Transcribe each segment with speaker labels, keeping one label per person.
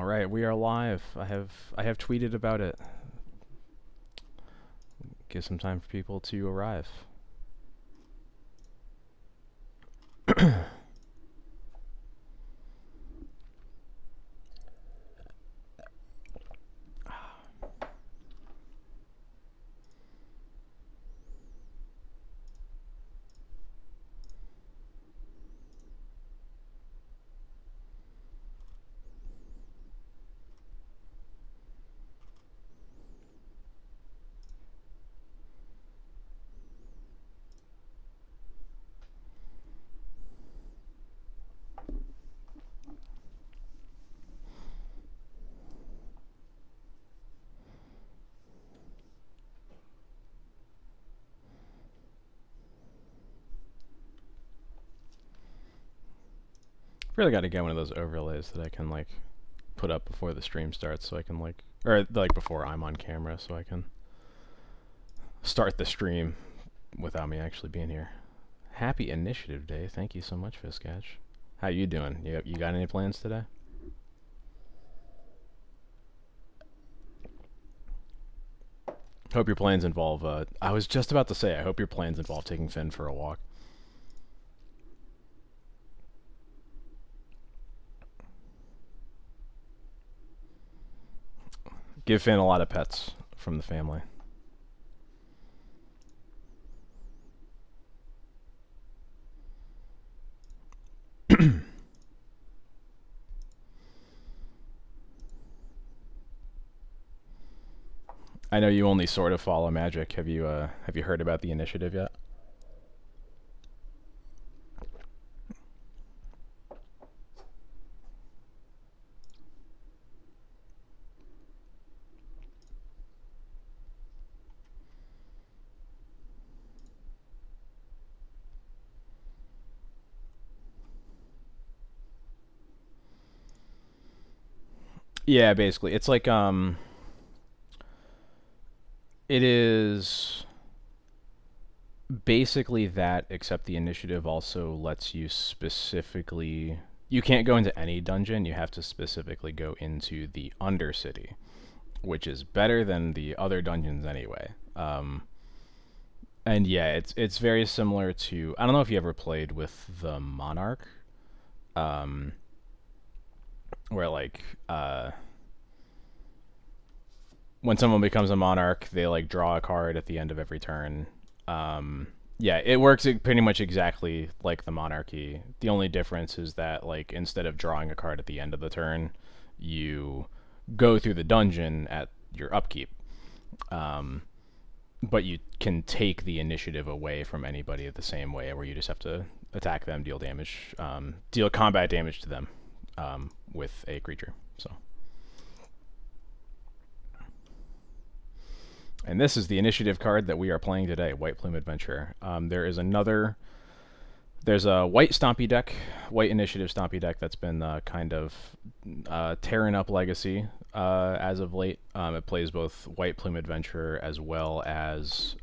Speaker 1: All right, we are live. I have tweeted about it. Give some time for people to arrive. Really got to get one of those overlays that I can like put up before the stream starts, so I can or before I'm on camera, so I can start the stream without me actually being here. Happy Initiative Day. Thank you so much, Fiskatch. How you doing? You got any plans today? Hope your plans involve. I was just about to say, I hope your plans involve taking Finn for a walk. Give Finn a lot of pets from the family. I know you only sort of follow Magic. Have you heard about the initiative yet? Yeah, basically. It's like it is basically that, except the initiative also lets you specifically, you can't go into any dungeon, you have to specifically go into the Undercity, which is better than the other dungeons anyway. And yeah, it's very similar to, I don't know if you ever played with the Monarch, where like when someone becomes a Monarch, they like draw a card at the end of every turn. Yeah, it works pretty much exactly like the Monarchy. The only difference is that like instead of drawing a card at the end of the turn, you go through the dungeon at your upkeep. But you can take the initiative away from anybody the same way, where you just have to attack them, deal damage, deal combat damage to them with a creature. So. And this is the initiative card that we are playing today, White Plume Adventurer. There's a white Stompy deck, white initiative Stompy deck that's been kind of tearing up Legacy as of late. It plays both White Plume Adventurer as well as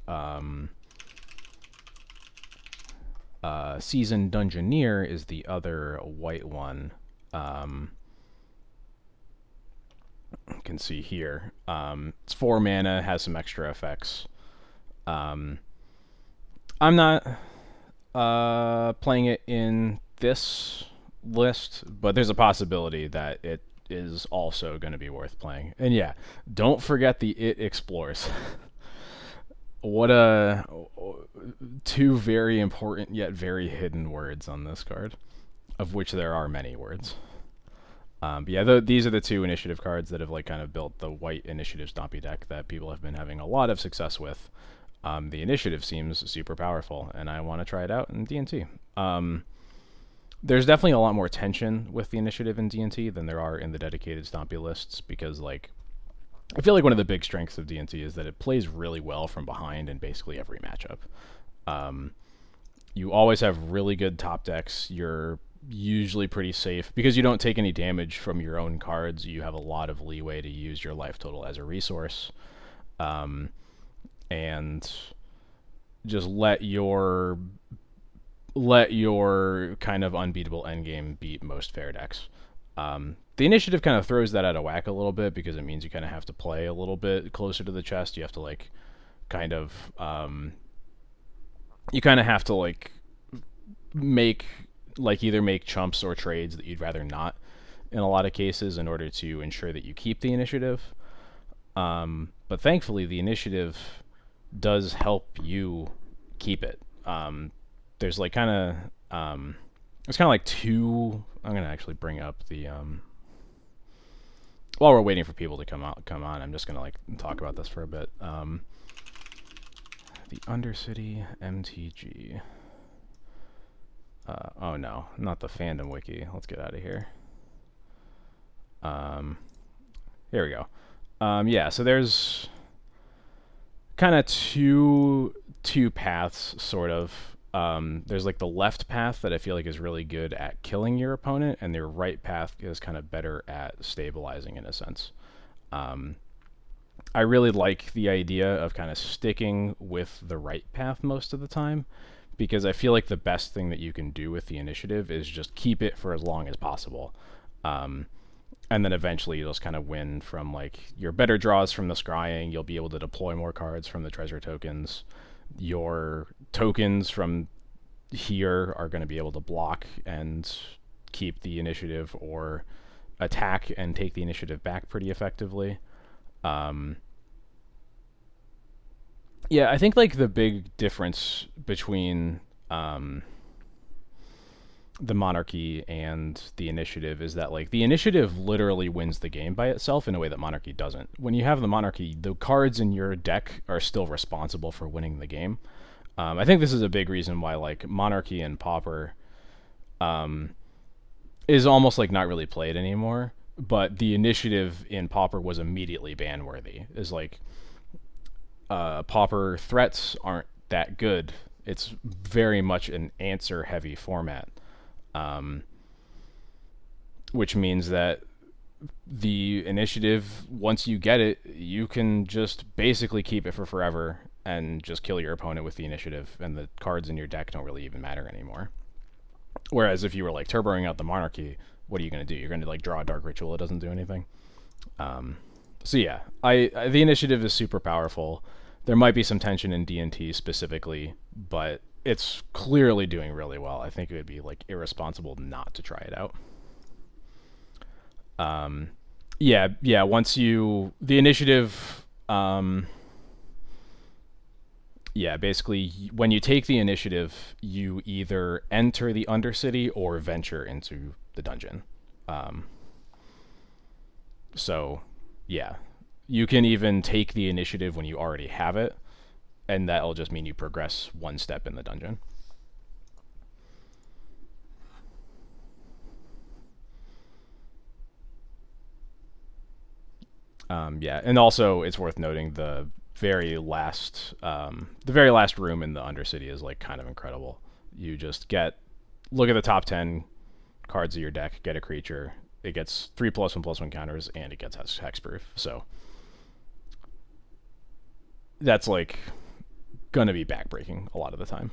Speaker 1: Seasoned Dungeoneer is the other white one. You can see here. It's 4 mana, has some extra effects. I'm not playing it in this list, but there's a possibility that it is also going to be worth playing. And yeah, don't forget the It Explores. What a two very important yet very hidden words on this card, of which there are many words. But yeah, these are the two initiative cards that have like kind of built the white initiative Stompy deck that people have been having a lot of success with. The initiative seems super powerful, and I want to try it out in D&T. There's definitely a lot more tension with the initiative in D&T than there are in the dedicated Stompy lists, because like I feel like one of the big strengths of D&T is that it plays really well from behind in basically every matchup. You always have really good top decks. You're usually pretty safe because you don't take any damage from your own cards. You have a lot of leeway to use your life total as a resource, and just let your kind of unbeatable endgame beat most fair decks. The initiative kind of throws that out of whack a little bit because it means you kind of have to play a little bit closer to the chest. You have to like kind of you kind of have to like make like either make chumps or trades that you'd rather not in a lot of cases in order to ensure that you keep the initiative. But thankfully, the initiative does help you keep it. There's like kind of it's kind of like two. I'm gonna actually bring up the while we're waiting for people to come on. I'm just gonna like talk about this for a bit. The Undercity MTG. Oh no, not the fandom wiki. Let's get out of here. Here we go. Yeah, so there's kind of two paths, sort of. There's like the left path that I feel like is really good at killing your opponent, and the right path is kind of better at stabilizing in a sense. I really like the idea of kind of sticking with the right path most of the time, because I feel like the best thing that you can do with the initiative is just keep it for as long as possible. And then eventually you'll just kind of win from like your better draws from the scrying. You'll be able to deploy more cards from the treasure tokens. Your tokens from here are going to be able to block and keep the initiative or attack and take the initiative back pretty effectively. Yeah, I think like the big difference between the monarchy and the initiative is that like the initiative literally wins the game by itself in a way that monarchy doesn't. When you have the monarchy, the cards in your deck are still responsible for winning the game. I think this is a big reason why like monarchy and pauper is almost like not really played anymore, but the initiative in pauper was immediately ban worthy. Is like pauper threats aren't that good. It's very much an answer heavy format. Which means that the initiative, once you get it, you can just basically keep it for forever and just kill your opponent with the initiative, and the cards in your deck don't really even matter anymore. Whereas if you were like turboing out the monarchy, what are you going to do? You're going to like draw a dark ritual. It doesn't do anything. So yeah, the initiative is super powerful. There might be some tension in D&T specifically, but it's clearly doing really well. I think it would be like irresponsible not to try it out. Yeah. Once the initiative, yeah, basically when you take the initiative, you either enter the Undercity or venture into the dungeon. So, yeah, you can even take the initiative when you already have it, and that'll just mean you progress one step in the dungeon. Yeah, and also it's worth noting the very last room in the Undercity is like kind of incredible. You just look at the top 10 cards of your deck, get a creature. It gets 3+1/+1 counters, and it gets hexproof. So that's like gonna be backbreaking a lot of the time.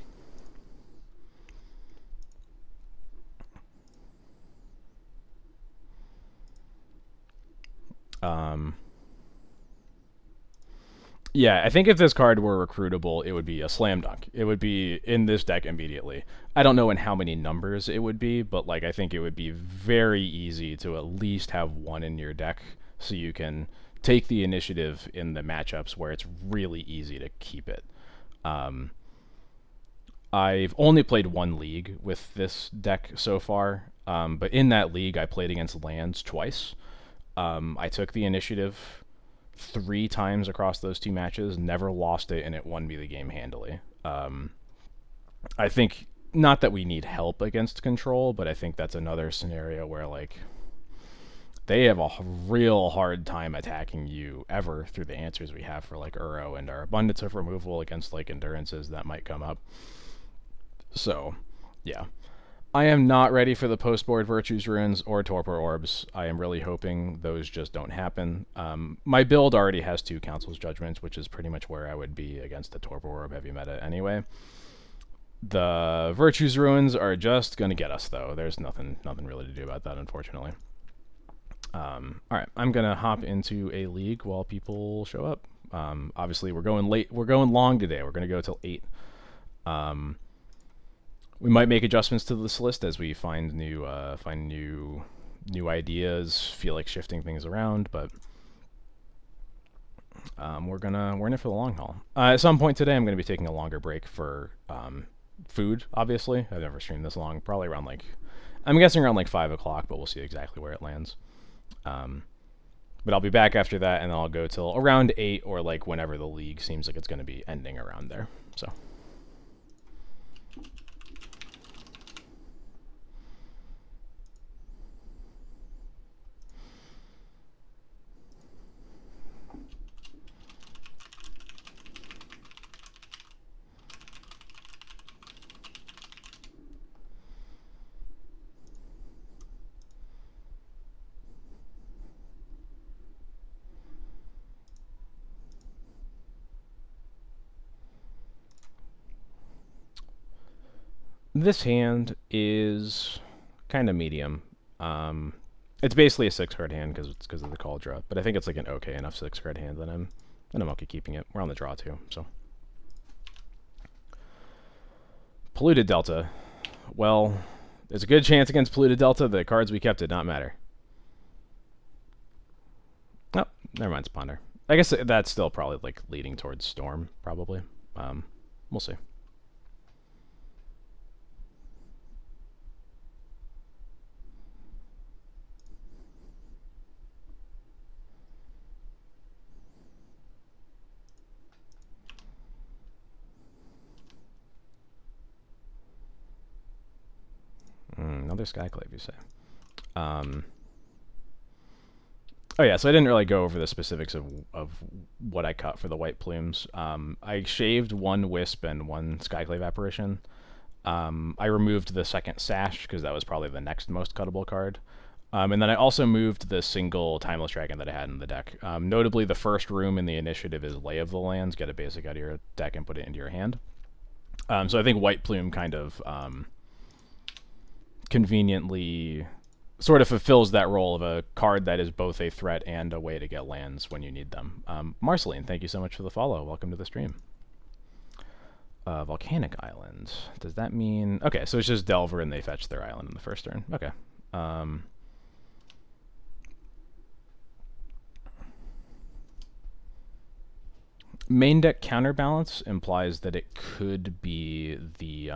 Speaker 1: Yeah, I think if this card were recruitable, it would be a slam dunk. It would be in this deck immediately. I don't know in how many numbers it would be, but like I think it would be very easy to at least have one in your deck so you can take the initiative in the matchups where it's really easy to keep it. I've only played one league with this deck so far, but in that league I played against lands twice. I took the initiative 3 times across those 2 matches, never lost it, and it won me the game handily. I think not that we need help against control, but I think that's another scenario where like they have a real hard time attacking you ever through the answers we have for like Uro and our abundance of removal against like endurances that might come up. So, yeah. I am not ready for the post-board Virtue's Ruins or Torpor Orbs. I am really hoping those just don't happen. My build already has 2 Council's Judgments, which is pretty much where I would be against the Torpor Orb heavy meta anyway. The Virtue's Ruins are just going to get us, though. There's nothing really to do about that, unfortunately. Alright, I'm going to hop into a league while people show up. Obviously, we're going late. We're going long today. We're going to go till 8. We might make adjustments to this list as we find new ideas. Feel like shifting things around, but we're in it for the long haul. At some point today, I'm going to be taking a longer break for food. Obviously, I've never streamed this long. Probably around I'm guessing around 5 o'clock, but we'll see exactly where it lands. But I'll be back after that, and then I'll go till around 8 or whenever the league seems like it's going to be ending around there. So. This hand is kind of medium. It's basically a 6-card hand because of the call draw, but I think it's an okay enough 6-card hand that I'm okay keeping it. We're on the draw too, so. Polluted Delta. Well, there's a good chance against Polluted Delta the cards we kept did not matter. Oh, never mind, it's Ponder. I guess that's still probably leading towards Storm, probably. We'll see. Another Skyclave, you say? Oh yeah, so I didn't really go over the specifics of what I cut for the White Plumes. I shaved 1 Wisp and 1 Skyclave Apparition. I removed the second Sash because that was probably the next most cuttable card. And then I also moved the single Timeless Dragon that I had in the deck. Notably, the first room in the initiative is Lay of the Lands. Get a basic out of your deck and put it into your hand. So I think White Plume kind of conveniently sort of fulfills that role of a card that is both a threat and a way to get lands when you need them. Marceline, thank you so much for the follow. Welcome to the stream. Volcanic Island. Does that mean... Okay, so it's just Delver and they fetch their island in the first turn. Okay. Main deck counterbalance implies that it could be the...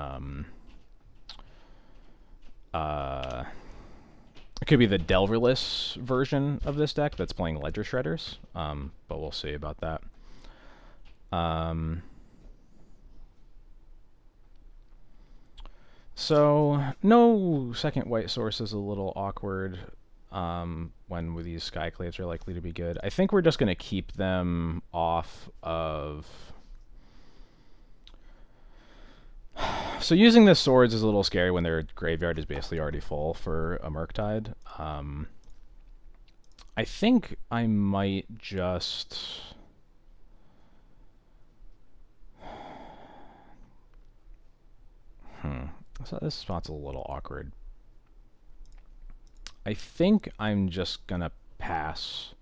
Speaker 1: it could be the Delverless version of this deck that's playing Ledger Shredders, but we'll see about that. So, no second white source is a little awkward when these Skyclaves are likely to be good. I think we're just going to keep them off of... So using the swords is a little scary when their graveyard is basically already full for a Murktide. I think I might just... So this spot's a little awkward. I think I'm just gonna pass.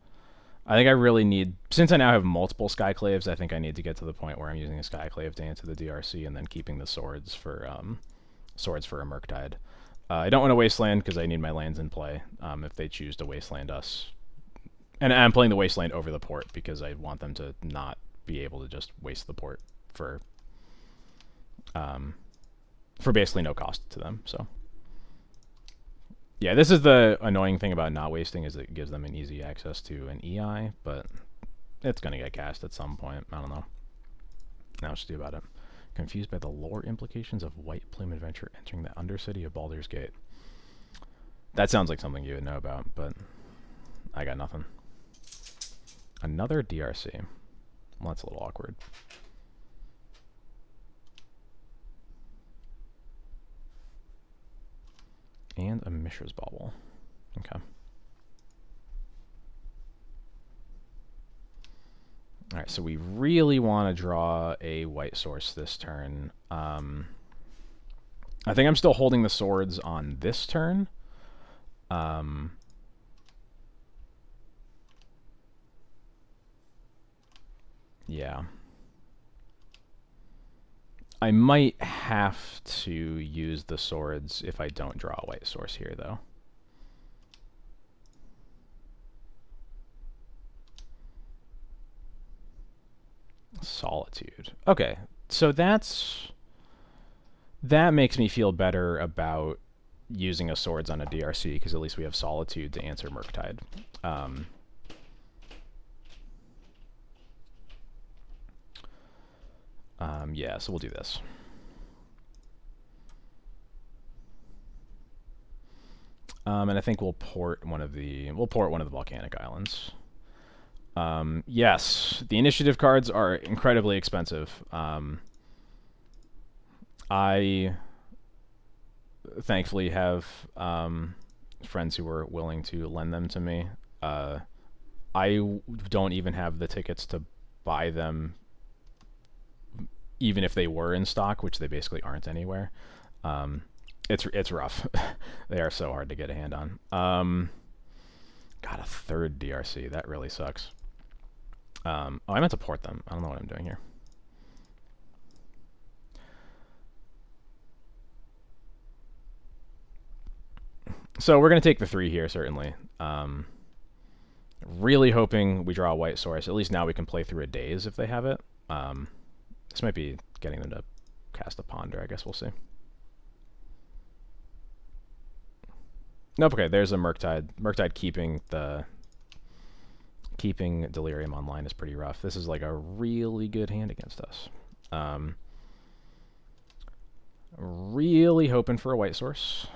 Speaker 1: I think I really need, since I now have multiple Skyclaves, I think I need to get to the point where I'm using a Skyclave to enter the DRC and then keeping the swords for a Murktide. I don't want to Wasteland because I need my lands in play if they choose to Wasteland us. And I'm playing the Wasteland over the port because I want them to not be able to just waste the port for basically no cost to them. So yeah, this is the annoying thing about not wasting, is it gives them an easy access to an EI, but it's going to get cast at some point. I don't know. Now what to do about it. Confused by the lore implications of White Plume Adventurer entering the Undercity of Baldur's Gate. That sounds like something you would know about, but I got nothing. Another DRC. Well, that's a little awkward. And a Mishra's Bauble. Okay. Alright, so we really want to draw a white source this turn. I think I'm still holding the swords on this turn. Yeah. I might have to use the swords if I don't draw a white source here, though. Solitude. Okay, so that makes me feel better about using a swords on a DRC, because at least we have Solitude to answer Murktide. Yeah, so we'll do this. And I think we'll port one of the volcanic islands. Yes, the initiative cards are incredibly expensive. I thankfully have friends who are willing to lend them to me. I don't even have the tickets to buy them, even if they were in stock, which they basically aren't anywhere. It's rough. They are so hard to get a hand on. Got a third DRC. That really sucks. Oh, I meant to port them. I don't know what I'm doing here. So we're going to take the 3 here, certainly. Really hoping we draw a white source. At least now we can play through a daze if they have it. This might be getting them to cast a ponder. I guess we'll see. Nope, okay, there's a Murktide. Murktide keeping Delirium online is pretty rough. This is like a really good hand against us. Really hoping for a white source.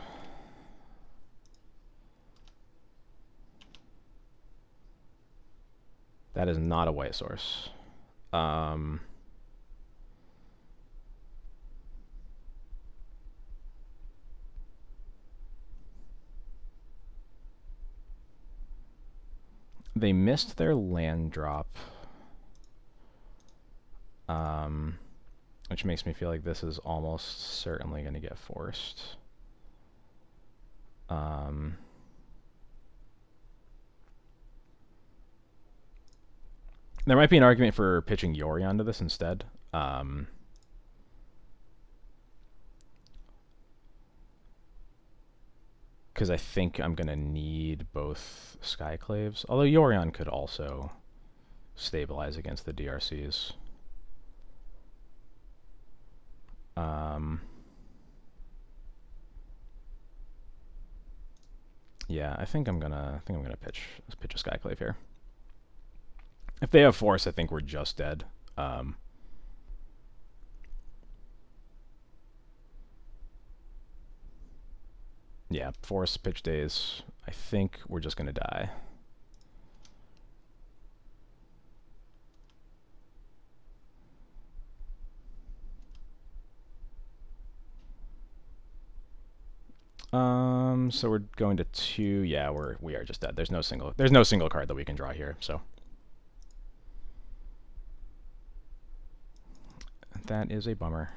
Speaker 1: That is not a white source. They missed their land drop. Which makes me feel like this is almost certainly going to get forced. There might be an argument for pitching Yorion to this instead. Because I think I'm going to need both Skyclaves. Although Yorion could also stabilize against the DRCs. Yeah, I think I'm gonna pitch a Skyclave here. If they have Force, I think we're just dead. Yeah, Force, pitch days. I think we're just gonna die. So we're going to 2. Yeah, we are just dead. There's no single card that we can draw here. So that is a bummer.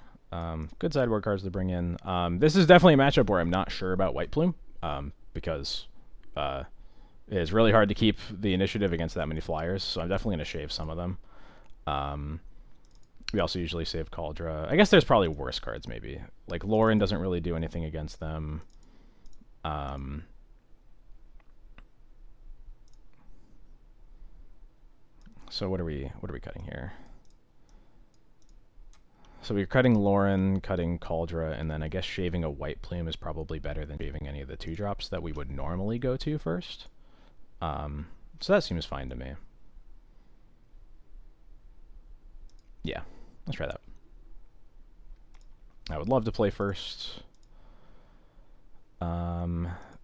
Speaker 1: Good sideboard cards to bring in. This is definitely a matchup where I'm not sure about White Plume, because it is really hard to keep the initiative against that many flyers. So I'm definitely going to shave some of them. We also usually save Cauldra. I guess there's probably worse cards, maybe. Like Lauren doesn't really do anything against them. So what are we cutting here? So we're cutting Lauren, cutting Cauldra, and then I guess shaving a White Plume is probably better than shaving any of the 2-drops that we would normally go to first. So that seems fine to me. Yeah, let's try that. I would love to play first.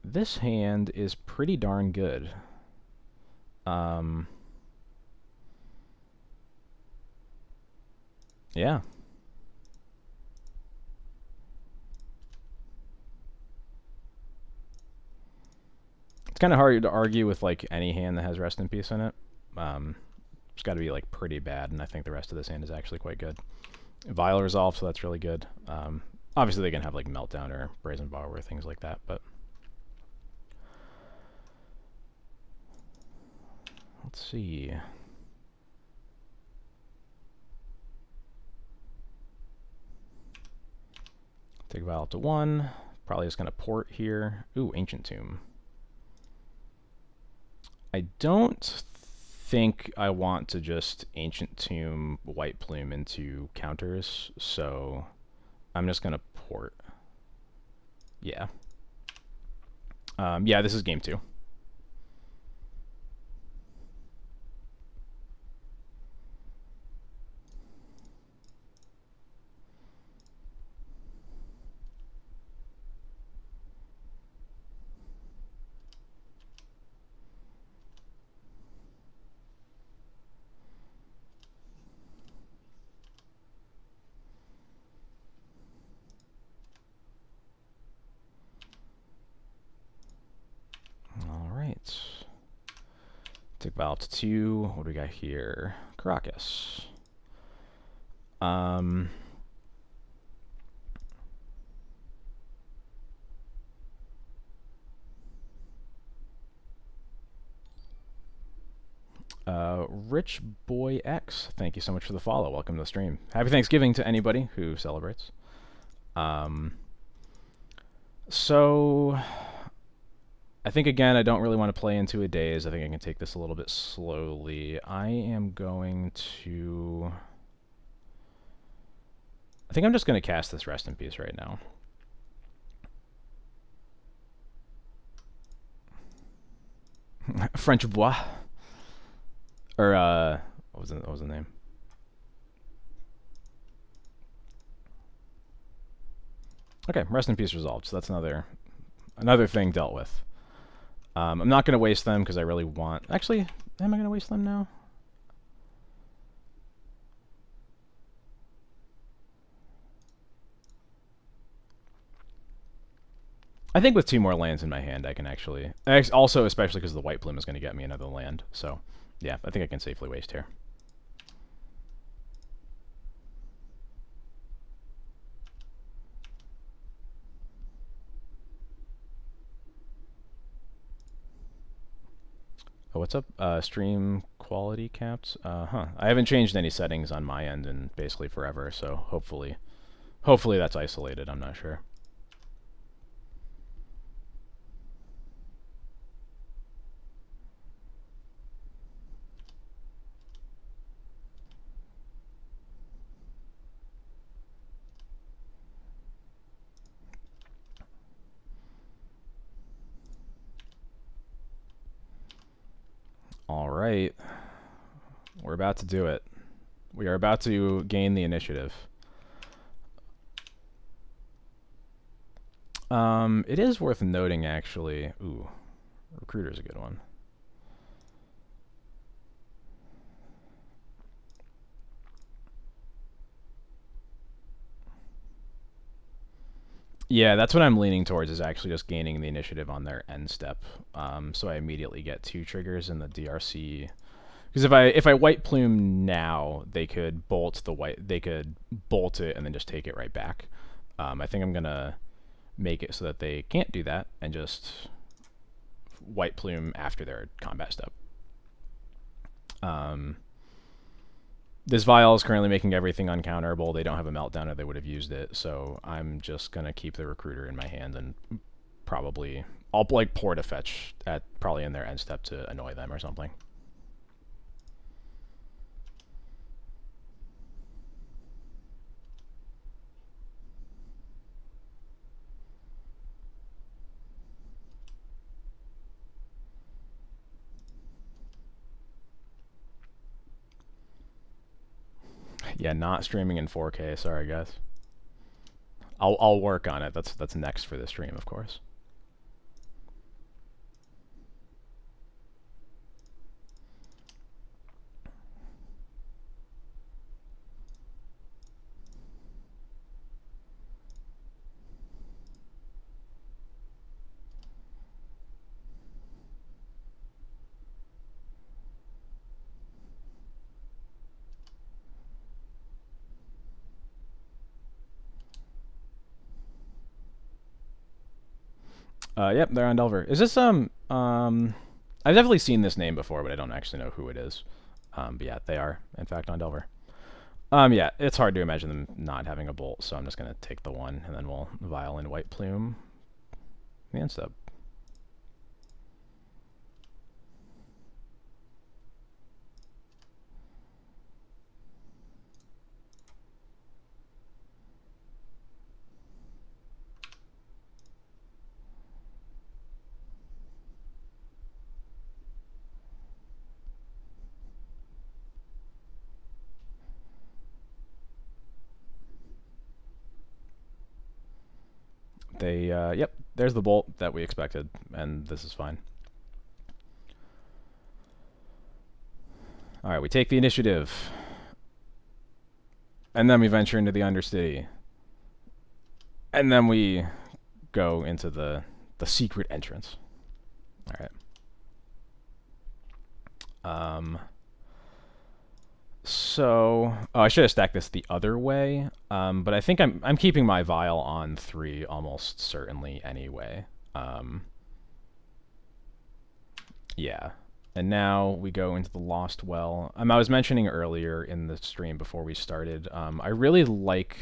Speaker 1: This hand is pretty darn good. Yeah. It's kind of hard to argue with like any hand that has Rest in Peace in it. It's got to be like pretty bad, and I think the rest of this hand is actually quite good. Vile Resolve, so that's really good. Obviously, they can have like Meltdown or Brazen Borrower, things like that, but let's see. Take Vial up to 1. Probably just going to port here. Ooh, Ancient Tomb. I don't think I want to just Ancient Tomb White Plume into counters, so I'm just going to port. Yeah. Yeah, this is game 2. Alright. Take Vial up to 2. What do we got here? Caracas. Rich Boy X, thank you so much for the follow. Welcome to the stream. Happy Thanksgiving to anybody who celebrates. So I think again I don't really want to play into a daze. I think I can take this a little bit slowly. I am going to. I think I'm just going to cast this Rest in Peace right now. French Bois. Or what was the name? Okay, Rest in Peace resolved. So that's another thing dealt with. I'm not going to waste them because I really want. Actually, am I going to waste them now? I think with 2 more lands in my hand, I can actually. Also, especially because the White Plume is going to get me another land. So, yeah, I think I can safely waste here. Oh, what's up? Stream quality caps? I haven't changed any settings on my end in basically forever, so hopefully that's isolated. I'm not sure. All right. We're about to do it. We are about to gain the initiative. It is worth noting, actually. Ooh, Recruiter's a good one. Yeah, that's what I'm leaning towards, is actually just gaining the initiative on their end step. So I immediately get 2 triggers in the DRC. Because if I White Plume now, they could bolt it and then just take it right back. I think I'm gonna make it so that they can't do that and just White Plume after their combat step. This Vial is currently making everything uncounterable. They don't have a meltdown or they would have used it, so I'm just gonna keep the Recruiter in my hand and probably I'll like port a fetch at probably in their end step to annoy them or something. Yeah, not streaming in 4K. Sorry, guys. I'll work on it. That's next for the stream, of course. Yep, they're on Delver. Is this I've definitely seen this name before, but I don't actually know who it is. But yeah, they are in fact on Delver. Yeah, it's hard to imagine them not having a bolt, so I'm just gonna take the one, and then we'll vial in White Plume the end step. They, yep, there's the bolt that we expected, and this is fine. Alright, we take the initiative. And then we venture into the Undercity. And then we go into the secret entrance. Alright. So, I should have stacked this the other way, but I think I'm keeping my vial on 3 almost certainly anyway. Yeah. And now we go into the Lost Well. I was mentioning earlier in the stream before we started, I really like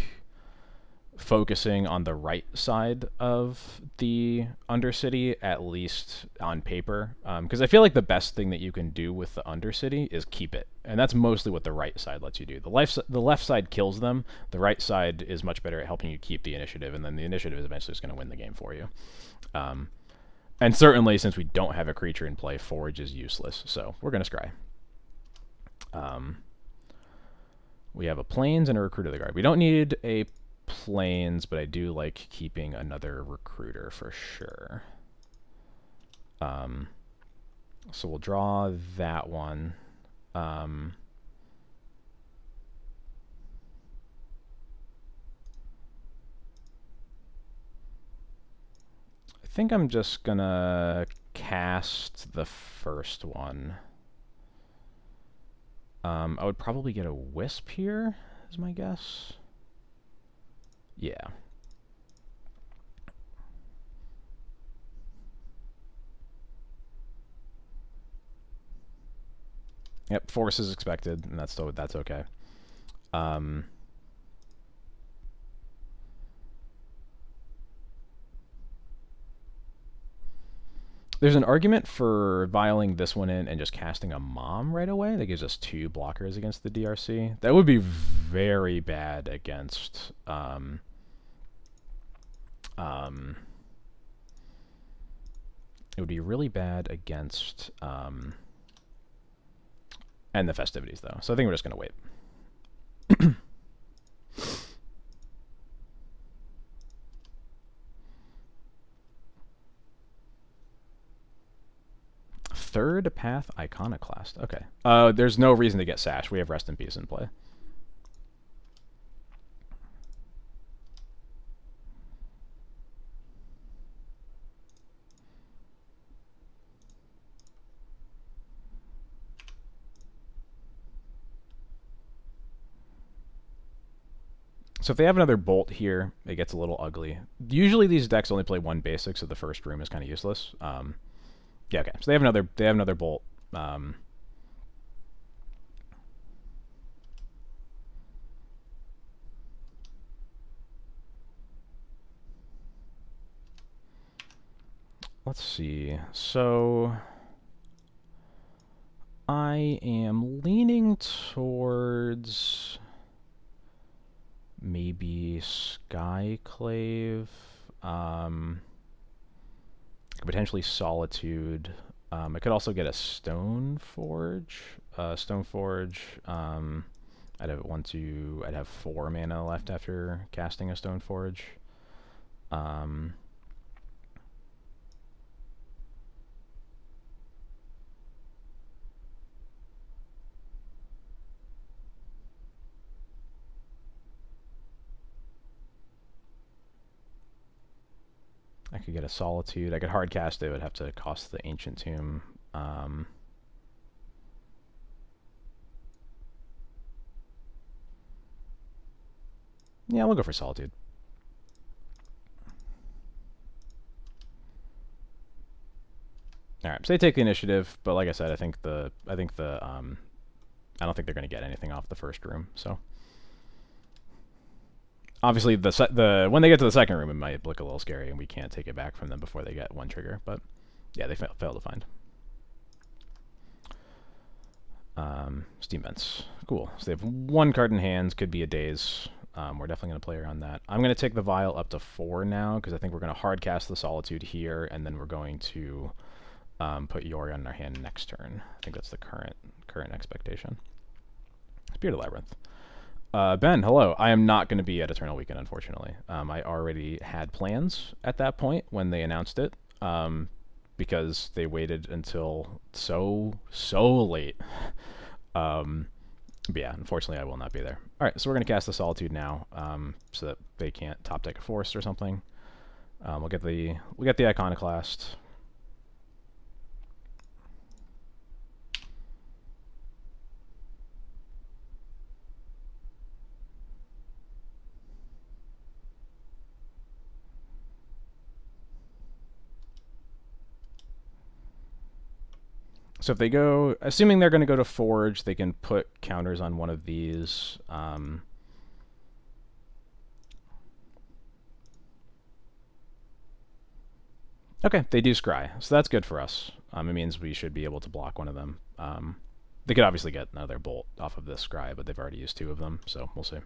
Speaker 1: focusing on the right side of the Undercity, at least on paper, because I feel like the best thing that you can do with the Undercity is keep it, and that's mostly what the right side lets you do. The left side kills them. The right side is much better at helping you keep the initiative, and then the initiative is eventually just going to win the game for you. And certainly, since we don't have a creature in play, Forge is useless, so we're going to scry. We have a Plains and a Recruit of the Guard. We don't need a Plains, but I do like keeping another Recruiter for sure. So we'll draw that one. I think I'm just gonna cast the first one. I would probably get a Wisp here, is my guess. Yeah. Yep, Force is expected, and that's okay. There's an argument for vialing this one in and just casting a Mom right away. That gives us 2 blockers against the DRC. That would be very bad against... it would be really bad against... and the Festivities, though. So I think we're just going to wait. Third Path Iconoclast. Okay. There's no reason to get Sash. We have Rest in Peace in play. So if they have another Bolt here, it gets a little ugly. Usually these decks only play 1 basic, so the first room is kind of useless. Yeah, okay. So they have another Bolt. Let's see. So I am leaning towards maybe Skyclave, potentially Solitude. I could also get a Stoneforge. Stoneforge. I'd have 4 mana left after casting a Stoneforge. I could get a Solitude. I could hardcast it. It would have to cost the Ancient Tomb. Yeah, we'll go for Solitude. All right, so they take the initiative, but like I said, I don't think they're going to get anything off the first room. So Obviously, the when they get to the second room, it might look a little scary, and we can't take it back from them before they get one trigger. But yeah, they fail to find. Steam vents, cool. So they have one card in hand, could be a daze. We're definitely going to play around that. I'm going to take the vial up to 4 now, because I think we're going to hard cast the Solitude here, and then we're going to put Yorion in our hand next turn. I think that's the current expectation. Spirit of Labyrinth. Ben, hello. I am not going to be at Eternal Weekend, unfortunately. I already had plans at that point when they announced it, because they waited until so late. But yeah, unfortunately, I will not be there. All right, so we're going to cast the Solitude now, so that they can't top deck a Forest or something. We'll get the Iconoclast. So if they go, assuming they're going to go to Forge, they can put counters on one of these. Okay, they do Scry, so that's good for us. It means we should be able to block one of them. They could obviously get another bolt off of this Scry, but they've already used 2 of them, so we'll see.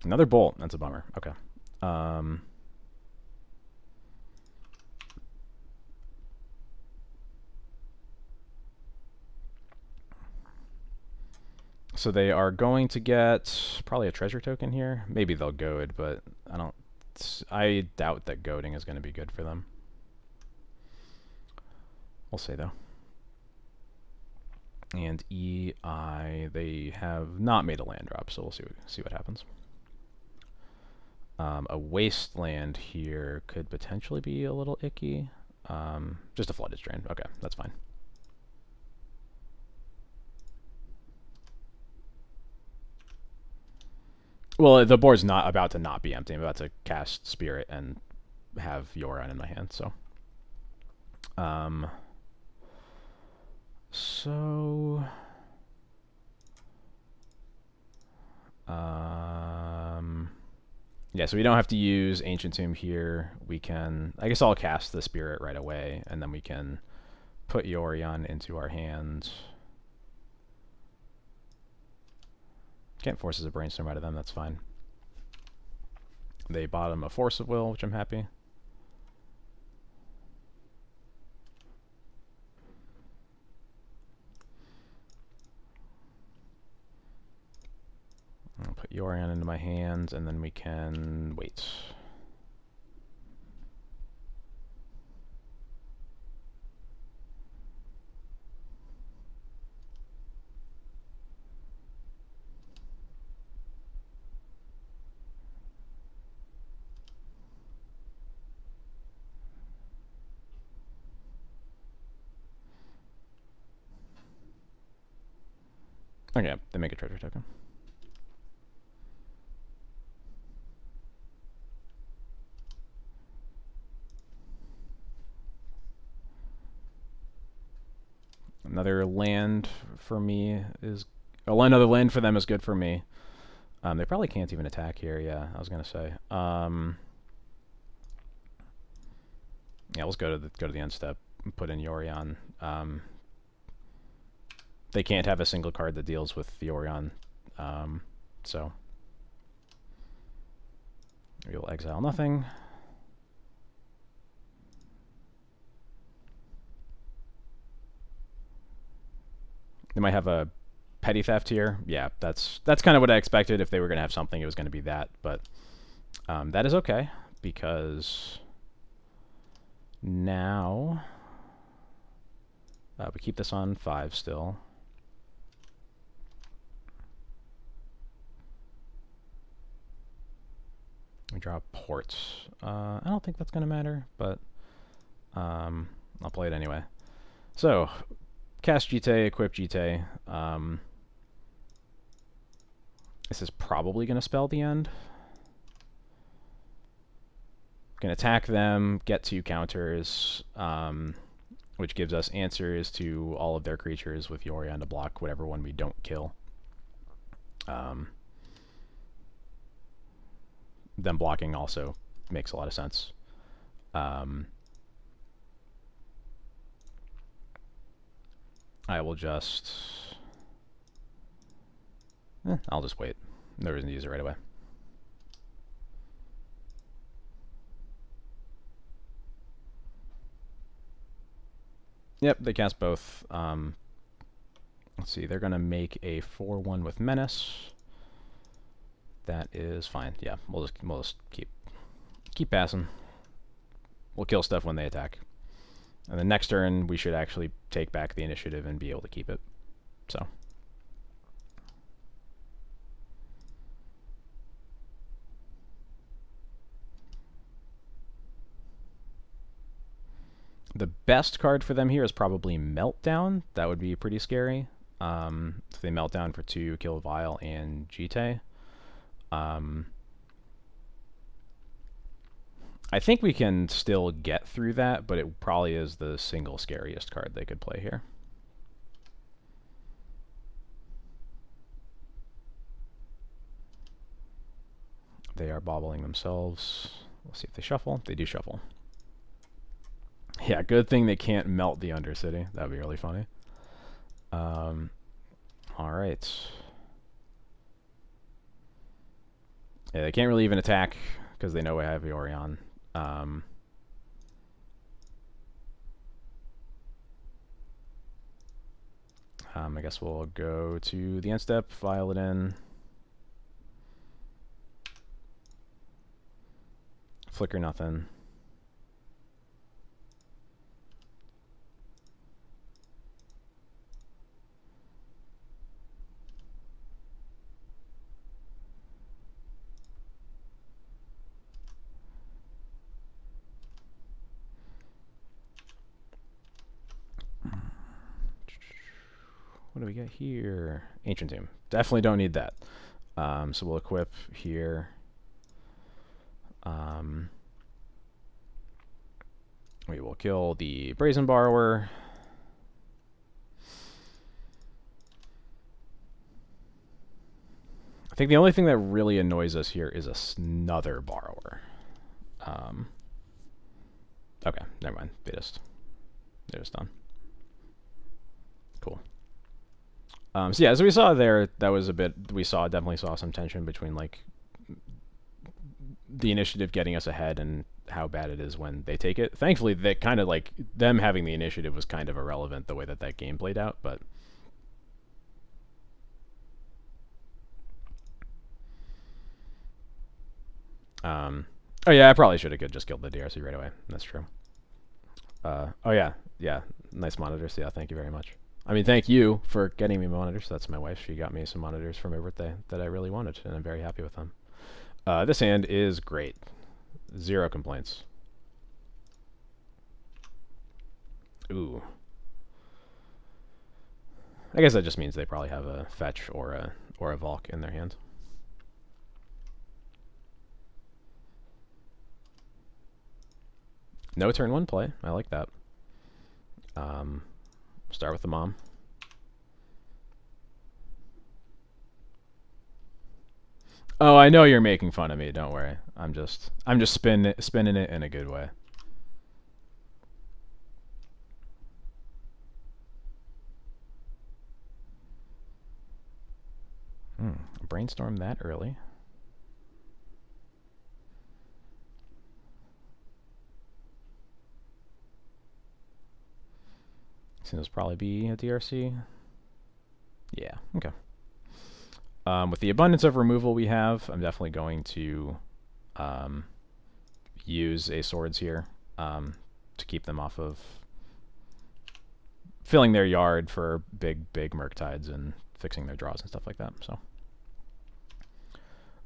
Speaker 1: Another bolt. That's a bummer. Okay. So they are going to get probably a treasure token here. Maybe they'll goad, but I doubt that goading is going to be good for them. We'll see though. And EI, they have not made a land drop, so we'll see what happens. A wasteland here could potentially be a little icky. Just a flooded drain. Okay, that's fine. Well, the board's not about to not be empty. I'm about to cast Spirit and have Yorion in my hand, so. Yeah, so we don't have to use Ancient Tomb here. We can, I guess I'll cast the Spirit right away, and then we can put Yorion into our hands. Can't force a Brainstorm out of them, that's fine. They bottom a Force of Will, which I'm happy. I'll put Yorion into my hands, and then we can wait. Okay, they make a treasure token. Another land for me is... Oh, another land for them is good for me. They probably can't even attack here, yeah, I was going to say. Yeah, let's go to the end step and put in Yorion. They can't have a single card that deals with Yorion, so we'll exile nothing. They might have a petty theft here. Yeah, that's kind of what I expected. If they were going to have something, it was going to be that. But that is okay, because now we keep this on 5 still. We draw ports. I don't think that's going to matter, but I'll play it anyway. So, cast Jite, equip Jite. This is probably going to spell the end. Can attack them, get 2 counters, which gives us answers to all of their creatures with Yorion to block whatever one we don't kill. Them blocking also makes a lot of sense. I will just... I'll just wait. No reason to use it right away. Yep, they cast both. Let's see, they're going to make a 4/1 with Menace. That is fine. Yeah, we'll just keep passing. We'll kill stuff when they attack. And then next turn, we should actually take back the initiative and be able to keep it. So. The best card for them here is probably Meltdown. That would be pretty scary. If they Meltdown for 2, kill Vile and Jite. I think we can still get through that, but it probably is the single scariest card they could play here. They are bobbling themselves. We'll see if they shuffle. They do shuffle. Yeah, good thing they can't melt the Undercity. That would be really funny. Alright. Yeah, they can't really even attack because they know I have Yorion. I guess we'll go to the end step, file it in. Flicker nothing. What do we get here? Ancient Tomb. Definitely don't need that. So we'll equip here. We will kill the Brazen Borrower. I think the only thing that really annoys us here is another Borrower. Okay, never mind. They're just done. Cool. So yeah, as we saw there, that was a bit... definitely saw some tension between, like, the initiative getting us ahead and how bad it is when they take it. Thankfully, they kind of, like, them having the initiative was kind of irrelevant the way that game played out, but... oh yeah, I probably should have just killed the DRC right away. That's true. Oh yeah, nice monitors. Yeah, thank you very much. I mean, thank you for getting me monitors. That's my wife. She got me some monitors for my birthday that I really wanted, and I'm very happy with them. This hand is great. 0 complaints. Ooh. I guess that just means they probably have a fetch or a Valk in their hand. No turn 1 play. I like that. Start with the mom. Oh, I know you're making fun of me. Don't worry. I'm just spinning it in a good way. Brainstorm that early. Seems probably be a DRC. Yeah, okay. With the abundance of removal we have, I'm definitely going to use a swords here to keep them off of filling their yard for big Murktides and fixing their draws and stuff like that. So,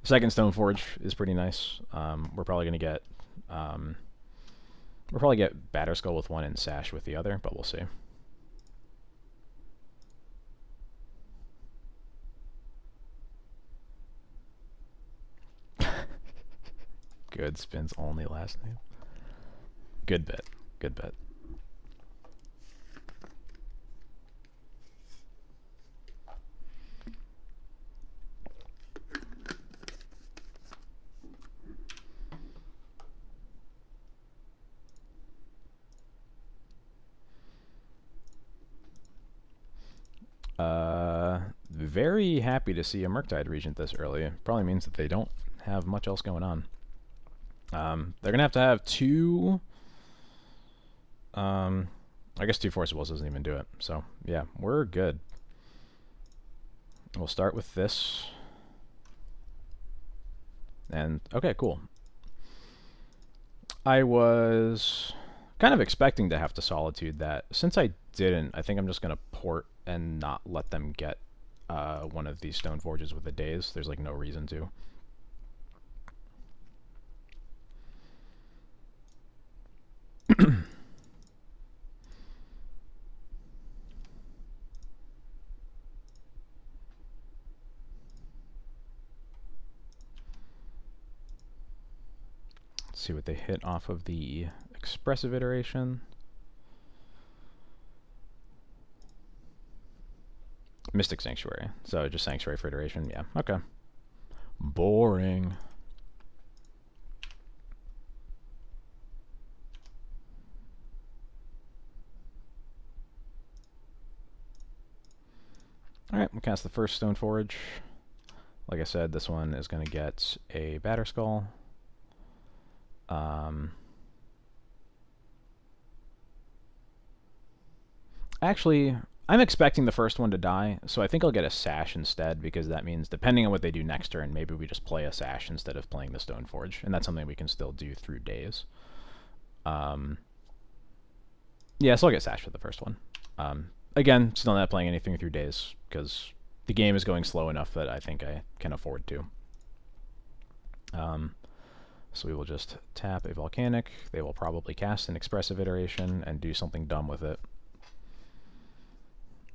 Speaker 1: second Stoneforge is pretty nice. We're probably gonna get Batterskull with 1 and Sash with the other, but we'll see. Good spins only last name. Good bet. Good bet. Very happy to see a Murktide Regent this early. Probably means that they don't have much else going on. They're going to have two... I guess two Force Wills doesn't even do it. So, yeah, we're good. We'll start with this. And, okay, cool. I was kind of expecting to have to Solitude that. Since I didn't, I think I'm just going to port and not let them get one of these Stone Forges with a Daze. There's, like, no reason to. Let's see what they hit off of the Expressive Iteration. Mystic Sanctuary. So just Sanctuary for iteration. Yeah, okay. Boring. Alright, we'll cast the first Stone Forge. Like I said, this one is going to get a Batterskull. Actually, I'm expecting the first one to die, so I think I'll get a Sash instead, because that means, depending on what they do next turn, maybe we just play a Sash instead of playing the Stone Forge, and that's something we can still do through days. Yeah, so I'll get Sash for the first one. Again, still not playing anything through days, because the game is going slow enough that I think I can afford to. So we will just tap a Volcanic. They will probably cast an Expressive Iteration and do something dumb with it.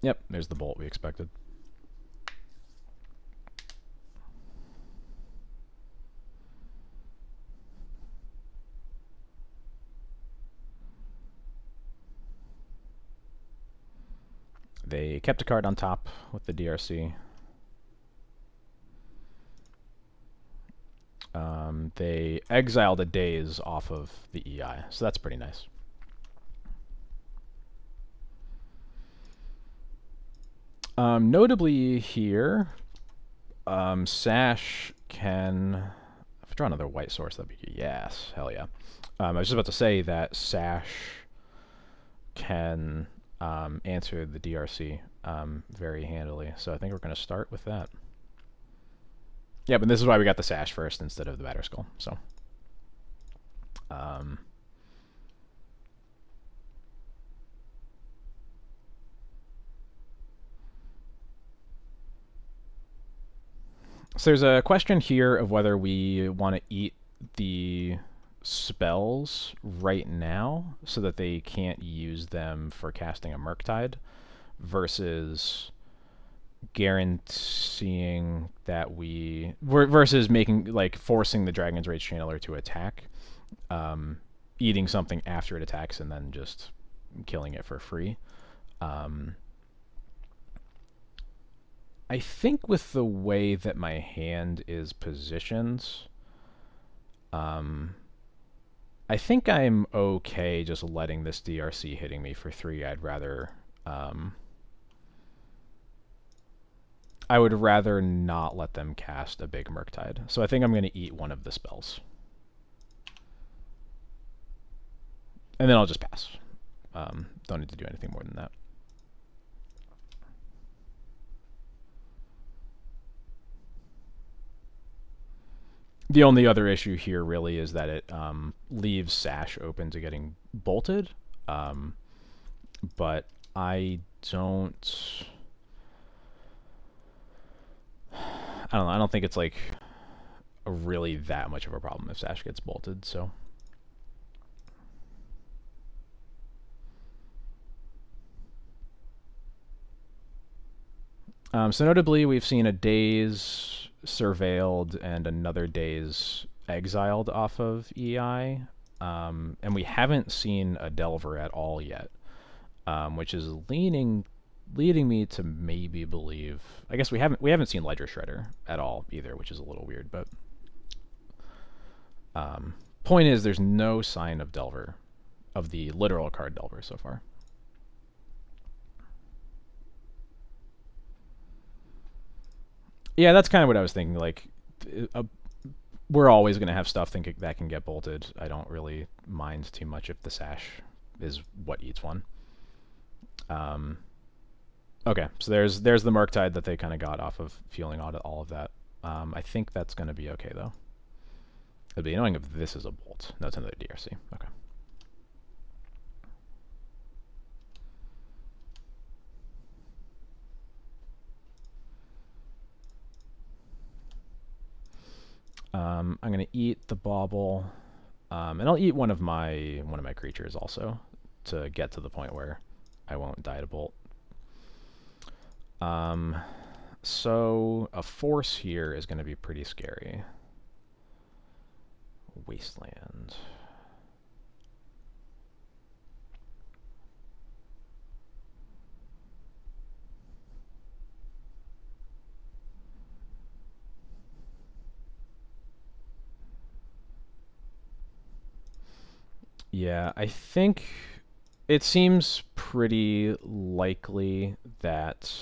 Speaker 1: Yep, there's the bolt we expected. They kept a card on top with the DRC. They exiled a Daze off of the EI, so that's pretty nice. Notably here, Sash can... If I draw another white source, that'd be... Yes, hell yeah. I was just about to say that Sash can answer the DRC very handily, so I think we're going to start with that. Yeah, but this is why we got the Sash first instead of the Batterskull, so... So there's a question here of whether we want to eat the spells right now so that they can't use them for casting a Murktide versus guaranteeing that versus making, like, forcing the Dragon's Rage Channeler to attack, eating something after it attacks and then just killing it for free. I think with the way that my hand is positioned, I think I'm okay just letting this DRC hitting me for 3. I would rather not let them cast a big Murktide. So I think I'm going to eat one of the spells. And then I'll just pass. Don't need to do anything more than that. The only other issue here really is that it leaves Sash open to getting bolted. But I don't... I don't know. I don't think it's like really that much of a problem if Sash gets bolted, so... So notably, we've seen a Daze Surveilled and another Daze exiled off of EI, and we haven't seen a Delver at all yet, which is leading me to maybe believe. I guess we haven't seen Ledger Shredder at all either, which is a little weird. But point is, there's no sign of Delver, of the literal card Delver so far. Yeah, that's kind of what I was thinking. Like, we're always going to have stuff that can get bolted. I don't really mind too much if the Sash is what eats one. Okay, so there's the Murktide that they kind of got off of fueling all of that. I think that's going to be okay, though. It'd be annoying if this is a bolt. No, it's another DRC. Okay. I'm gonna eat the bauble, and I'll eat one of my creatures also to get to the point where I won't die to bolt. So a force here is gonna be pretty scary. Wasteland. Yeah, I think it seems pretty likely that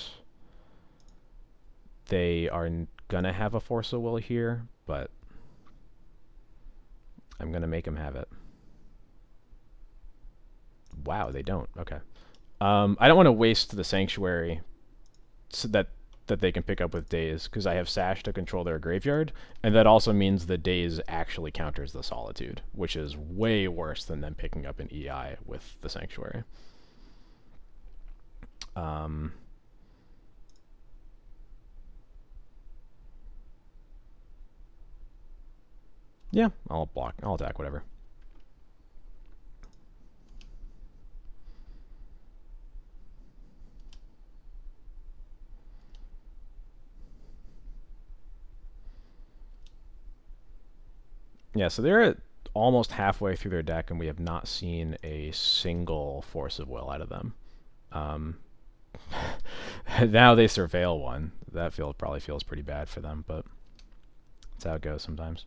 Speaker 1: they are gonna have a Force of Will here, but I'm gonna make them have it. Wow, they don't. Okay. I don't want to waste the Sanctuary so that they can pick up with Daze, because I have Sash to control their graveyard, and that also means the Daze actually counters the Solitude, which is way worse than them picking up an EI with the Sanctuary. Yeah, I'll block. I'll attack, whatever. Yeah, so they're at almost halfway through their deck, and we have not seen a single Force of Will out of them. Now they surveil one. That probably feels pretty bad for them, but that's how it goes sometimes.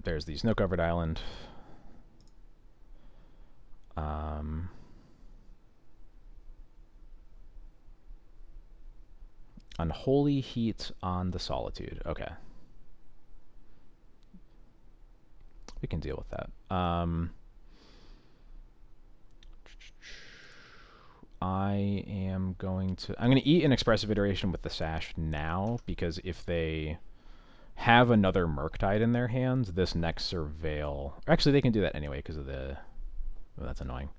Speaker 1: There's the snow-covered island. Unholy Heat on the Solitude. Okay. We can deal with that. I am going to... I'm going to eat an Expressive Iteration with the Sash now, because if they have another Murktide in their hands, this next Surveil... Actually, they can do that anyway because of the... Oh, that's annoying.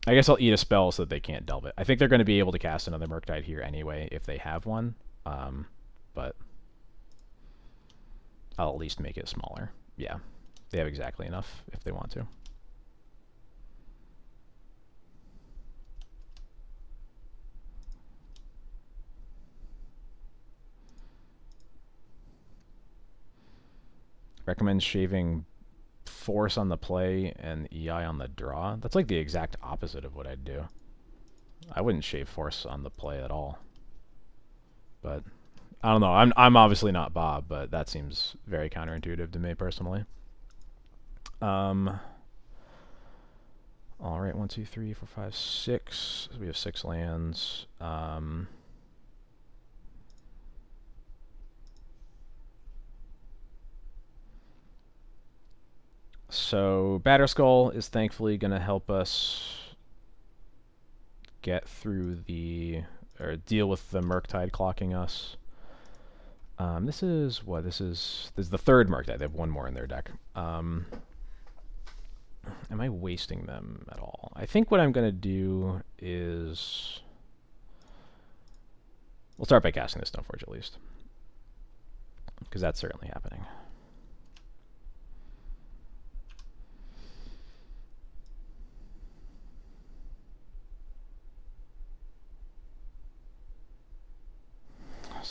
Speaker 1: I guess I'll eat a spell so that they can't delve it. I think they're going to be able to cast another Murktide here anyway if they have one, but I'll at least make it smaller. Yeah, they have exactly enough if they want to. Recommends shaving Force on the play and EI on the draw. That's like the exact opposite of what I'd do. I wouldn't shave Force on the play at all. But I don't know. I'm obviously not Bob, but that seems very counterintuitive to me personally. All right, 1, 2, 3, 4, 5, 6. So we have 6 lands. So Batterskull is thankfully going to help us get through or deal with the Murktide clocking us. This is what? This is the third Murktide. They have one more in their deck. Am I wasting them at all? I think what I'm going to do is... We'll start by casting this Stoneforge at least, because that's certainly happening.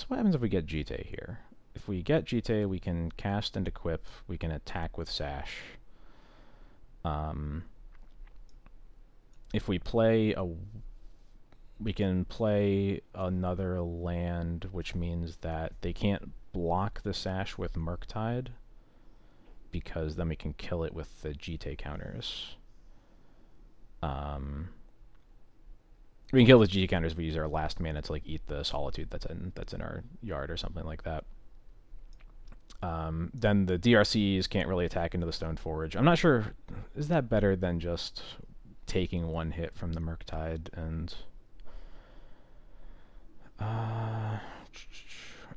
Speaker 1: what happens if we get Jite here. If we get Jite, we can cast and equip. We can attack with Sash. If we play a... We can play another land, which means that they can't block the Sash with Murktide, because then we can kill it with the Jite counters. We can kill the G counters. We use our last mana to like eat the Solitude that's in our yard or something like that. Then the DRCs can't really attack into the Stone Forge. I'm not sure. Is that better than just taking one hit from the Murktide and?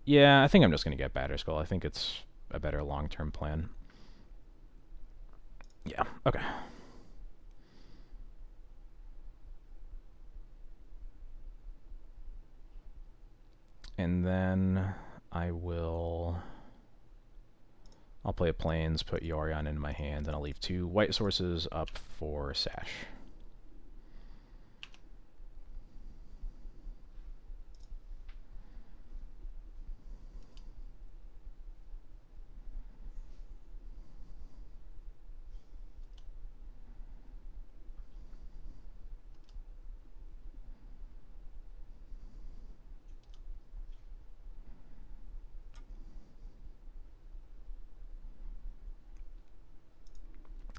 Speaker 1: Yeah, I think I'm just gonna get Batterskull. I think it's a better long-term plan. Yeah. Okay. And then I'll play a Plains, put Yorion in my hand, and I'll leave 2 white sources up for Sash.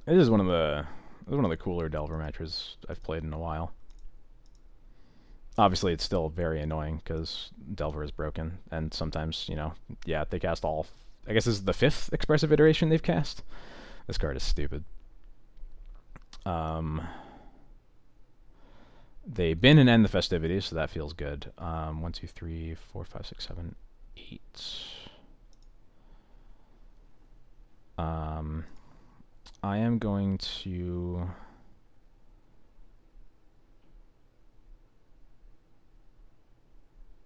Speaker 1: This is one of the cooler Delver matches I've played in a while. Obviously, it's still very annoying because Delver is broken, and sometimes, you know, yeah, they cast all... I guess this is the 5th expressive iteration they've cast. This card is stupid. They bin and end the festivities, so that feels good. 1, 2, 3, 4, 5, 6, 7, 8. I am going to...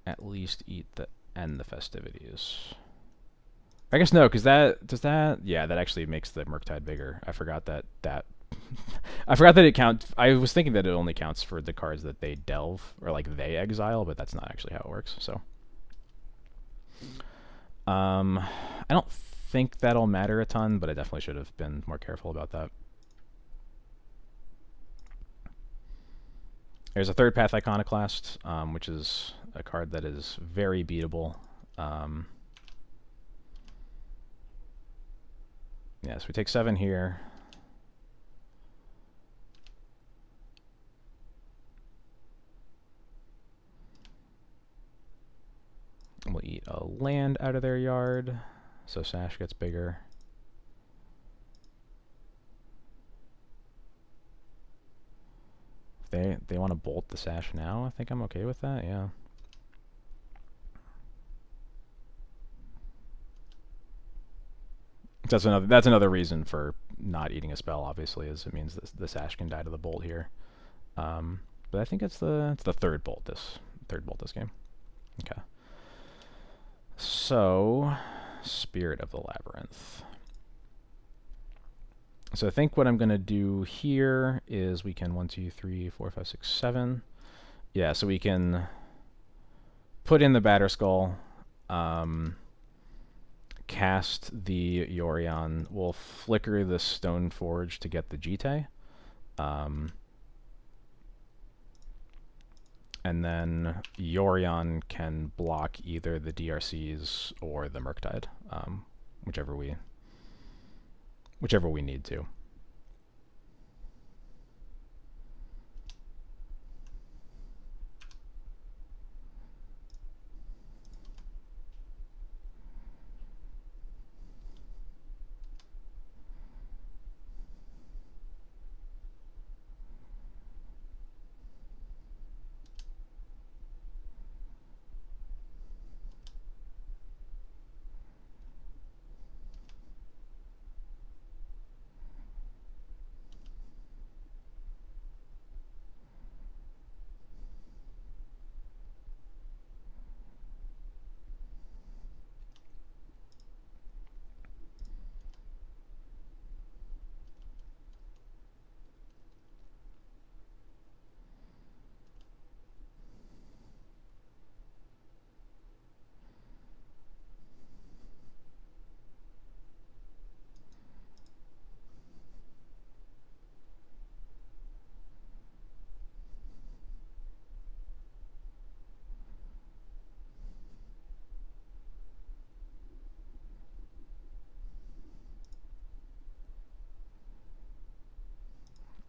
Speaker 1: at least end the festivities. I guess no, because yeah, that actually makes the Murktide bigger. I forgot that I forgot that it counts. I was thinking that it only counts for the cards that they delve or like they exile, but that's not actually how it works. So, I don't think that'll matter a ton, but I definitely should have been more careful about that. There's a third path Iconoclast, which is a card that is very beatable. Yeah, so we take 7 here. We'll eat a land out of their yard, so Sash gets bigger. They want to bolt the Sash now. I think I'm okay with that. Yeah. That's another reason for not eating a spell. Obviously, is it means that the Sash can die to the bolt here. But I think it's the third bolt this game. Okay. So, Spirit of the Labyrinth. So I think what I'm going to do here is we can 1, 2, 3, 4, 5, 6, 7. Yeah, so we can put in the Batterskull, cast the Yorion. We'll flicker the Stone Forge to get the Jite. And then Yorion can block either the DRCs or the Murktide, whichever we need to.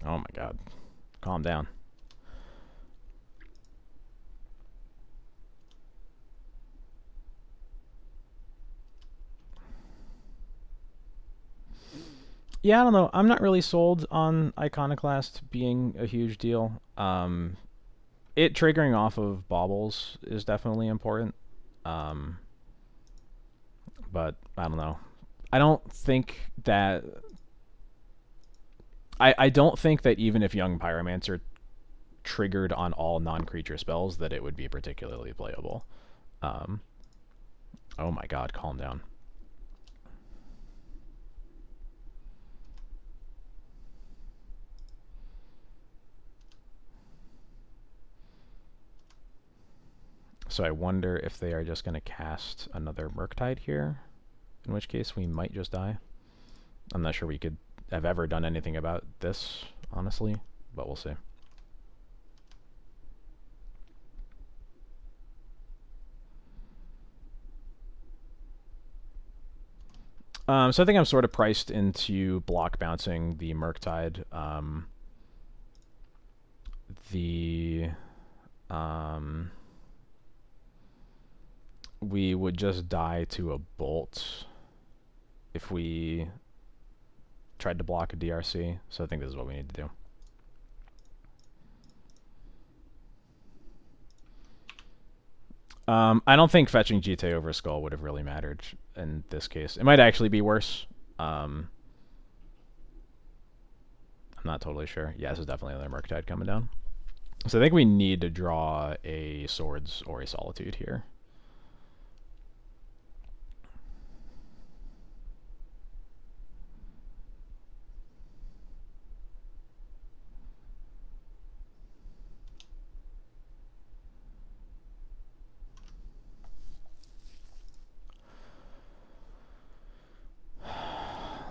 Speaker 1: Oh my god. Calm down. Yeah, I don't know. I'm not really sold on Iconoclast being a huge deal. It triggering off of baubles is definitely important. Um, but I don't know. I don't think that I don't think that even if Young Pyromancer triggered on all non-creature spells that it would be particularly playable. Um, oh my god, calm down. So I wonder if they are just going to cast another Murktide here, in which case we might just die. I'm not sure we could have ever done anything about this, honestly, but we'll see. So I think I'm sort of priced into block bouncing the Murktide. The we would just die to a bolt if we tried to block a DRC, so I think this is what we need to do. I don't think fetching GT over Skull would have really mattered in this case. It might actually be worse. I'm not totally sure. Yeah, this is definitely another Murktide coming down. So I think we need to draw a Swords or a Solitude here.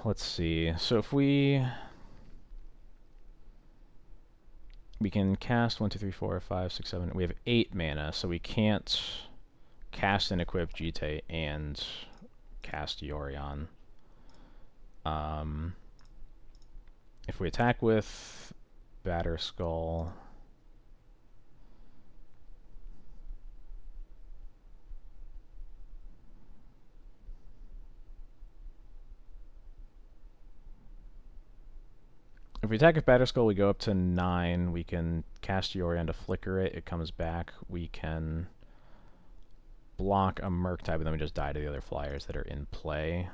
Speaker 1: Let's see. So if we can cast 1, 2, 3, 4, 5, 6, 7. We have 8 mana, so we can't cast and equip Jite and cast Yorion. If we attack with Batter Skull, if we attack with Batter Skull, we go up to 9. We can cast Yorion to flicker it. It comes back. We can block a Murktide, but then we just die to the other flyers that are in play.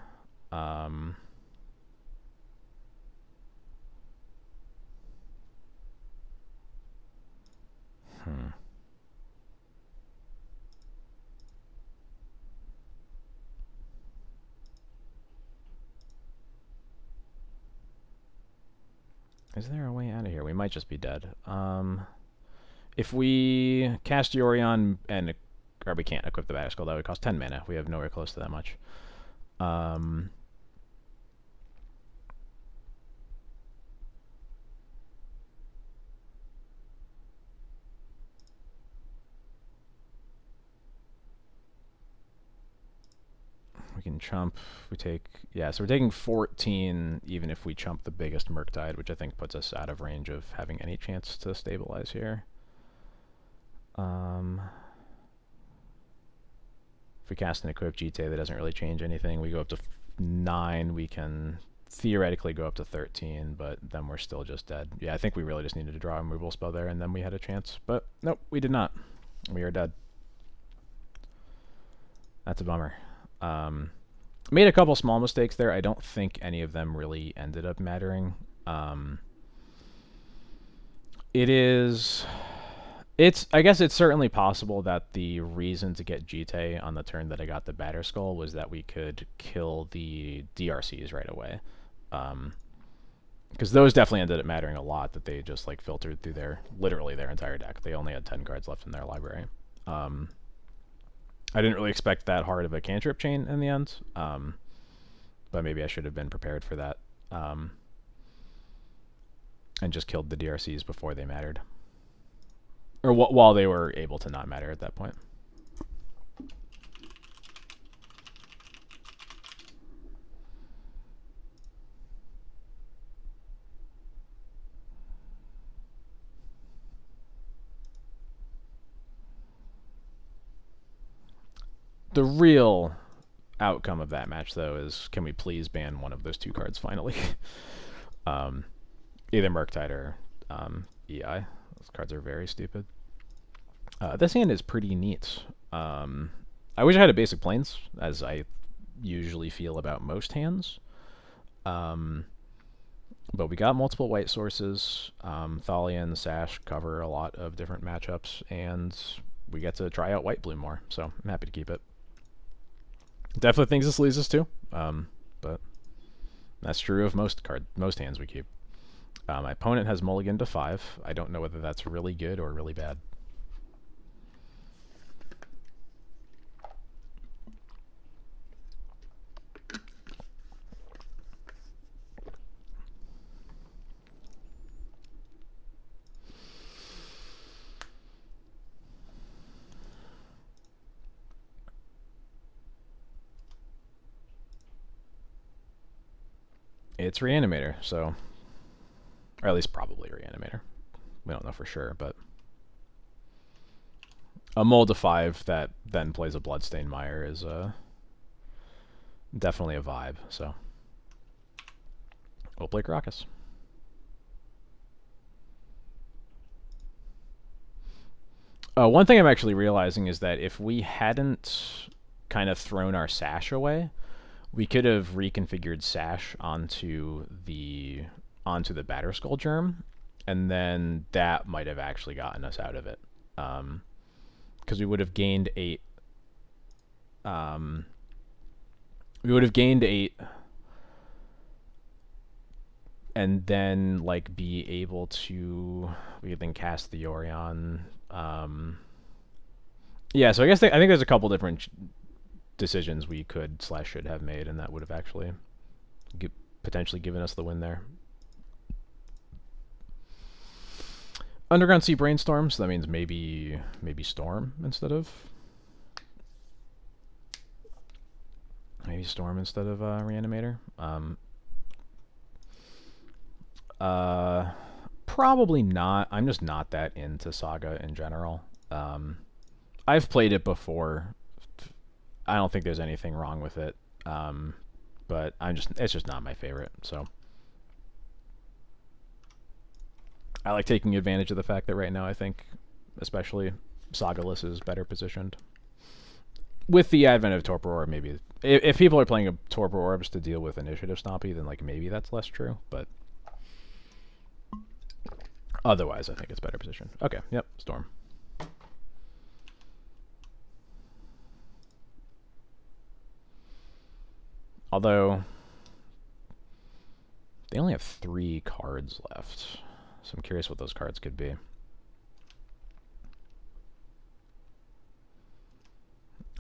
Speaker 1: Is there a way out of here? We might just be dead. If we cast Yorion and or we can't equip the Batter Skull, that would cost 10 mana. We have nowhere close to that much. We can chump. We take... Yeah, so we're taking 14 even if we chump the biggest Murktide, which I think puts us out of range of having any chance to stabilize here. If we cast an equip Jite, that doesn't really change anything. We go up to 9. We can theoretically go up to 13, but then we're still just dead. Yeah, I think we really just needed to draw a removal spell there, and then we had a chance. But nope, we did not. We are dead. That's a bummer. Made a couple small mistakes there. I don't think any of them really ended up mattering. I guess it's certainly possible that the reason to get Jite on the turn that I got the Batter Skull was that we could kill the DRCs right away. Because those definitely ended up mattering a lot, that they just like filtered through literally their entire deck. They only had 10 cards left in their library. I didn't really expect that hard of a cantrip chain in the end, but maybe I should have been prepared for that, and just killed the DRCs before they mattered. Or while they were able to not matter at that point. The real outcome of that match, though, is can we please ban one of those two cards finally? um, either Murktide or EI. Those cards are very stupid. This hand is pretty neat. I wish I had a basic plains, as I usually feel about most hands. But we got multiple white sources. Thalia and Sash cover a lot of different matchups, and we get to try out White Plume more, so I'm happy to keep it. Definitely thinks this leads us to, but that's true of most hands we keep. My opponent has mulligan to 5. I don't know whether that's really good or really bad. It's Reanimator, so... Or at least probably Reanimator. We don't know for sure, but... A mold to 5 that then plays a Bloodstained Mire is definitely a vibe, so... We'll play Caracas. One thing I'm actually realizing is that if we hadn't kind of thrown our Sash away, we could have reconfigured Sash onto the Batterskull Germ, and then that might have actually gotten us out of it. Because we would have gained 8. And then like be able to we could then cast the Yorion. Yeah, so I think there's a couple different decisions we could / should have made, and that would have actually potentially given us the win there. Underground Sea Brainstorm, so that means maybe Storm instead of Reanimator. Probably not. I'm just not that into Saga in general. I've played it before. I don't think there's anything wrong with it. But it's just not my favorite, so. I like taking advantage of the fact that right now I think, especially, Sagaless is better positioned. With the advent of Torpor Orb, maybe... If people are playing a Torpor Orbs to deal with Initiative Stompy, then like maybe that's less true, but... Otherwise, I think it's better positioned. Okay, yep, Storm. Although... They only have 3 cards left, so I'm curious what those cards could be.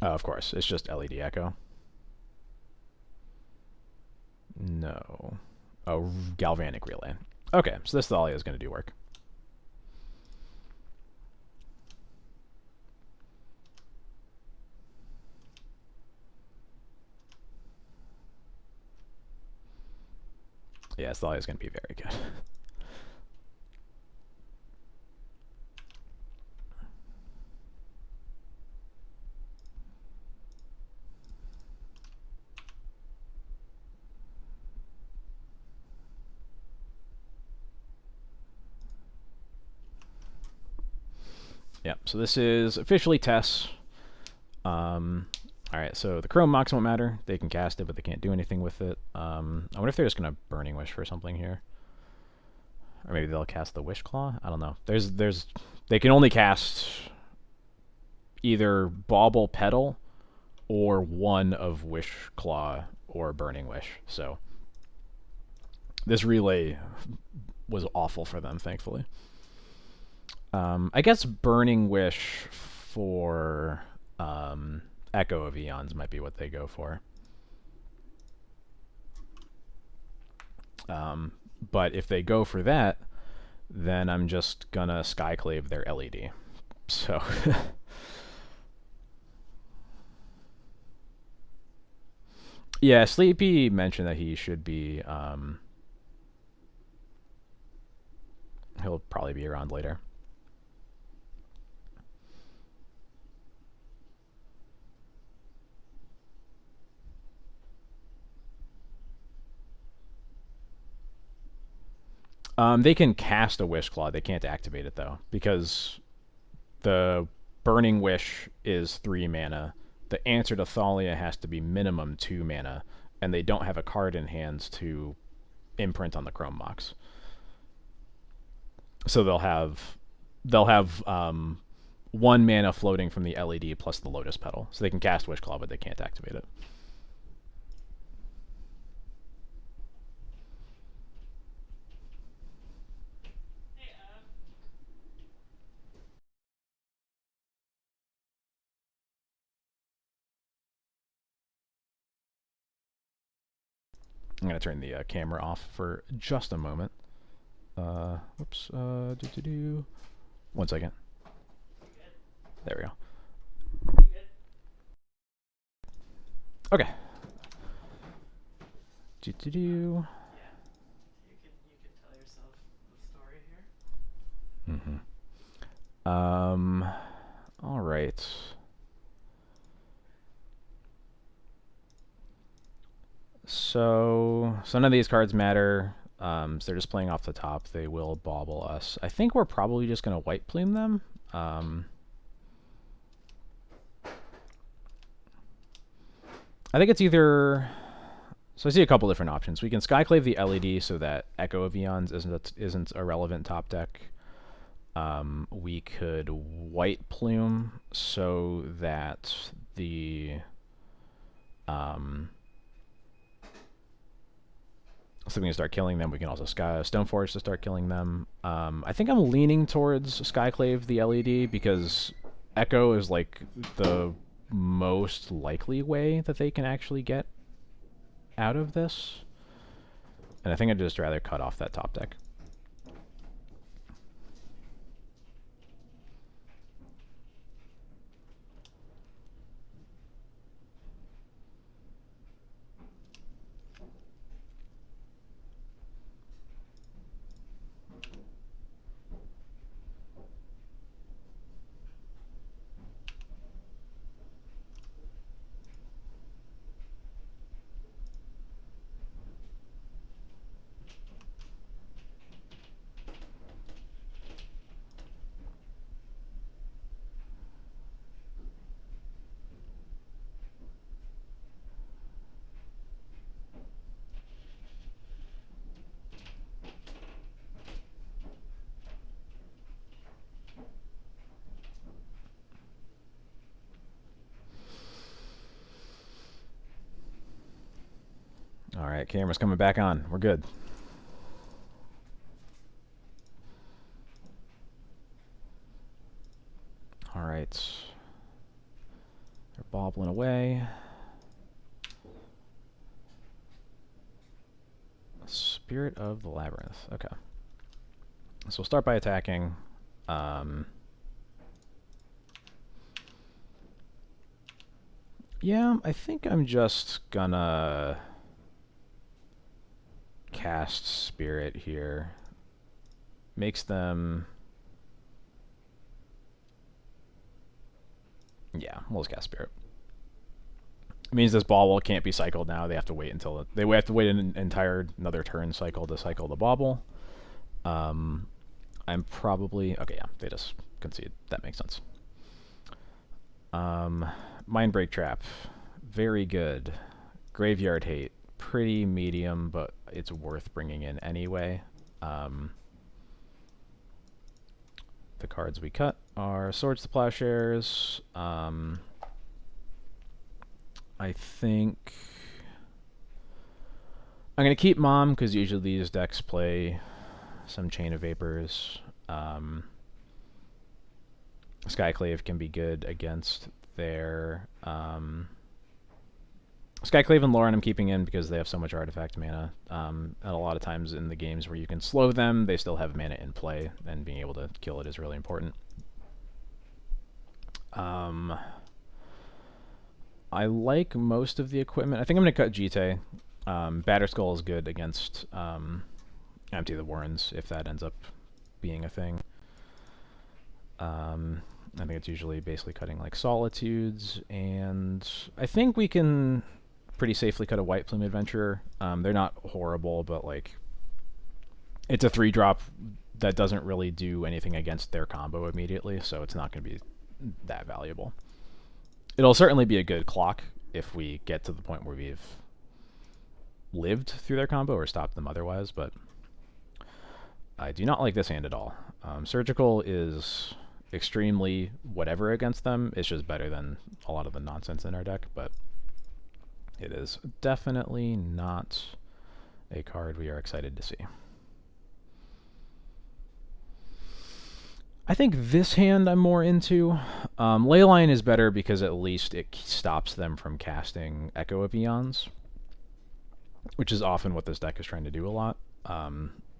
Speaker 1: Oh, of course, it's just LED Echo. No. Oh, Galvanic Relay. Okay, so this Thalia is going to do work. Yeah, Thalia is going to be very good. Yep, so this is officially Tess. Alright, so the Chrome Mox won't matter. They can cast it, but they can't do anything with it. I wonder if they're just going to Burning Wish for something here. Or maybe they'll cast the Wish Claw? I don't know. They can only cast either Bauble Petal or one of Wish Claw or Burning Wish. So this relay was awful for them, thankfully. I guess Burning Wish for Echo of Eons might be what they go for. But if they go for that, then I'm just gonna Skyclave their LED. So... yeah, Sleepy mentioned that he should be... he'll probably be around later. They can cast a Wish Claw. They can't activate it though, because the Burning Wish is 3 mana. The answer to Thalia has to be minimum 2 mana, and they don't have a card in hand to imprint on the Chrome Mox. So they'll have 1 mana floating from the LED plus the Lotus Petal. So they can cast Wish Claw, but they can't activate it. I'm going to turn the camera off for just a moment. Whoops. 1 second. There we go. Okay.
Speaker 2: Yeah, you can tell yourself the story here.
Speaker 1: All right. So none of these cards matter. So they're just playing off the top. They will bobble us. I think we're probably just going to White Plume them. I think it's either... So I see a couple different options. We can Skyclave the LED so that Echo of Eons isn't a relevant top deck. We could White Plume so that the... so we can start killing them. We can also Stoneforge to start killing them. I think I'm leaning towards Skyclave the LED because Echo is like the most likely way that they can actually get out of this. And I think I'd just rather cut off that top deck. All right, camera's coming back on. We're good. All right. They're bobbling away. Spirit of the Labyrinth. Okay. So we'll start by attacking. Yeah, I think I'm just gonna cast Spirit here. Makes them... Yeah, we'll just cast Spirit. It means this Bauble can't be cycled now. They have to wait until... They have to wait an entire another turn cycle to cycle the Bauble. I'm probably... Okay, yeah, they just concede. That makes sense. Mindbreak Trap. Very good. Graveyard Hate. Pretty medium, but it's worth bringing in anyway. The cards we cut are Swords to Plowshares. I think I'm going to keep Mom because usually these decks play some Chain of Vapors. Skyclave can be good against their... Skyclave and Lauren I'm keeping in because they have so much artifact mana. And a lot of times in the games where you can slow them, they still have mana in play, and being able to kill it is really important. I like most of the equipment. I think I'm going to cut Jite. Batterskull is good against Empty the Warrens, if that ends up being a thing. I think it's usually basically cutting like Solitudes, and I think we can pretty safely cut a White Plume Adventurer. They're not horrible, but like It's a 3-drop that doesn't really do anything against their combo immediately, so it's not going to be that valuable. It'll certainly be a good clock if we get to the point where we've lived through their combo or stopped them otherwise, but I do not like this hand at all. Surgical is extremely whatever against them. It's just better than a lot of the nonsense in our deck, but it is definitely not a card we are excited to see. I think this hand I'm more into. Leyline is better because at least it stops them from casting Echo of Eons, which is often what this deck is trying to do a lot.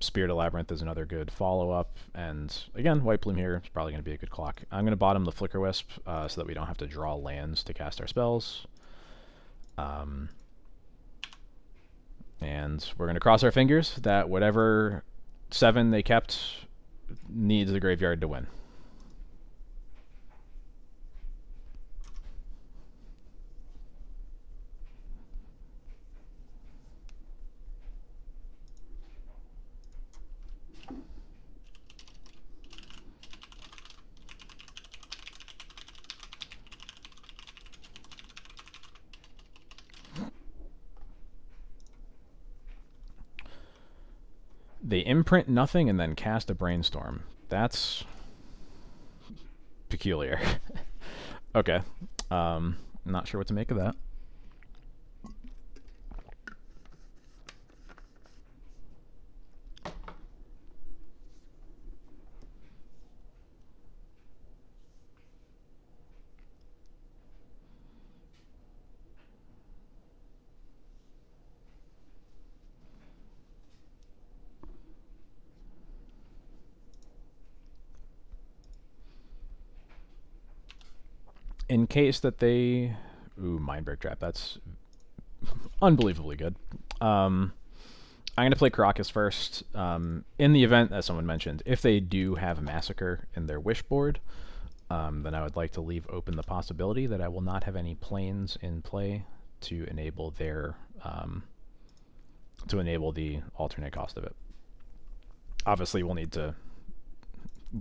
Speaker 1: Spirit of Labyrinth is another good follow-up, and again, White Plume here is probably going to be a good clock. I'm going to bottom the Flicker Wisp so that we don't have to draw lands to cast our spells. And we're going to cross our fingers that whatever 7 they kept needs the graveyard to win. They imprint nothing and then cast a Brainstorm. That's peculiar. Okay. Not sure what to make of that. In case that they... Ooh, Mindbreak Trap. That's unbelievably good. I'm going to play Caracas first. In the event, as someone mentioned, if they do have Massacre in their wish board, then I would like to leave open the possibility that I will not have any planes in play to enable their to enable the alternate cost of it. Obviously, we'll need to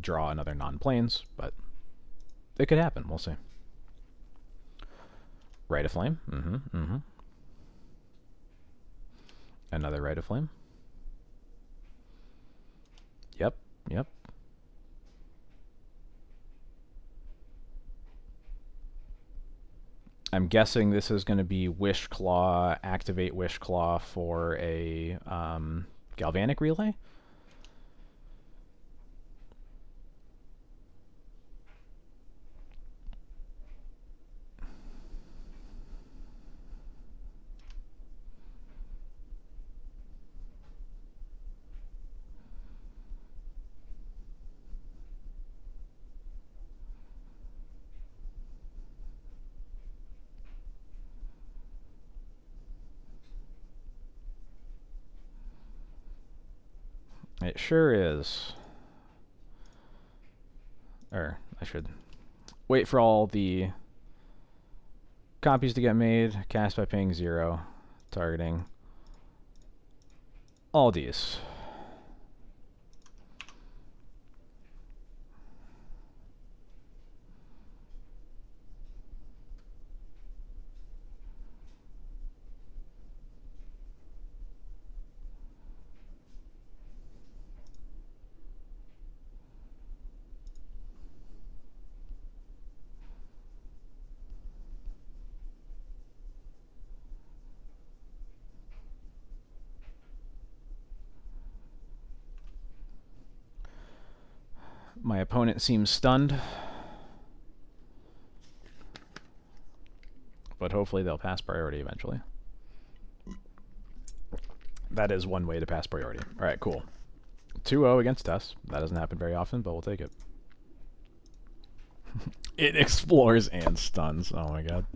Speaker 1: draw another non-planes, but it could happen. We'll see. Rite of Flame. Another Rite of Flame. Yep. I'm guessing this is going to be Wish Claw, activate Wish Claw for a Galvanic Relay. It sure is. Or, I should wait for all the copies to get made. Cast by paying 0. Targeting all these. My opponent seems stunned, but hopefully they'll pass priority eventually. That is one way to pass priority. All right, cool. 2-0 against us. That doesn't happen very often, but we'll take it. It explores and stuns. Oh my god.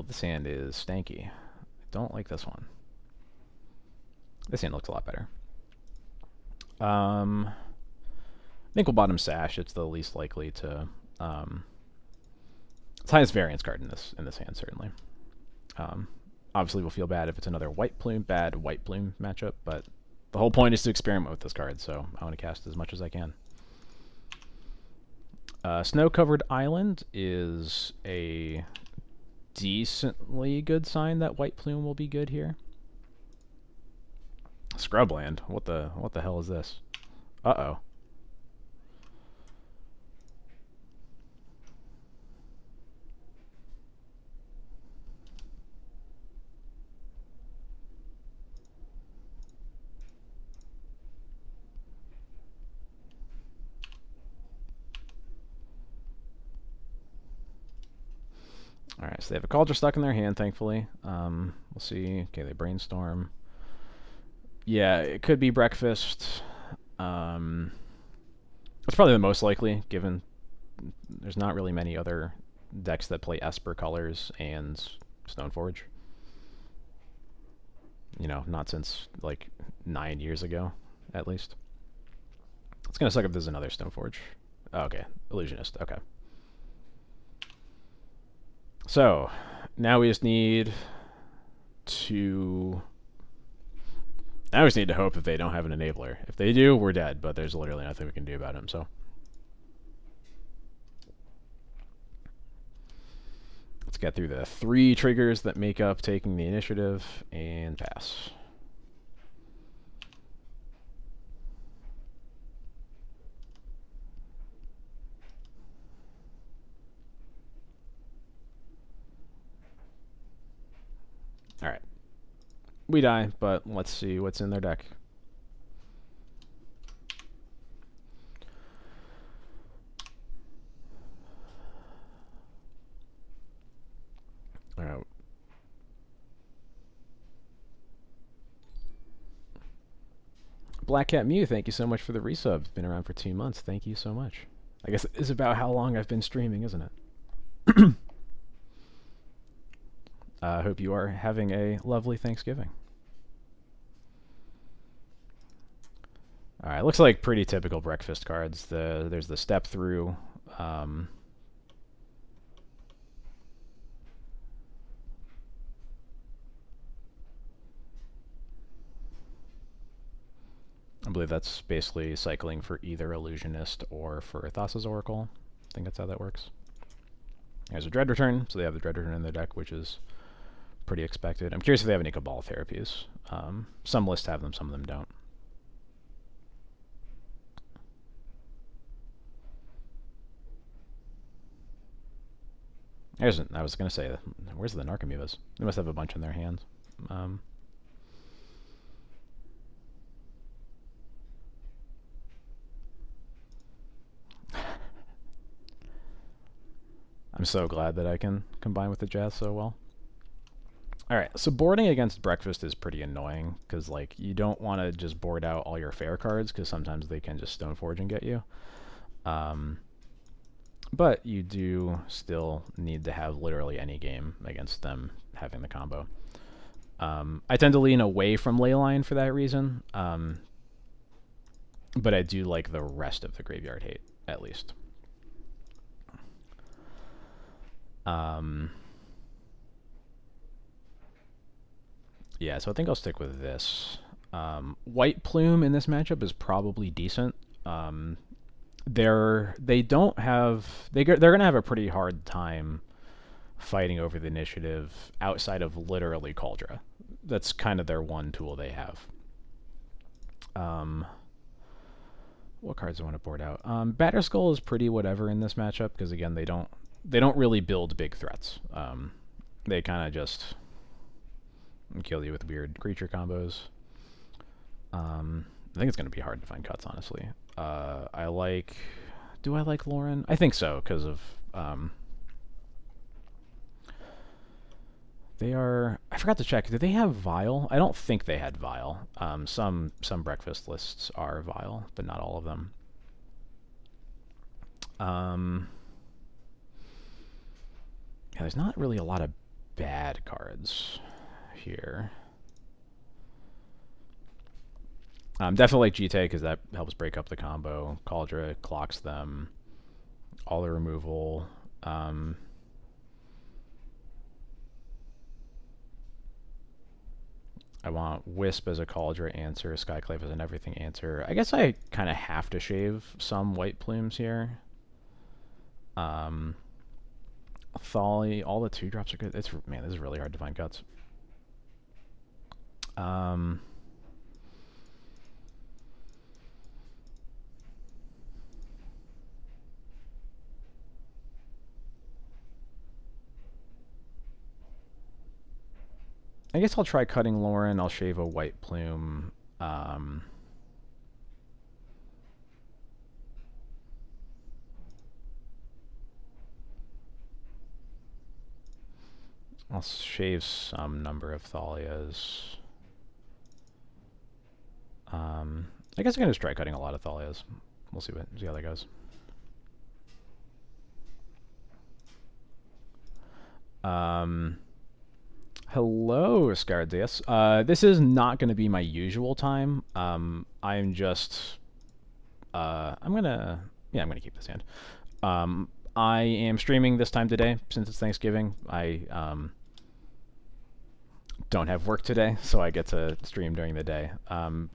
Speaker 1: this hand is stanky. I don't like this one. This hand looks a lot better. Nickel Bottom Sash. It's the least likely to. It's highest variance card in this hand certainly. Obviously, we'll feel bad if it's another White Plume matchup, but the whole point is to experiment with this card, so I want to cast as much as I can. Snow-Covered Island is a decently good sign that White Plume will be good here. Scrubland. What the hell is this? Uh-oh. Alright, so they have a Cauldron stuck in their hand, thankfully. We'll see. Okay, they Brainstorm. Yeah, it could be Breakfast. It's probably the most likely, given there's not really many other decks that play Esper colors and Stoneforge. You know, not since, like, 9 years ago, at least. It's gonna suck if there's another Stoneforge. Oh, okay, Illusionist, okay. So, now we just need to... Now we just need to hope that they don't have an Enabler. If they do, we're dead, but there's literally nothing we can do about him, so... Let's get through the 3 triggers that make up taking the initiative, and pass. Alright. We die, but let's see what's in their deck. Alright. Black Cat Mew, thank you so much for the resub. It's been around for 2 months. Thank you so much. I guess it is about how long I've been streaming, isn't it? I hope you are having a lovely Thanksgiving. Alright, looks like pretty typical breakfast cards. There's the Step Through. I believe that's basically cycling for either Illusionist or for Thassa's Oracle. I think that's how that works. There's a Dread Return, so they have the Dread Return in their deck, which is pretty expected. I'm curious if they have any Cabal therapies. Some lists have them, some of them don't. I was going to say, where's the Narcomoebas? They must have a bunch in their hands. I'm so glad that I can combine with the Jazz so well. Alright, so boarding against Breakfast is pretty annoying, because like you don't want to just board out all your fair cards, because sometimes they can just Stoneforge and get you. But you do still need to have literally any game against them having the combo. I tend to lean away from Leyline for that reason, but I do like the rest of the Graveyard Hate, at least. Yeah, so I think I'll stick with this. White Plume in this matchup is probably decent. They're gonna have a pretty hard time fighting over the initiative outside of literally Cauldron. That's kind of their one tool they have. What cards do I want to board out? Batterskull is pretty whatever in this matchup because again they don't really build big threats. They kind of just kill you with weird creature combos. I think it's going to be hard to find cuts, honestly. Do I like Lauren? I think so, because of, they are, I forgot to check, do they have Vial? I don't think they had Vial. Some breakfast lists are Vial, but not all of them. Yeah, there's not really a lot of bad cards here. Definitely like GT because that helps break up the combo. Cauldra clocks them. All the removal. I want Wisp as a Cauldra answer, Skyclave as an everything answer. I guess I kind of have to shave some White Plumes here. Thali, all the 2-drops are good. Man, this is really hard to find cuts. I guess I'll try cutting Lauren. I'll shave a White Plume. I'll shave some number of Thalias. I guess I can just try cutting a lot of Thalias. We'll see how that goes. Hello, Scardius. This is not going to be my usual time. I'm just... I'm gonna keep this hand. I am streaming this time today since it's Thanksgiving. I don't have work today, so I get to stream during the day.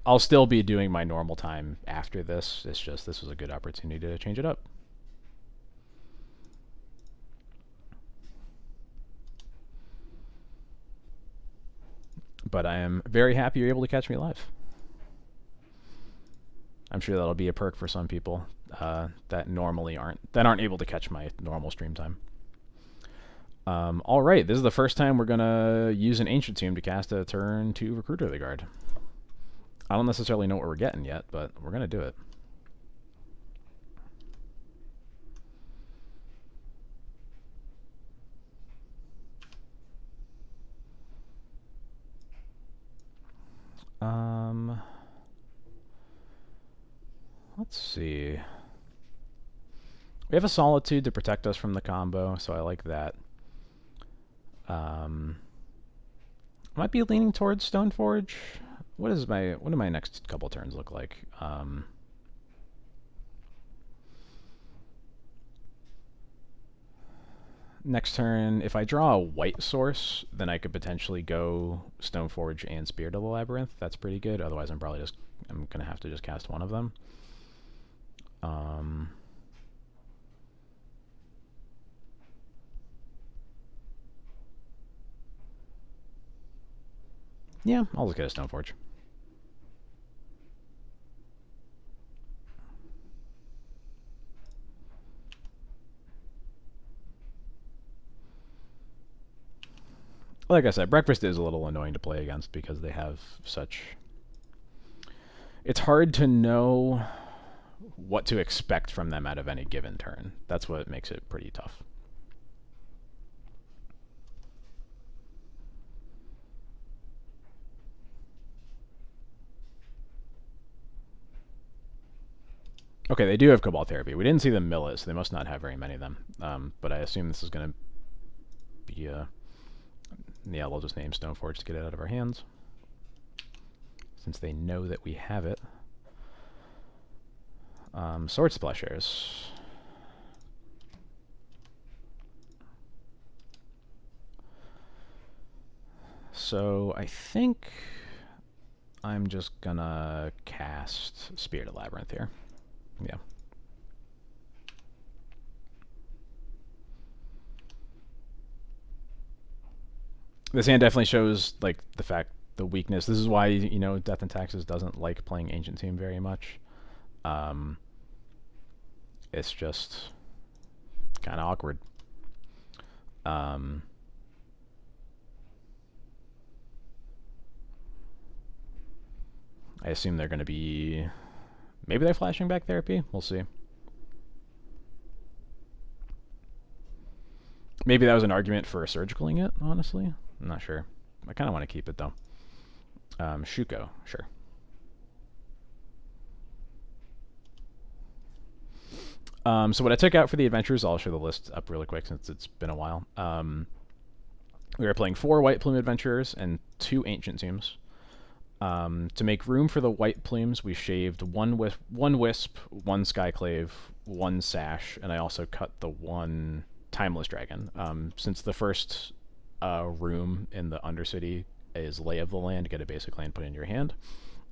Speaker 1: I'll still be doing my normal time after this. It's just this was a good opportunity to change it up. But I am very happy you're able to catch me live. I'm sure that'll be a perk for some people that normally aren't able to catch my normal stream time. All right, this is the first time we're gonna use an Ancient Tomb to cast a turn 2 Recruiter of the Guard. I don't necessarily know what we're getting yet, but we're gonna do it. Let's see. We have a Solitude to protect us from the combo, so I like that. Might be leaning towards Stoneforge. What do my next couple turns look like? Next turn, if I draw a white source, then I could potentially go Stoneforge and Spirit of the Labyrinth. That's pretty good. Otherwise, I'm gonna have to just cast one of them. Yeah, I'll just get a Stoneforge. Like I said, Breakfast is a little annoying to play against because they have such... It's hard to know what to expect from them out of any given turn. That's what makes it pretty tough. Okay, they do have Cobalt Therapy. We didn't see them mill it, so they must not have very many of them. But I assume this is going to be a... Yeah, we'll just name Stoneforge to get it out of our hands, since they know that we have it. Sword Splashers. So I think I'm just gonna cast Spirit of Labyrinth here. Yeah. This hand definitely shows like the weakness. This is why, you know, Death and Taxes doesn't like playing Ancient Tomb very much. It's just kind of awkward. I assume they're going to be... Maybe they're flashing back Therapy? We'll see. Maybe that was an argument for surgicaling it, honestly. I'm not sure. I kind of want to keep it, though. Shuko, sure. So what I took out for the adventures, I'll show the list up really quick since it's been a while. We are playing 4 White Plume Adventurers and 2 Ancient Tombs. To make room for the White Plumes, we shaved one wisp, 1 Skyclave, 1 Sash, and I also cut the 1 Timeless Dragon. Since the first room in the Undercity is Lay of the Land, get a basic land put in your hand,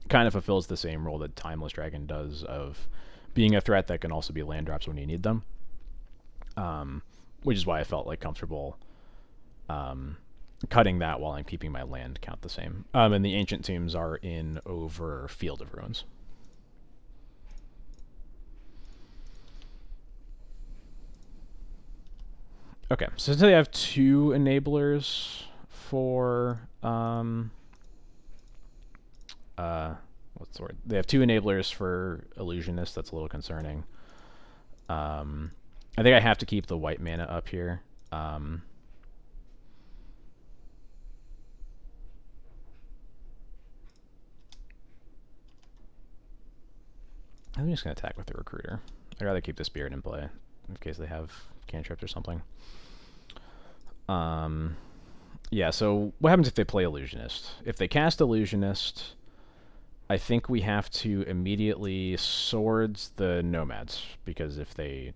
Speaker 1: kind of fulfills the same role that Timeless Dragon does of being a threat that can also be land drops when you need them. Which is why I felt like comfortable cutting that while I'm keeping my land count the same. And the Ancient Tombs are in over Field of Ruins. Okay, so today I have 2 enablers for what's the word? They have 2 enablers for Illusionist. That's a little concerning. I think I have to keep the white mana up here. I'm just going to attack with the Recruiter. I'd rather keep the Spirit in play in case they have cantrips or something. Yeah, so what happens if they play Illusionist? If they cast Illusionist, I think we have to immediately Swords the Nomads, because if they...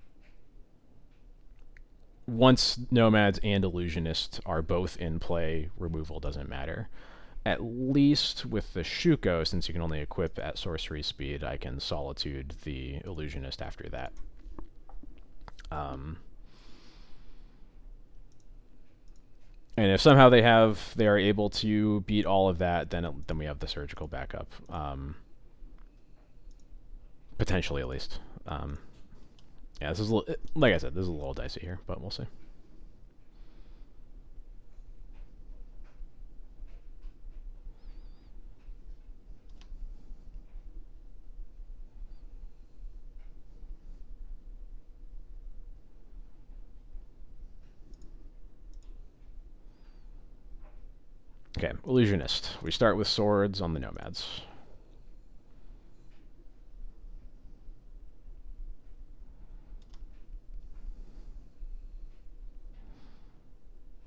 Speaker 1: Once Nomads and Illusionist are both in play, removal doesn't matter. At least with the Shuko, since you can only equip at sorcery speed, I can Solitude the Illusionist after that. And if somehow they are able to beat all of that, then we have the surgical backup, potentially at least. Yeah, this is like I said, this is a little dicey here, but we'll see. Okay, Illusionist. We start with Swords on the Nomads.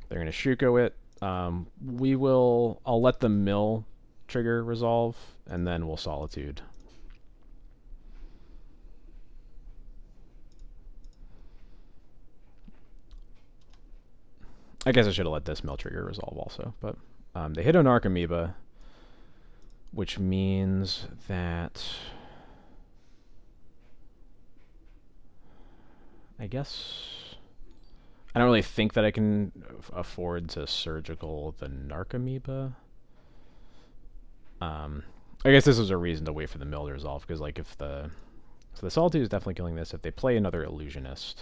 Speaker 1: They're going to Shuko it. I'll let the mill trigger resolve, and then we'll Solitude. I guess I should have let this mill trigger resolve also, but they hit an Archamoeba, which means that I guess I don't really think that I can afford to surgical the Narcomoeba. I guess this was a reason to wait for the mill to resolve, because like if the Solitude is definitely killing this. If they play another Illusionist,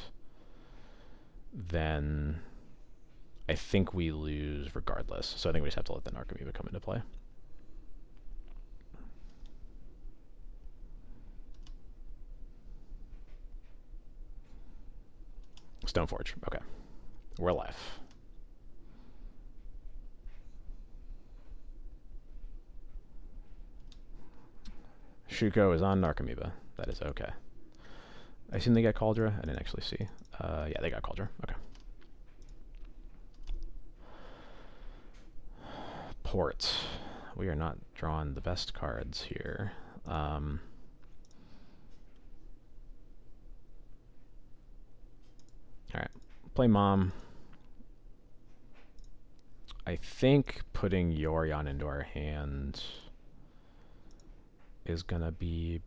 Speaker 1: then I think we lose regardless. So I think we just have to let the Narcomoeba come into play. Stoneforge. Okay. We're alive. Shuko is on Narcomoeba. That is okay. I assume they got Cauldra. I didn't actually see. Yeah, they got Cauldra. Okay. Port. We are not drawing the best cards here. Alright. Play Mom. I think putting Yorion into our hand is gonna be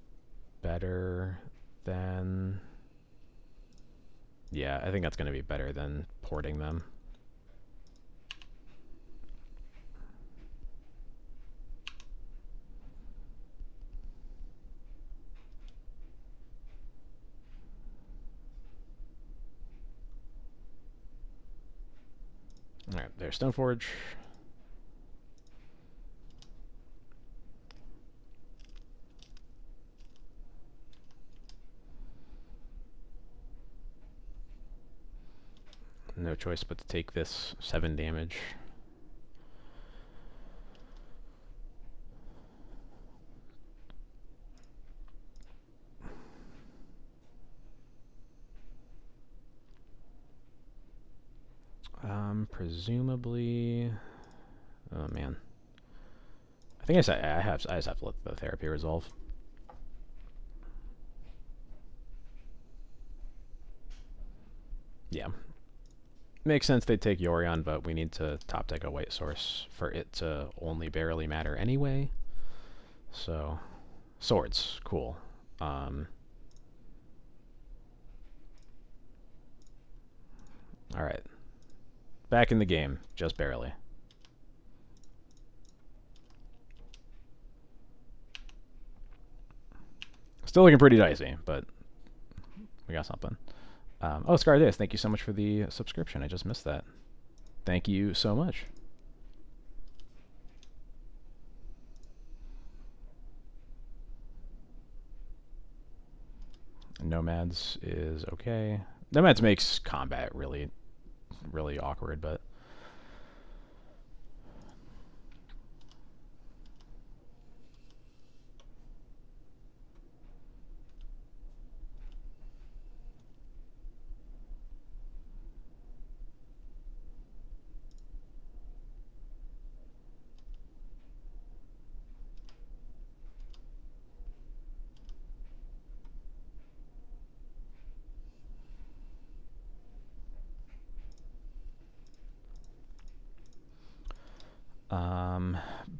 Speaker 1: better than... Yeah, I think that's gonna be better than porting them. Alright, there's Stoneforge. No choice but to take this 7 damage. presumably... Oh, man. I just have to let the therapy resolve. Yeah. Makes sense they'd take Yorion, but we need to top deck a white source for it to only barely matter anyway. So, swords, cool. Alright. Back in the game, just barely. Still looking pretty dicey, but we got something. Oh, Scardace, thank you so much for the subscription. I just missed that. Thank you so much. Nomads is okay. Nomads makes combat really, really awkward, but...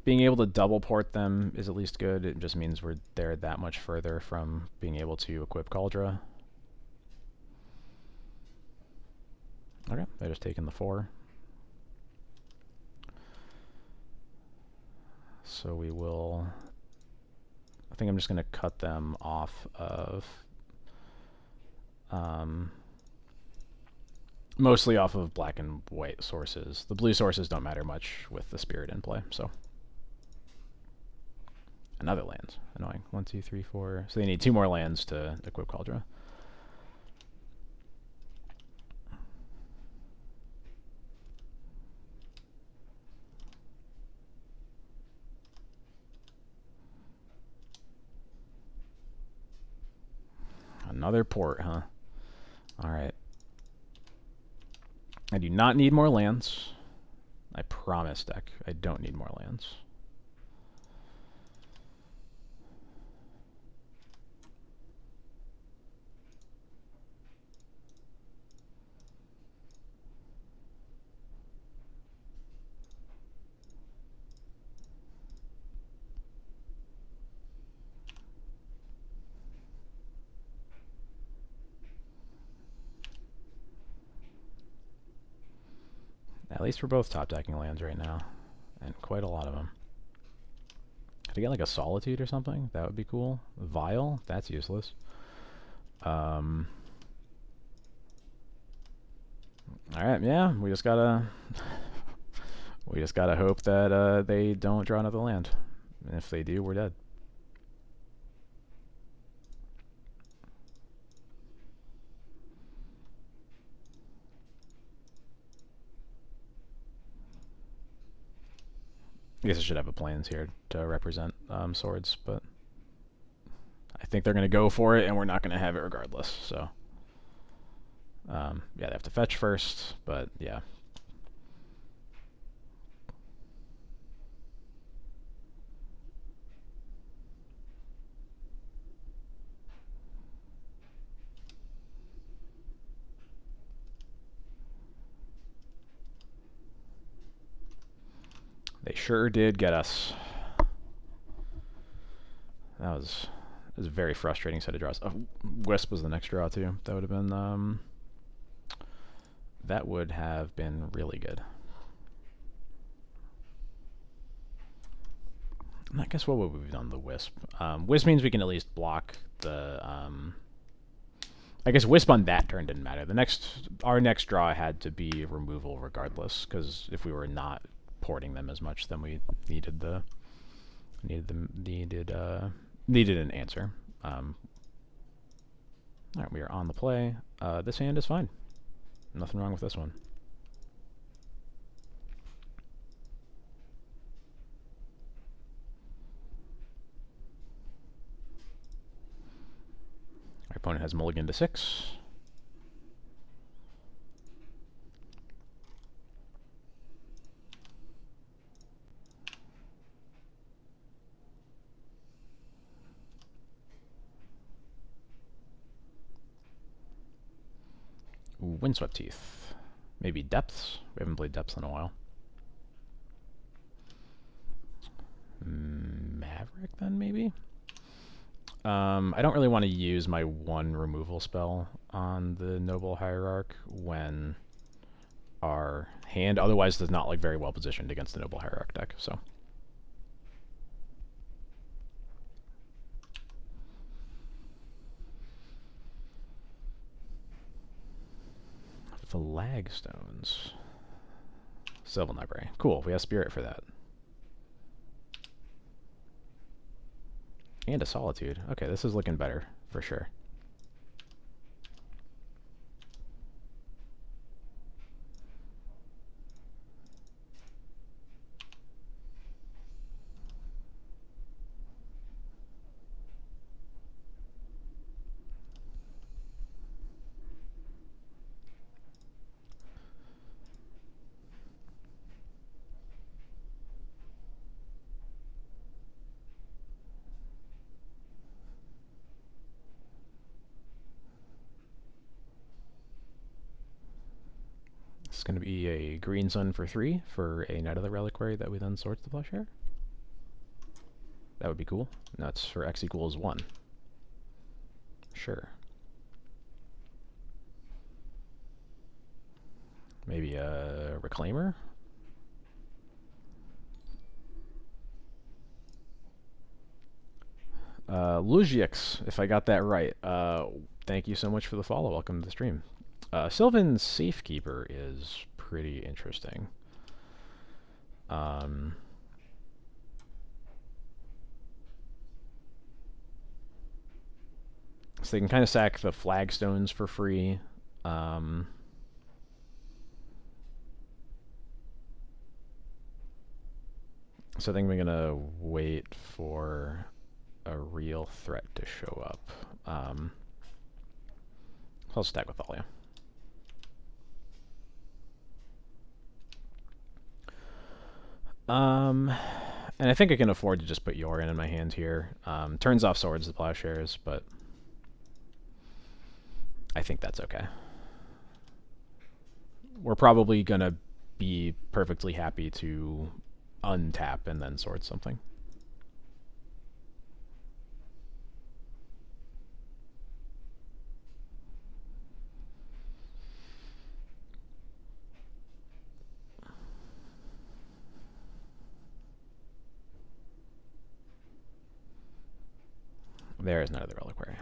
Speaker 1: being able to double port them is at least good. It just means they're that much further from being able to equip Cauldra. Okay, they're just taking the 4. So we will... I think I'm just going to cut them off of... mostly off of black and white sources. The blue sources don't matter much with the spirit in play, so... Another land. Annoying. 1, 2, 3, 4... So they need 2 more lands to equip Cauldra. Another port, huh? Alright. I do not need more lands. I promise, deck. I don't need more lands. At least we're both top decking lands right now. And quite a lot of them. Could I get like a Solitude or something? That would be cool. Vile? That's useless. Alright, yeah, we just gotta... we just gotta hope that they don't draw another land. And if they do, we're dead. I guess I should have a plans here to represent swords, but I think they're going to go for it, and we're not going to have it regardless. So, yeah, they have to fetch first, but yeah. They sure did get us. That was a very frustrating set of draws. Oh, Wisp was the next draw too. That would have been really good. I guess what would we have done the Wisp? Wisp means we can at least block the. I guess Wisp on that turn didn't matter. Our next draw had to be removal regardless, because if we were not porting them as much, then we needed an answer. Alright, we are on the play. This hand is fine. Nothing wrong with this one. Our opponent has mulligan to 6. Windswept Teeth. Maybe Depths. We haven't played Depths in a while. Maverick, then, maybe? I don't really want to use my one removal spell on the Noble Hierarch when our hand otherwise does not look very well positioned against the Noble Hierarch deck, so... Flagstones. Sylvan Library. Cool, we have Spirit for that. And a Solitude. Okay, this is looking better, for sure. It's going to be a green sun for 3 for a Knight of the Reliquary that we then sort to Plowshare. That would be cool. And that's for X equals 1. Sure. Maybe a Reclaimer? Lugiix, if I got that right. Thank you so much for the follow. Welcome to the stream. Sylvan Safekeeper is pretty interesting. So they can kind of sack the flagstones for free. So I think we're gonna wait for a real threat to show up. I'll stack with Thalia. And I think I can afford to just put Yorion in my hand here. Turns off Swords to Plowshares, but I think that's okay. We're probably going to be perfectly happy to untap and then sword something. There is Knight of the Reliquary.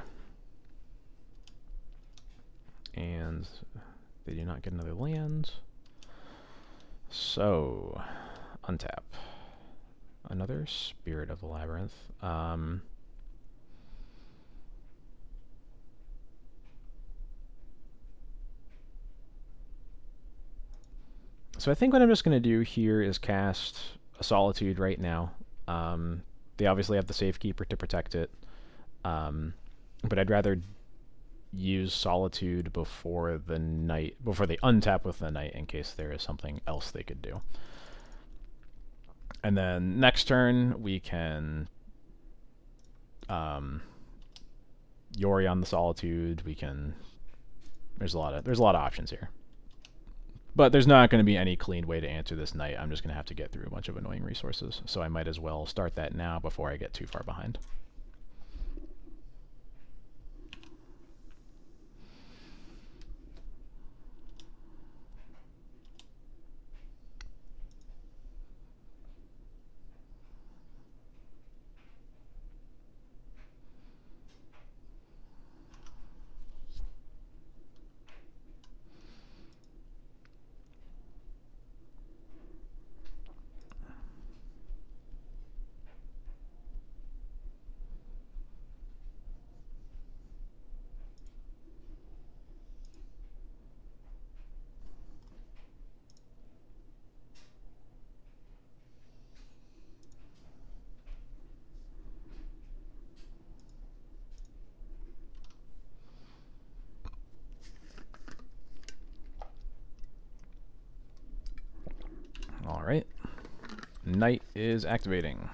Speaker 1: And they do not get another land. So, untap. Another Spirit of the Labyrinth. So I think what I'm just going to do here is cast a Solitude right now. They obviously have the Safekeeper to protect it. But I'd rather use Solitude before the Knight, before they untap with the Knight in case there is something else they could do. And then next turn we can Yorion the Solitude. We can there's a lot of options here. But there's not going to be any clean way to answer this Knight. I'm just going to have to get through a bunch of annoying resources. So I might as well start that now before I get too far behind. Alright. Knight is activating.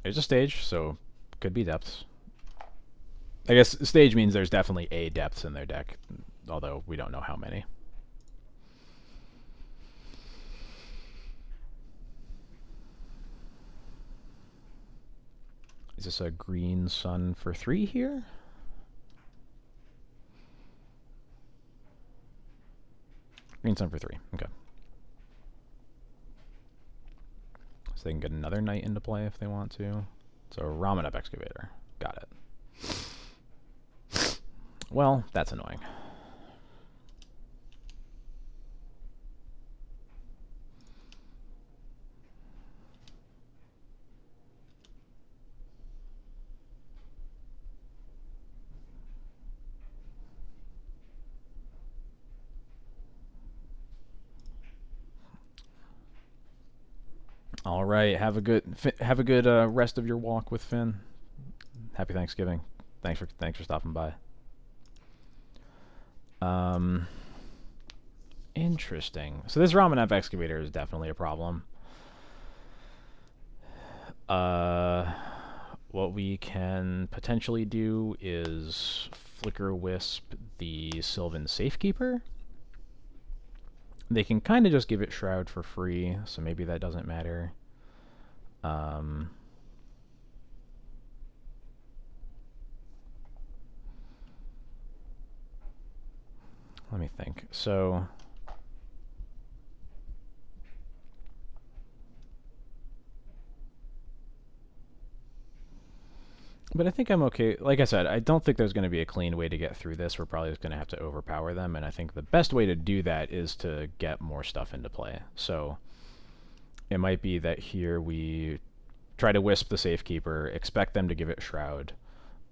Speaker 1: I there's a stage, so could be depths. I guess stage means there's definitely a depths in their deck, although we don't know how many. Is this a green sun for 3 here? Green sun for 3. Okay. So they can get another knight into play if they want to. So Ramen Up Excavator. Got it. Well, that's annoying. All right, have a good rest of your walk with Finn. Happy Thanksgiving. Thanks for stopping by. Interesting. So this Ramen Up Excavator is definitely a problem. What we can potentially do is Flicker Wisp the Sylvan Safekeeper. They can kind of just give it Shroud for free, so maybe that doesn't matter. Let me think. So but I think I'm okay. Like I said, I don't think there's going to be a clean way to get through this. We're probably just going to have to overpower them, and I think the best way to do that is to get more stuff into play. So it might be that here we try to Wisp the Safekeeper, expect them to give it Shroud.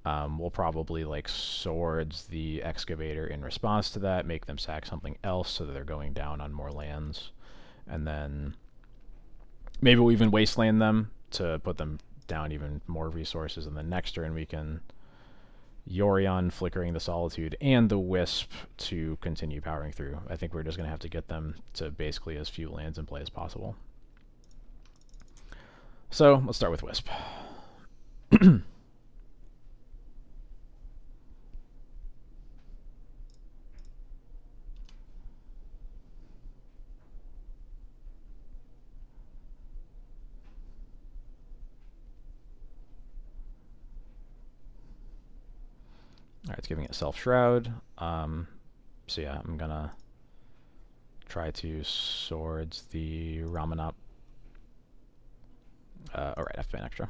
Speaker 1: We'll probably like Swords the Excavator in response to that, make them sack something else so that they're going down on more lands. And then maybe we'll even Wasteland them to put them down even more resources, and then next turn we can Yorion Flickering the Solitude and the Wisp to continue powering through. I think we're just going to have to get them to basically as few lands in play as possible. So let's start with Wisp. Alright, it's giving it Self-Shroud. So yeah, I'm gonna try to Swords the Ramanop. Alright, I have to pay an extra.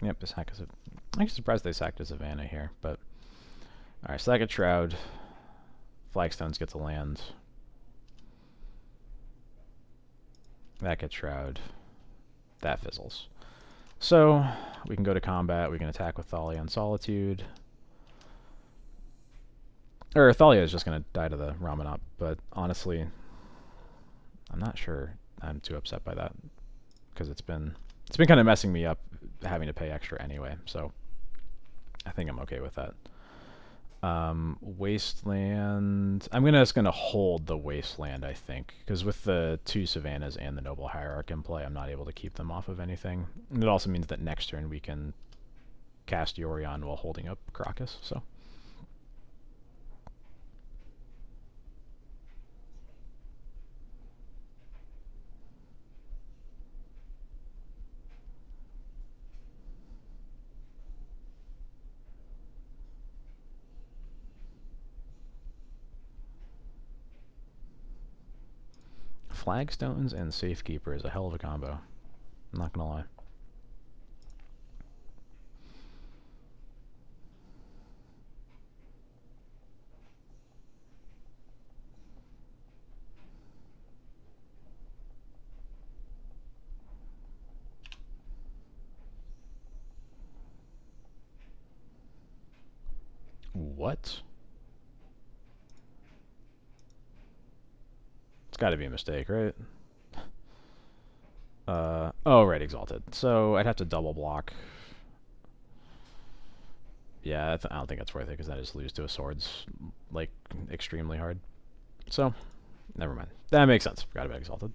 Speaker 1: Yep, this hack is I'm actually surprised they sacked a Savannah here, but alright, so that gets Shroud. Flagstones gets a land. That gets Shroud. That fizzles. So we can go to combat, we can attack with Thalia and Solitude. Or Thalia is just gonna die to the Ramanop, but honestly, I'm not sure I'm too upset by that. Because it's been kind of messing me up having to pay extra anyway, so I think I'm okay with that. Wasteland. I'm just gonna hold the Wasteland, I think, because with the 2 Savannas and the Noble Hierarch in play, I'm not able to keep them off of anything. And it also means that next turn we can cast Yorion while holding up Crocus, so. Flagstones and Safekeeper is a hell of a combo. I'm not gonna lie. What? It's got to be a mistake, right? Oh, right, Exalted. So I'd have to double block. Yeah, I don't think that's worth it because I just lose to a swords, like, extremely hard. So, never mind. That makes sense. Forgot about Exalted.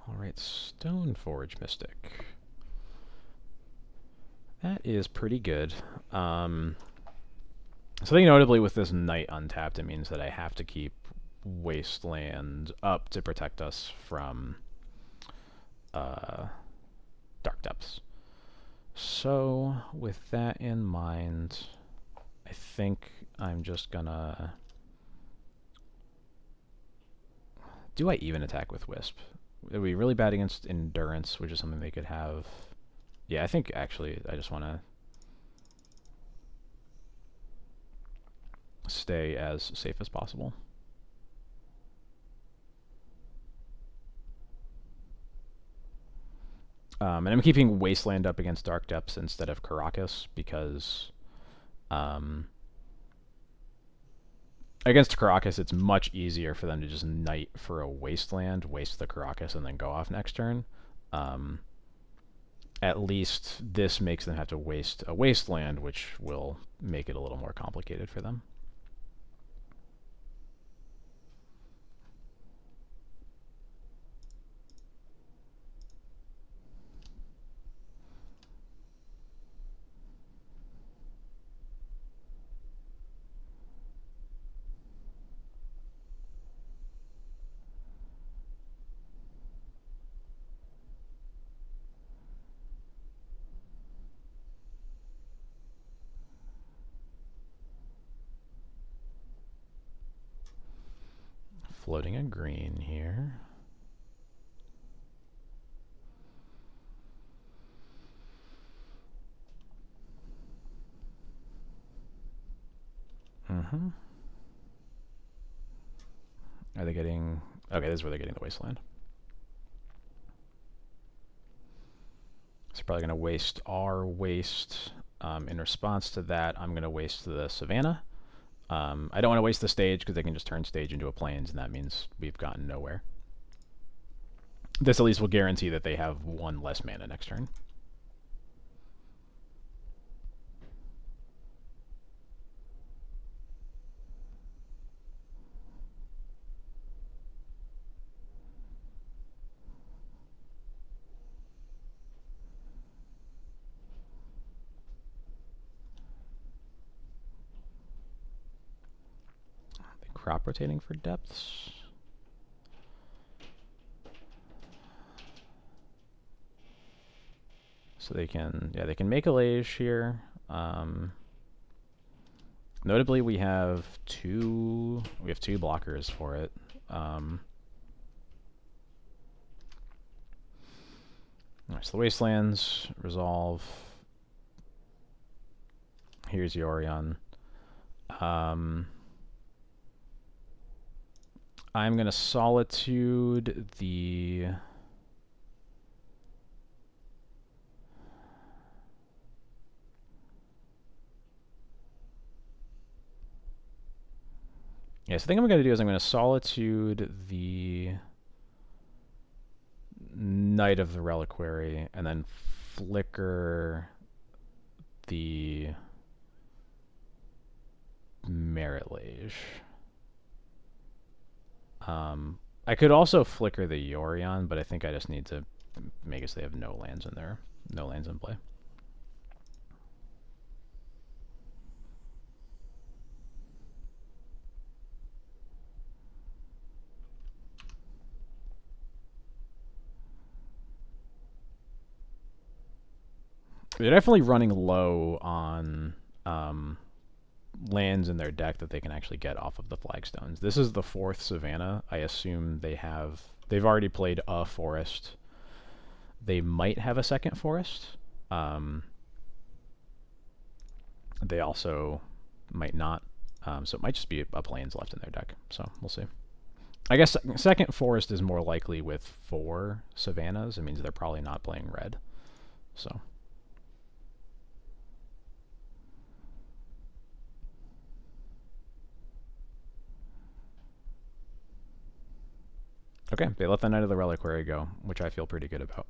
Speaker 1: Alright, Stoneforge Mystic. That is pretty good. Something notably with this Knight untapped, it means that I have to keep Wasteland up to protect us from Dark Depths. So, with that in mind, I think I'm just gonna... Do I even attack with Wisp? It would be really bad against Endurance, which is something they could have. Yeah, I think actually I just want to stay as safe as possible. And I'm keeping Wasteland up against Dark Depths instead of Caracas because against Caracas it's much easier for them to just Knight for a Wasteland, waste the Caracas, and then go off next turn. At least this makes them have to waste a Wasteland, which will make it a little more complicated for them. Floating a green here. Are they getting... Okay, this is where they're getting the Wasteland. So probably going to waste our waste. In response to that, I'm going to waste the Savannah. I don't want to waste the stage because they can just turn stage into a plains, and that means we've gotten nowhere. This at least will guarantee that they have one less mana next turn. Crop rotating for depths. So they can, yeah, they can make a Lage here. Notably, we have two blockers for it. Alright, so the Wastelands resolve. Here's Yorion. I'm going to Solitude the... Yeah, so the thing I'm going to do is I'm going to Solitude the Knight of the Reliquary and then flicker the Merit Lage. I could also flicker the Yorion, but I think I just need to make it so they have no lands in there. No lands in play. They're definitely running low on lands in their deck that they can actually get off of the flagstones. This is the 4th Savannah. I assume they've already played a forest They might have a second forest. They also might not. So it might just be a plains left in their deck. So we'll see. I guess second forest is more likely with 4 savannas. It means they're probably not playing red. So. Okay, they let the Knight of the Reliquary go, which I feel pretty good about.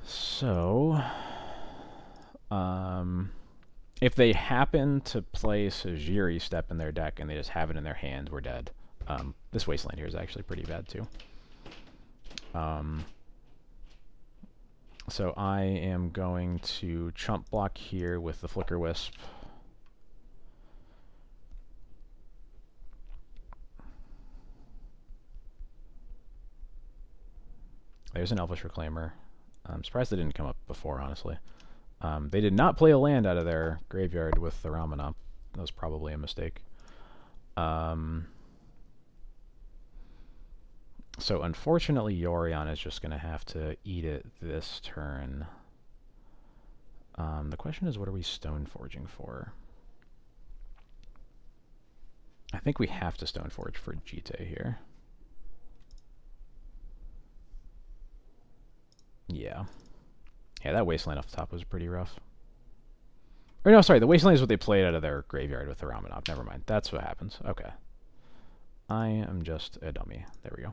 Speaker 1: So, if they happen to play Sajiri Step in their deck and they just have it in their hand, we're dead. This Wasteland here is actually pretty bad too. So I am going to chump block here with the Flicker Wisp. There's an Elvish Reclaimer. I'm surprised they didn't come up before, honestly. They did not play a land out of their graveyard with the Ramanop. That was probably a mistake. So unfortunately, Yorion is just going to have to eat it this turn. The question is, what are we Stoneforging for? I think we have to Stoneforge for Jite here. Yeah. Yeah, that Wasteland off the top was pretty rough. Or no, sorry, the Wasteland is what they played out of their graveyard with the Ramanop. Never mind. That's what happens. Okay. I am just a dummy. There we go.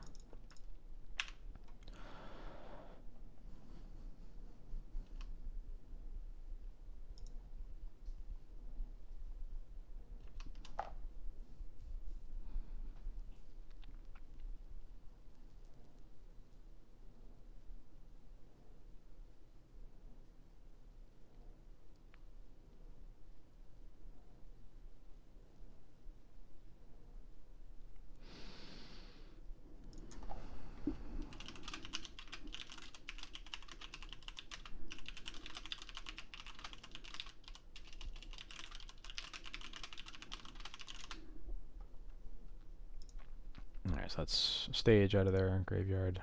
Speaker 1: Alright, so that's stage out of their graveyard.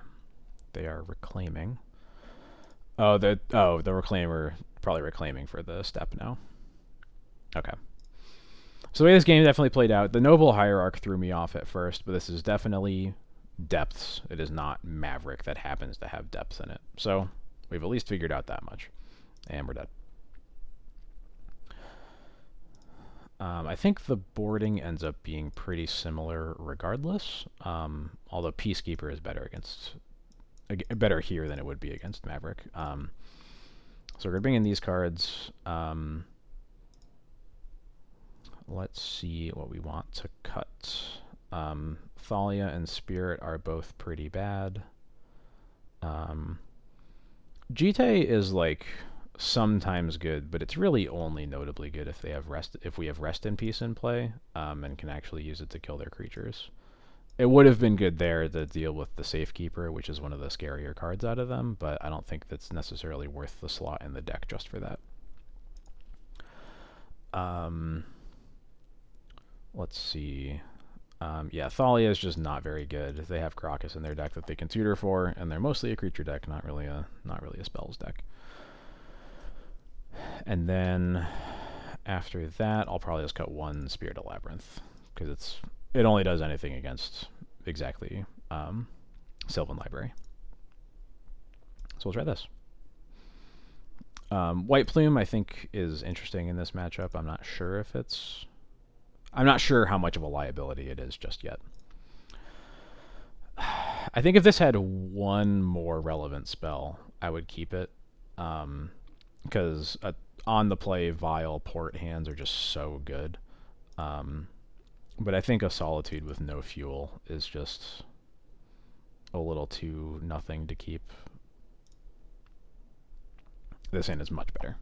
Speaker 1: They are reclaiming. Oh, the Reclaimer probably reclaiming for the step now. Okay. So the way this game definitely played out, the Noble Hierarch threw me off at first, but this is definitely depths. It is not Maverick that happens to have depth in it. So we've at least figured out that much. And we're dead. I think the boarding ends up being pretty similar regardless, although Peacekeeper is better here than it would be against Maverick. So we're going to bring in these cards. Let's see what we want to cut. Thalia and Spirit are both pretty bad. Jite is like sometimes good, but it's really only notably good if we have Rest in Peace in play, and can actually use it to kill their creatures. It would have been good there to deal with the Safekeeper, which is one of the scarier cards out of them, but I don't think that's necessarily worth the slot in the deck just for that. Let's see. Yeah, Thalia is just not very good. They have Crocus in their deck that they can tutor for, and they're mostly a creature deck, not really a spells deck. And then after that, I'll probably just cut 1 Spirit of Labyrinth, because it only does anything against exactly Sylvan Library. So we'll try this. White Plume, I think, is interesting in this matchup. I'm not sure how much of a liability it is just yet. I think if this had 1 more relevant spell, I would keep it. Because on the play, Vile Port hands are just so good. But I think a Solitude with no fuel is just a little too nothing to keep. This hand is much better.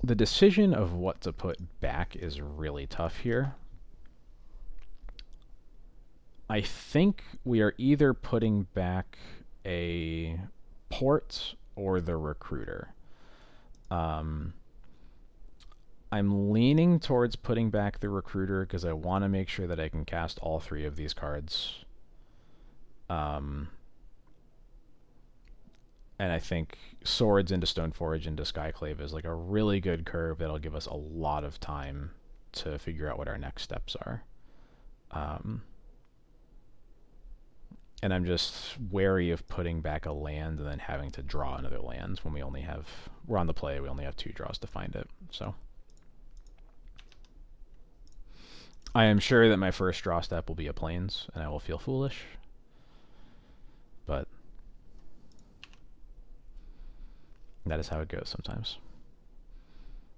Speaker 1: The decision of what to put back is really tough here. I think we are either putting back a Port or the Recruiter. I'm leaning towards putting back the Recruiter because I want to make sure that I can cast all 3 of these cards. And I think Swords into Stoneforge into Skyclave is like a really good curve that'll give us a lot of time to figure out what our next steps are. And I'm just wary of putting back a land and then having to draw another land when we're on the play, we only have 2 draws to find it. So I am sure that my first draw step will be a Plains, and I will feel foolish. But that is how it goes sometimes.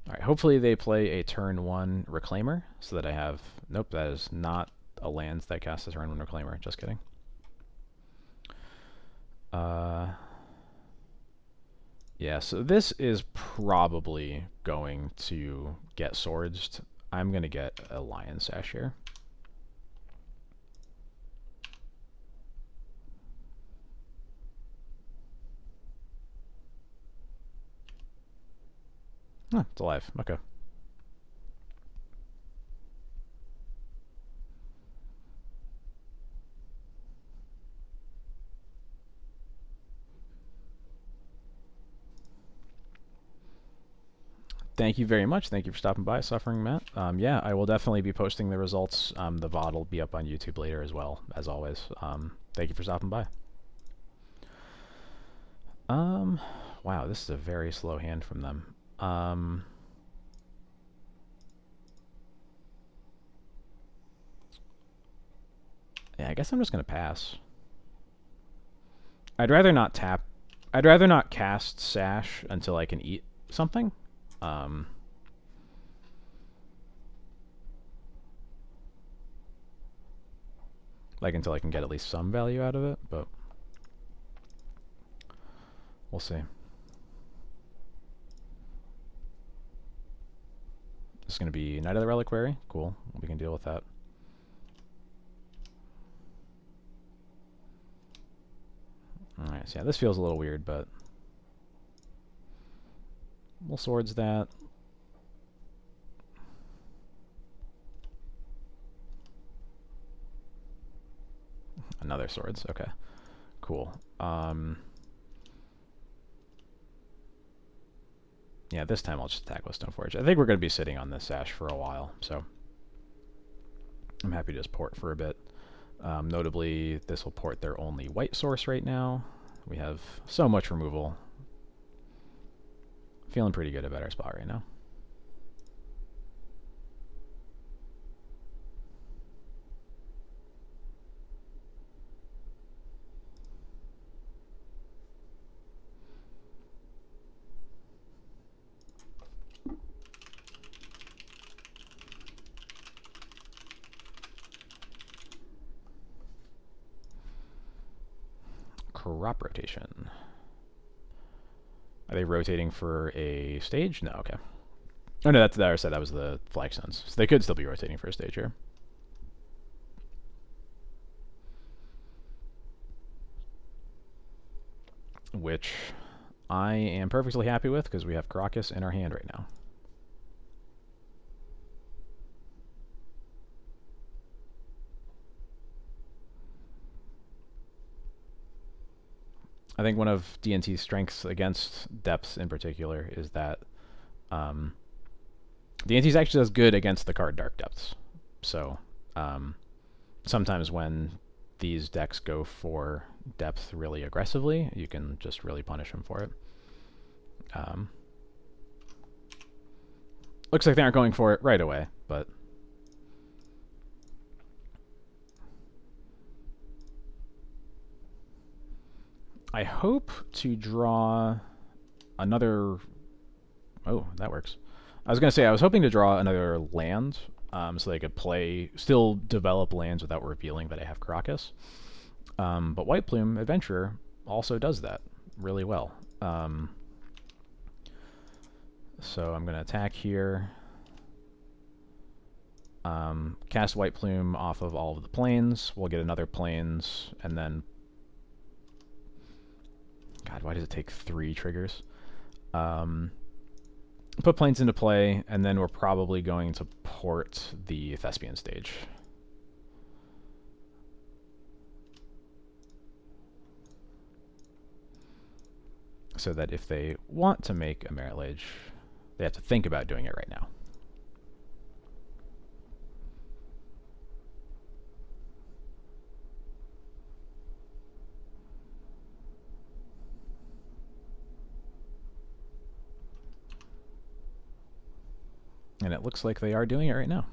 Speaker 1: Alright, hopefully they play a turn 1 Reclaimer, so that I have... Nope, that is not a land that casts a turn 1 Reclaimer. Just kidding. Yeah, so this is probably going to get swords. I'm going to get a Lion Sash here. Oh, it's alive. Okay. Thank you very much. Thank you for stopping by, Suffering Matt. Yeah, I will definitely be posting the results. The VOD will be up on YouTube later as well, as always. Thank you for stopping by. Wow, this is a very slow hand from them. Yeah, I guess I'm just going to pass. I'd rather not cast Sash until I can eat something. Like until I can get at least some value out of it, but we'll see. This is going to be Knight of the Reliquary. Cool. We can deal with that. Alright, so yeah, this feels a little weird, but we'll swords that. Another swords. Okay. Cool. Yeah, this time I'll just attack with Stoneforge. I think we're going to be sitting on this Sash for a while, so I'm happy to just port for a bit. Notably, this will port their only white source right now. We have so much removal. Feeling pretty good about our spot right now. Crop rotation. Are they rotating for a stage? No, okay. Oh no, that's that I said that was the Flagstones. So they could still be rotating for a stage here. Which I am perfectly happy with because we have Crocus in our hand right now. I think one of D&T's strengths against depths in particular is that D&T's actually does good against the card Dark Depths. So sometimes when these decks go for depth really aggressively, you can just really punish them for it. Looks like they aren't going for it right away, but I hope to draw another... Oh, that works. I was going to say, I was hoping to draw another land, so they could still develop lands without revealing that I have Crocus. But White Plume Adventurer also does that really well. So I'm going to attack here. Cast White Plume off of all of the planes. We'll get another planes, and then... God, why does it take 3 triggers? put planes into play, and then we're probably going to port the Thespian stage. So that if they want to make a Merit Lage, they have to think about doing it right now. And it looks like they are doing it right now.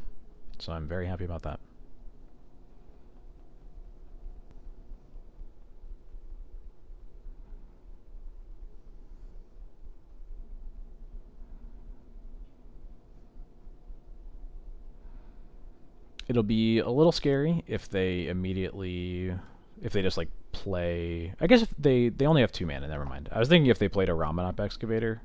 Speaker 1: So I'm very happy about that. It'll be a little scary if they just like play. I guess if they only have 2 mana. Never mind. I was thinking if they played a Ramanop Excavator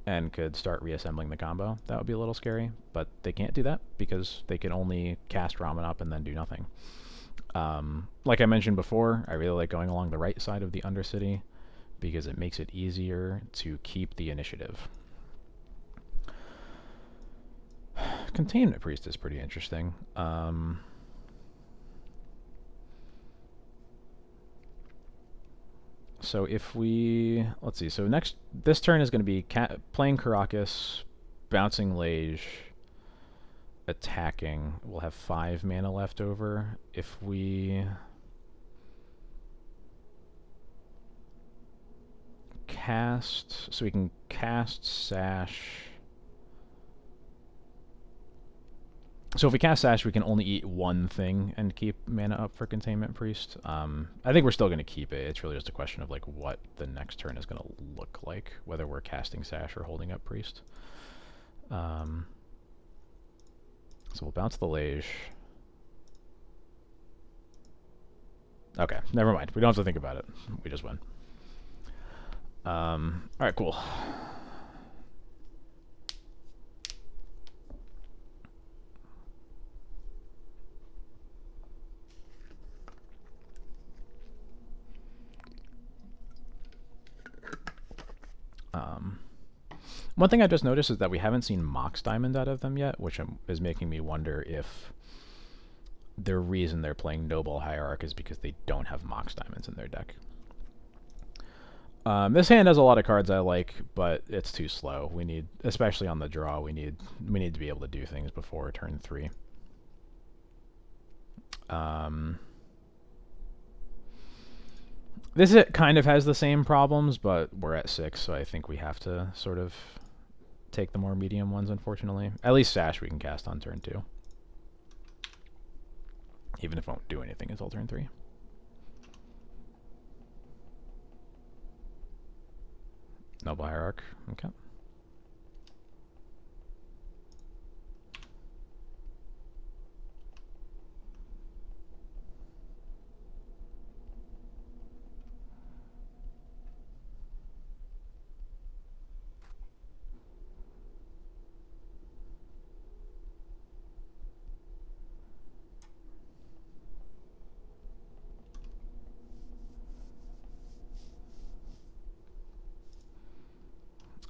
Speaker 1: and could start reassembling the combo, that would be a little scary. But they can't do that because they can only cast Ramanop and then do nothing. Like I mentioned before, I really like going along the right side of the Undercity because it makes it easier to keep the initiative. Containment Priest is pretty interesting. So if we... Let's see. So this turn is going to be playing Karakas, bouncing Lage, attacking. We'll have 5 mana left over. If we... cast... So we can cast Sash... So if we cast Sash, we can only eat 1 thing and keep mana up for Containment Priest. I think we're still going to keep it. It's really just a question of like what the next turn is going to look like, whether we're casting Sash or holding up Priest. So we'll bounce the Lage. Okay, never mind. We don't have to think about it. We just win. Alright, cool. One thing I just noticed is that we haven't seen Mox Diamond out of them yet, which is making me wonder if the reason they're playing Noble Hierarch is because they don't have Mox Diamonds in their deck. This hand has a lot of cards I like, but it's too slow. We need, especially on the draw, we need to be able to do things before turn 3. This kind of has the same problems, but we're at 6, so I think we have to sort of take the more medium ones, unfortunately. At least Sash we can cast on turn 2. Even if it won't do anything until turn 3. Noble Hierarch, okay.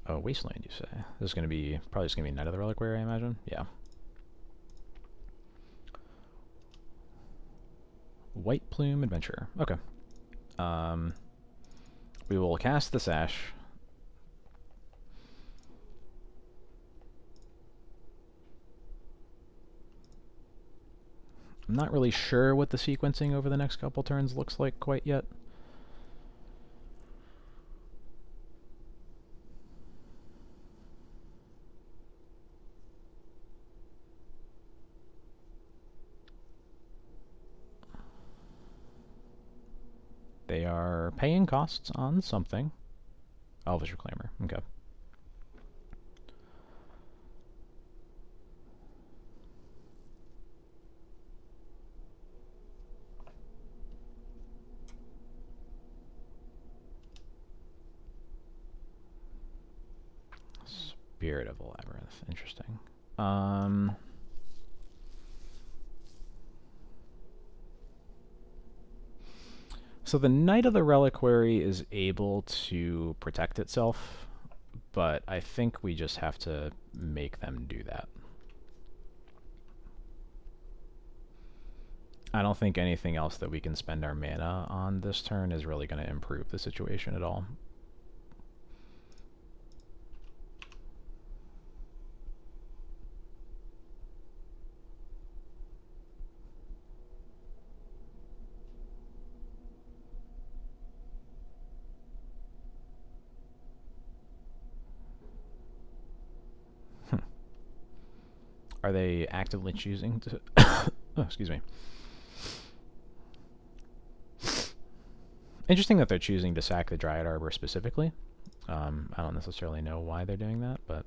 Speaker 1: Oh, Wasteland, you say? This is going to be, probably just going to be Knight of the Reliquary, I imagine? Yeah. White Plume Adventurer. Okay. We will cast the Sash. I'm not really sure what the sequencing over the next couple turns looks like quite yet. They are paying costs on something. Elvish Reclaimer. Okay. Spirit of the Labyrinth. Interesting. So the Knight of the Reliquary is able to protect itself but I think we just have to make them do that. I don't think anything else that we can spend our mana on this turn is really going to improve the situation at all. Are they actively choosing to... oh, excuse me. Interesting that they're choosing to sack the Dryad Arbor specifically. I don't necessarily know why they're doing that, but...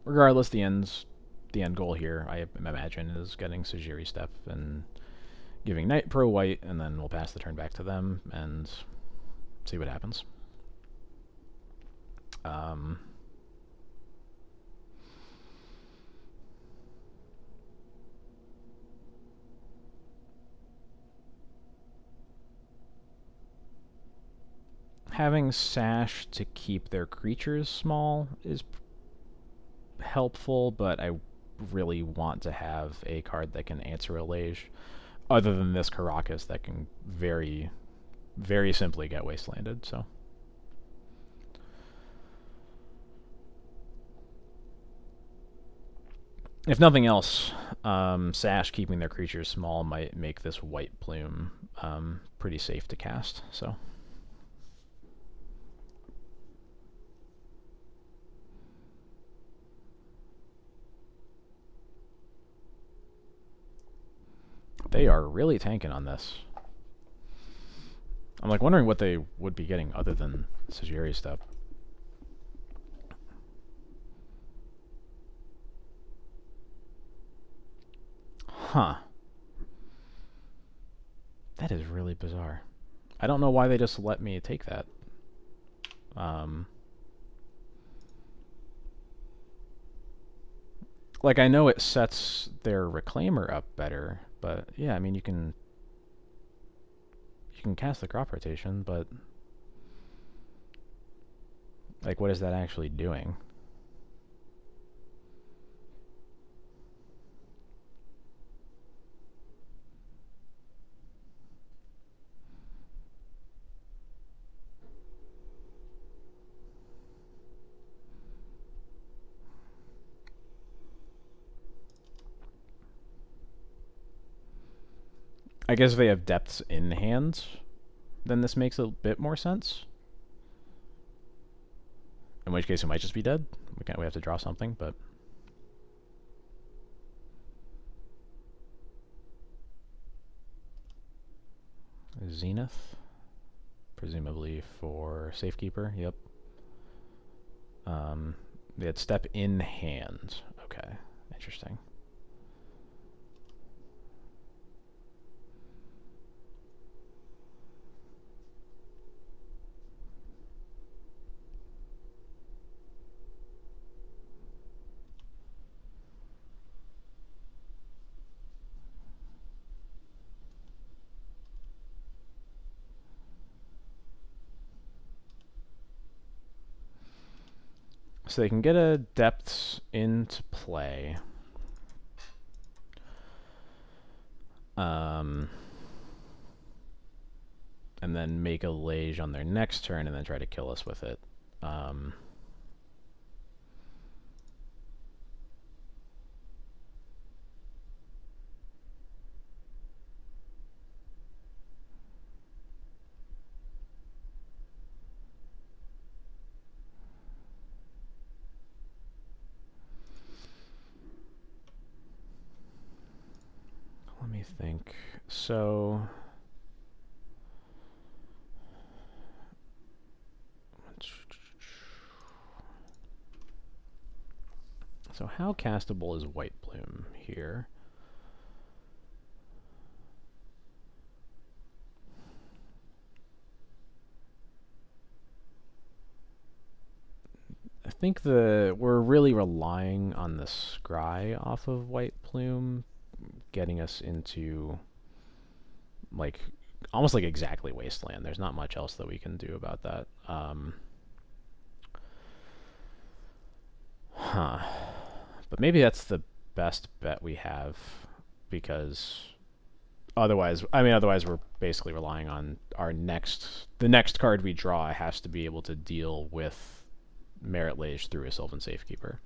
Speaker 1: regardless, the end goal here, I imagine, is getting Sajiri Step and giving Knight pro white, and then we'll pass the turn back to them and see what happens. Having Sash to keep their creatures small is helpful, but I really want to have a card that can answer a Lage, other than this Karakas that can very, very simply get wastelanded, so... if nothing else, Sash keeping their creatures small might make this White Plume pretty safe to cast, so... they are really tanking on this. I'm like wondering what they would be getting other than Sajiri Step. Huh. That is really bizarre. I don't know why they just let me take that. Like, I know it sets their Reclaimer up better, but yeah, I mean, you can cast the Crop Rotation, but like, what is that actually doing? I guess if they have depths in hand, then this makes a bit more sense. In which case, it might just be dead. We have to draw something, but... Zenith? Presumably for Safekeeper, yep. They had step in hand. Okay, interesting. So they can get a depths into play. And then make a Lage on their next turn and then try to kill us with it. Let me think. So how castable is White Plume here?
Speaker 2: think we're really relying on the scry off of White Plume, getting us into like almost like exactly wasteland. There's not much else that we can do about that. Huh. But maybe that's the best bet we have, because otherwise we're basically relying on the next card we draw has to be able to deal with Merit Lage through a Sylvan Safekeeper.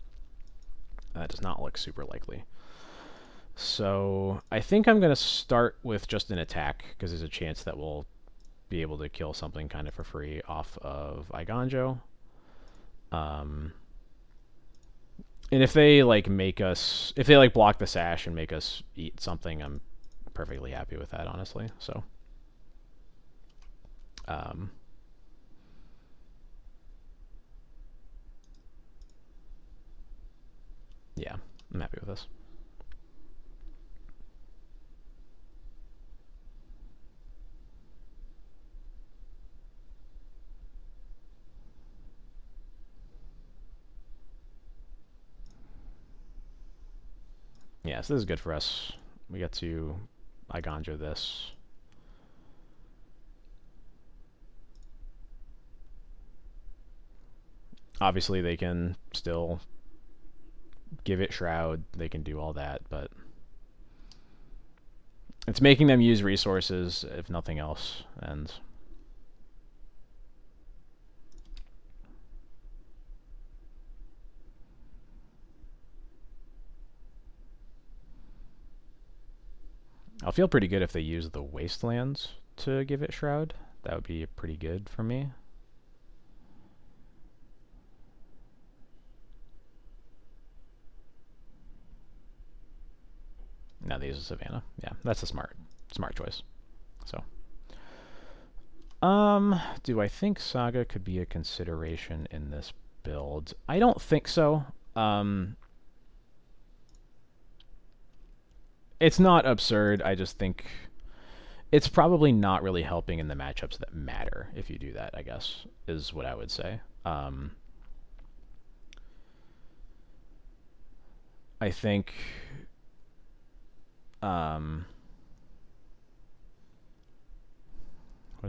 Speaker 2: That does not look super likely. So I think I'm going to start with just an attack, because there's a chance that we'll be able to kill something kind of for free off of Iganjo. And if they block the sash and make us eat something, I'm perfectly happy with that, honestly. So, yeah, I'm happy with this. Yeah, so this is good for us. We get to Iganjo this. Obviously, they can still give it Shroud. They can do all that, but it's making them use resources, if nothing else, and I'll feel pretty good if they use the Wastelands to give it Shroud. That would be pretty good for me. Now they use a Savannah. Yeah, that's a smart choice. So, do I think Saga could be a consideration in this build? I don't think so. It's not absurd. I just think it's probably not really helping in the matchups that matter if you do that, I guess, is what I would say. I think what are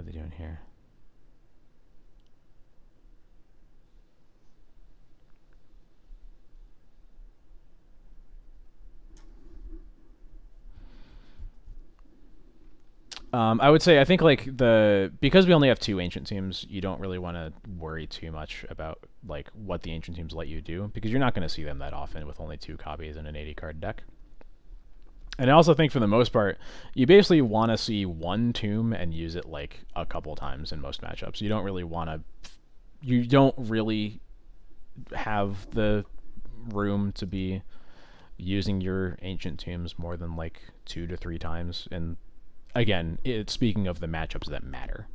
Speaker 2: they doing here? I would say I think because we only have 2 ancient teams, you don't really want to worry too much about like what the ancient teams let you do, because you're not going to see them that often with only 2 copies in an 80 card deck. And I also think for the most part, you basically want to see 1 tomb and use it like a couple times in most matchups. You don't really have the room to be using your ancient tombs more than like 2 to 3 times. And again, speaking of the matchups that matter.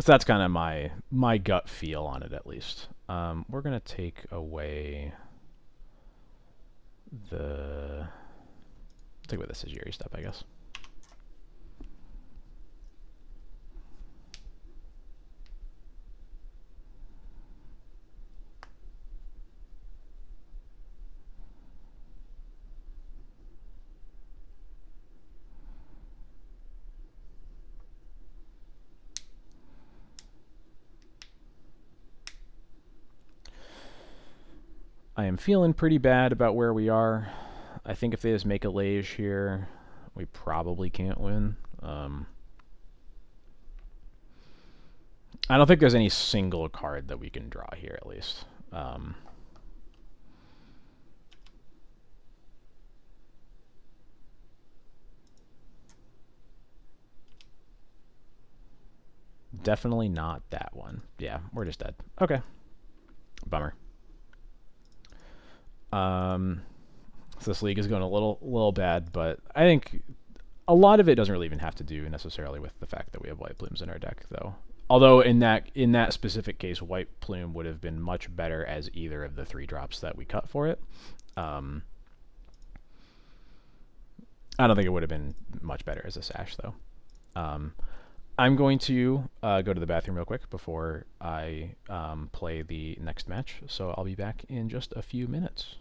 Speaker 2: So that's kind of my gut feel on it, at least. We're gonna take away the Sajiri step, I guess. I am feeling pretty bad about where we are. I think if they just make a Lage here, we probably can't win. I don't think there's any single card that we can draw here, at least. Definitely not that one. Yeah, we're just dead. Okay. Bummer. So this league is going a little bad, but I think a lot of it doesn't really even have to do necessarily with the fact that we have White Plumes in our deck, though. Although in that specific case, White Plume would have been much better as either of the 3 drops that we cut for it. I don't think it would have been much better as a Sash, though.
Speaker 1: I'm going to go to the bathroom real quick before I play the next match. So I'll be back in just a few minutes.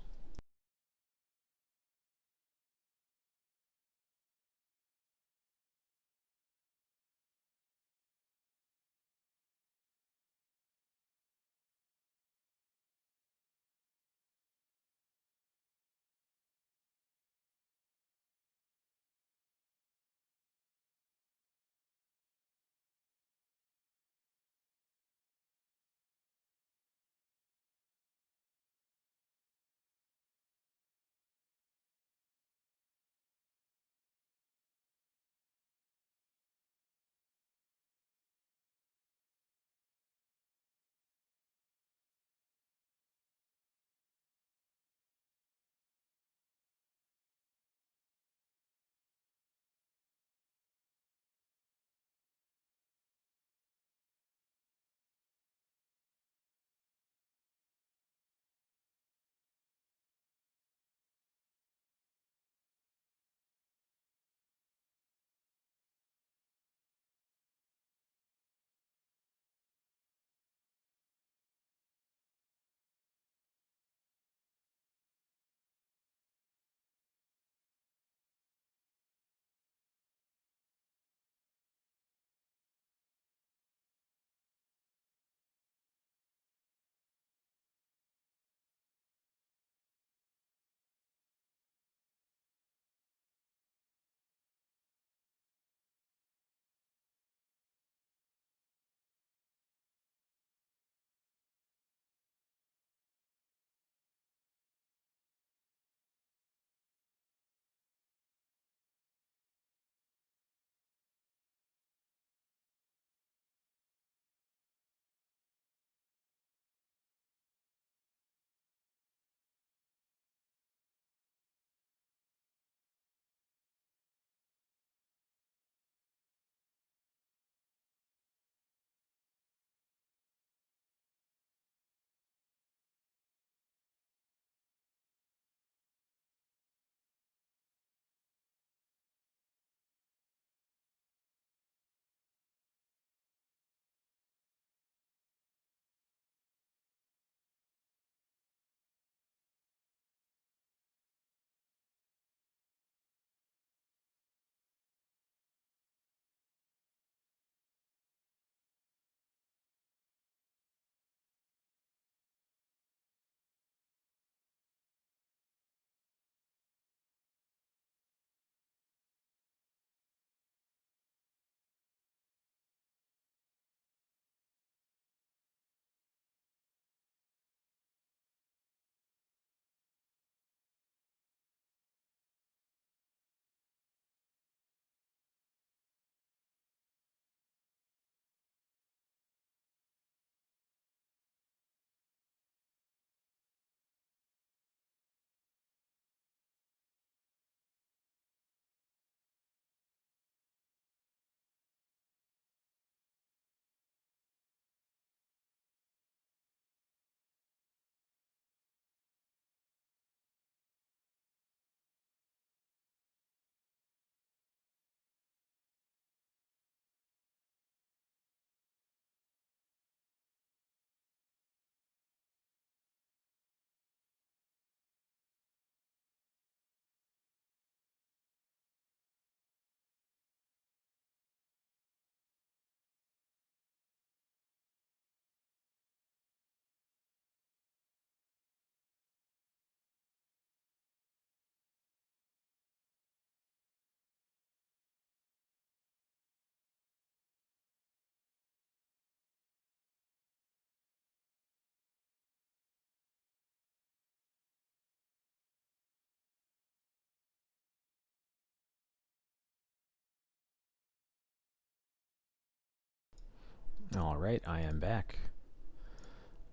Speaker 1: All right, I am back.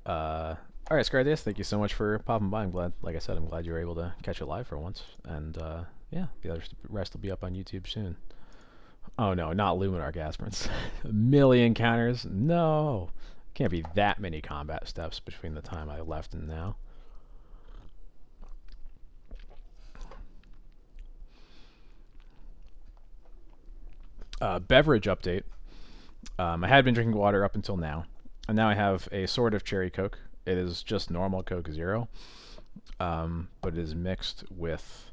Speaker 1: All right, Scardius, thank you so much for popping by. I'm glad, like I said, I'm glad you were able to catch it live for once. And yeah, the other rest will be up on YouTube soon. Oh no, not Luminar Gasperants. A million counters? No. Can't be that many combat steps between the time I left and now. Beverage update.
Speaker 2: I had been drinking water up until now, and now I have a sort of cherry Coke. It is just normal Coke Zero, but it is mixed with.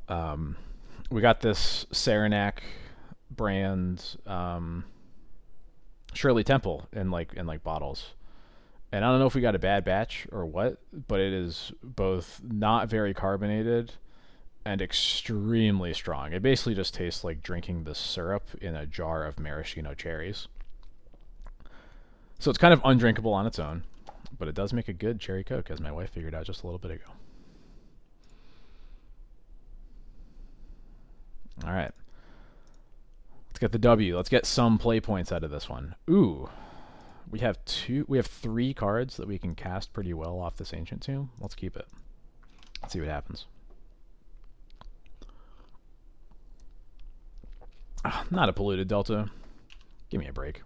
Speaker 2: We got this Saranac brand Shirley Temple in bottles, and I don't know if we got a bad batch or what, but it is both not very carbonated and extremely strong. It basically just tastes like drinking the syrup in a jar of maraschino cherries. So it's kind of undrinkable on its own, but it does make a good cherry Coke, as my wife figured out just a little bit ago. All right. Let's get the W. Let's get some play points out of this one. Ooh. We have 3 cards that we can cast pretty well off this Ancient Tomb. Let's keep it. Let's see what happens. Not a polluted Delta. Give me a break.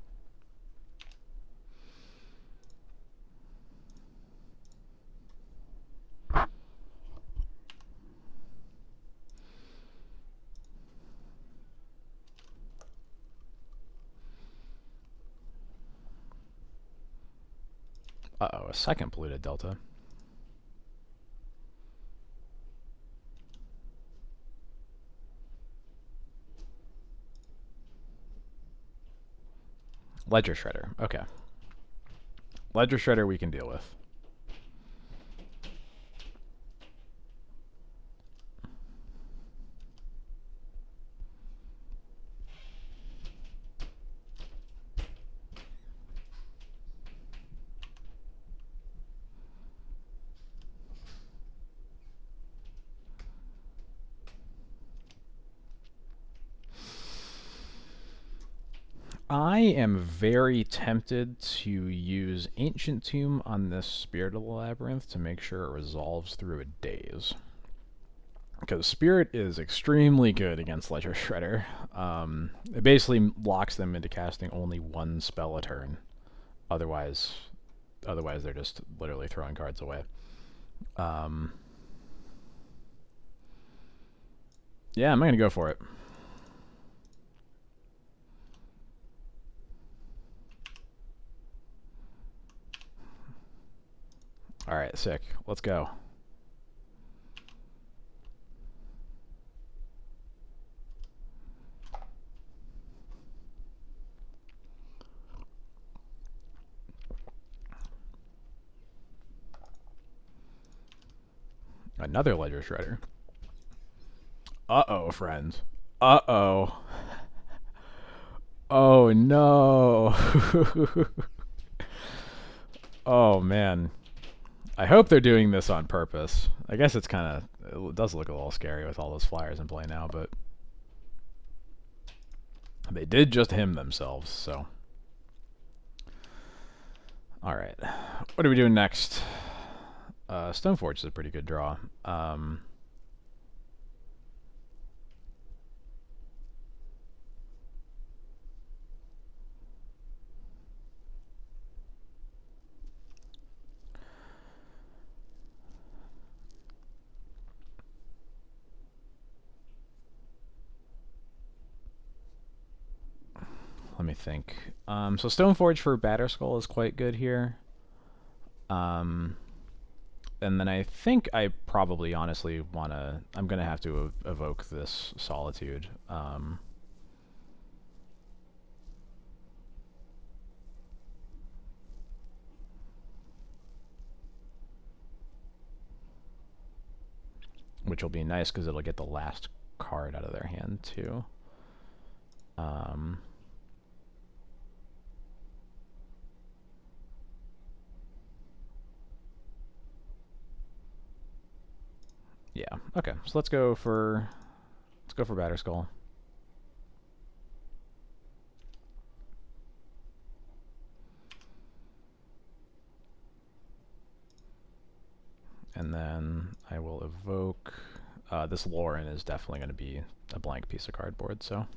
Speaker 2: Uh-oh, a second polluted Delta. Ledger Shredder. Okay. Ledger Shredder we can deal with. I am very tempted to use Ancient Tomb on this Spirit of the Labyrinth to make sure it resolves through a daze. Because Spirit is extremely good against Ledger Shredder. It basically locks them into casting only 1 spell a turn. Otherwise they're just literally throwing cards away. Yeah, I'm going to go for it. Alright, sick. Let's go. Another Ledger Shredder. Uh-oh, friends. Uh-oh. Oh, no. Oh, man. I hope they're doing this on purpose. I guess it's kind of... It does look a little scary with all those flyers in play now, but... They did just him themselves, so... Alright. What are we doing next? Stoneforge is a pretty good draw. Let me think. So Stoneforge for Batterskull is quite good here. And then I think I probably honestly want to... I'm going to have to evoke this Solitude. Which will be nice because it'll get the last card out of their hand too. Yeah. Okay. So let's go for Batterskull. And then I will evoke... this Lauren is definitely going to be a blank piece of cardboard, so...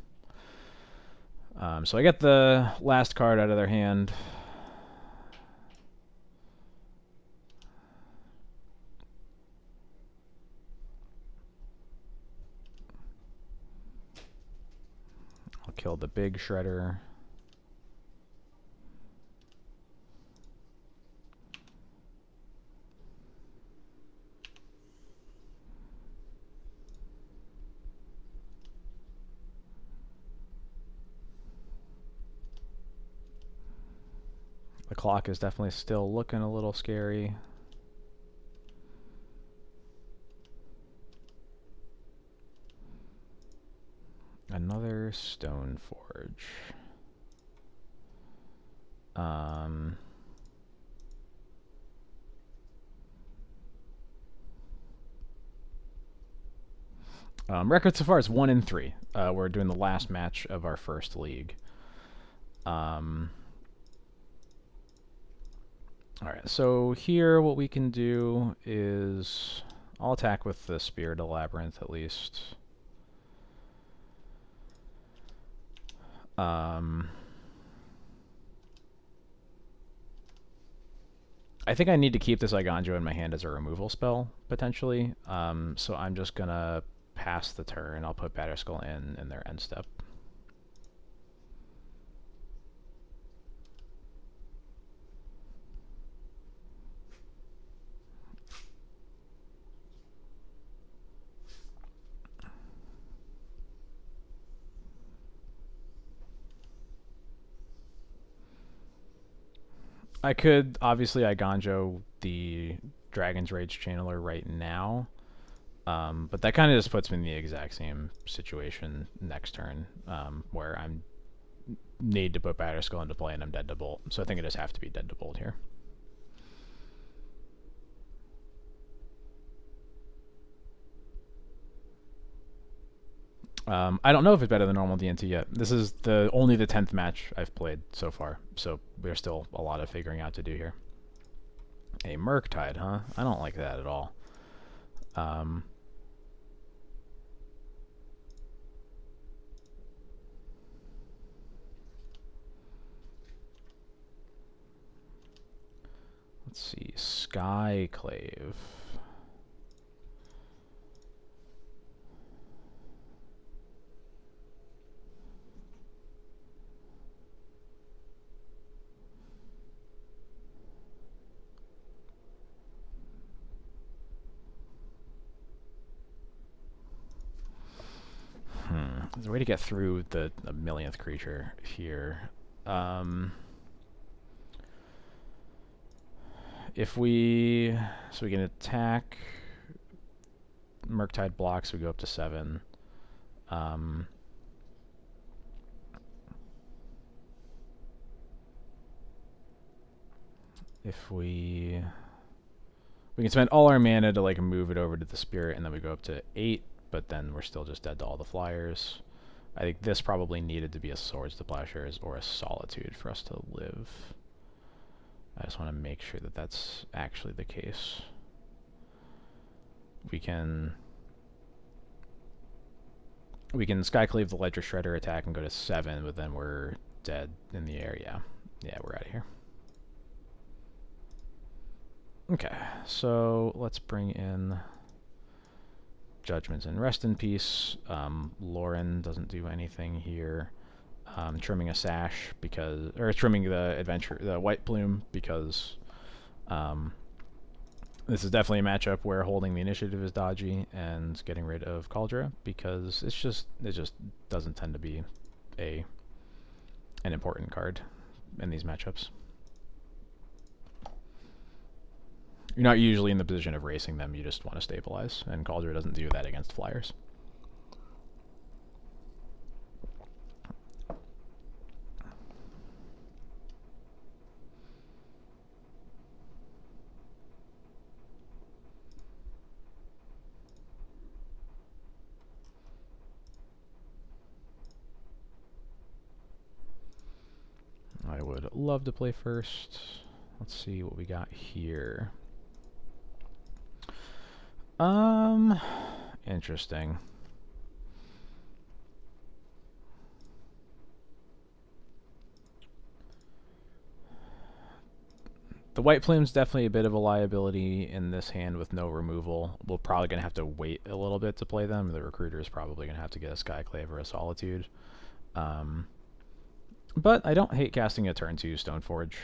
Speaker 2: so I get the last card out of their hand. I'll kill the big Shredder. clock is definitely still looking a little scary. Another stone forge. Record so far is 1-3. We're doing the last match of our first league. Alright, so here what we can do is... I'll attack with the Spirit of Labyrinth at least. I think I need to keep this Iganjo in my hand as a removal spell, potentially. So I'm just going to pass the turn. I'll put Batterskull in their end step. I could obviously Iganjo the Dragon's Rage Channeler right now, but that kind of just puts me in the exact same situation next turn, where I'm need to put Batterskull into play and I'm dead to bolt. So I think I just have to be dead to bolt here. I don't know if it's better than normal D&T yet. This is only the 10th match I've played so far, so there's still a lot of figuring out to do here. A Murktide, huh? I don't like that at all. Let's see, Skyclave. There's a way to get through the millionth creature here. If we... So we can attack... Murktide blocks, we go up to 7. If we... We can spend all our mana to like move it over to the Spirit, and then we go up to 8, but then we're still just dead to all the flyers. I think this probably needed to be a Swords to Plowshares or a Solitude for us to live. I just want to make sure that that's actually the case. We can Skyclave the Ledger Shredder attack and go to 7, but then we're dead in the air. Yeah, we're out of here. Okay, so let's bring in Judgments and Rest in Peace. Lauren doesn't do anything here. Trimming a Sash because, or trimming the White Plume because this is definitely a matchup where holding the initiative is dodgy, and getting rid of Cauldra because it just doesn't tend to be an important card in these matchups. You're not usually in the position of racing them, you just want to stabilize, and Cauldra doesn't do that against flyers. I would love to play first. Let's see what we got here. Interesting. The White Plume's definitely a bit of a liability in this hand with no removal. We're probably going to have to wait a little bit to play them. The Recruiter is probably going to have to get a Skyclave or a Solitude. But I don't hate casting a turn 2 Stoneforge,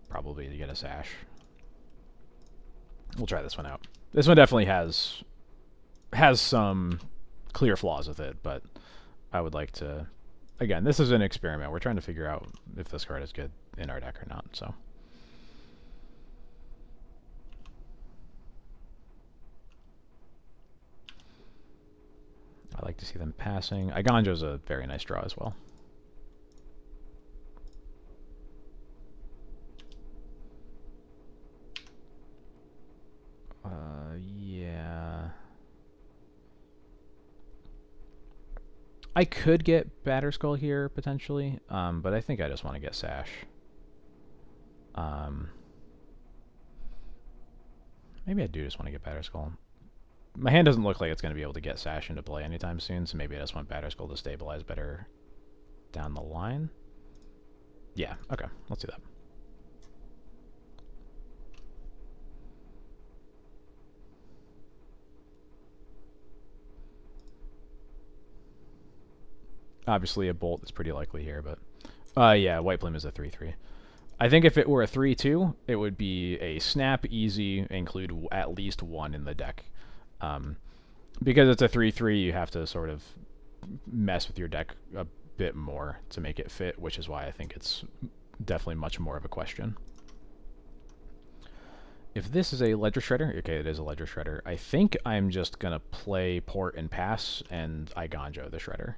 Speaker 2: probably to get a Sash. We'll try this one out. This one definitely has some clear flaws with it, but I would like to again, this is an experiment. We're trying to figure out if this card is good in our deck or not. So. I like to see them passing. Iganjo's a very nice draw as well. Yeah. I could get Batterskull here, potentially, but I think I just want to get Sash. Maybe I do just want to get Batterskull. My hand doesn't look like it's going to be able to get Sash into play anytime soon, so maybe I just want Batterskull to stabilize better down the line. Yeah, okay, let's do that. Obviously, a Bolt is pretty likely here, but... yeah, White Plume is a 3-3. I think if it were a 3-2, it would be a snap, easy, include at least one in the deck. Because it's a 3-3, you have to sort of mess with your deck a bit more to make it fit, which is why I think it's definitely much more of a question. If this is a Ledger Shredder, okay, it is a Ledger Shredder, I think I'm just going to play Port and Pass and Iganjo the Shredder.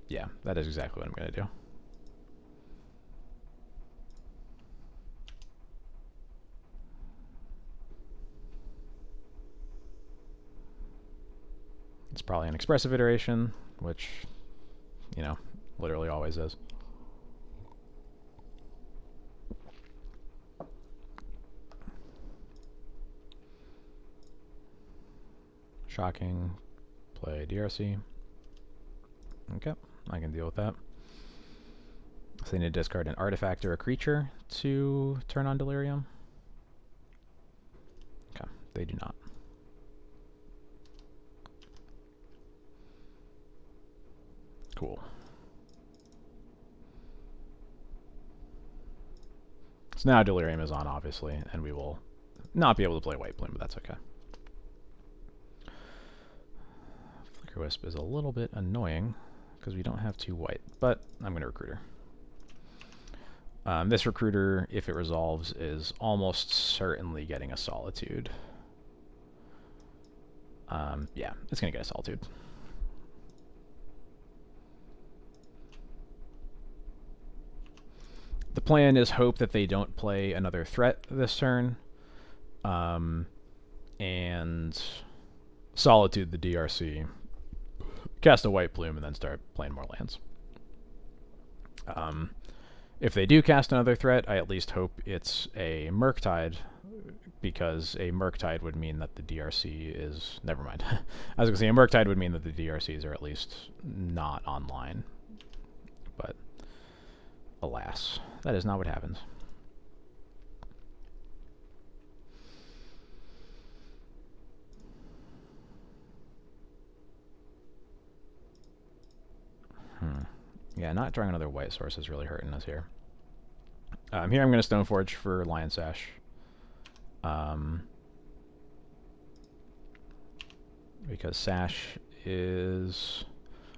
Speaker 2: Yeah, that is exactly what I'm going to do. It's probably an expressive iteration, which, you know, literally always is. Shocking. Play DRC. Okay, I can deal with that. So they need to discard an artifact or a creature to turn on Delirium. Okay, they do not. Cool. So now Delirium is on, obviously, and we will not be able to play White Plume, but that's okay. Flicker Wisp is a little bit annoying because we don't have 2 white, but I'm going to Recruiter. This Recruiter, if it resolves, is almost certainly getting a Solitude. Yeah, it's going to get a Solitude. The plan is hope that they don't play another threat this turn, and Solitude the DRC, cast a White Plume, and then start playing more lands. If they do cast another threat, I at least hope it's a Murktide, because a Murktide would mean that the DRC is... Never mind. I was going to say, a Murktide would mean that the DRCs are at least not online. But, alas, that is not what happens. Yeah, not drawing another white source is really hurting us here. Here I'm going to Stoneforge for Lion Sash. Because Sash is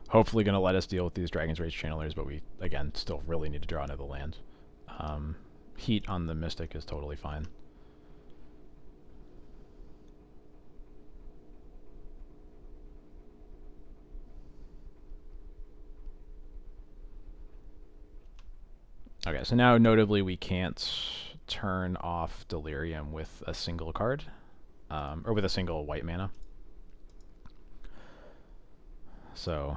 Speaker 2: hopefully going to let us deal with these Dragon's Rage Channelers, but we, again, still really need to draw another land. Heat on the Mystic is totally fine. Okay, so now notably we can't turn off Delirium with a single card, or with a single white mana. So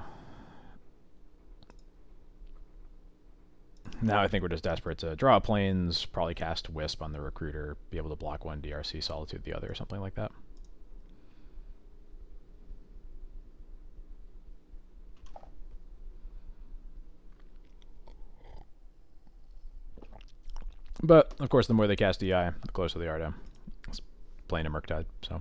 Speaker 2: now I think we're just desperate to draw planes, probably cast Wisp on the Recruiter, be able to block one, DRC Solitude the other, or something like that. But, of course, the more they cast DI, the closer they are to playing a Murktide, so...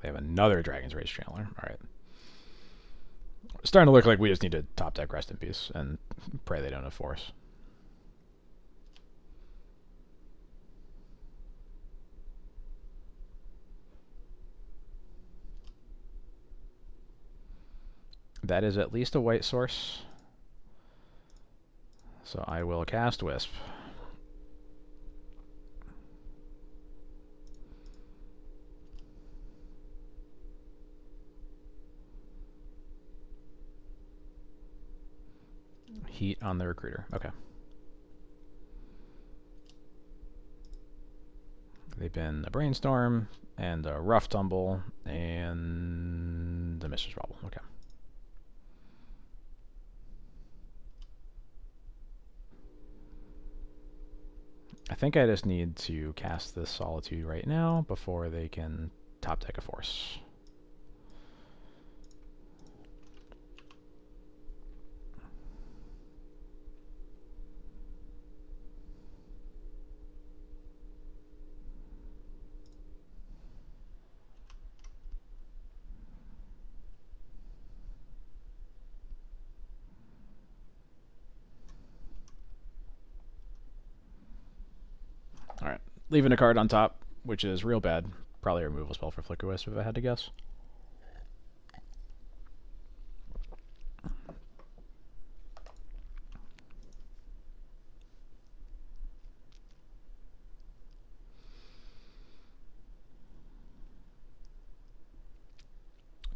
Speaker 2: They have another Dragon's Rage Channeler. Alright. Starting to look like we just need to top deck Rest in Peace and pray they don't have Force. that is at least a white source. So I will cast Wisp. Heat on the recruiter. Okay. They've been a Brainstorm and a Rough Tumble and the Mistress Problem. Okay. I think I just need to cast this Solitude right now before they can top deck a Force. Alright, leaving a card on top, which is real bad. Probably a removal spell for Flicker Wisp if I had to guess.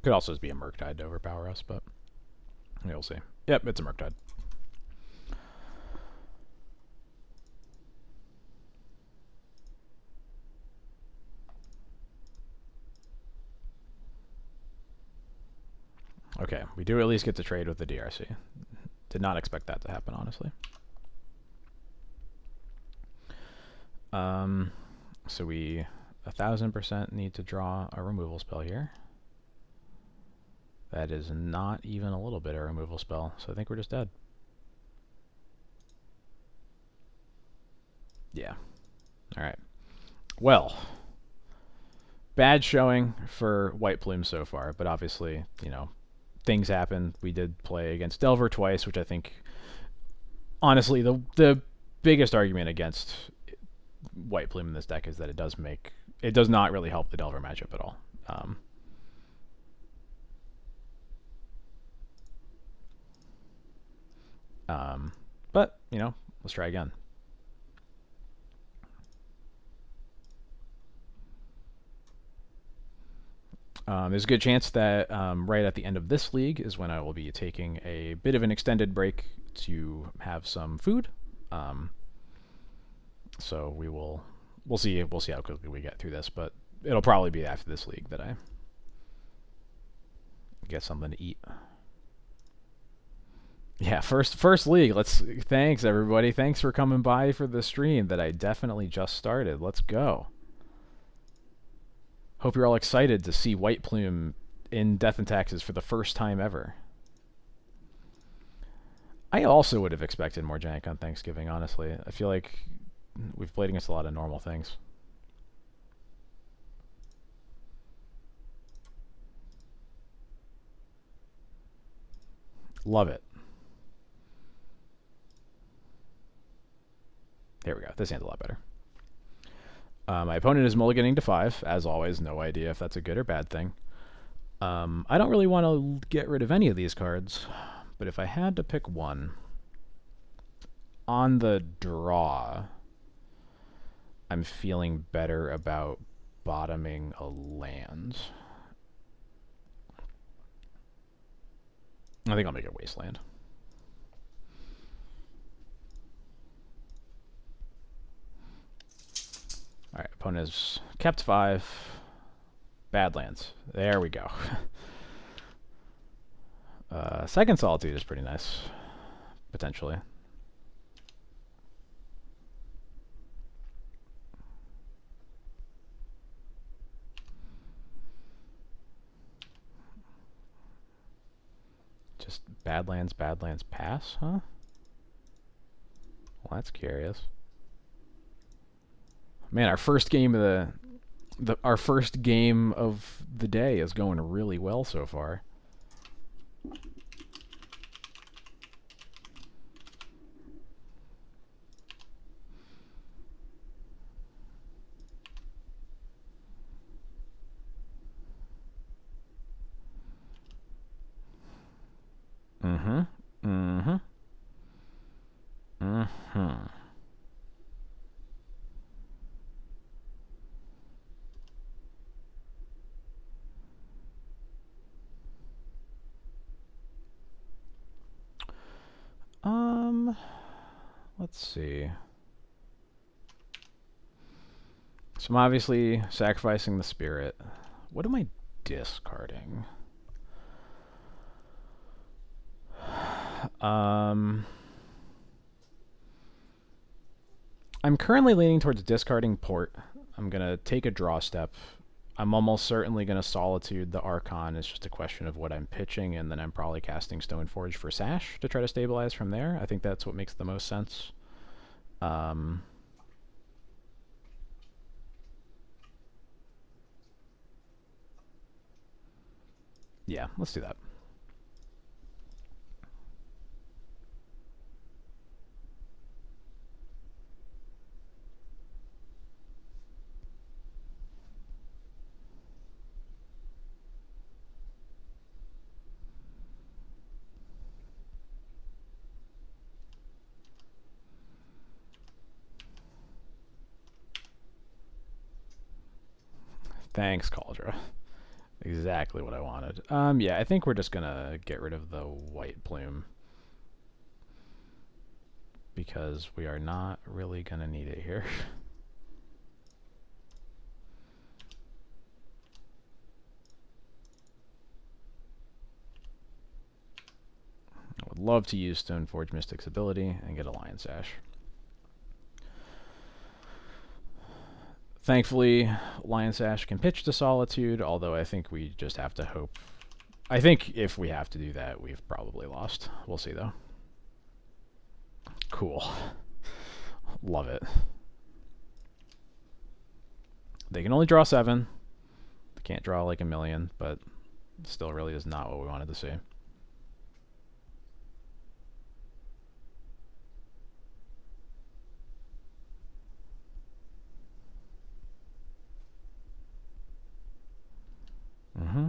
Speaker 2: Could also just be a Murktide to overpower us, but we'll see. Yep, it's a Murktide. Okay, we do at least get to trade with the DRC. Did not expect that to happen, honestly. So we 1000% need to draw a removal spell here. That is not even a little bit of a removal spell, so I think we're just dead. Yeah. Alright. Well, bad showing for White Plume so far, but obviously, you know, things happen. We did play against Delver twice, which I think, honestly, the biggest argument against White Plume in this deck is that it does not really help the Delver matchup at all. But, you know, let's try again. There's a good chance that right at the end of this league is when I will be taking a bit of an extended break to have some food. So we'll see how quickly we get through this, but it'll probably be after this league that I get something to eat. Yeah, first league. Thanks everybody. Thanks for coming by for the stream that I definitely just started. Let's go. Hope you're all excited to see White Plume in Death and Taxes for the first time ever. I also would have expected more Jank on Thanksgiving, honestly. I feel like we've played against a lot of normal things. Love it. There we go. This hand's a lot better. My opponent is mulliganing to 5. As always, no idea if that's a good or bad thing. I don't really want to get rid of any of these cards, but if I had to pick one, on the draw, I'm feeling better about bottoming a land. I think I'll make it Wasteland. Alright, opponent has kept 5. Badlands. There we go. Second Solitude is pretty nice, potentially. Just Badlands pass, huh? Well, that's curious. Man, our first game of our first game of the day is going really well so far. Mm-hmm. Mm-hmm. Mm-hmm. Um, let's see. So I'm obviously sacrificing the spirit. What am I discarding? Um, I'm currently leaning towards discarding port. I'm gonna take a draw step. I'm almost certainly gonna solitude the Archon. It's just a question of what I'm pitching, and then I'm probably casting Stoneforge for Sash to try to stabilize from there. I think that's what makes the most sense. Um, yeah, let's do that. Thanks, Cauldra. Exactly what I wanted. Yeah, I think we're just gonna get rid of the White Plume because we are not really gonna need it here. I would love to use Stoneforge Mystic's ability and get a Lion Sash. Thankfully, Lion Sash can pitch to Solitude, although I think we just have to hope. I think if we have to do that, we've probably lost. We'll see, though. Cool. Love it. They can only draw 7. They can't draw like a million, but still really is not what we wanted to see. Mm-hmm.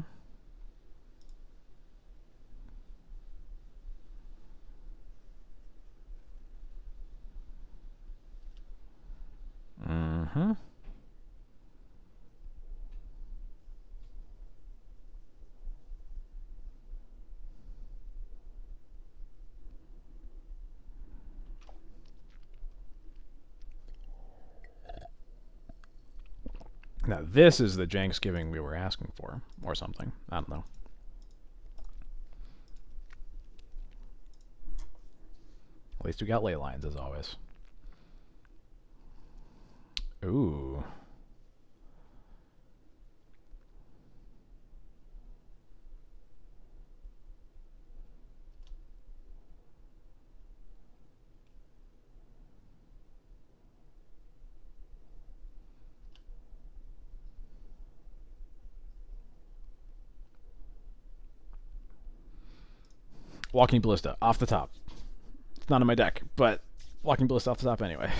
Speaker 2: Mm-hmm. Now this is the Janksgiving we were asking for, or something. I don't know. At least we got ley lines as always. Ooh. Walking Ballista off the top. It's not on my deck, but Walking Ballista off the top anyway.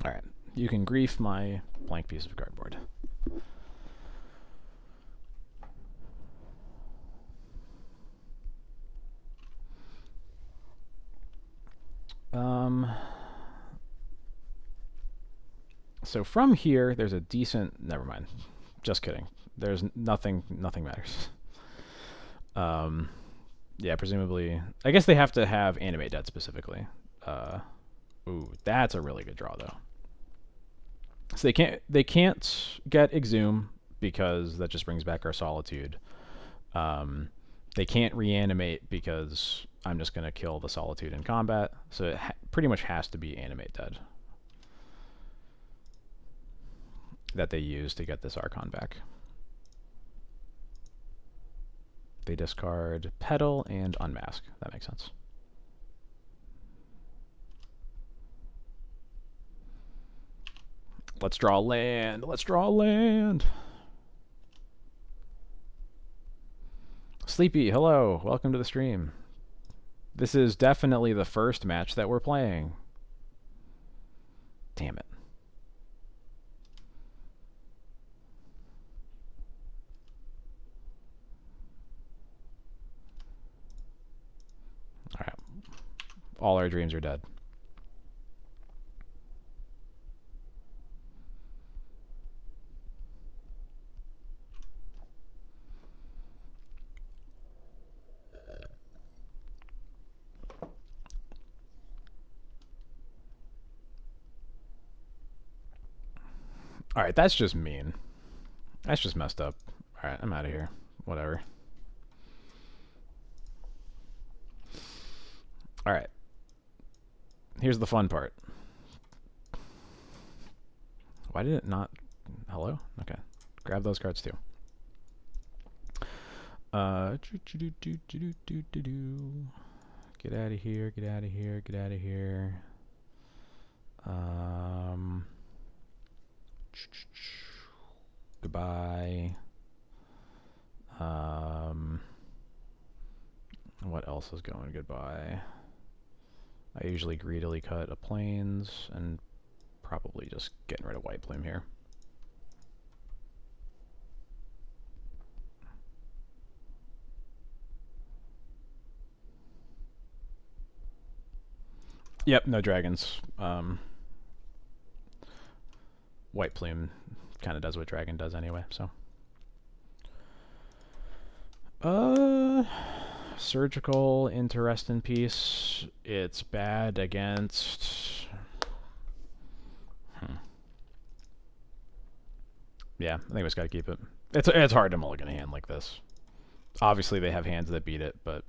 Speaker 2: Alright. You can grief my blank piece of cardboard. So from here, there's a decent... Never mind. Just kidding. There's nothing matters. Yeah, presumably... I guess they have to have Animate Dead specifically. Ooh, that's a really good draw, though. So they can't get Exhume because that just brings back our Solitude. They can't reanimate because I'm just going to kill the Solitude in combat. So it pretty much has to be Animate Dead that they use to get this Archon back. They discard Petal and Unmask. That makes sense. Let's draw land. Let's draw land. Sleepy, hello. Welcome to the stream. This is definitely the first match that we're playing. Damn it. Alright. All our dreams are dead. Alright, that's just mean. That's just messed up. Alright, I'm out of here. Whatever. Alright. Here's the fun part. Why did it not... Hello? Okay. Grab those cards too. Get out of here, get out of here, get out of here. Goodbye. What else is going goodbye? I usually greedily cut a plains and probably just getting rid of White Plume here. Yep, no dragons. White Plume kind of does what dragon does anyway, so. Surgical into Rest in Peace. It's bad against... Yeah, I think we just gotta keep it. It's hard to mulligan a hand like this. Obviously they have hands that beat it, but...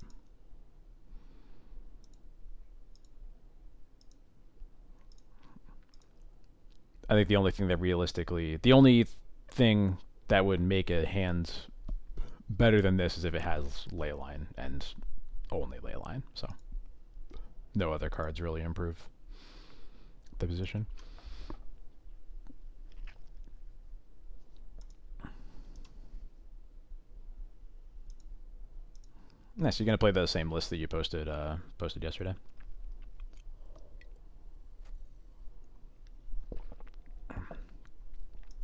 Speaker 2: I think the only thing that realistically... The only thing that would make a hand better than this is if it has Leyline, and only Leyline, so... No other cards really improve the position. Nice, you're gonna play the same list that you posted yesterday.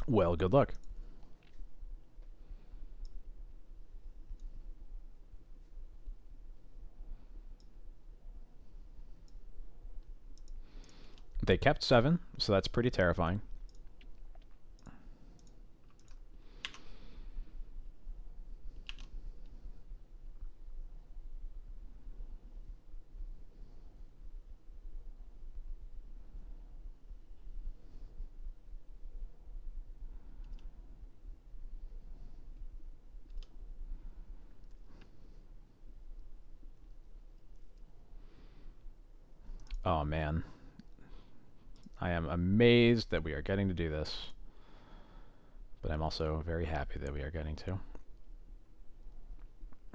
Speaker 2: Well, good luck. They kept 7, so that's pretty terrifying. Oh man. I am amazed that we are getting to do this. But I'm also very happy that we are getting to.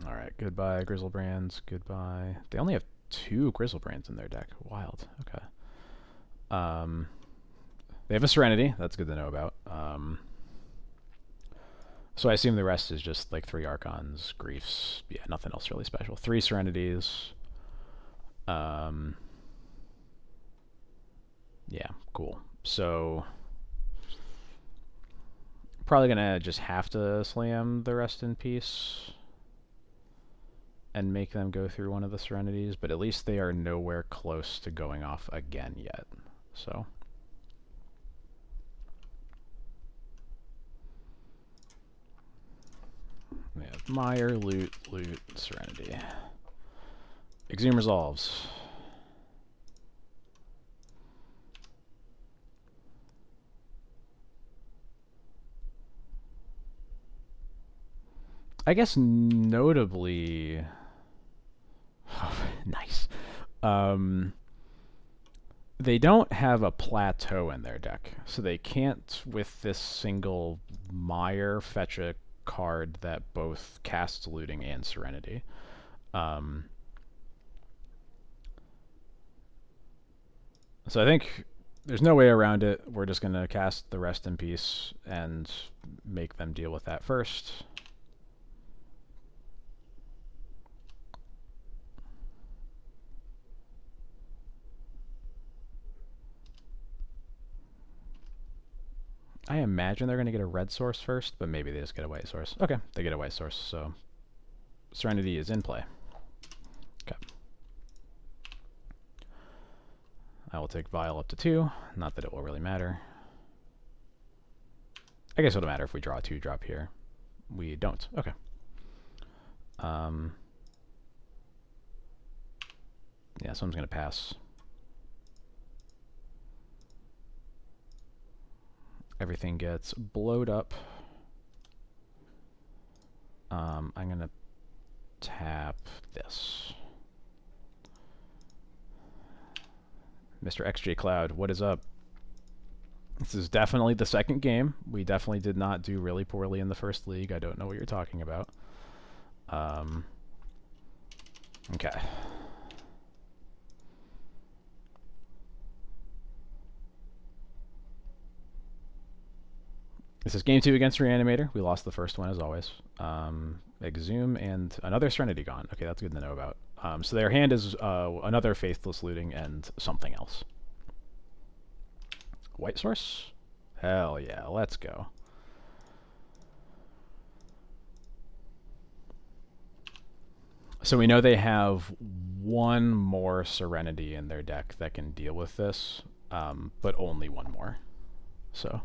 Speaker 2: Alright, goodbye Grizzlebrands, goodbye. They only have 2 Grizzlebrands in their deck. Wild. Okay. They have a Serenity, that's good to know about. So I assume the rest is just like 3 Archons, Griefs, yeah, nothing else really special. 3 Serenities. Yeah, cool. So probably gonna just have to slam the Rest in Peace and make them go through one of the Serenities, but at least they are nowhere close to going off again yet. So yeah, Mire, loot, Serenity. Exhume resolves. I guess notably... nice. They don't have a plateau in their deck, so they can't, with this single Mire, fetch a card that both casts Looting and Serenity. So I think there's no way around it. We're just going to cast the Rest in Peace and make them deal with that first. I imagine they're going to get a red source first, but maybe they just get a white source. Okay, they get a white source, so Serenity is in play. Okay. I will take Vial up to 2. Not that it will really matter. I guess it'll matter if we draw a 2-drop here. We don't. Okay. Yeah, someone's going to pass. Everything gets blowed up. I'm going to tap this. Mr. XJ Cloud, what is up? This is definitely the second game. We definitely did not do really poorly in the first league. I don't know what you're talking about. Okay. This is game 2 against Reanimator. We lost the first one as always. Exhume and another Serenity gone. Okay, that's good to know about. So their hand is another Faithless Looting and something else. White source? Hell yeah, let's go. So we know they have one more Serenity in their deck that can deal with this, but only one more. So...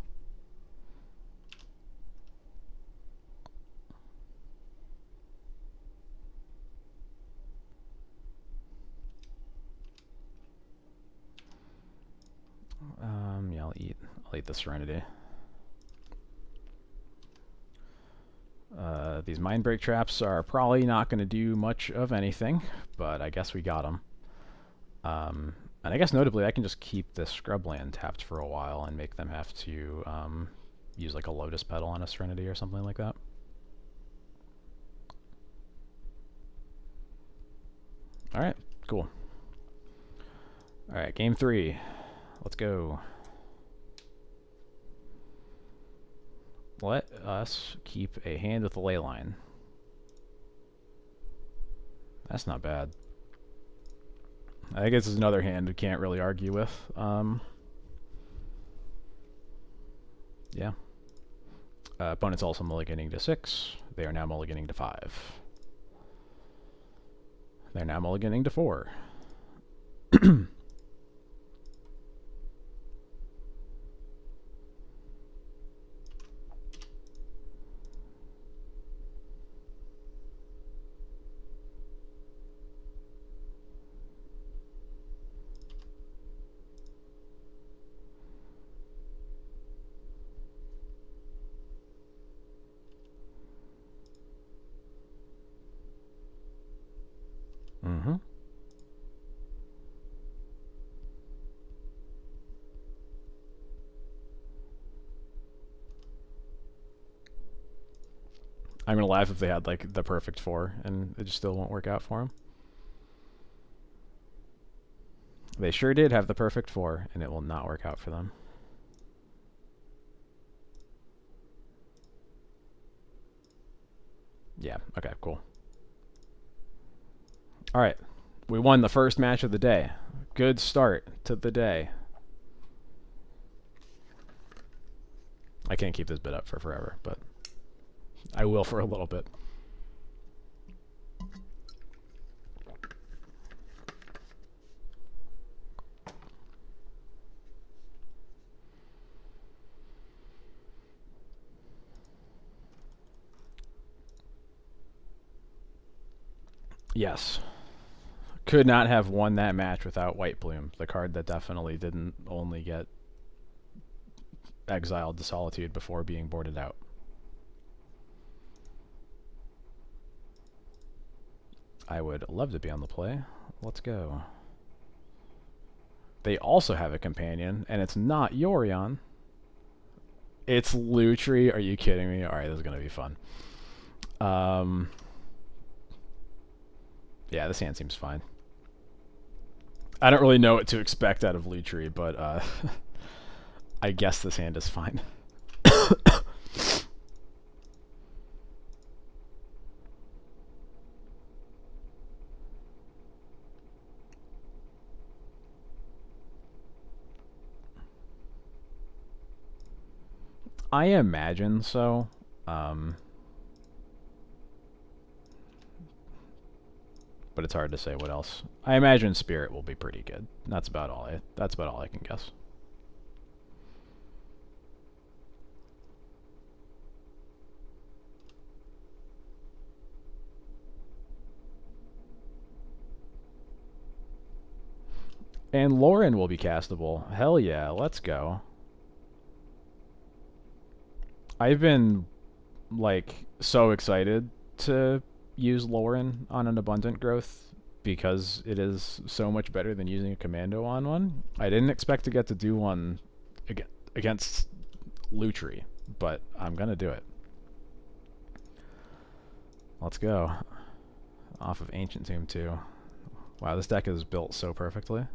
Speaker 2: yeah, I'll eat the Serenity. These Mind Break traps are probably not going to do much of anything, but I guess we got them. And I guess notably, I can just keep this Scrubland tapped for a while and make them have to use like a Lotus Petal on a Serenity or something like that. Alright, cool. Alright, game 3. Let's go. Let us keep a hand with a ley line. That's not bad. I think this is another hand we can't really argue with. Yeah. Opponent's also mulliganing to 6. They are now mulliganing to 5. They're now mulliganing to 4. Mm-hmm. I'm gonna laugh if they had like the perfect 4 and it just still won't work out for them. They sure did have the perfect 4 and it will not work out for them. Yeah, okay, cool. Alright, we won the first match of the day. Good start to the day. I can't keep this bit up for forever, but I will for a little bit. Yes. Could not have won that match without White Plume, the card that definitely didn't only get exiled to Solitude before being boarded out. I would love to be on the play. Let's go. They also have a companion, and it's not Yorion. It's Lutri. Are you kidding me? Alright, this is going to be fun. Yeah, this hand seems fine. I don't really know what to expect out of Lutri, but I guess this hand is fine. I imagine so. Um, but it's hard to say what else. I imagine Spirit will be pretty good. That's about all I can guess. And Lauren will be castable. Hell yeah, let's go. I've been like so excited to use Lauren on an abundant growth because it is so much better than using a commando on one. I didn't expect to get to do one against Lutri, but I'm gonna do it. Let's go. Off of Ancient Tomb too. Wow, this deck is built so perfectly.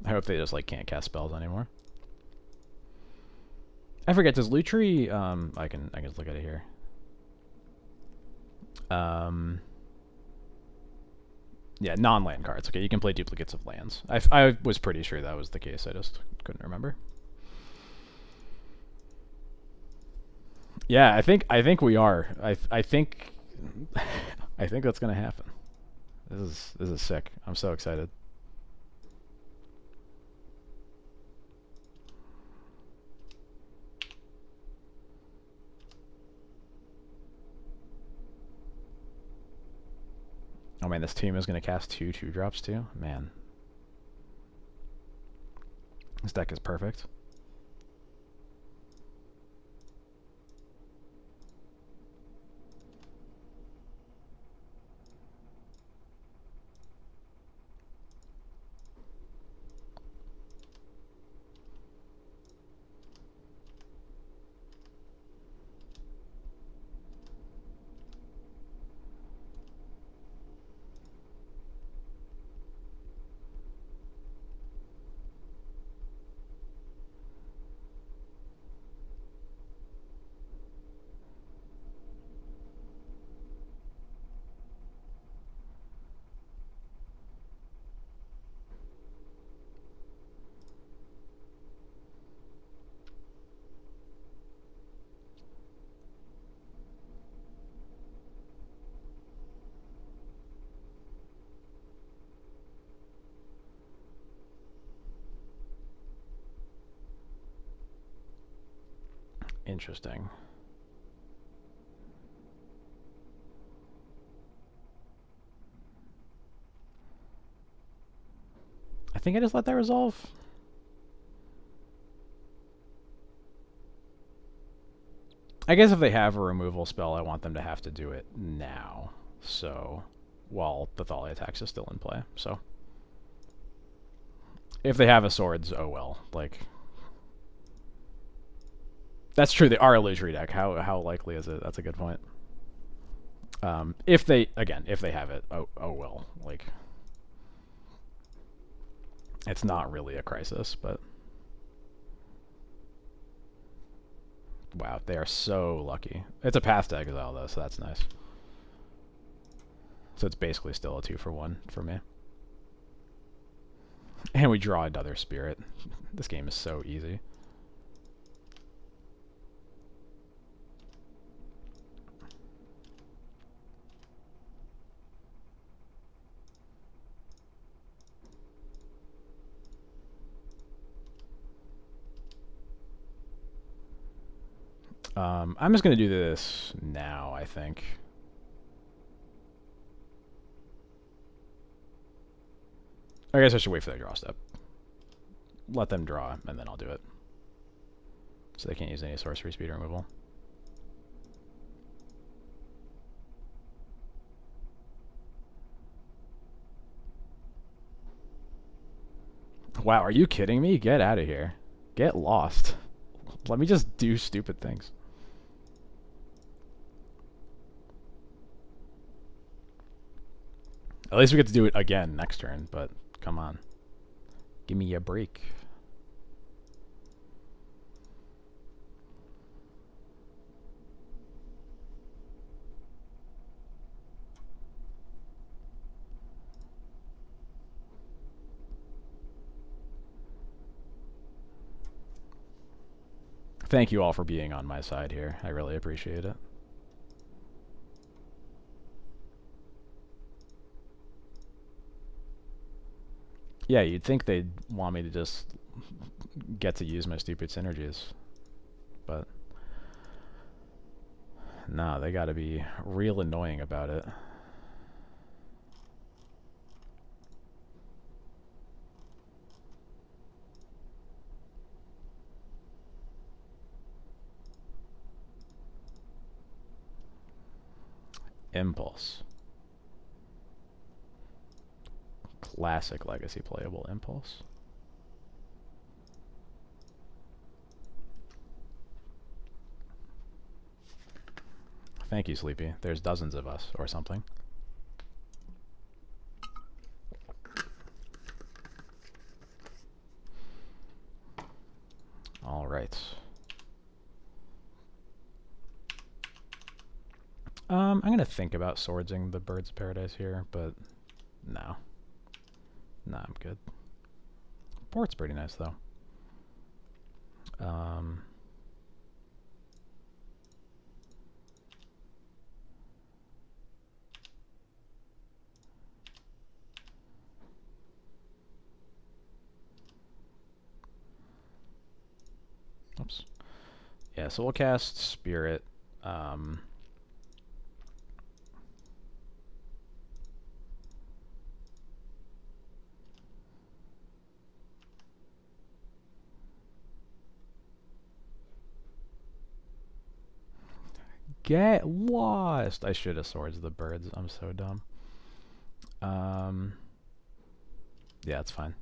Speaker 2: I hope they just like can't cast spells anymore. I forget, does Lutri I can look at it here. Yeah, non-land cards. Okay, you can play duplicates of lands. I was pretty sure that was the case. I just couldn't remember. Yeah, I think we are. I think I think that's gonna happen. This is sick. I'm so excited. Oh man, this team is gonna cast 2/2 drops too. Man, this deck is perfect. Interesting. I think I just let that resolve. I guess if they have a removal spell, I want them to have to do it now. So, while the Thalia tax is still in play. So, if they have a swords, oh well. Like, that's true. They are a illusory deck. How likely is it? That's a good point. If they have it, oh well. Like, it's not really a crisis, but wow, they are so lucky. It's a path to exile though, so that's nice. So it's basically still a 2-for-1 for me. And we draw another spirit. This game is so easy. I'm just going to do this now, I think. I guess I should wait for their draw step. Let them draw, and then I'll do it. So they can't use any sorcery speed removal. Wow, are you kidding me? Get out of here. Get lost. Let me just do stupid things. At least we get to do it again next turn, but come on. Give me a break. Thank you all for being on my side here. I really appreciate it. Yeah, you'd think they'd want me to just get to use my stupid synergies, but no, they gotta be real annoying about it. Impulse. Classic legacy playable Impulse. Thank you, Sleepy. There's dozens of us, or something. Alright. I'm gonna think about swordsing the Birds of Paradise here, but no. No, I'm good. Port's pretty nice, though. Oops. Yeah, so we'll cast Spirit. Get lost! I should have swords the birds. I'm so dumb. Yeah, it's fine.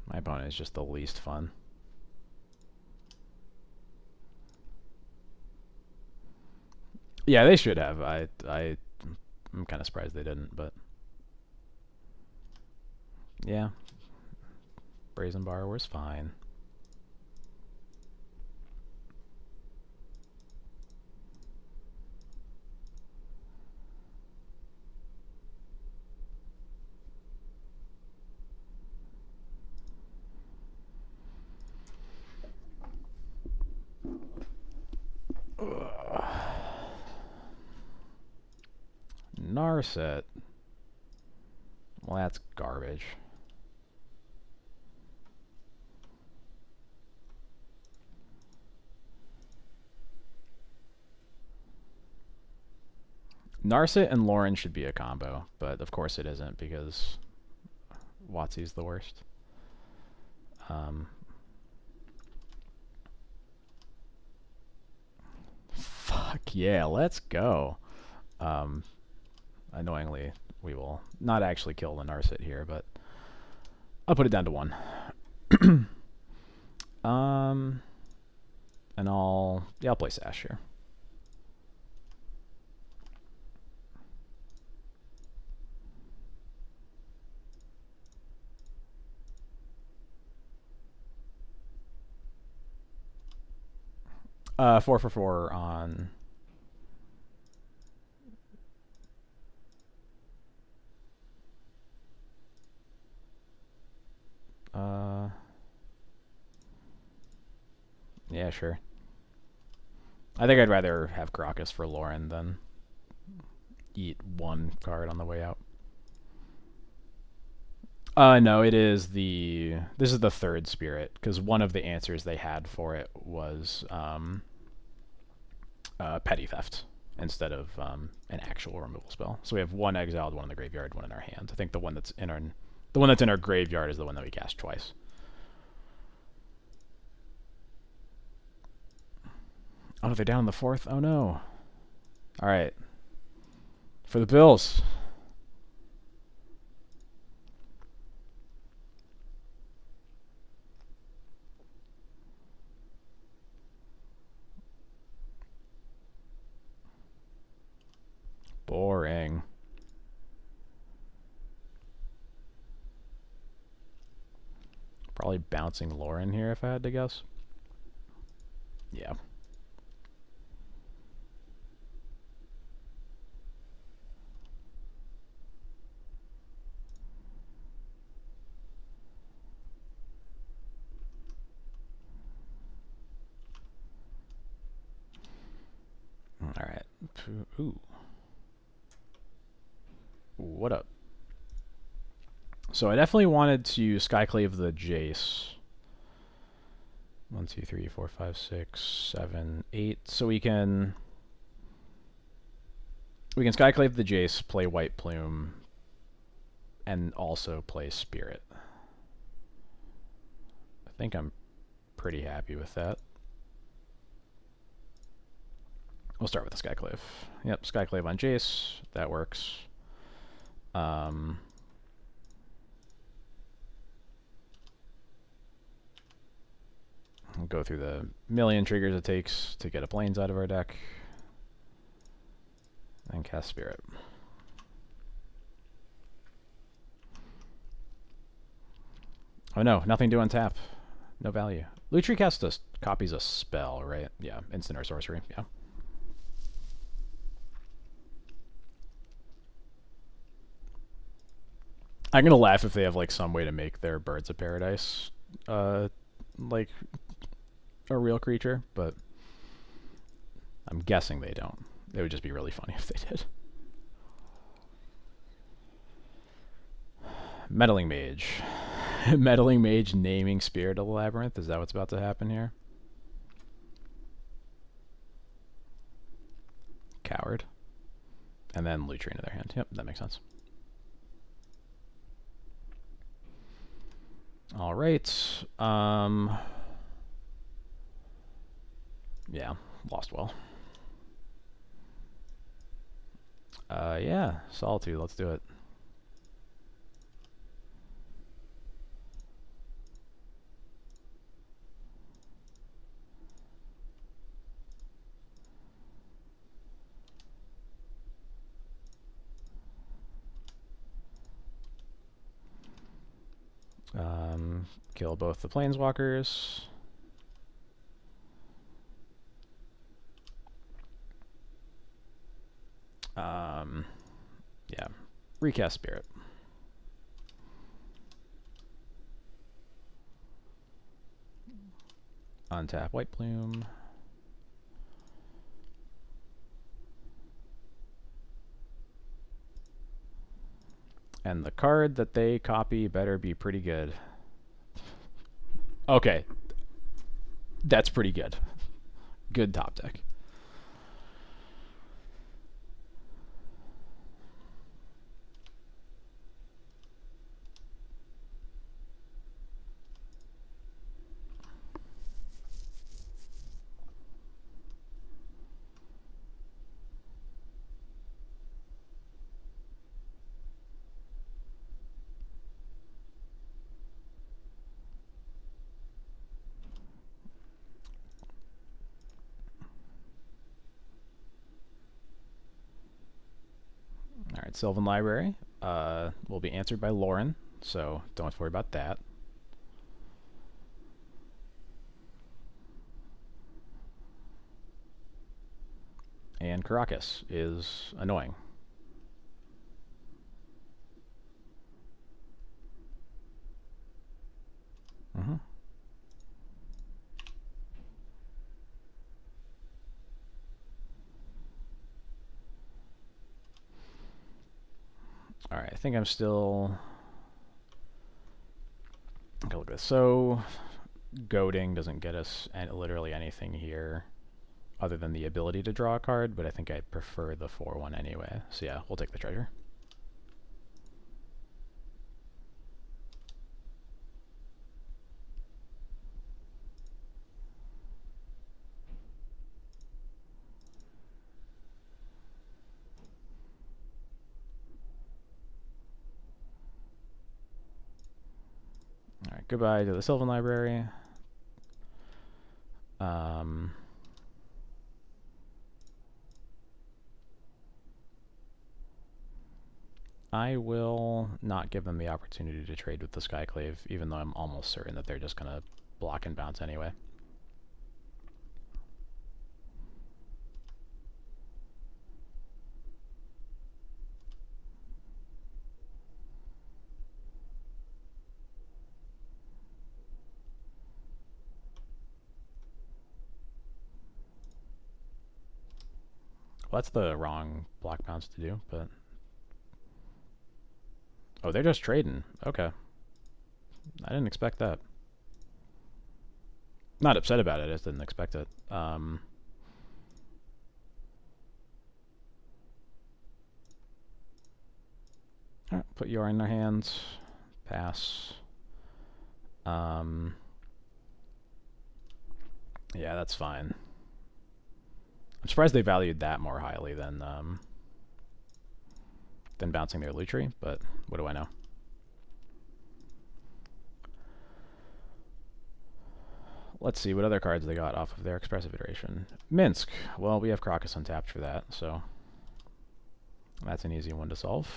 Speaker 2: My opponent is just the least fun. Yeah, they should have. I'm kind of surprised they didn't, but yeah, Brazen Borrower's fine. Narset. Well, that's garbage. Narset and Lauren should be a combo, but of course it isn't because Watsy's the worst. Fuck yeah, let's go. Annoyingly, we will not actually kill the Narset here, but I'll put it down to 1. And I'll play Sash here. Four for 4 on. Yeah, sure. I think I'd rather have Caracas for Lauren than eat 1 card on the way out. No, it is the... This is the 3rd spirit, because one of the answers they had for it was Petty Theft instead of an actual removal spell. So we have 1 exiled, 1 in the graveyard, 1 in our hand. I think the one that's in our graveyard is the one that we cast twice. Oh, they're down in the 4th? Oh no. Alright. For the Bills. Boring. Probably bouncing Lauren here if I had to guess. Yeah. All right. Ooh. What up? So I definitely wanted to Skyclave the Jace. 1, 2, 3, 4, 5, 6, 7, 8. So we can Skyclave the Jace, play White Plume, and also play Spirit. I think I'm pretty happy with that. We'll start with the Skyclave. Yep, Skyclave on Jace. That works. We'll go through the million triggers it takes to get a Plains out of our deck. And cast Spirit. Oh no, nothing to untap. No value. Lutri copies a spell, right? Yeah, instant or sorcery. Yeah. I'm gonna laugh if they have like some way to make their Birds of Paradise like a real creature, but I'm guessing they don't. It would just be really funny if they did. Meddling Mage. Meddling Mage naming Spirit of the Labyrinth. Is that what's about to happen here? Coward. And then Lutri into their hand. Yep, that makes sense. All right. Yeah, lost well. Yeah, Solitude. Let's do it. Kill both the Planeswalkers. Yeah. Recast Spirit. Untap White Plume. And the card that they copy better be pretty good. Okay. That's pretty good. Good top deck. All right, Sylvan Library will be answered by Lauren, so don't have to worry about that. And Caracas is annoying. Mm-hmm. All right, I think I'm still... Okay, look at this. So, goading doesn't get us literally anything here other than the ability to draw a card, but I think I prefer the 4-1 anyway. So yeah, we'll take the treasure. All right, goodbye to the Sylvan Library. I will not give them the opportunity to trade with the Skyclave, even though I'm almost certain that they're just going to block and bounce anyway. that's the wrong block bounce to do, but... Oh, they're just trading. Okay. I didn't expect that. Not upset about it, I just didn't expect it. Alright, put Yorion in their hands. Pass. Yeah, that's fine. I'm surprised they valued that more highly than bouncing their Lutri, but what do I know? Let's see what other cards they got off of their expressive iteration. Minsk. Well, we have Crocus untapped for that, so that's an easy one to solve.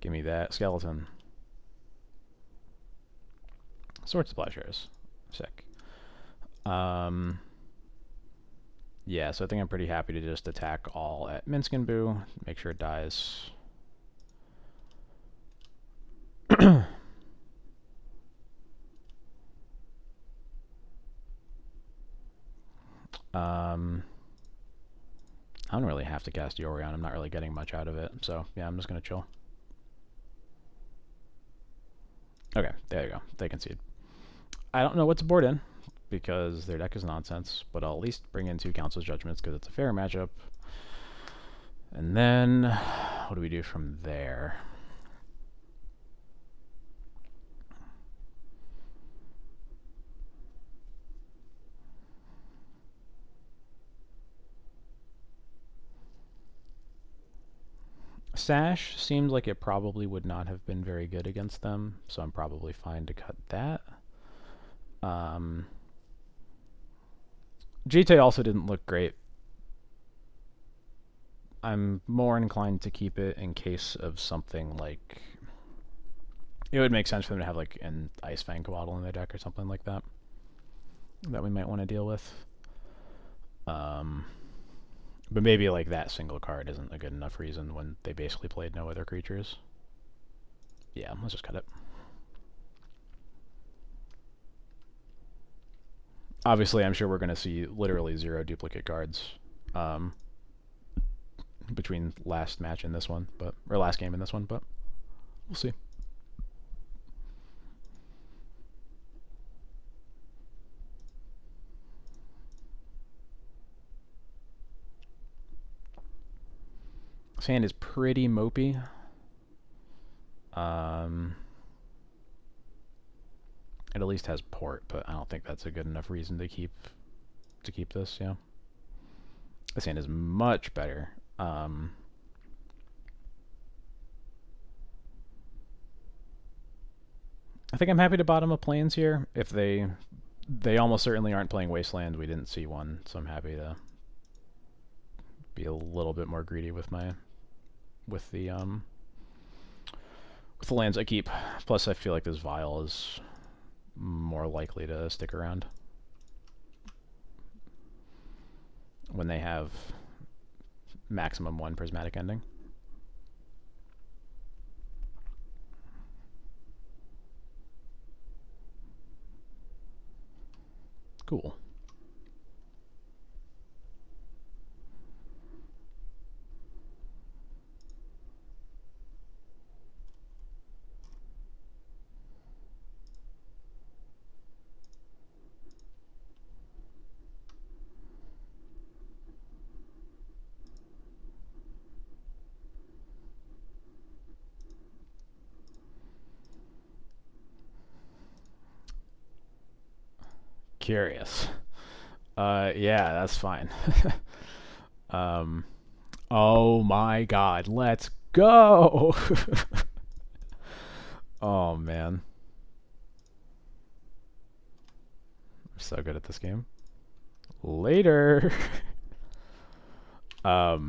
Speaker 2: Give me that skeleton. Sword supply shares. Sick. Yeah, so I think I'm pretty happy to just attack all at Minsk and Boo. Make sure it dies. I don't really have to cast Yorion. I'm not really getting much out of it. So, yeah, I'm just going to chill. Okay, there you go. They concede. I don't know what to board in because their deck is nonsense, but I'll at least bring in 2 Council's Judgments because it's a fair matchup. And then, what do we do from there? Sash seemed like it probably would not have been very good against them, so I'm probably fine to cut that. Jite also didn't look great. I'm more inclined to keep it in case of something like... It would make sense for them to have like an Ice Fang Coatl in their deck or something like that that we might want to deal with. But maybe like that single card isn't a good enough reason when they basically played no other creatures. Yeah, let's just cut it. Obviously, I'm sure we're going to see literally 0 duplicate cards between last match and this one, or last game and this one, but we'll see. This hand is pretty mopey. It at least has port, but I don't think that's a good enough reason to keep this. Yeah, this hand is much better. I think I'm happy to bottom up planes here. If they almost certainly aren't playing Wasteland. We didn't see one, so I'm happy to be a little bit more greedy with the lands I keep. Plus, I feel like this Vial is more likely to stick around when they have maximum 1 prismatic ending. Cool. Curious. Yeah, that's fine. Oh my god, let's go! Oh man. I'm so good at this game. Later! Yeah,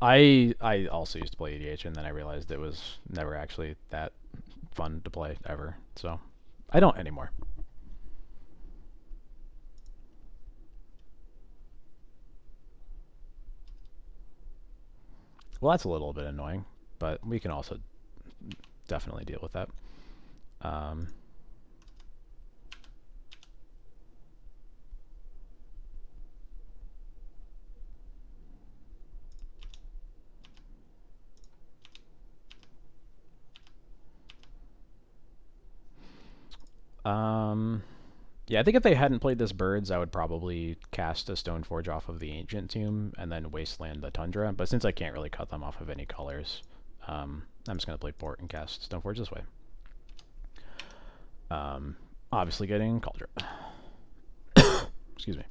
Speaker 2: I also used to play EDH and then I realized it was never actually that fun to play ever. So I don't anymore. Well, that's a little bit annoying, but we can also definitely deal with that. Um, um, yeah, I think if they hadn't played this Birds, I would probably cast a Stoneforge off of the Ancient Tomb and then Wasteland the Tundra. But since I can't really cut them off of any colors, I'm just going to play Port and cast Stoneforge this way. Obviously getting Cauldron. Excuse me.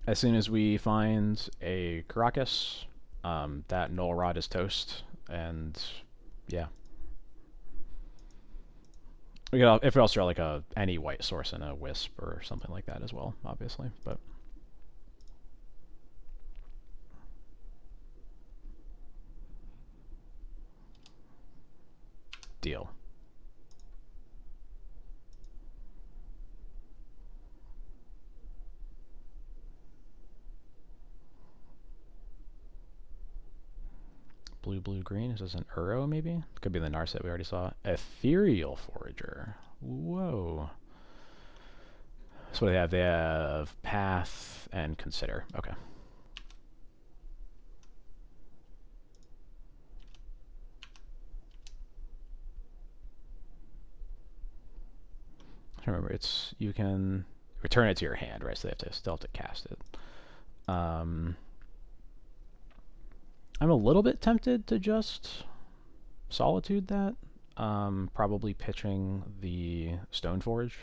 Speaker 2: As soon as we find a Caracas, that Null Rod is toast, and yeah. We could, if we also draw like any white source and a Wisp or something like that as well, obviously, but deal. Blue, blue, green. Is this an Uro, maybe? Could be the Narset we already saw. Ethereal Forager. Whoa. So what do they have? They have Path and Consider. Okay. Remember, you can return it to your hand, right? So they still have to cast it. I'm a little bit tempted to just Solitude that. Probably pitching the Stoneforge.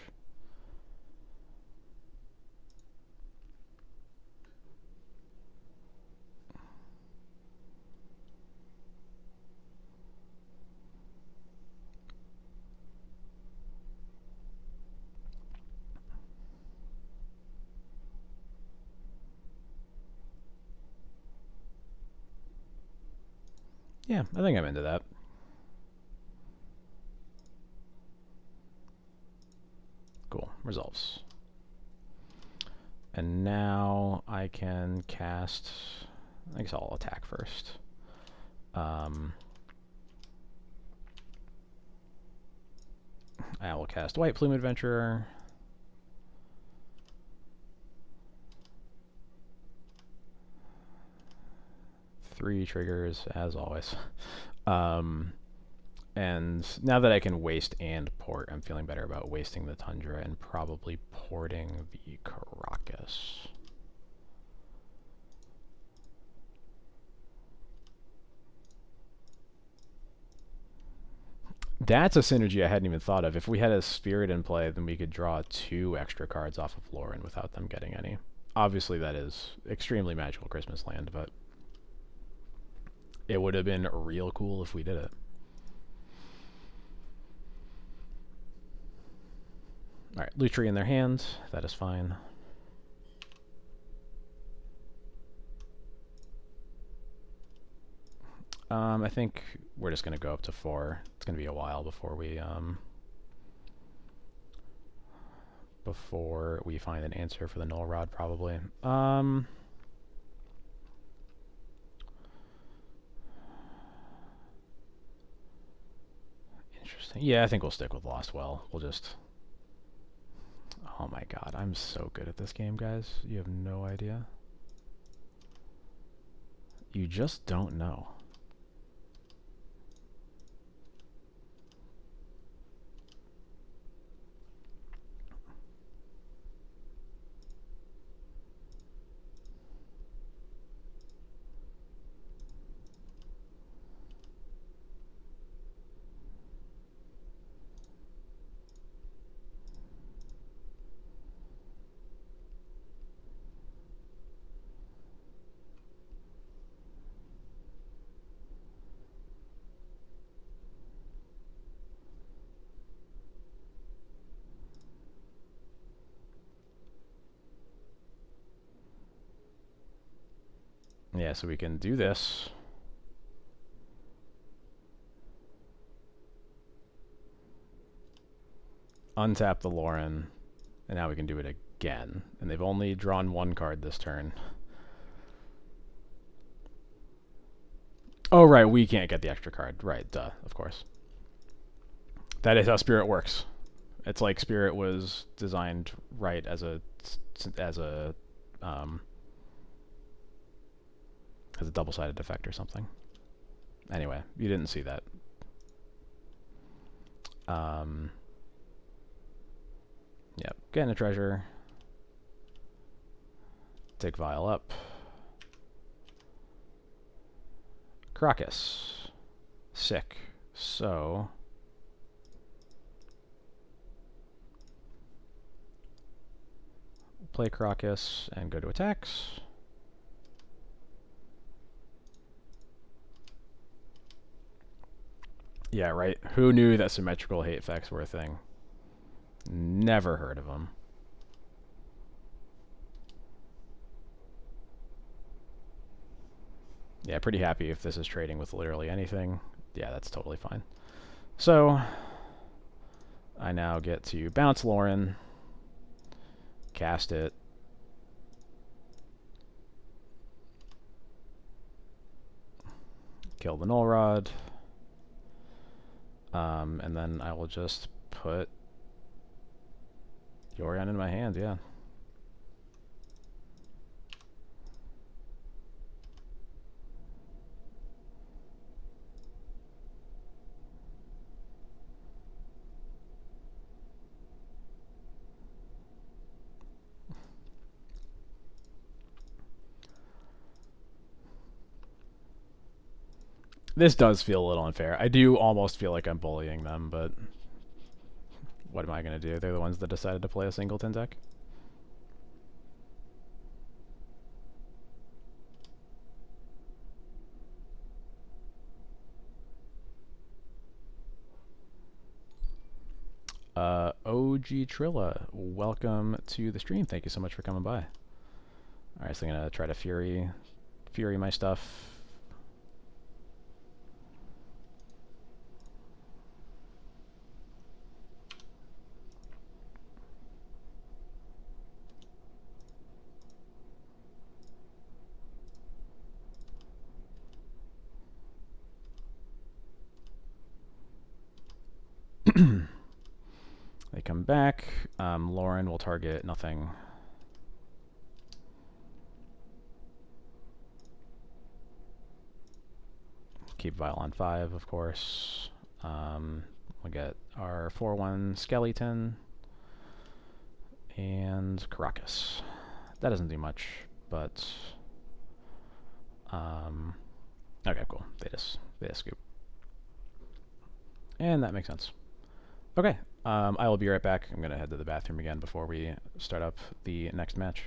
Speaker 2: Yeah, I think I'm into that. Cool. Resolves. And now I can cast... I guess I'll attack first. I will cast White Plume Adventurer. Three triggers, as always. And now that I can waste and port, I'm feeling better about wasting the Tundra and probably porting the Caracas. That's a synergy I hadn't even thought of. If we had a Spirit in play, then we could draw 2 extra cards off of Lauren without them getting any. Obviously, that is extremely magical Christmas land, but it would have been real cool if we did it. Alright, Lutri in their hand. That is fine. I think we're just going to go up to 4. It's going to be a while before we find an answer for the Null Rod, probably. Interesting. Yeah, I think we'll stick with Lost Well. We'll just... Oh my god, I'm so good at this game, guys. You have no idea. You just don't know. Yeah, so we can do this. Untap the Lauren, and now we can do it again. And they've only drawn one card this turn. Oh, right, we can't get the extra card. Right, duh, of course. That is how Spirit works. It's like Spirit was designed right as a um, as a double-sided effect or something. Anyway, you didn't see that. Yep, getting a treasure. Take Vial up. Crocus. Sick. So play Crocus and go to attacks. Yeah, right. Who knew that symmetrical hate effects were a thing? Never heard of them. Yeah, pretty happy if this is trading with literally anything. Yeah, that's totally fine. So I now get to bounce Lauren, cast it, kill the Null Rod, and then I will just put Yorion in my hand, yeah. This does feel a little unfair. I do almost feel like I'm bullying them, but what am I going to do? They're the ones that decided to play a singleton deck. OG Trilla, welcome to the stream. Thank you so much for coming by. Alright, so I'm going to try to Fury my stuff. They come back. Lauren will target nothing. Keep Vial on 5, of course. We'll get our 4/1 Skeleton and Caracas. That doesn't do much, but okay, cool. They just scoop, and that makes sense. Okay, I will be right back. I'm gonna head to the bathroom again before we start up the next match.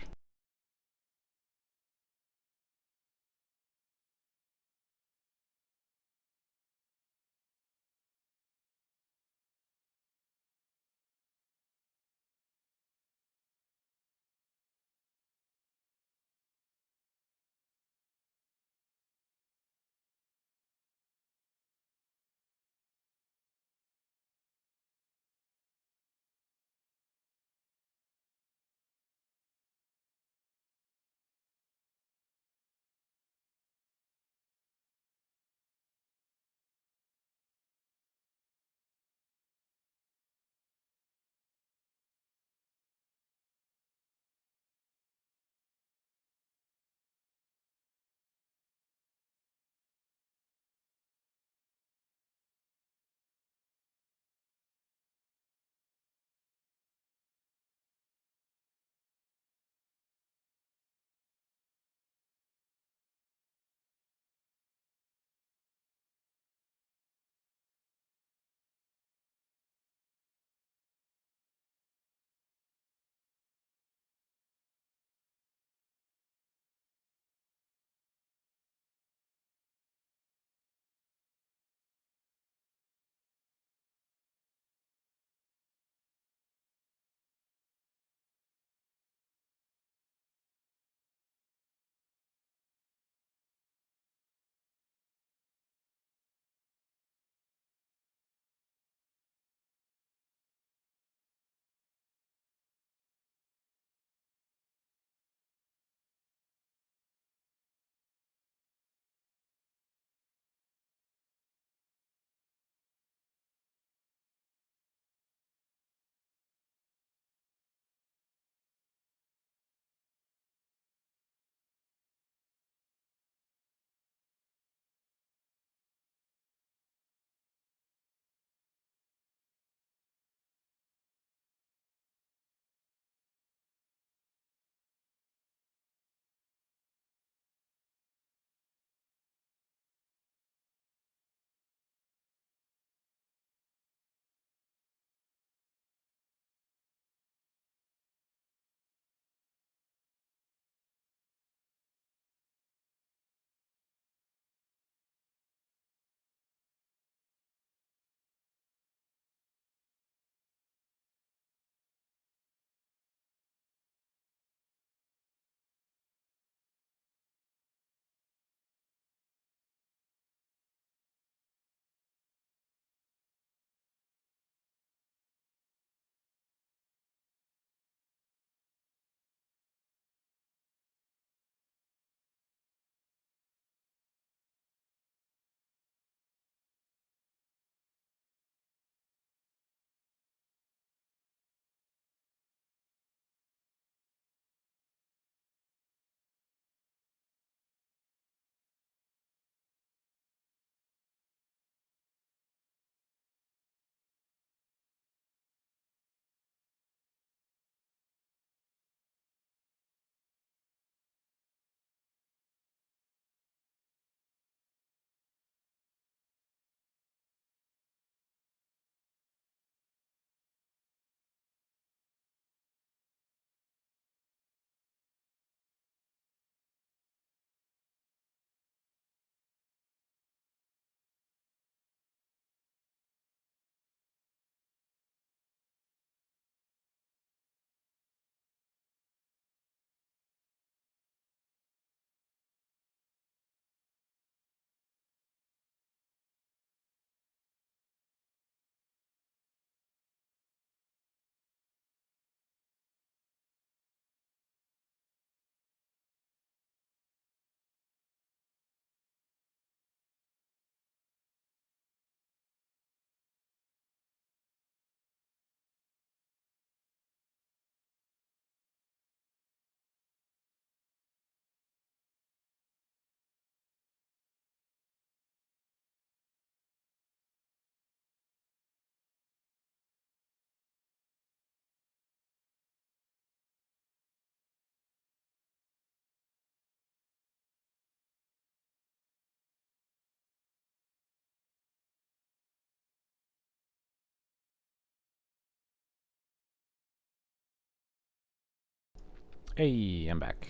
Speaker 2: Hey, I'm back.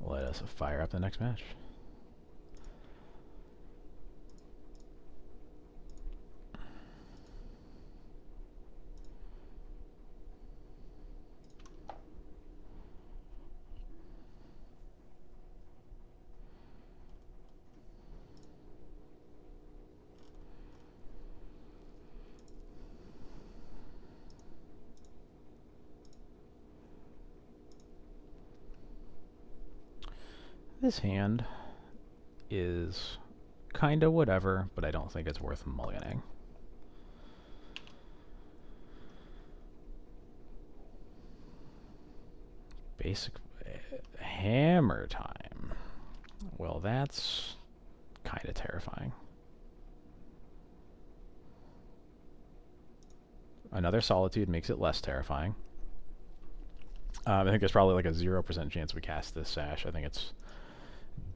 Speaker 2: Let us fire up the next match. This hand is kinda whatever, but I don't think it's worth mulliganing. Basic hammer time. Well, that's kinda terrifying. Another Solitude makes it less terrifying. I think there's probably like a 0% chance we cast this Sash. I think it's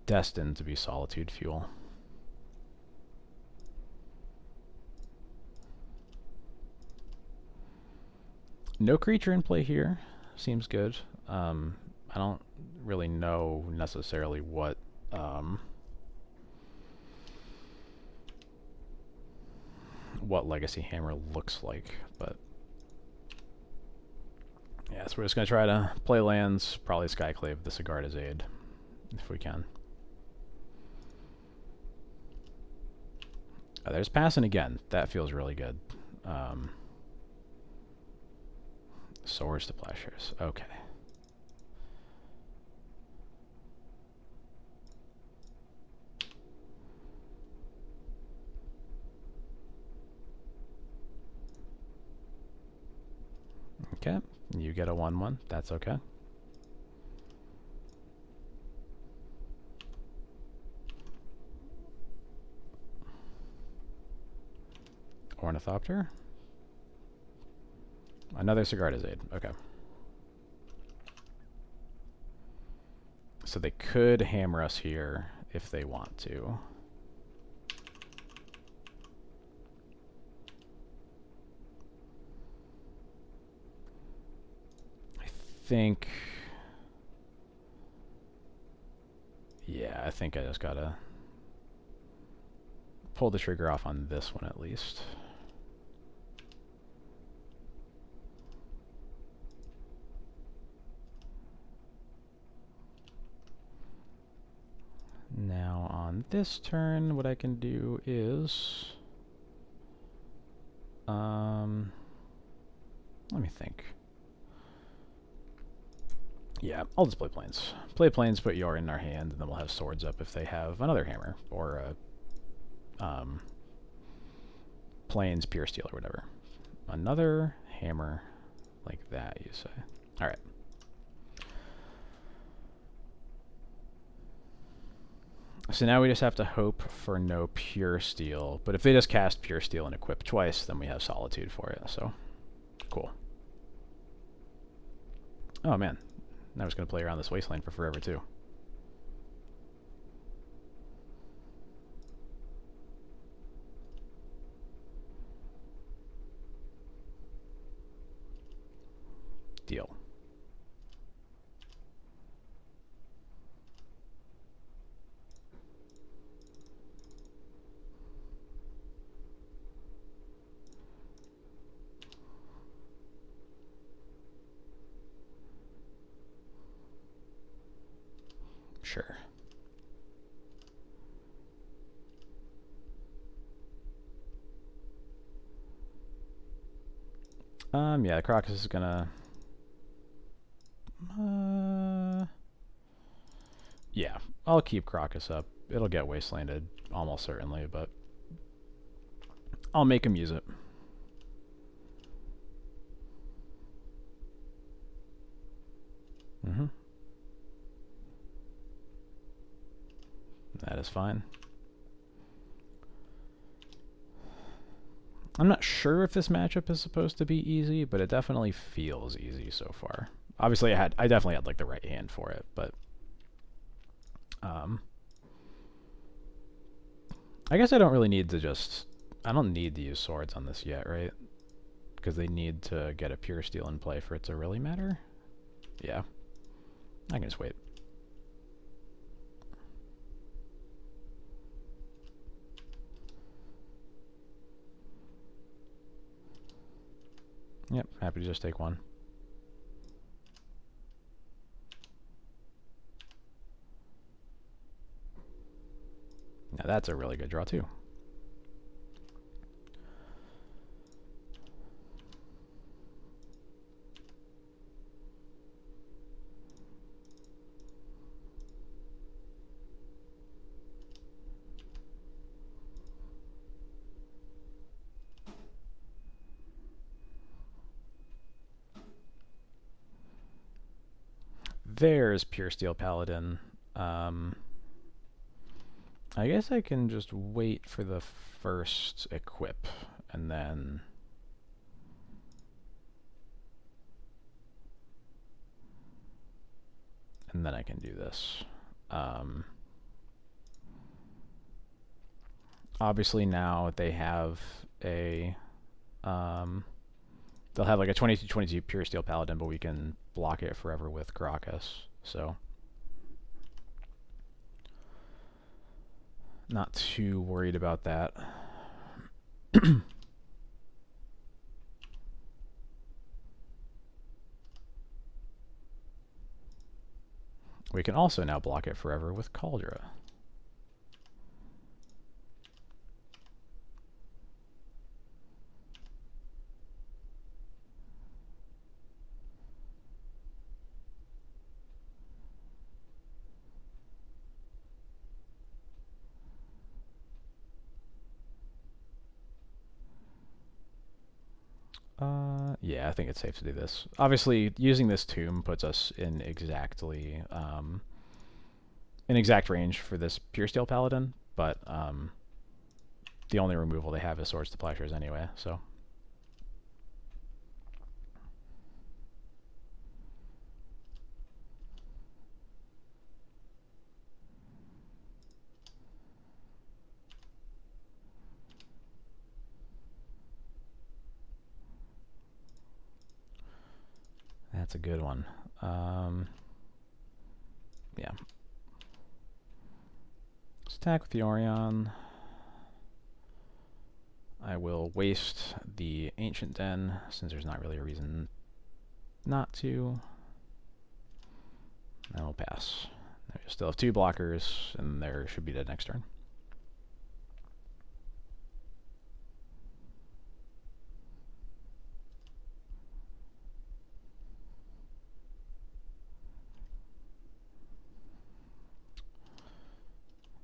Speaker 2: destined to be Solitude fuel. No creature in play here. Seems good. I don't really know necessarily what Legacy Hammer looks like, but yeah, so we're just gonna try to play lands, probably Skyclave the Sigarda's Aid, if we can. Oh, there's passing again. That feels really good. Swords to Plowshares. Okay. Okay, you get a 1/1. That's okay. Ornithopter. Another Sigarda's Aid. Okay. So they could hammer us here if they want to. Think, yeah, I think I just gotta pull the trigger off on this one at least. Now on this turn, what I can do is, let me think. Yeah, I'll just play Plains. Play Plains, put Yor in our hand, and then we'll have swords up if they have another hammer, or a Plains, Pure Steel, or whatever. Another hammer like that, you say. Alright. So now we just have to hope for no Pure Steel, but if they just cast Pure Steel and equip twice, then we have Solitude for it, so cool. Oh man, now we're just going to play around this wasteland for forever too. Deal. Sure. Yeah, the Crocus is gonna... yeah, I'll keep Crocus up. It'll get wastelanded, almost certainly, but I'll make him use it. That is fine. I'm not sure if this matchup is supposed to be easy, but it definitely feels easy so far. Obviously, I definitely had like the right hand for it, but I guess I don't really need to I don't need to use swords on this yet, right? Because they need to get a Pure Steel in play for it to really matter. Yeah. I can just wait. Yep, happy to just take one. Now that's a really good draw too. There's Pure Steel Paladin. I guess I can just wait for the first equip, and then... and then I can do this. Obviously now they have a... they'll have like a 22/22 Pure Steel Paladin, but we can block it forever with Caracas, so... not too worried about that. We can also now block it forever with Cauldra. Yeah, I think it's safe to do this. Obviously, using this tomb puts us in exactly an exact range for this Pure Steel Paladin, but the only removal they have is Swords to Plowshares anyway, so... that's a good one. Yeah. Let's attack with the Yorion. I will waste the Ancient Den, since there's not really a reason not to. And we'll pass. We still have 2 blockers, and there should be dead next turn.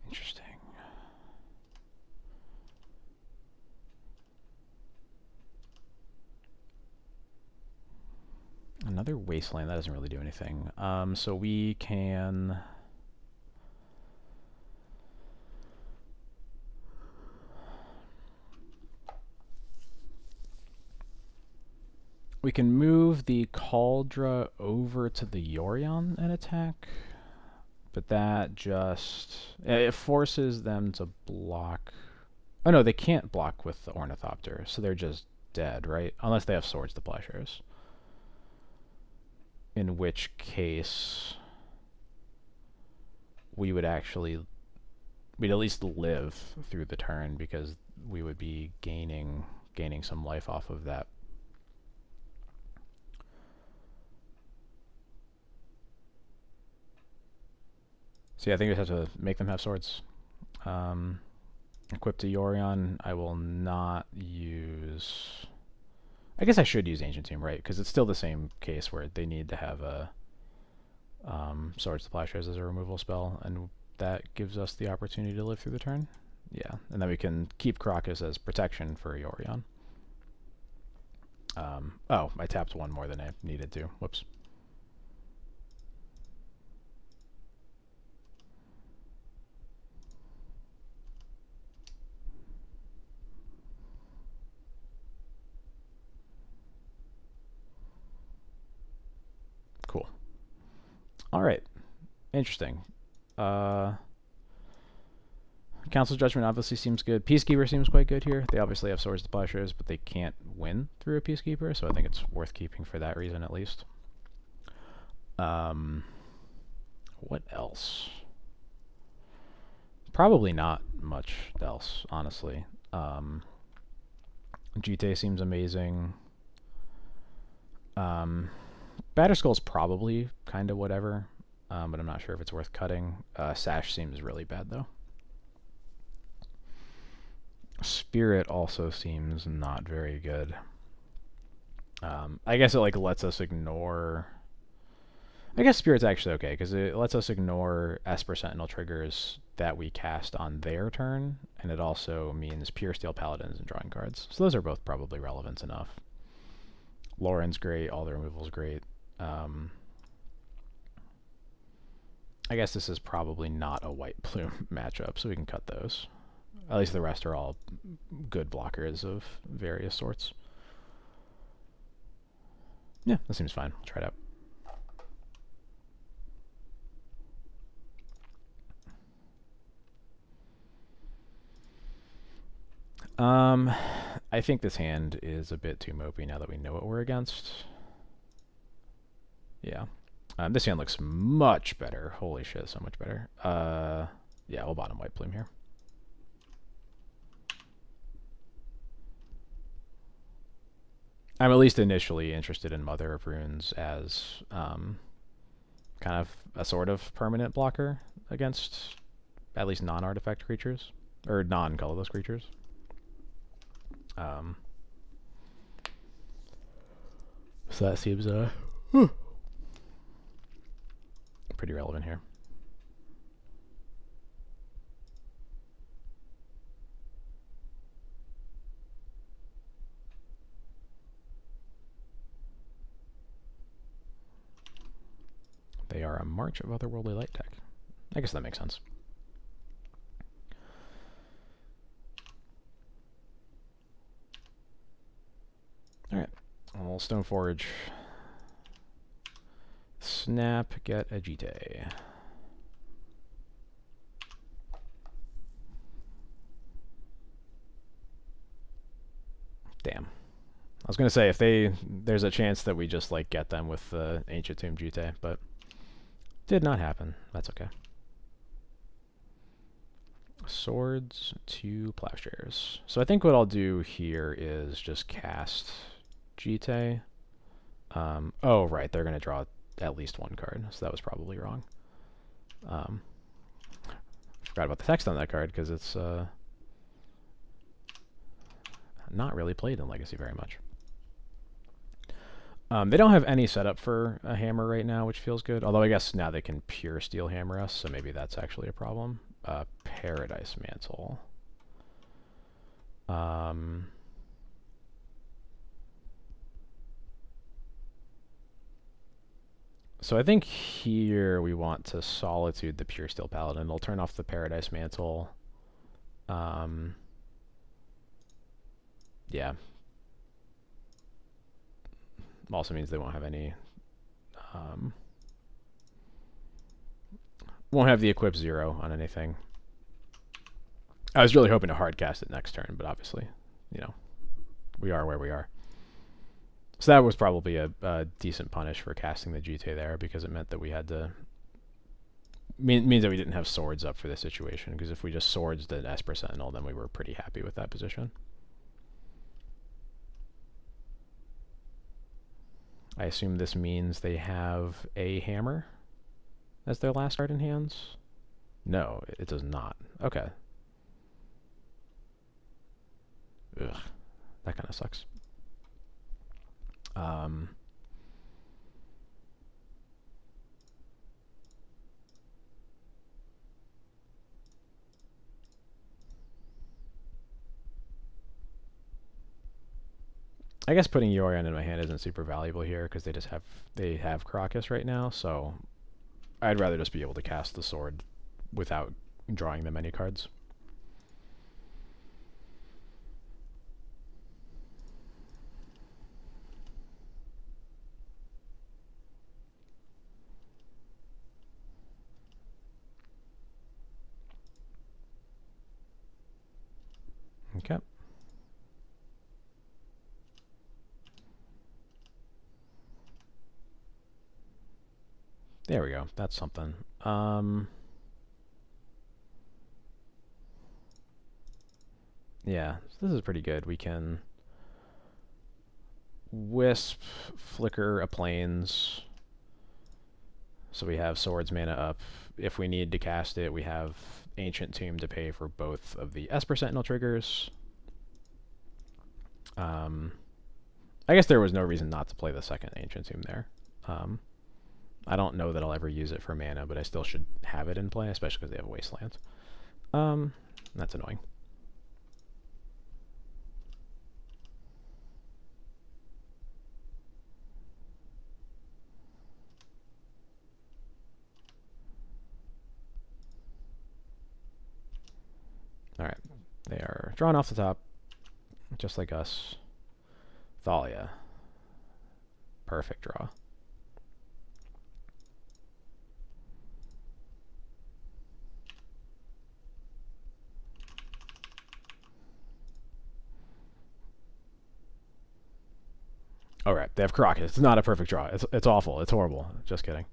Speaker 2: Interesting. Another Wasteland, that doesn't really do anything. So we can... we can move the Cauldra over to the Yorion and attack, but that just... it forces them to block... oh no, they can't block with the Ornithopter, so they're just dead, right? Unless they have Swords to Plowshares. In which case... we would actually... we'd at least live through the turn, because we would be gaining some life off of that. So yeah, I think we have to make them have swords. Equip to Yorion, I will not use... I guess I should use Ancient Tomb, right? Because it's still the same case where they need to have a Swords to Plowshares as a removal spell, and that gives us the opportunity to live through the turn. Yeah, and then we can keep Crocus as protection for Yorion. Oh, I tapped one more than I needed to. Whoops. Cool. All right. Interesting. Council Judgment obviously seems good. Peacekeeper seems quite good here. They obviously have Swords to Plowshares, but they can't win through a Peacekeeper, so I think it's worth keeping for that reason at least. Um, what else? Probably not much else, honestly. GT seems amazing. Batterskull's probably kind of whatever, but I'm not sure if it's worth cutting. Sash seems really bad, though. Spirit also seems not very good. I guess it like lets us ignore. I guess Spirit's actually okay because it lets us ignore Esper Sentinel triggers that we cast on their turn, and it also means Pure Steel Paladins and drawing cards. So those are both probably relevant enough. Lauren's great. All the removal's great. I guess this is probably not a White Plume matchup, so we can cut those. At least the rest are all good blockers of various sorts. Yeah, that seems fine. I'll try it out. I think this hand is a bit too mopey now that we know what we're against. Yeah. This hand looks much better. Holy shit, so much better. Yeah, we'll bottom White Plume here. I'm at least initially interested in Mother of Runes as kind of a sort of permanent blocker against at least non-artifact creatures, or non-colorless creatures. So that seems pretty relevant here. They are a March of Otherworldly Light deck. I guess that makes sense. Alright. Well, Stoneforge. Snap, get a Jite. Damn. I was gonna say if there's a chance that we just like get them with the Ancient Tomb Jite, but did not happen. That's okay. Swords to Plowshares. So I think what I'll do here is just cast Jite. Oh right, they're gonna draw at least one card, so that was probably wrong. Forgot about the text on that card because it's not really played in Legacy very much. They don't have any setup for a hammer right now, which feels good. Although I guess now they can pure steel hammer us, so maybe that's actually a problem. Paradise Mantle. So I think here we want to Solitude the Pure Steel Paladin. We'll turn off the Paradise Mantle. Yeah. Also means they won't have any... won't have the Equip 0 on anything. I was really hoping to hardcast it next turn, but obviously, you know, we are where we are. So that was probably a decent punish for casting the Jite there, because it meant that we had to... means that we didn't have swords up for this situation, because if we just swords the Esper Sentinel, then we were pretty happy with that position. I assume this means they have a hammer as their last card in hands? No, it does not. Okay. Ugh, that kind of sucks. I guess putting Yorion in my hand isn't super valuable here because they have Crocus right now, so I'd rather just be able to cast the sword without drawing them any cards. Okay. There we go. That's something. Yeah, this is pretty good. We can Wisp, Flicker a Plains. So we have Swords mana up. If we need to cast it, we have Ancient Tomb to pay for both of the Esper Sentinel triggers. I guess there was no reason not to play the second Ancient Tomb there. I don't know that I'll ever use it for mana, but I still should have it in play, especially because they have Wasteland. That's annoying. Alright, they are drawn off the top, just like us. Thalia. Perfect draw. Alright, they have Karakas. It's not a perfect draw. It's awful. It's horrible. Just kidding.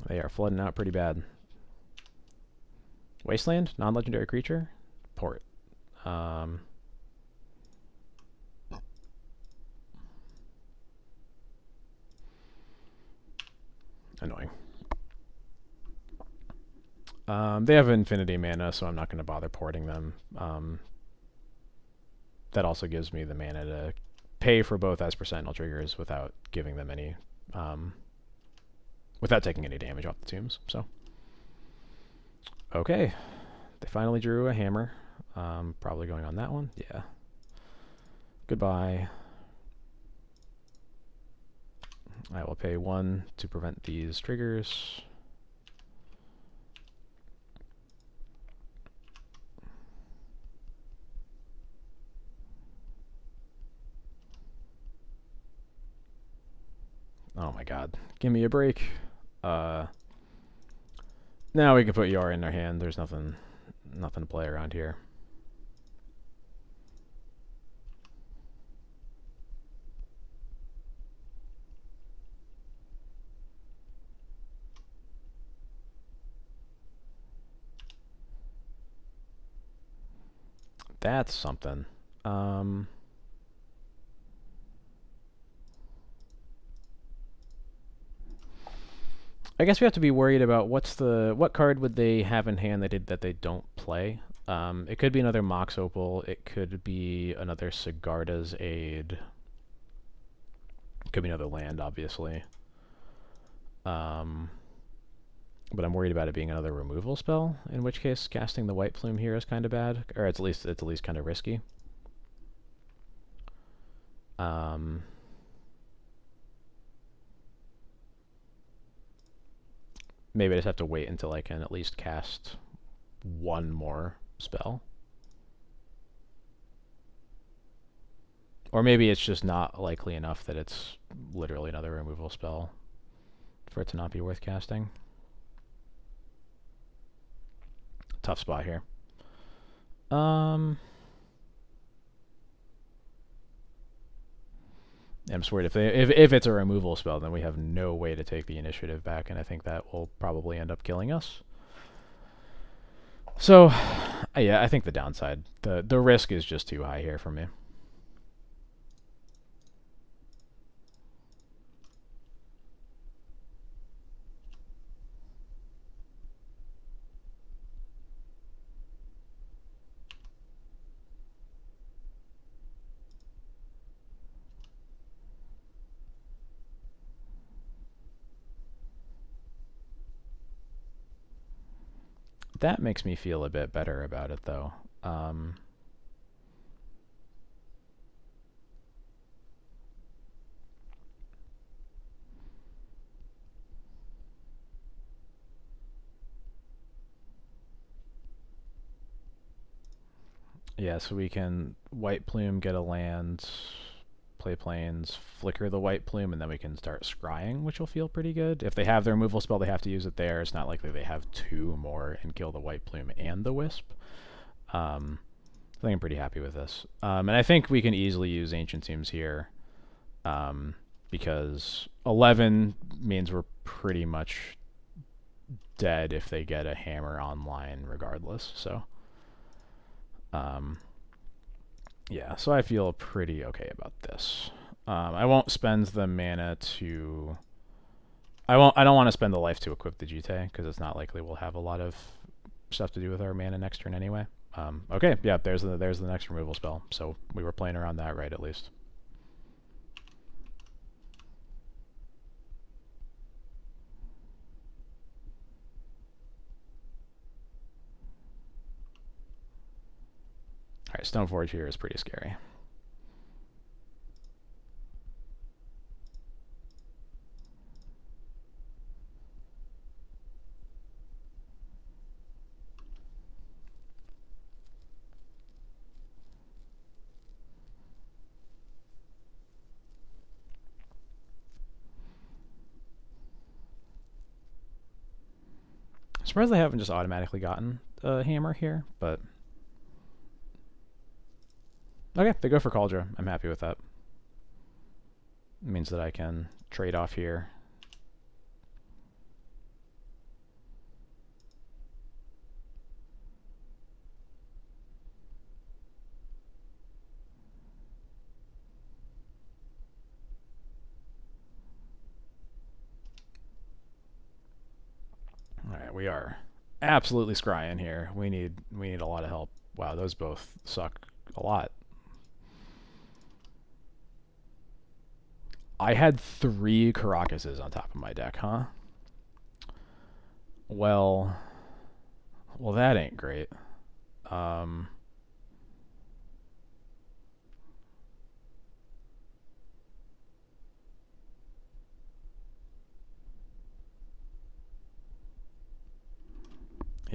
Speaker 2: They are flooding out pretty bad. Wasteland, non-legendary creature, port. Annoying. They have infinity mana, so I'm not going to bother porting them. That also gives me the mana to pay for both Esper Sentinel triggers without giving them any, without taking any damage off the tombs. So, okay, they finally drew a hammer. Probably going on that one. Yeah. Goodbye. I will pay 1 to prevent these triggers. Oh my god. Give me a break. Now we can put Yar in their hand. There's nothing to play around here. That's something. I guess we have to be worried about what card would they have in hand that they don't play. It could be another Mox Opal. It could be another Sigarda's Aid. It could be another land, obviously. But I'm worried about it being another removal spell. In which case, casting the White Plume here is kind of bad, or it's at least kind of risky. Maybe I just have to wait until I can at least cast one more spell. Or maybe it's just not likely enough that it's literally another removal spell for it to not be worth casting. Tough spot here. I'm just worried if it's a removal spell, then we have no way to take the initiative back, and I think that will probably end up killing us. So, yeah, I think the downside, the risk is just too high here for me. That makes me feel a bit better about it, though. Yeah, so we can White Plume, get a land, play planes, flicker the White Plume, and then we can start scrying, which will feel pretty good. If they have their removal spell, they have to use it there. It's not likely they have two more and kill the White Plume and the Wisp. I think I'm pretty happy with this. And I think we can easily use Ancient Tombs here, because 11 means we're pretty much dead if they get a hammer online regardless. So, yeah, so I feel pretty okay about this. I won't spend the mana to... I don't want to spend the life to equip the Jite, because it's not likely we'll have a lot of stuff to do with our mana next turn anyway. Okay, yeah, there's the next removal spell. So we were playing around that right, at least. Alright, Stoneforge here is pretty scary. I'm surprised they haven't just automatically gotten a hammer here, but... Okay, they go for Cauldron. I'm happy with that. It means that I can trade off here. Alright, we are absolutely scrying here. We need a lot of help. Wow, those both suck a lot. I had 3 Caracases on top of my deck, huh? Well, that ain't great. Yeah,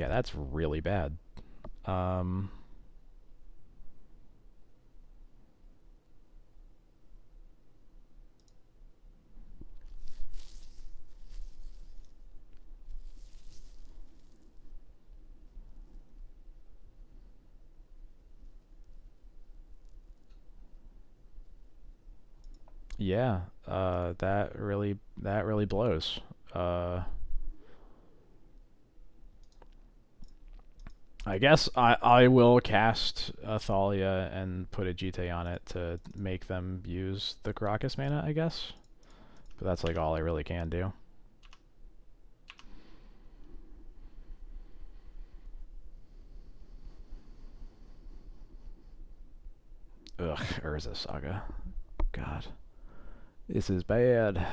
Speaker 2: that's really bad. Yeah, that really blows. I guess I will cast Thalia and put a Jite on it to make them use the Caracas mana, I guess. But that's like all I really can do. Ugh, Urza Saga. God. This is bad.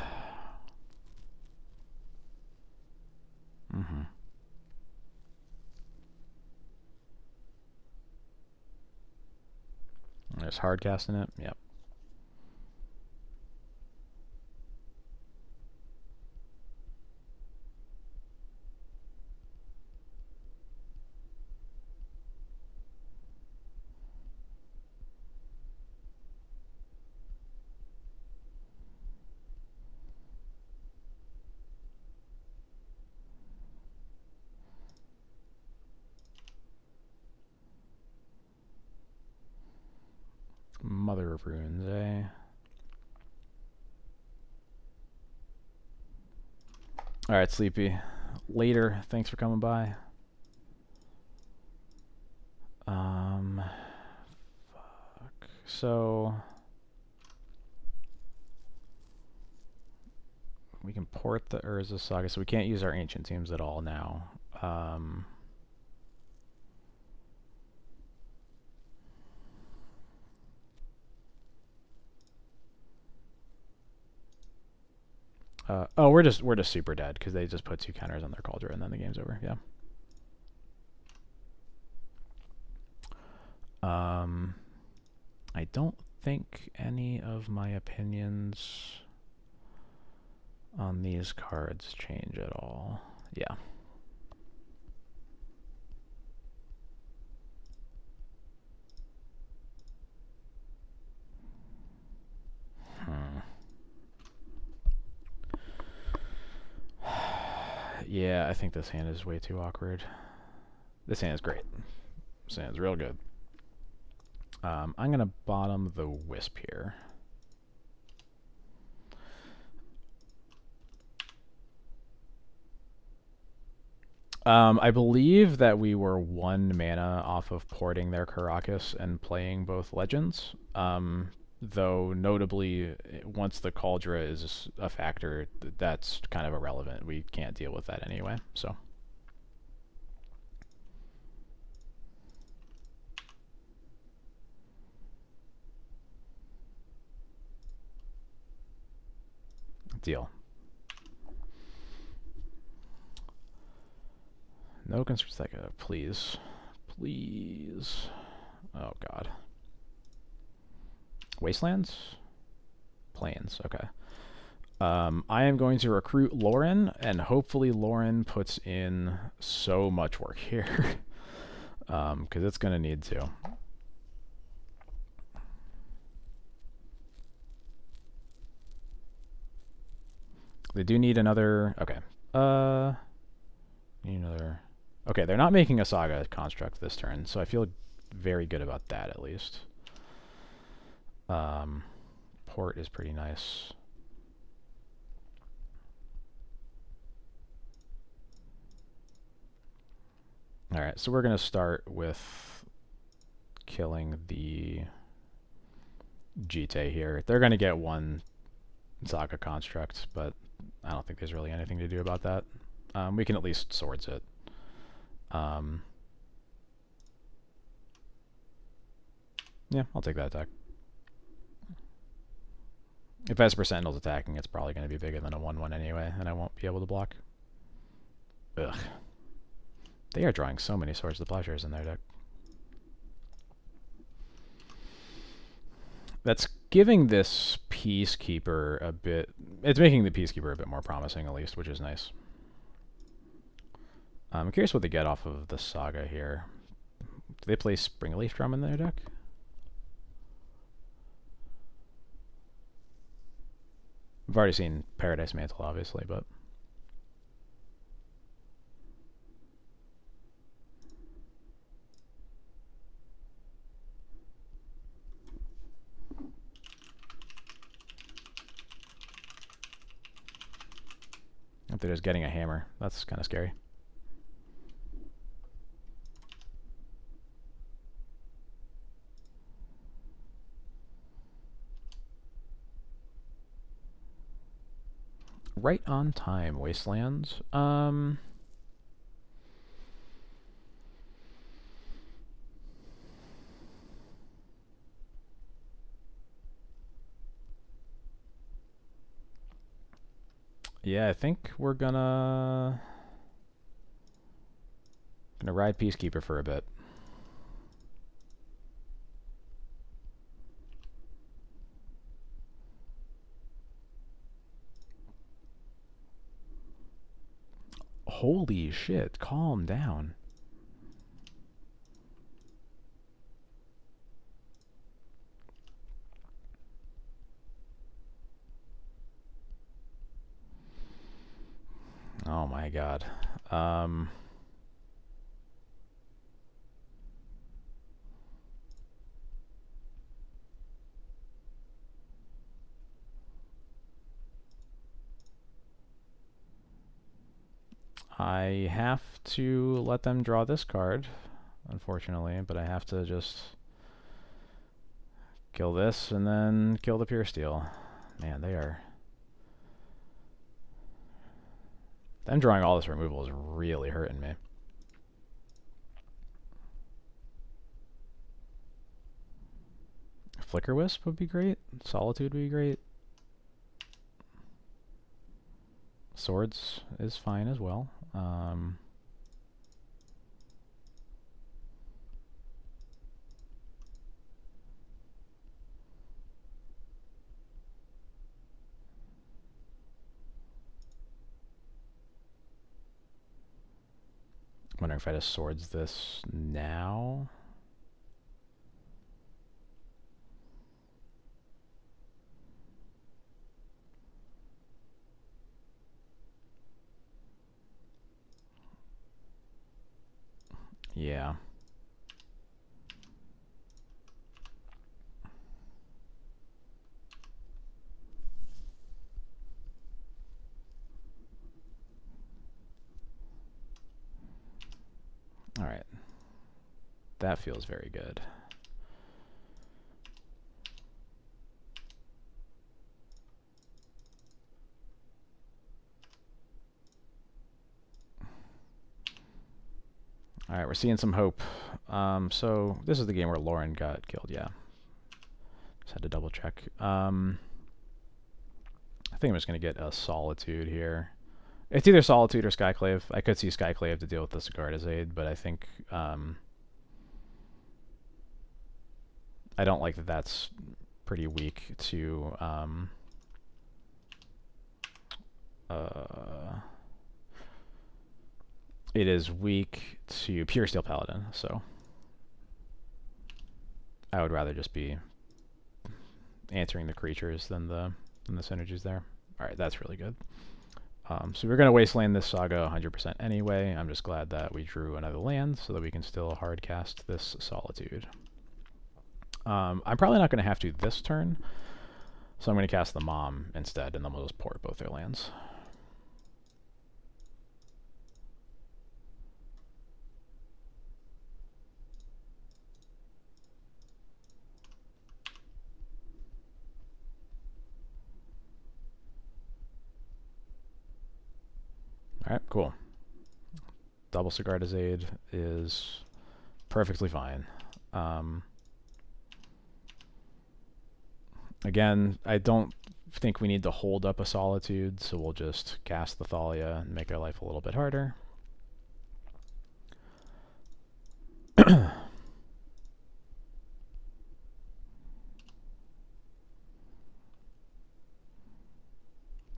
Speaker 2: Mm-hmm. There's hard casting it. Yep. Mother of Ruins, eh? Alright, Sleepy. Later. Thanks for coming by. Fuck. So... we can port the Urza Saga, so we can't use our Ancient Tombs at all now. Oh, we're just super dead because they just put 2 counters on their Cauldron and then the game's over. Yeah. I don't think any of my opinions on these cards change at all. Yeah. Yeah, I think this hand is way too awkward. This hand is great. This hand is real good. I'm going to bottom the Wisp here. I believe that we were 1 mana off of porting their Karakas and playing both Legends. Though, notably, once the Cauldra is a factor, that's kind of irrelevant. We can't deal with that anyway, so... Deal. No concerns that go. Please. Please. Oh, God. Wastelands? Plains. Okay. I am going to recruit Lauren, and hopefully Lauren puts in so much work here. Because it's going to need to. They do need another... Okay. Need another... Okay, they're not making a Saga construct this turn, so I feel very good about that, at least. Port is pretty nice. Alright, so we're going to start with killing the Jite here. They're going to get 1 Saga construct, but I don't think there's really anything to do about that. We can at least swords it. Yeah, I'll take that attack. If Esper Sentinel's attacking, it's probably going to be bigger than a 1-1 anyway, and I won't be able to block. Ugh. They are drawing so many Swords to Plowshares in their deck. That's giving this Peacekeeper a bit... It's making the Peacekeeper a bit more promising, at least, which is nice. I'm curious what they get off of the Saga here. Do they play Springleaf Drum in their deck? I've already seen Paradise Mantle, obviously, but... If they're just getting a hammer, that's kind of scary. Right on time, Wastelands. Yeah, I think we're gonna ride Peacekeeper for a bit. Holy shit, calm down. Oh my god. I have to let them draw this card, unfortunately, but I have to just kill this and then kill the Pure Steel. Man, they are... Them drawing all this removal is really hurting me. Flicker Wisp would be great. Solitude would be great. Swords is fine as well. Wondering if I just swords this now. Yeah. All right. That feels very good. All right, we're seeing some hope. So this is the game where Lauren got killed. Yeah. Just had to double check. I think I'm just going to get a Solitude here. It's either Solitude or Skyclave. I could see Skyclave to deal with the Sagaless Aid, but I think I don't like that that's pretty weak to it is weak to Pure Steel Paladin, so I would rather just be answering the creatures than the synergies there. Alright, that's really good. So we're going to wasteland this saga 100% anyway. I'm just glad that we drew another land so that we can still hardcast this Solitude. I'm probably not going to have to this turn, so I'm going to cast the Mom instead, and then we'll just port both their lands. Alright, cool. Double Sagaless Aid is perfectly fine. Again, I don't think we need to hold up a Solitude, so we'll just cast the Thalia and make our life a little bit harder.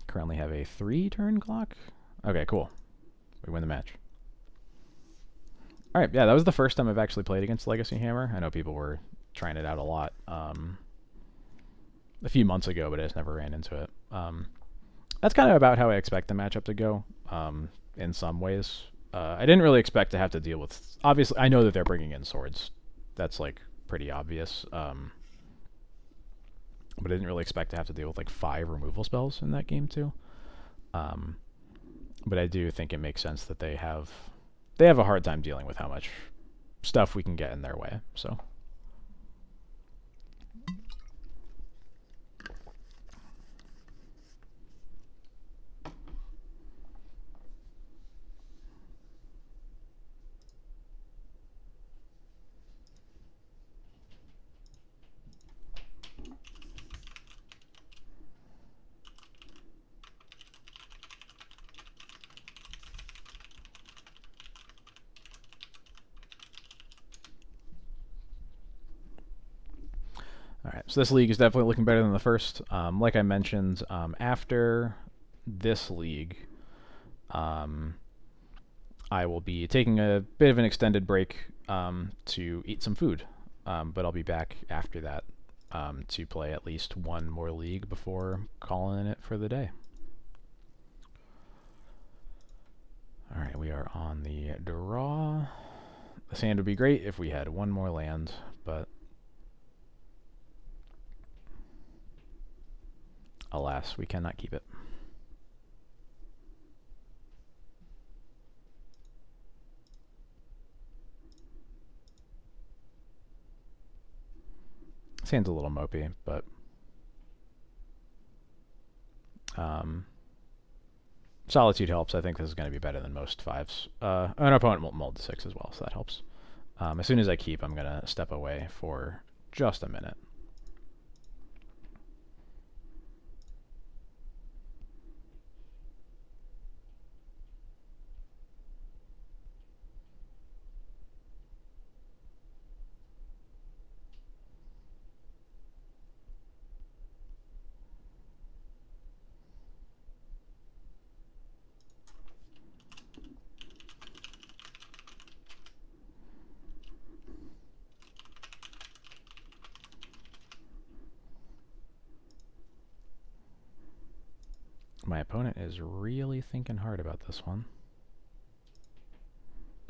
Speaker 2: Currently have a 3-turn clock. Okay, cool. We win the match. Alright, yeah, that was the first time I've actually played against Legacy Hammer. I know people were trying it out a lot a few months ago, but I just never ran into it. That's kind of about how I expect the matchup to go in some ways. I didn't really expect to have to deal with... Obviously, I know that they're bringing in swords. That's, like, pretty obvious. But I didn't really expect to have to deal with, like, 5 removal spells in that game, too. But I do think it makes sense that they have a hard time dealing with how much stuff we can get in their way, so... Alright, so this league is definitely looking better than the first. Like I mentioned, after this league, I will be taking a bit of an extended break to eat some food. But I'll be back after that to play at least one more league before calling it for the day. Alright, we are on the draw. This hand would be great if we had one more land, but alas, we cannot keep it. This hand's a little mopey, but Solitude helps. I think this is going to be better than most 5s. An opponent will mold to 6 as well, so that helps. As soon as I keep, I'm going to step away for just a minute. My opponent is really thinking hard about this one.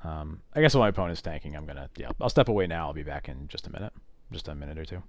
Speaker 2: I guess while my opponent's tanking, I'm gonna I'll step away now. I'll be back in just a minute or two.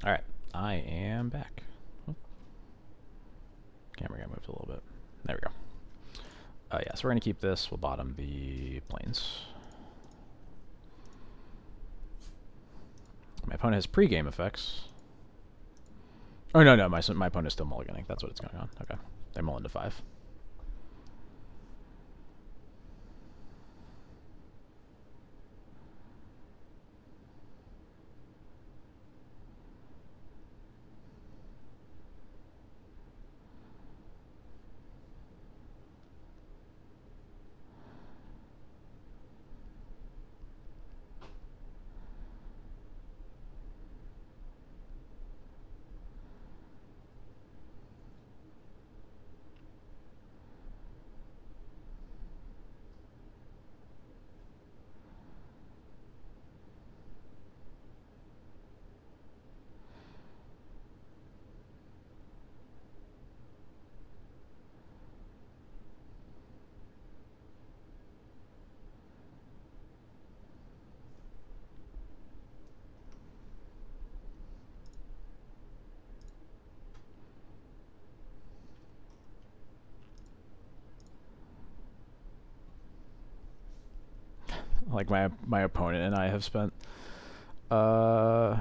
Speaker 2: All right, I am back. Oh, camera got moved a little bit. There we go. Yeah, so we're gonna keep this. We'll bottom the planes. My opponent has pre-game effects. Oh no, my opponent is still mulliganing. That's what's going on. Okay, they're mulling to 5. Like my opponent and I have spent uh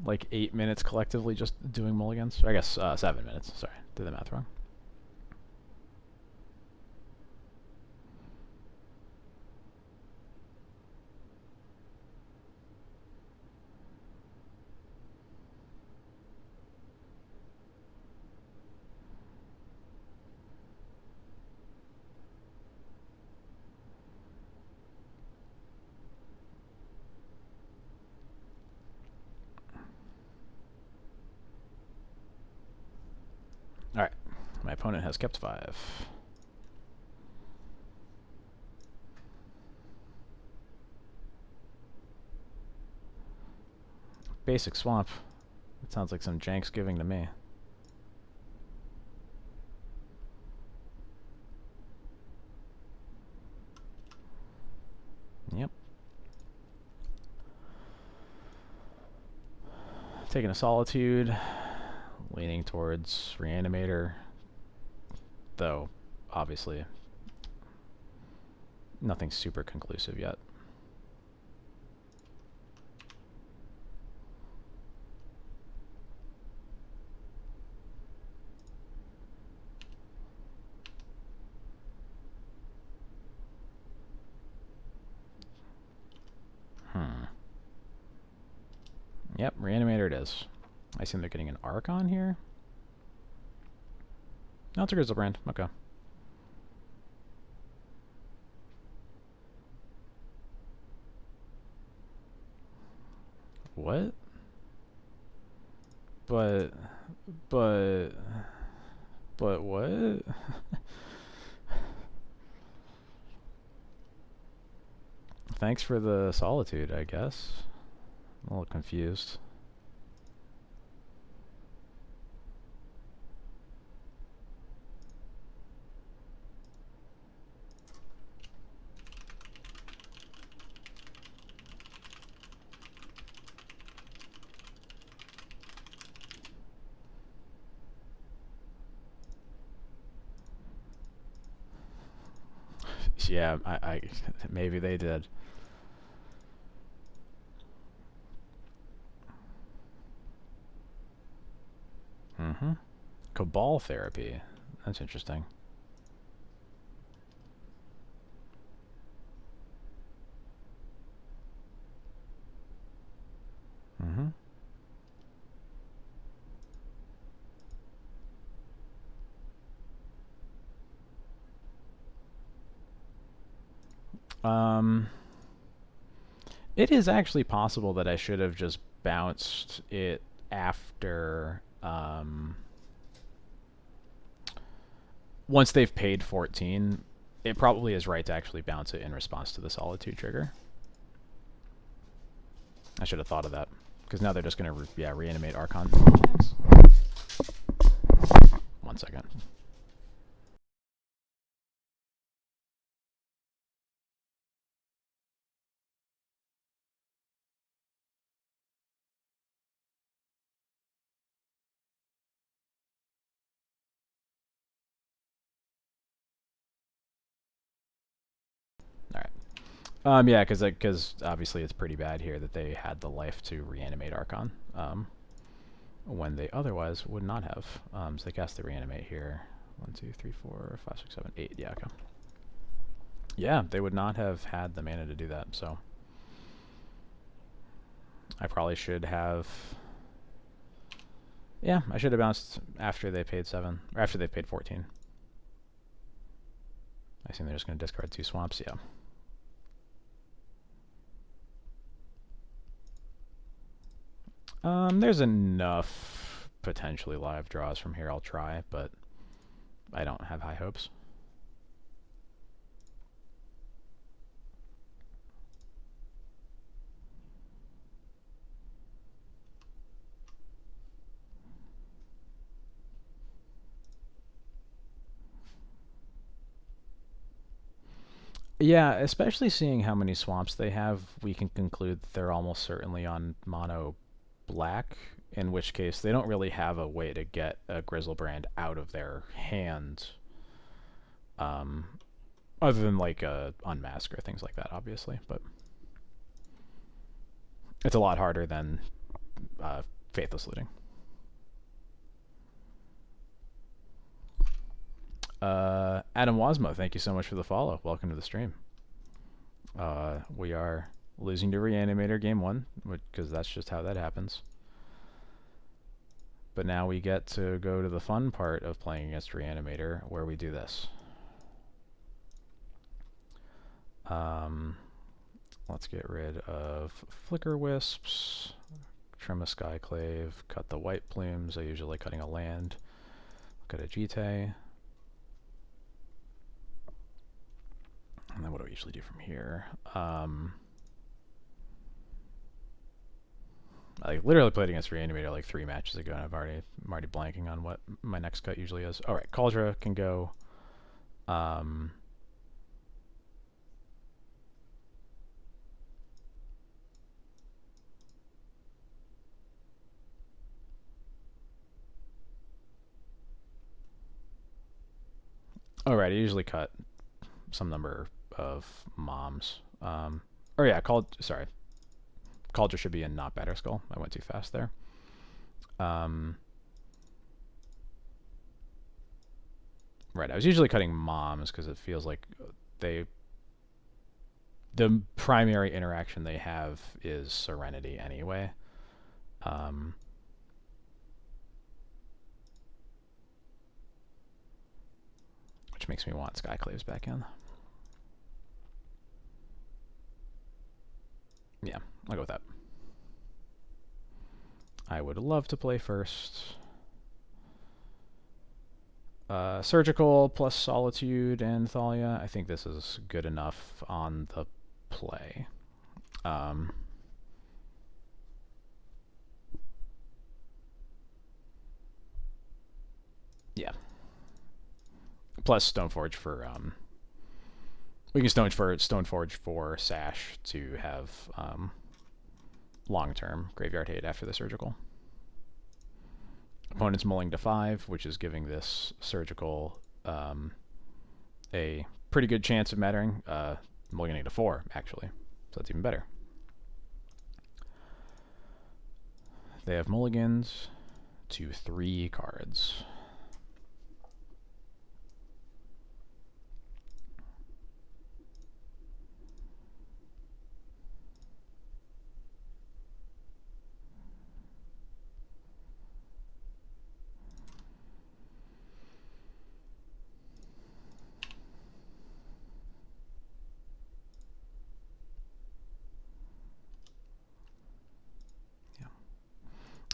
Speaker 2: like 8 minutes collectively just doing mulligans. Or I guess 7 minutes. Sorry, did the math wrong. All right, my opponent has kept 5. Basic swamp. It sounds like some janks giving to me. Yep. Taking a solitude, leaning towards reanimator, though obviously nothing super conclusive yet. Yep, reanimator it is. I assume they're getting an Archon here. No, it's a Grizzlebrand. Okay. What? But what? Thanks for the solitude, I guess. I'm a little confused. Yeah, I maybe they did. Mm-hmm. Cabal therapy. That's interesting. Mm-hmm. It is actually possible that I should have just bounced it after, once they've paid 14, it probably is right to actually bounce it in response to the Solitude trigger. I should have thought of that, because now they're just going to reanimate Archon. 1 second. All right. Yeah, because obviously it's pretty bad here that they had the life to reanimate Archon, when they otherwise would not have. So they cast the reanimate here. 1, 2, 3, 4, 5, 6, 7, 8. Yeah, okay. Yeah, they would not have had the mana to do that. So I probably should have. Yeah, I should have bounced after they paid 7, or after they paid 14. I assume they're just going to discard 2 swamps. Yeah. There's enough potentially live draws from here. I'll try, but I don't have high hopes. Yeah, especially seeing how many swamps they have, we can conclude that they're almost certainly on mono black, in which case they don't really have a way to get a Grizzlebrand out of their hand Other than like unmask or things like that, obviously, but it's a lot harder than faithless looting. Adam Wasmo, thank you so much for the follow. Welcome to the stream. We are losing to Reanimator game 1, because that's just how that happens. But now we get to go to the fun part of playing against Reanimator, where we do this. Let's get rid of Flicker Wisps, trim a Skyclave, cut the White Plumes. I usually like cutting a land. Cut a Jite. And then what do I usually do from here? I literally played against Reanimator like 3 matches ago, and I'm already blanking on what my next cut usually is. All right, Cauldra can go. Alright, I usually cut some number of moms. Or yeah, Cauldra should be in not Batter Skull. I went too fast there. Right, I was usually cutting moms because it feels like the primary interaction they have is Serenity anyway. Which makes me want Skyclaves back in. Yeah, I'll go with that. I would love to play first. Surgical plus Solitude and Thalia. I think this is good enough on the play. Yeah. Plus Stoneforge for we can Stoneforge for Sash to have long-term graveyard hate after the surgical. Opponent's mulling to 5, which is giving this surgical a pretty good chance of mattering. Mulliganing to 4, actually, so that's even better. They have mulligans to 3 cards.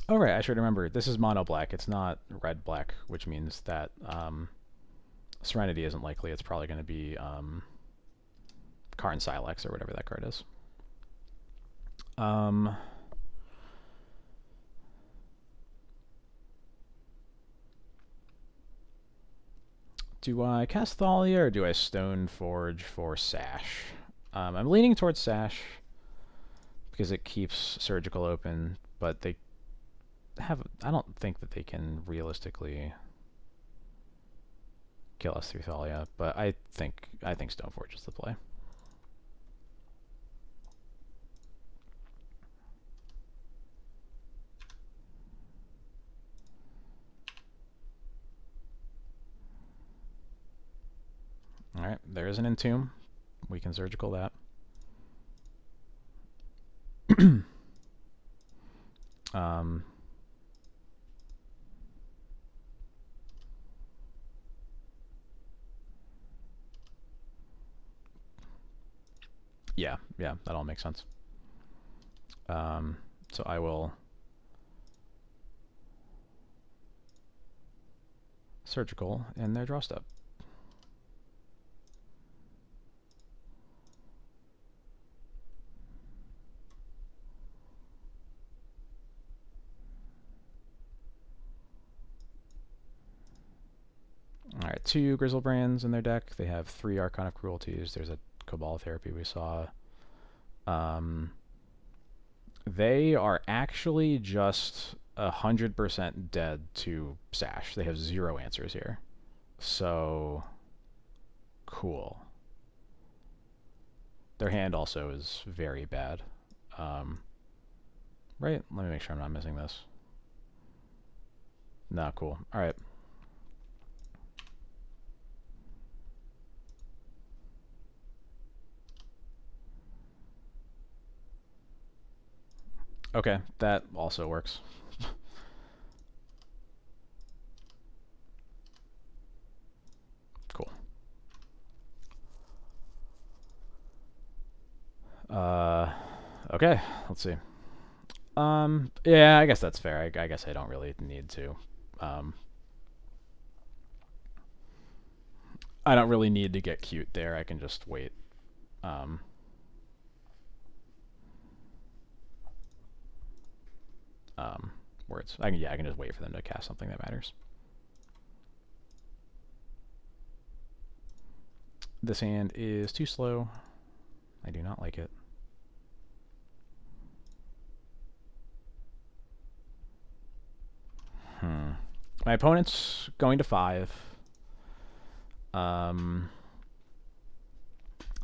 Speaker 2: Oh right, I should remember. This is mono black. It's not red black, which means that Serenity isn't likely. It's probably going to be Karn Silex or whatever that card is. Do I cast Thalia or do I Stoneforge for Sash? I'm leaning towards Sash because it keeps Surgical open, but they I don't think that they can realistically kill us through Thalia, but I think Stoneforge is the play. Alright, there is an Entomb. We can Surgical that. Yeah, that all makes sense. So I will Surgical in their draw step. Alright, 2 Grizzlebrands in their deck. They have 3 Archon of Cruelties. There's a Cabal Therapy we saw. They are actually just 100% dead to Sash. They have 0 answers here. So, cool. Their hand also is very bad. Right? Let me make sure I'm not missing this. Nah, cool. Alright. Okay, that also works. Cool. Okay, let's see. Yeah, I guess that's fair. I guess I don't really need to. I don't really need to get cute there. I can just wait. Words. I can just wait for them to cast something that matters. This hand is too slow. I do not like it. My opponent's going to 5.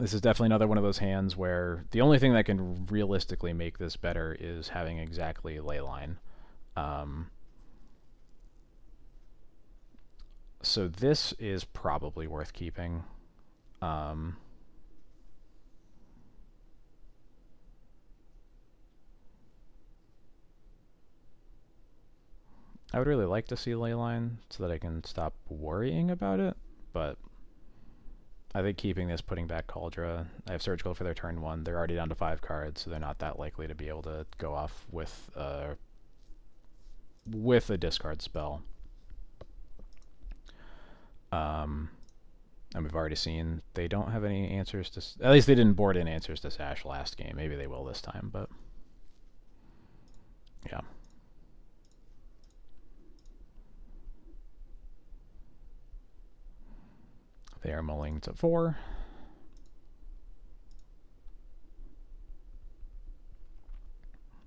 Speaker 2: This is definitely another one of those hands where the only thing that can realistically make this better is having exactly Leyline. So this is probably worth keeping. I would really like to see Leyline so that I can stop worrying about it, but I think keeping this, putting back Cauldra. I have Surgical for their turn 1. They're already down to 5 cards, so they're not that likely to be able to go off with a discard spell. And we've already seen they don't have any answers to... At least they didn't board in answers to Sash last game. Maybe they will this time, but... Yeah. They are mulling to 4.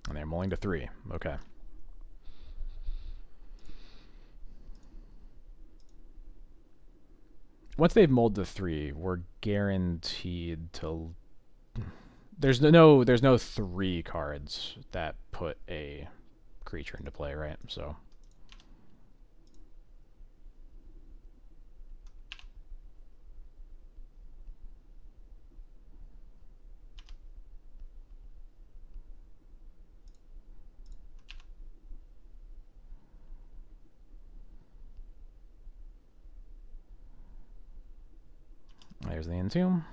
Speaker 2: And they're mulling to 3. Okay. Once they've mulled to 3, we're guaranteed to... There's no 3 cards that put a creature into play, right? So... There's the Entomb.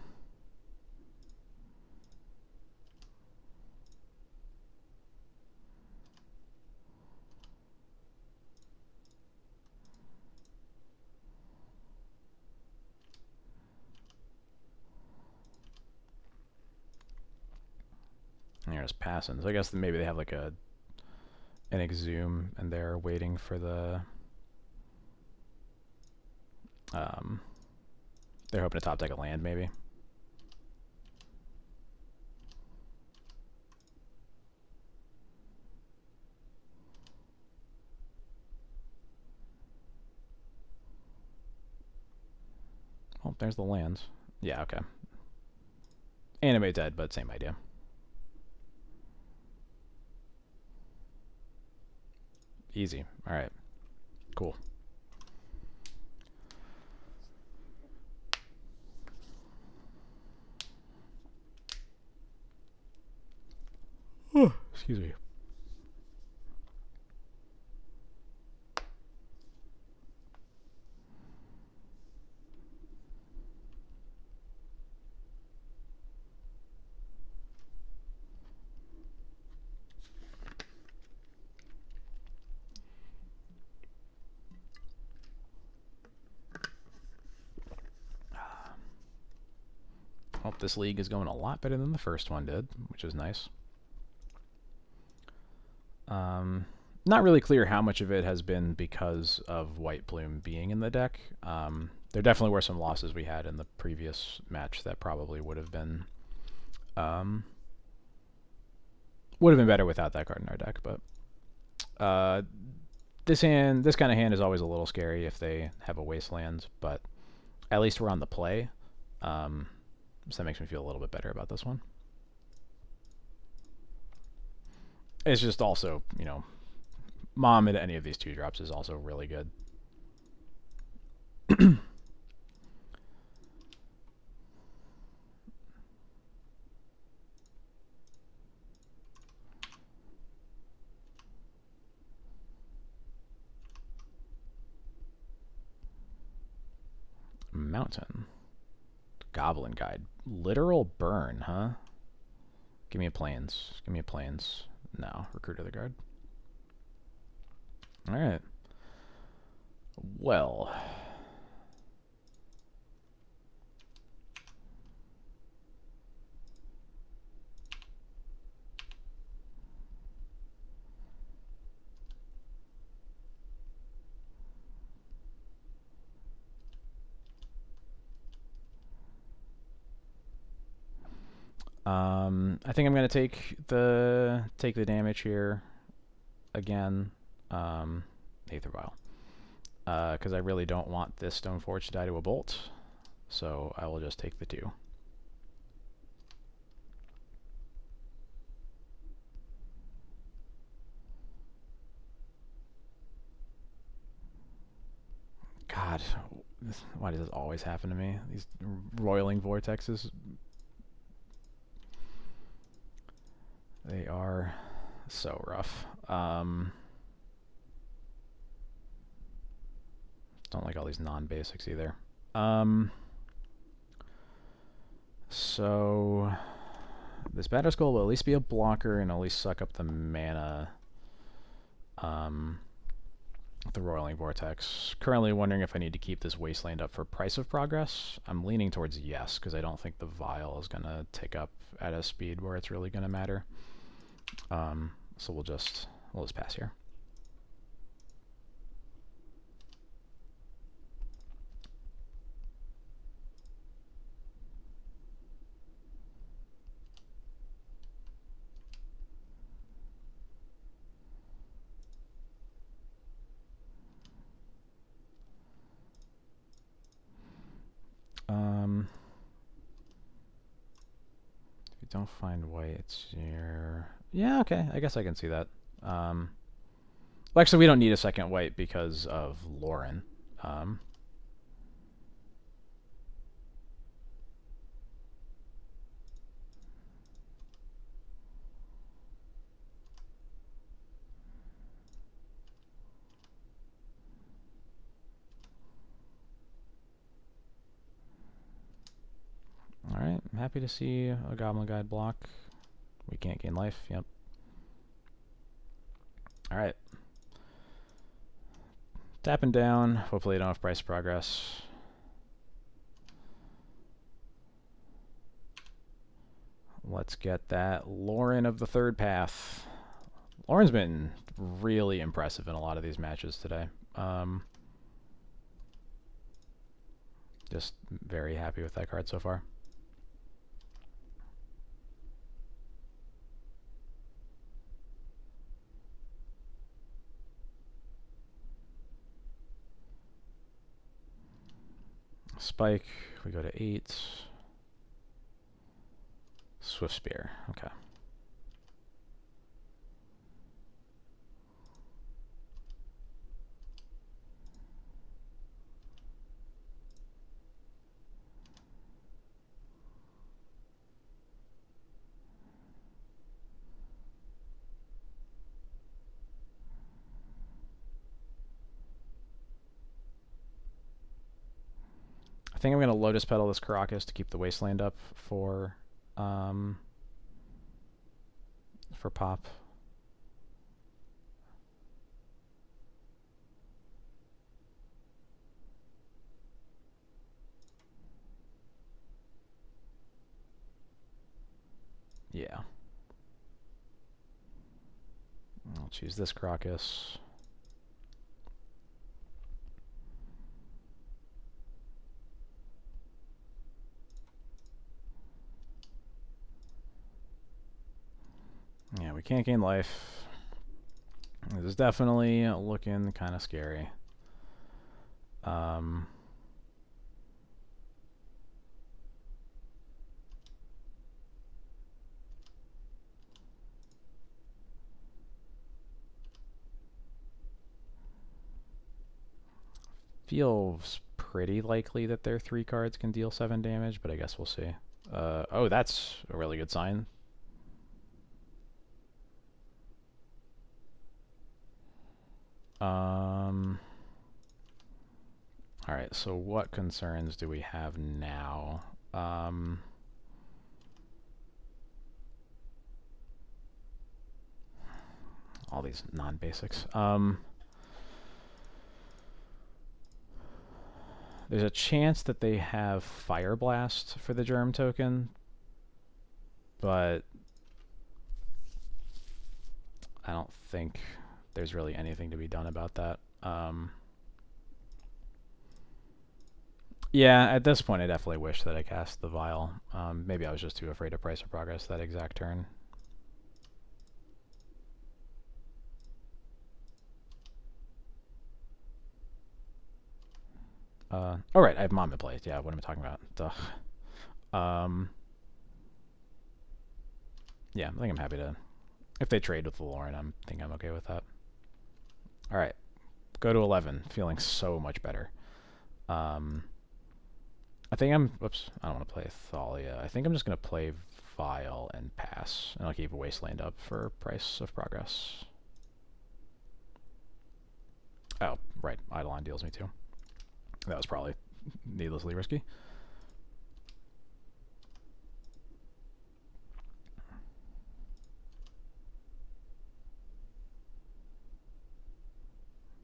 Speaker 2: And they're just passing. So I guess maybe they have like an Exhume and they're waiting for the... they're hoping to top deck a land, maybe. Oh, there's the lands. Yeah, okay. Animate dead, but same idea. Easy. Alright. Cool. Excuse me. Well, this league is going a lot better than the first one did, which is nice. Not really clear how much of it has been because of White Plume being in the deck. There definitely were some losses we had in the previous match that probably would have been better without that card in our deck. But this kind of hand is always a little scary if they have a wasteland. But at least we're on the play. So that makes me feel a little bit better about this one. It's just also, you know, Mom at any of these 2-drops is also really good. Mountain. Goblin Guide. Literal burn, huh? Give me a plains. Give me a plains. No, Recruit of the Guard. Alright. Well. I think I'm gonna take the damage here again. Aether Vial. Because I really don't want this Stoneforge to die to a bolt. So I will just take the 2. God, why does this always happen to me? These roiling vortexes. They are so rough. Don't like all these non-basics either. So this Battle Skull will at least be a blocker and at least suck up the mana. The Roiling Vortex. Currently wondering if I need to keep this Wasteland up for Price of Progress. I'm leaning towards yes, because I don't think the Vial is going to tick up at a speed where it's really going to matter. So we'll just pass here. If you don't find white, it's your... Yeah, okay, I guess I can see that. Well, actually, we don't need a second white because of Lauren. Alright, I'm happy to see a Goblin Guide block. We can't gain life, yep. Alright. Tapping down. Hopefully I don't have price progress. Let's get that Lauren of the Third Path. Lauren's been really impressive in a lot of these matches today. Just very happy with that card so far. Spike, we go to 8. Swift Spear, okay. I think I'm going to Lotus Petal this Caracas to keep the Wasteland up for pop. Yeah. I'll choose this Caracas. Yeah, we can't gain life. This is definitely looking kind of scary. feels pretty likely that their 3 cards can deal 7 damage, but I guess we'll see. Oh, that's a really good sign. Alright, so what concerns do we have now? All these non-basics. There's a chance that they have Fire Blast for the Germ token, but I don't think there's really anything to be done about that. Yeah, at this point I definitely wish that I cast the Vial. Maybe I was just too afraid of Price of Progress that exact turn. Oh right, I have Mom in play. Yeah, what am I talking about? Duh. Yeah, I think I'm happy to... If they trade with the Lauren, I think I'm okay with that. Alright, go to 11. Feeling so much better. I think I'm... Whoops, I don't want to play Thalia. I think I'm just going to play Vial and pass. And I'll keep Wasteland up for Price of Progress. Oh, right. Eidolon deals me too. That was probably needlessly risky.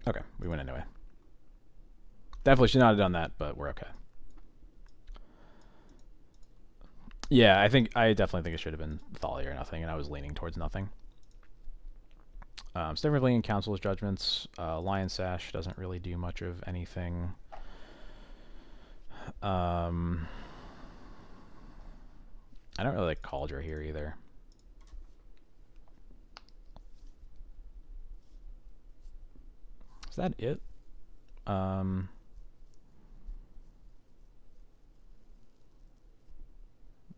Speaker 2: Okay, we win anyway. Definitely should not have done that, but we're okay. Yeah, I definitely think it should have been Thalia or nothing, and I was leaning towards nothing. Definitely in Council's Judgments. Lion Sash doesn't really do much of anything. I don't really like Cauldron here either. Is that it?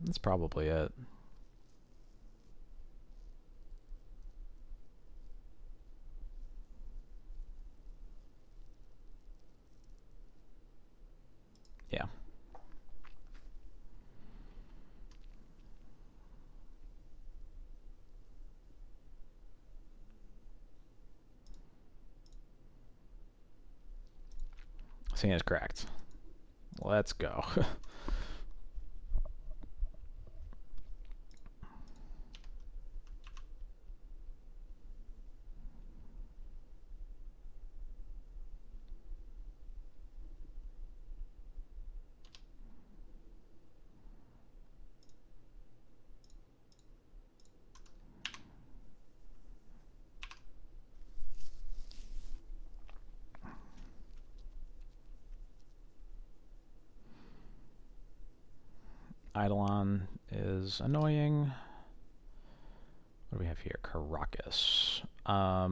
Speaker 2: That's probably it. Yeah. Seeing is correct. Let's go. Eidolon is annoying. What do we have here? Caracas. I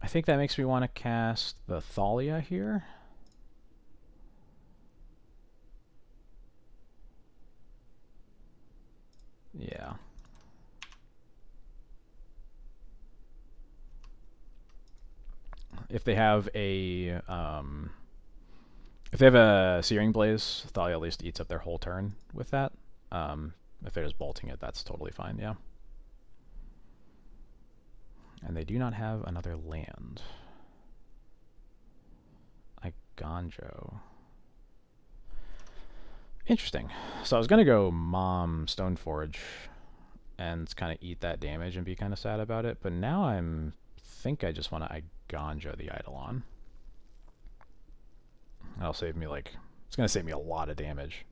Speaker 2: think that makes me want to cast the Thalia here. Yeah. If they have a Searing Blaze, Thalia at least eats up their whole turn with that. If they're just bolting it, that's totally fine, yeah. And they do not have another land. Ganjo. Interesting. So I was going to go Mom Stoneforge and kind of eat that damage and be kind of sad about it, but now think I just want to Ganjo the Eidolon. That'll save me like... It's going to save me a lot of damage.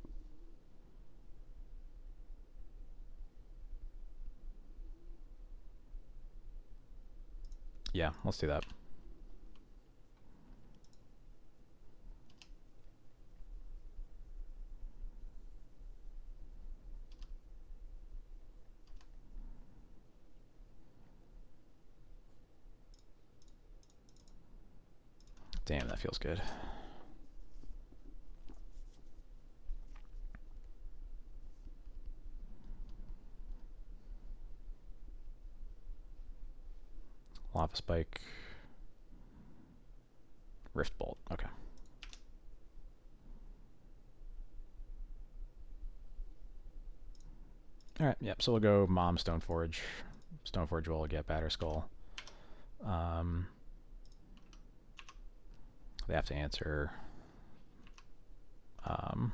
Speaker 2: Yeah, let's do that. Damn, that feels good. Lava Spike. Rift Bolt. Okay. Alright, yep, so we'll go Mom Stoneforge. Stoneforge will get Batter Skull. They have to answer. I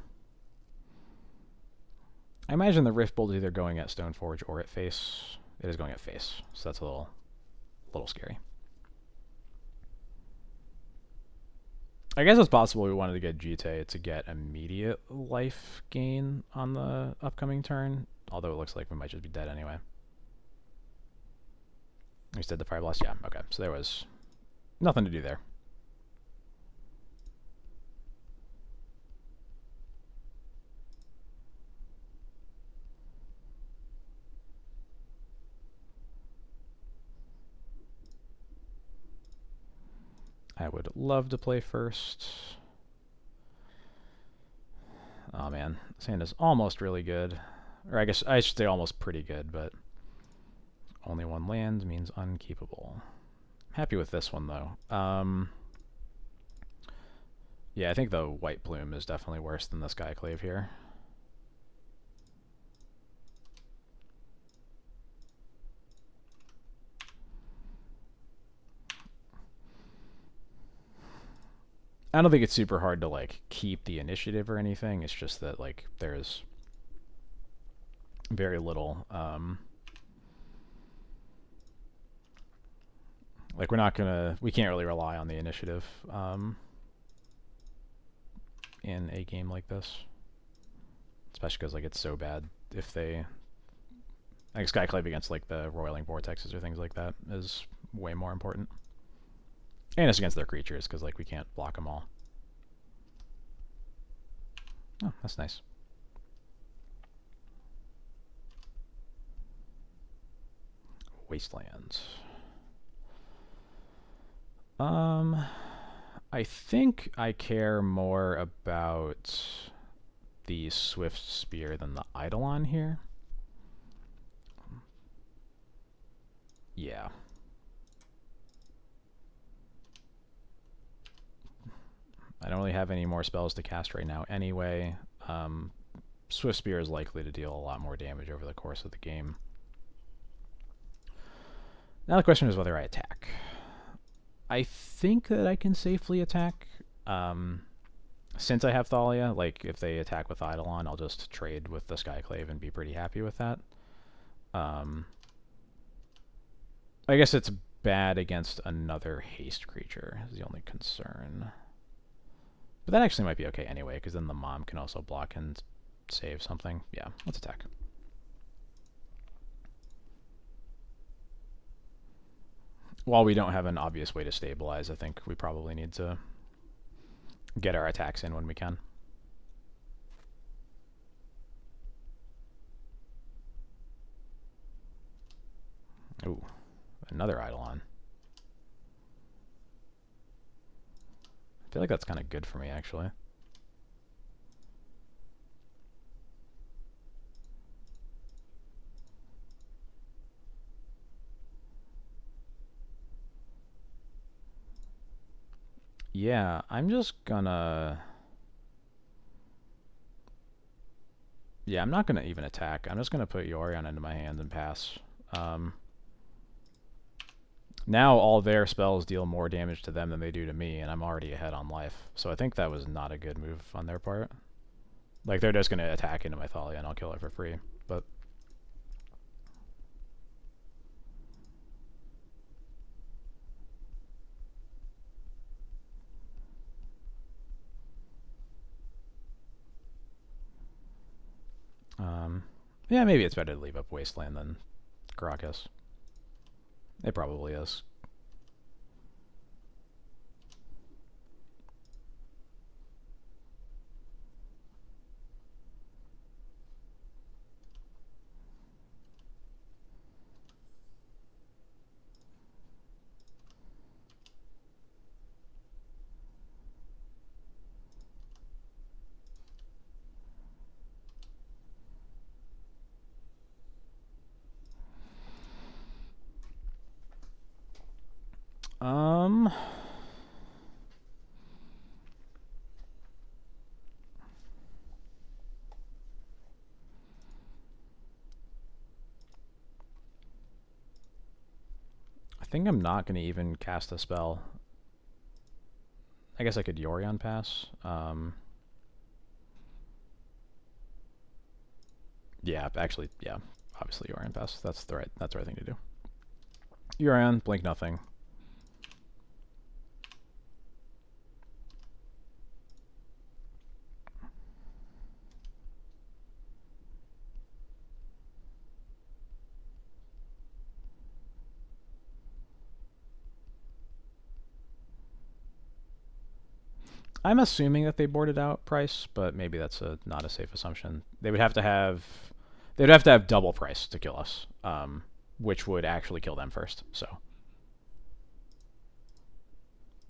Speaker 2: imagine the Rift Bolt is either going at Stoneforge or at face. It is going at face, so that's a little scary. I guess it's possible we wanted to get Jite to get immediate life gain on the upcoming turn, although it looks like we might just be dead anyway. We did the Fire Blast? Yeah, okay. So there was nothing to do there. I would love to play first. Oh man, this hand is almost really good. Or I guess I should say almost pretty good, but only one land means unkeepable. I'm happy with this one though. Yeah, I think the White Plume is definitely worse than the Skyclave here. I don't think it's super hard to like keep the initiative or anything. It's just that like there's very little like we can't really rely on the initiative in a game like this, especially because like it's so bad. If they like Skyclave against like the Roiling Vortexes or things like that is way more important. And it's against their creatures, because like we can't block them all. Oh, that's nice. Wastelands. I think I care more about the Swift Spear than the Eidolon here. Yeah. I don't really have any more spells to cast right now anyway. Swift Spear is likely to deal a lot more damage over the course of the game. Now the question is whether I attack. I think that I can safely attack. Since I have Thalia, like if they attack with Eidolon, I'll just trade with the Skyclave and be pretty happy with that. I guess it's bad against another haste creature is the only concern. But that actually might be okay anyway, because then the Mom can also block and save something. Yeah, let's attack. While we don't have an obvious way to stabilize, I think we probably need to get our attacks in when we can. Ooh, another Eidolon. I feel like that's kind of good for me, actually. Yeah, I'm just gonna... Yeah, I'm not gonna even attack. I'm just gonna put Yorion into my hand and pass. Now all their spells deal more damage to them than they do to me, and I'm already ahead on life. So I think that was not a good move on their part. Like, they're just gonna attack into my Thalia and I'll kill it for free. But... yeah, maybe it's better to leave up Wasteland than Caracas. It probably is. I think I'm not going to even cast a spell. I guess I could Yorion pass. Yeah, actually, yeah. Obviously Yorion pass. That's the right thing to do. Yorion, blink nothing. I'm assuming that they boarded out price, but maybe that's not a safe assumption. They'd have to have double price to kill us, which would actually kill them first. So,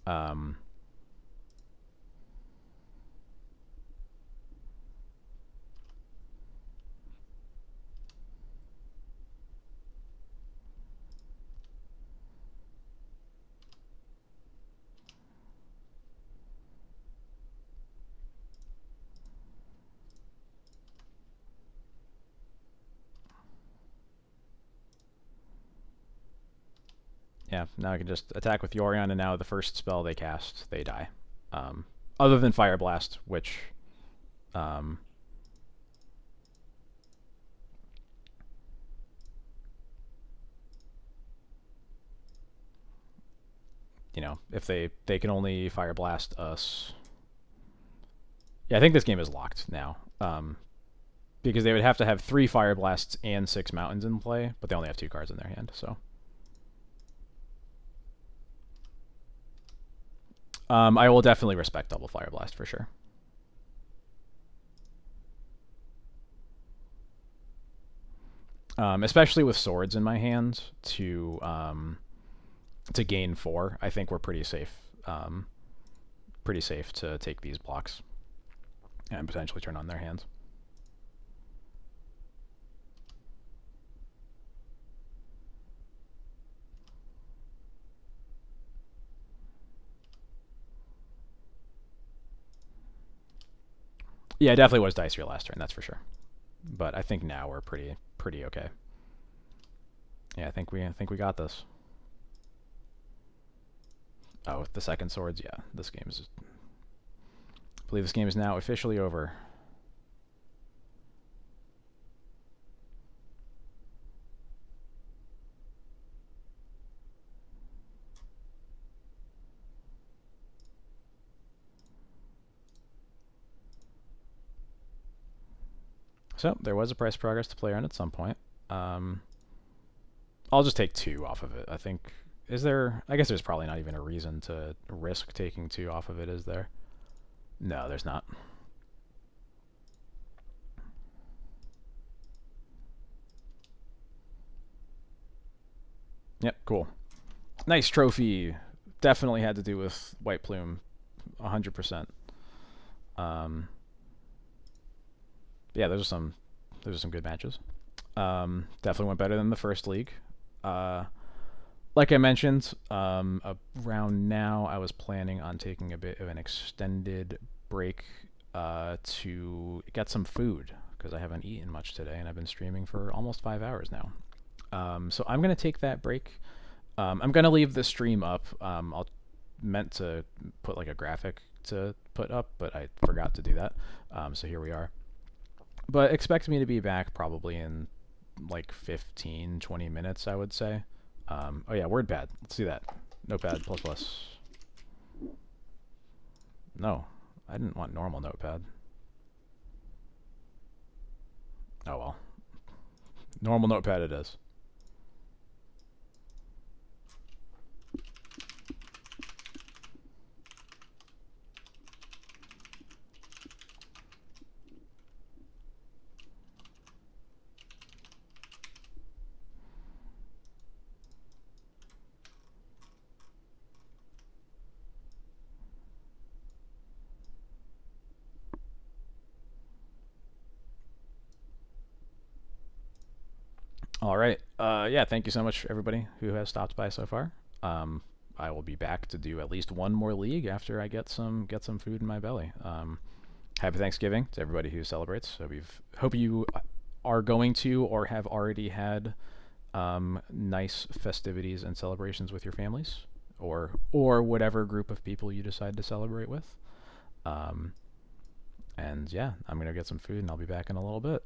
Speaker 2: um, yeah. Now I can just attack with Yorion, and now the first spell they cast, they die. Um, Other than Fire Blast, which, um, if they can only Fire Blast us. Yeah, I think this game is locked now. Because they would have to have 3 Fire Blasts and 6 Mountains in play, but they only have 2 cards in their hand, so. I will definitely respect double Fire Blast for sure. Especially with swords in my hand to gain 4. I think we're pretty safe. Pretty safe to take these blocks and potentially turn on their hands. Yeah, it definitely was dicier last turn, that's for sure. But I think now we're pretty okay. Yeah, I think we got this. Oh, with the second swords, yeah. This game is. I believe this game is now officially over. So there was a price progress to play on at some point. I'll just take 2 off of it. I think. Is there? I guess there's probably not even a reason to risk taking 2 off of it, is there? No, there's not. Yep, cool. Nice trophy. Definitely had to do with White Plume, 100%. Yeah, those are some good matches. Definitely went better than the first league. Like I mentioned, around now I was planning on taking a bit of an extended break to get some food because I haven't eaten much today and I've been streaming for almost 5 hours now. So I'm gonna take that break. I'm gonna leave the stream up. I'll meant to put like a graphic to put up, but I forgot to do that. So here we are. But expect me to be back probably in like 15, 20 minutes, I would say. Oh yeah, WordPad. Let's see that. Notepad++. No, I didn't want normal Notepad. Oh well. Normal Notepad it is. All right. Yeah, thank you so much, everybody who has stopped by so far. I will be back to do at least one more league after I get some food in my belly. Happy Thanksgiving to everybody who celebrates. So hope you are going to or have already had nice festivities and celebrations with your families, or whatever group of people you decide to celebrate with. Um, and yeah, I'm gonna get some food and I'll be back in a little bit.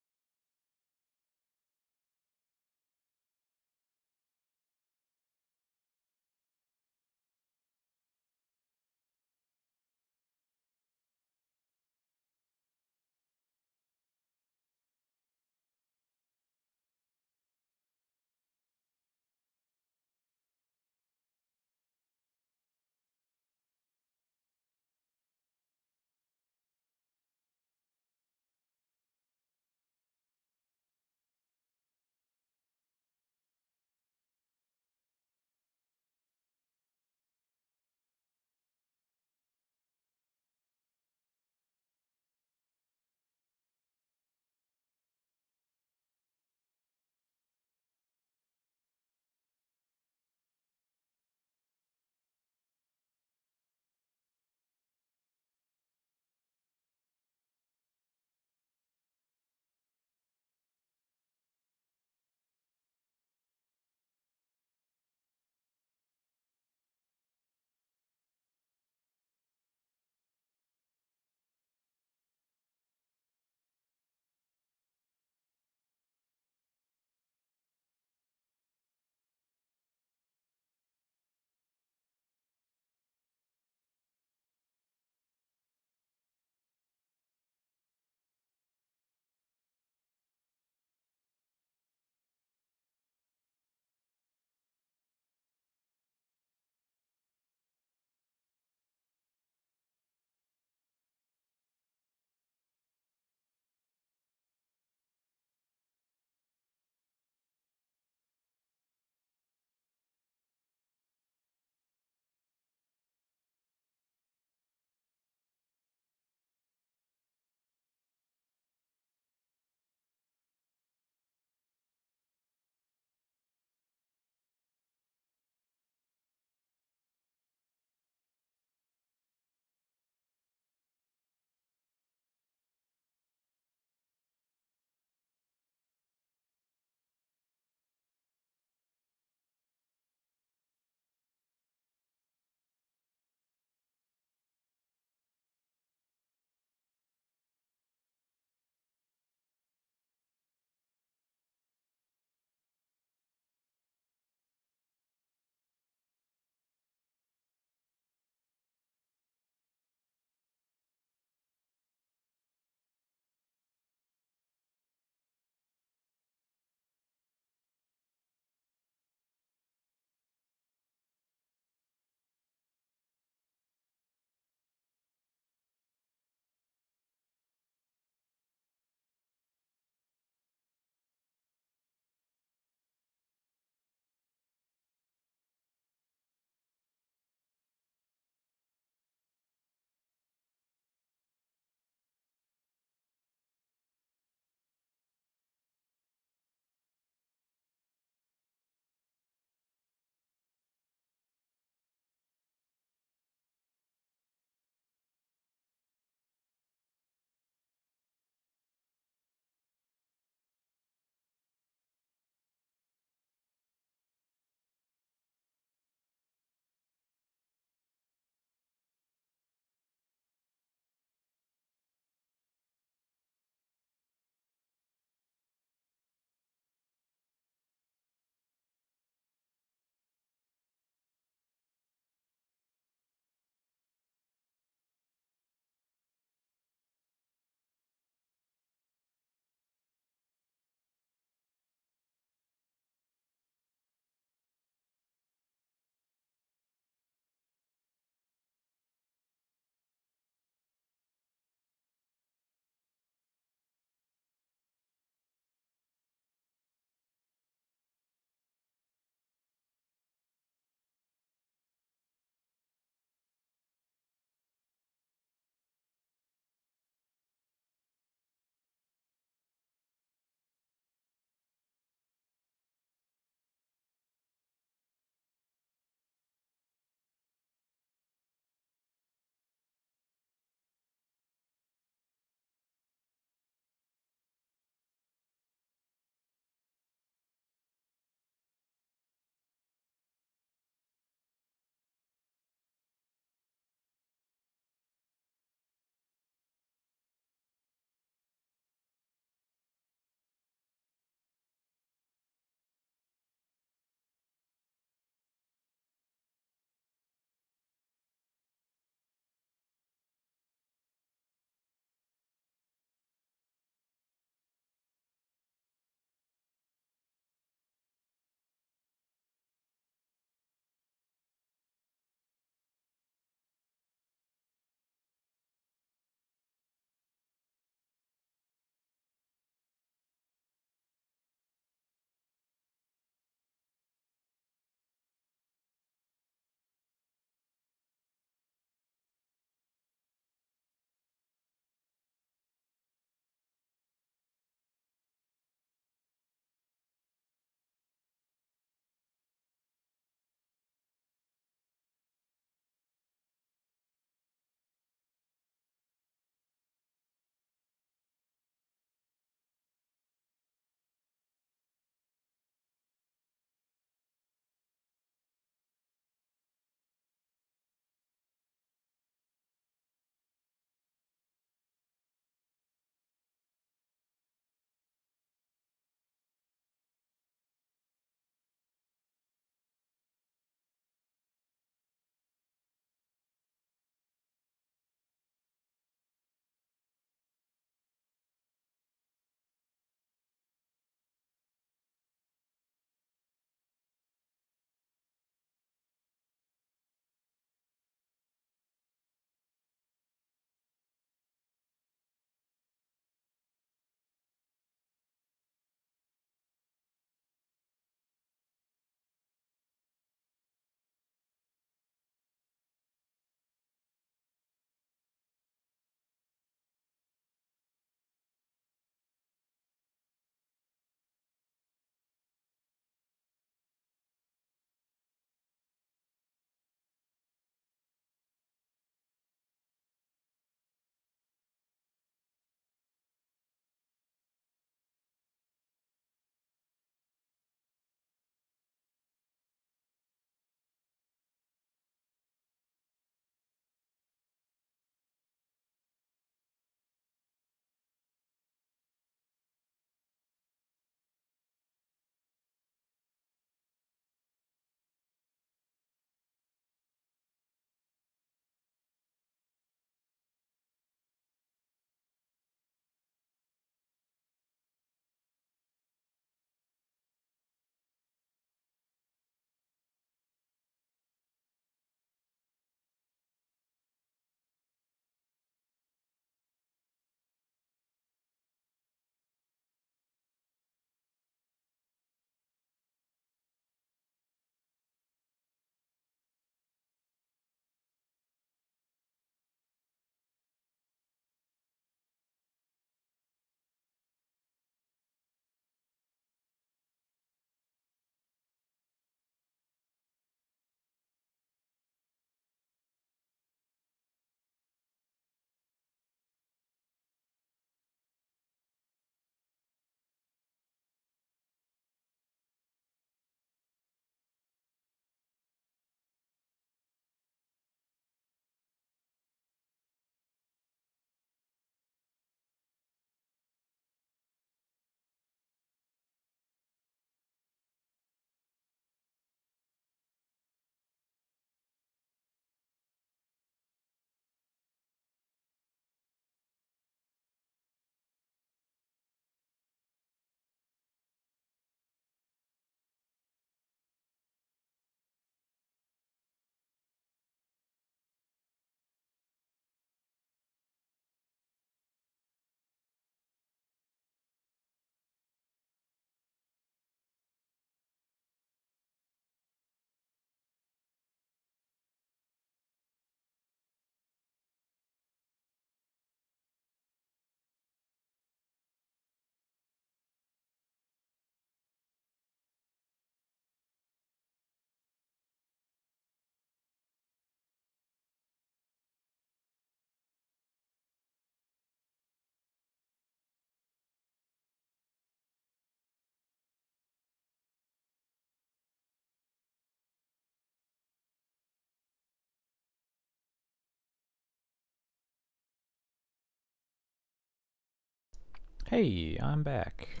Speaker 2: Hey, I'm back.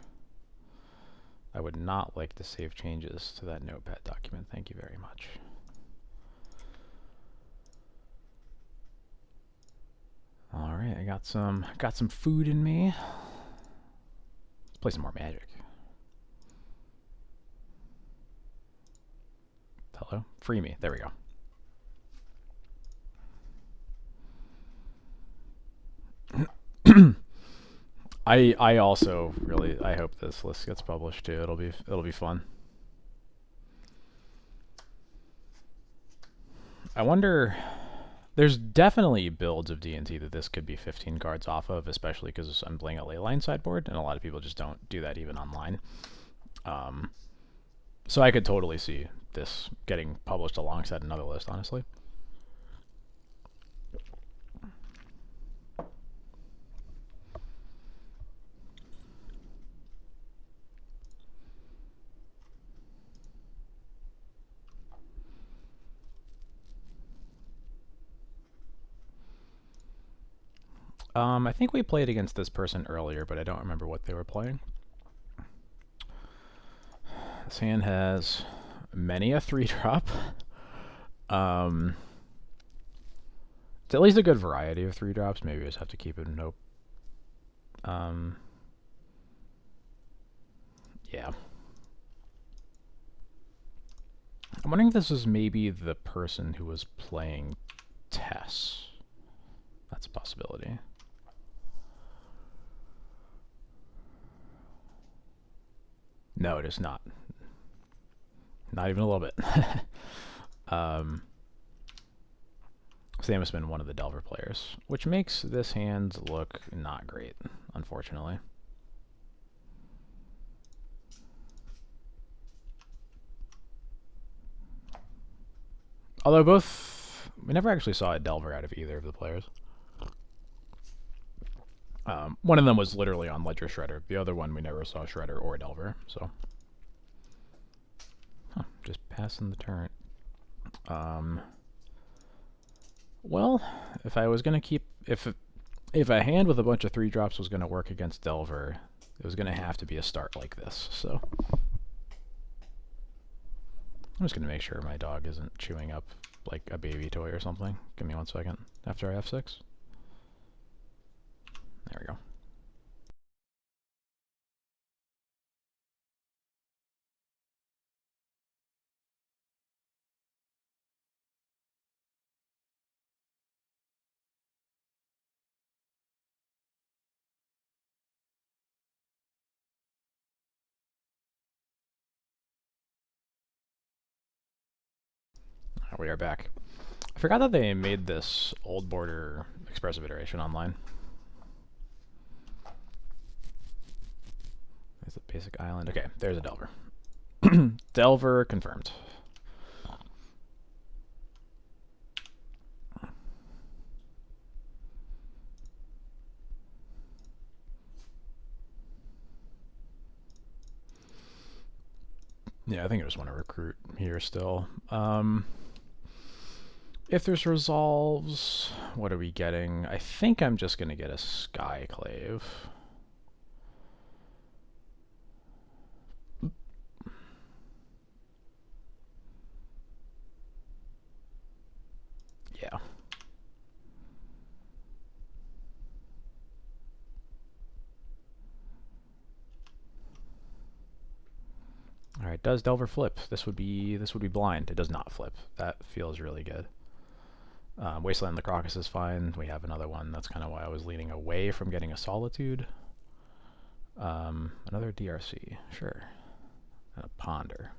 Speaker 2: I would not like to save changes to that notepad document. Thank you very much. All right, I got some food in me. Let's play some more Magic. Hello, free me. There we go. I also really I hope this list gets published too. It'll be fun. I wonder. There's definitely builds of D&T that this could be 15 cards off of, especially because I'm playing a leyline sideboard, and a lot of people just don't do that even online. So I could totally see this getting published alongside another list, honestly. I think we played against this person earlier, but I don't remember what they were playing. This hand has many a 3-drop. It's at least a good variety of 3-drops. Maybe I just have to keep it in nope. Yeah. I'm wondering if this is maybe the person who was playing Tess. That's a possibility. No, it is not. Not even a little bit. Sam has been one of the Delver players, which makes this hand look not great, unfortunately. Although we never actually saw a Delver out of either of the players. One of them was literally on Ledger Shredder. The other one we never saw Shredder or Delver, so. Huh, just passing the turn. Well, if I was gonna keep if a hand with a bunch of 3-drops was gonna work against Delver, it was gonna have to be a start like this. So I'm just gonna make sure my dog isn't chewing up like a baby toy or something. Give me 1 second after I F6. There we go. We are back. I forgot that they made this old border expressive iteration online. There's a basic island. Okay, there's a Delver. Delver confirmed. Yeah, I think I just want to recruit here still. If there's resolves, what are we getting? I think I'm just going to get a Skyclave. Yeah. All right, does Delver flip? This would be blind. It does not flip. That feels really good. Wasteland the Crocus is fine. We have another one. That's kind of why I was leaning away from getting a Solitude. Another DRC, sure. And a Ponder.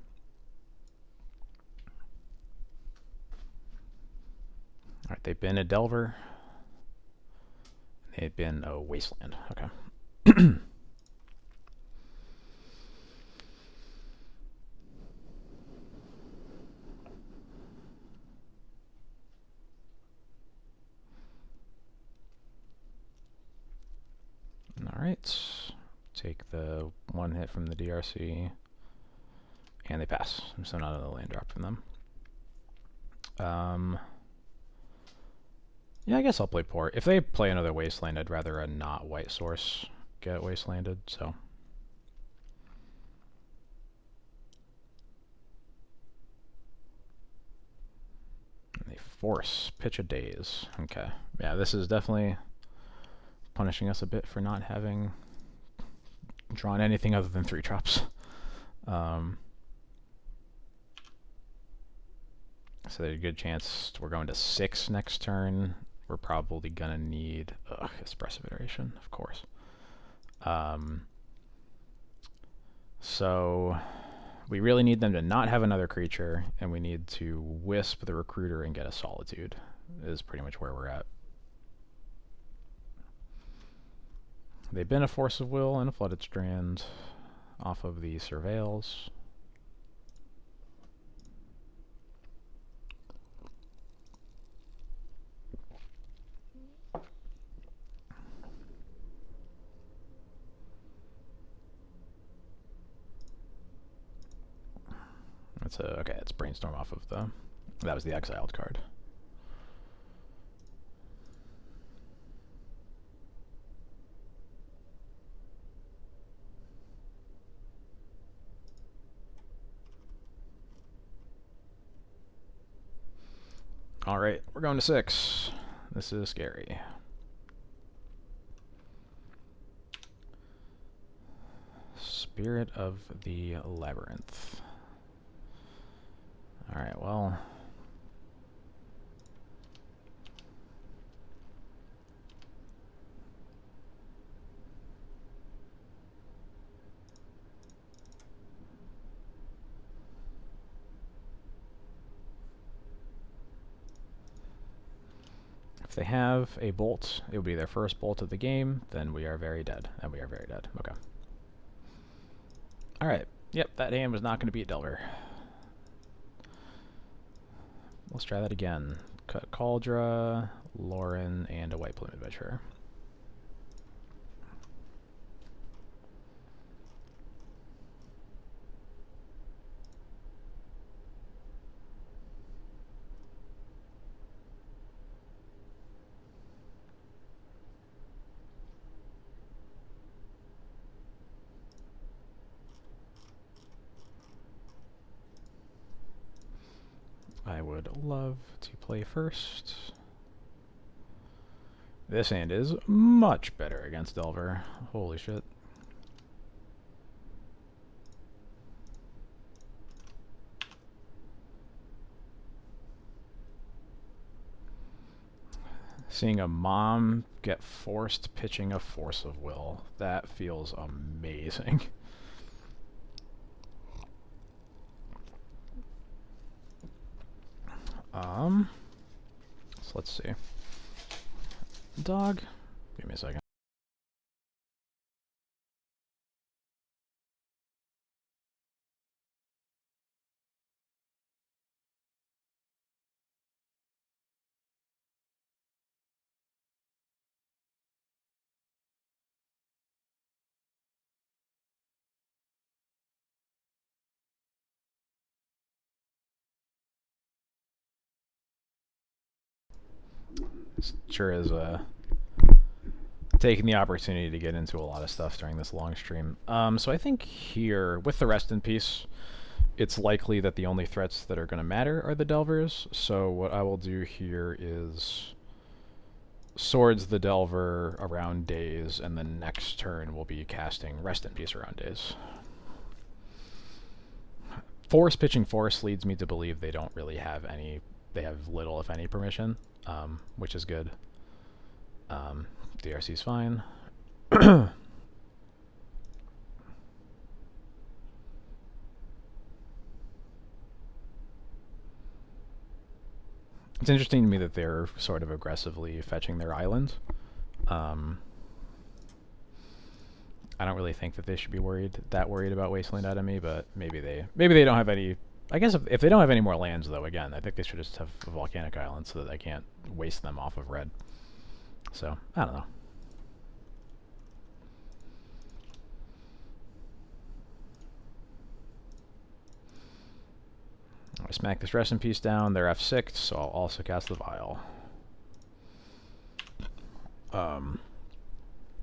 Speaker 2: All right, they've been a Delver. They've been a Wasteland. Okay. Alright, take the 1 hit from the DRC, and they pass, so not another land drop from them. Yeah, I guess I'll play Port. If they play another Wasteland, I'd rather a not white source get wastelanded, so. And they force pitch a daze. Okay. Yeah, this is definitely punishing us a bit for not having drawn anything other than 3-drops. So there's a good chance we're going to 6 next turn. We're probably gonna need expressive iteration, of course. So we really need them to not have another creature, and we need to wisp the recruiter and get a solitude, is pretty much where we're at. They've been a force of will and a flooded strand off of the surveils. That's a okay. It's brainstorm off of the. That was the exiled card. All right, we're going to 6. This is scary. Spirit of the Labyrinth. All right, well. If they have a bolt, it will be their first bolt of the game, then we are very dead. And we are very dead. Okay. Alright. Yep, that hand was not going to beat Delver. Let's try that again. Cut Cauldra, Lauren, and a White Plume Adventurer. I would love to play first. This hand is much better against Delver. Holy shit. Seeing a mom get forced pitching a force of will, that feels amazing. So let's see. Dog, give me a second. Sure is taking the opportunity to get into a lot of stuff during this long stream. So I think here, with the rest in peace, it's likely that the only threats that are going to matter are the Delvers. So what I will do here is Swords the Delver around Daze, and the next turn we'll be casting Rest in Peace around Daze. Force pitching Force leads me to believe they don't really have any, they have little if any permission, which is good. DRC's fine. It's interesting to me that they're sort of aggressively fetching their island. I don't really think that they should be worried about Wasteland Enemy, but maybe they don't have any. I guess if they don't have any more lands, though, again, I think they should just have a volcanic island so that I can't waste them off of red. So I don't know. I smack this Rest in Peace down. They're F6, so I'll also cast the Vial.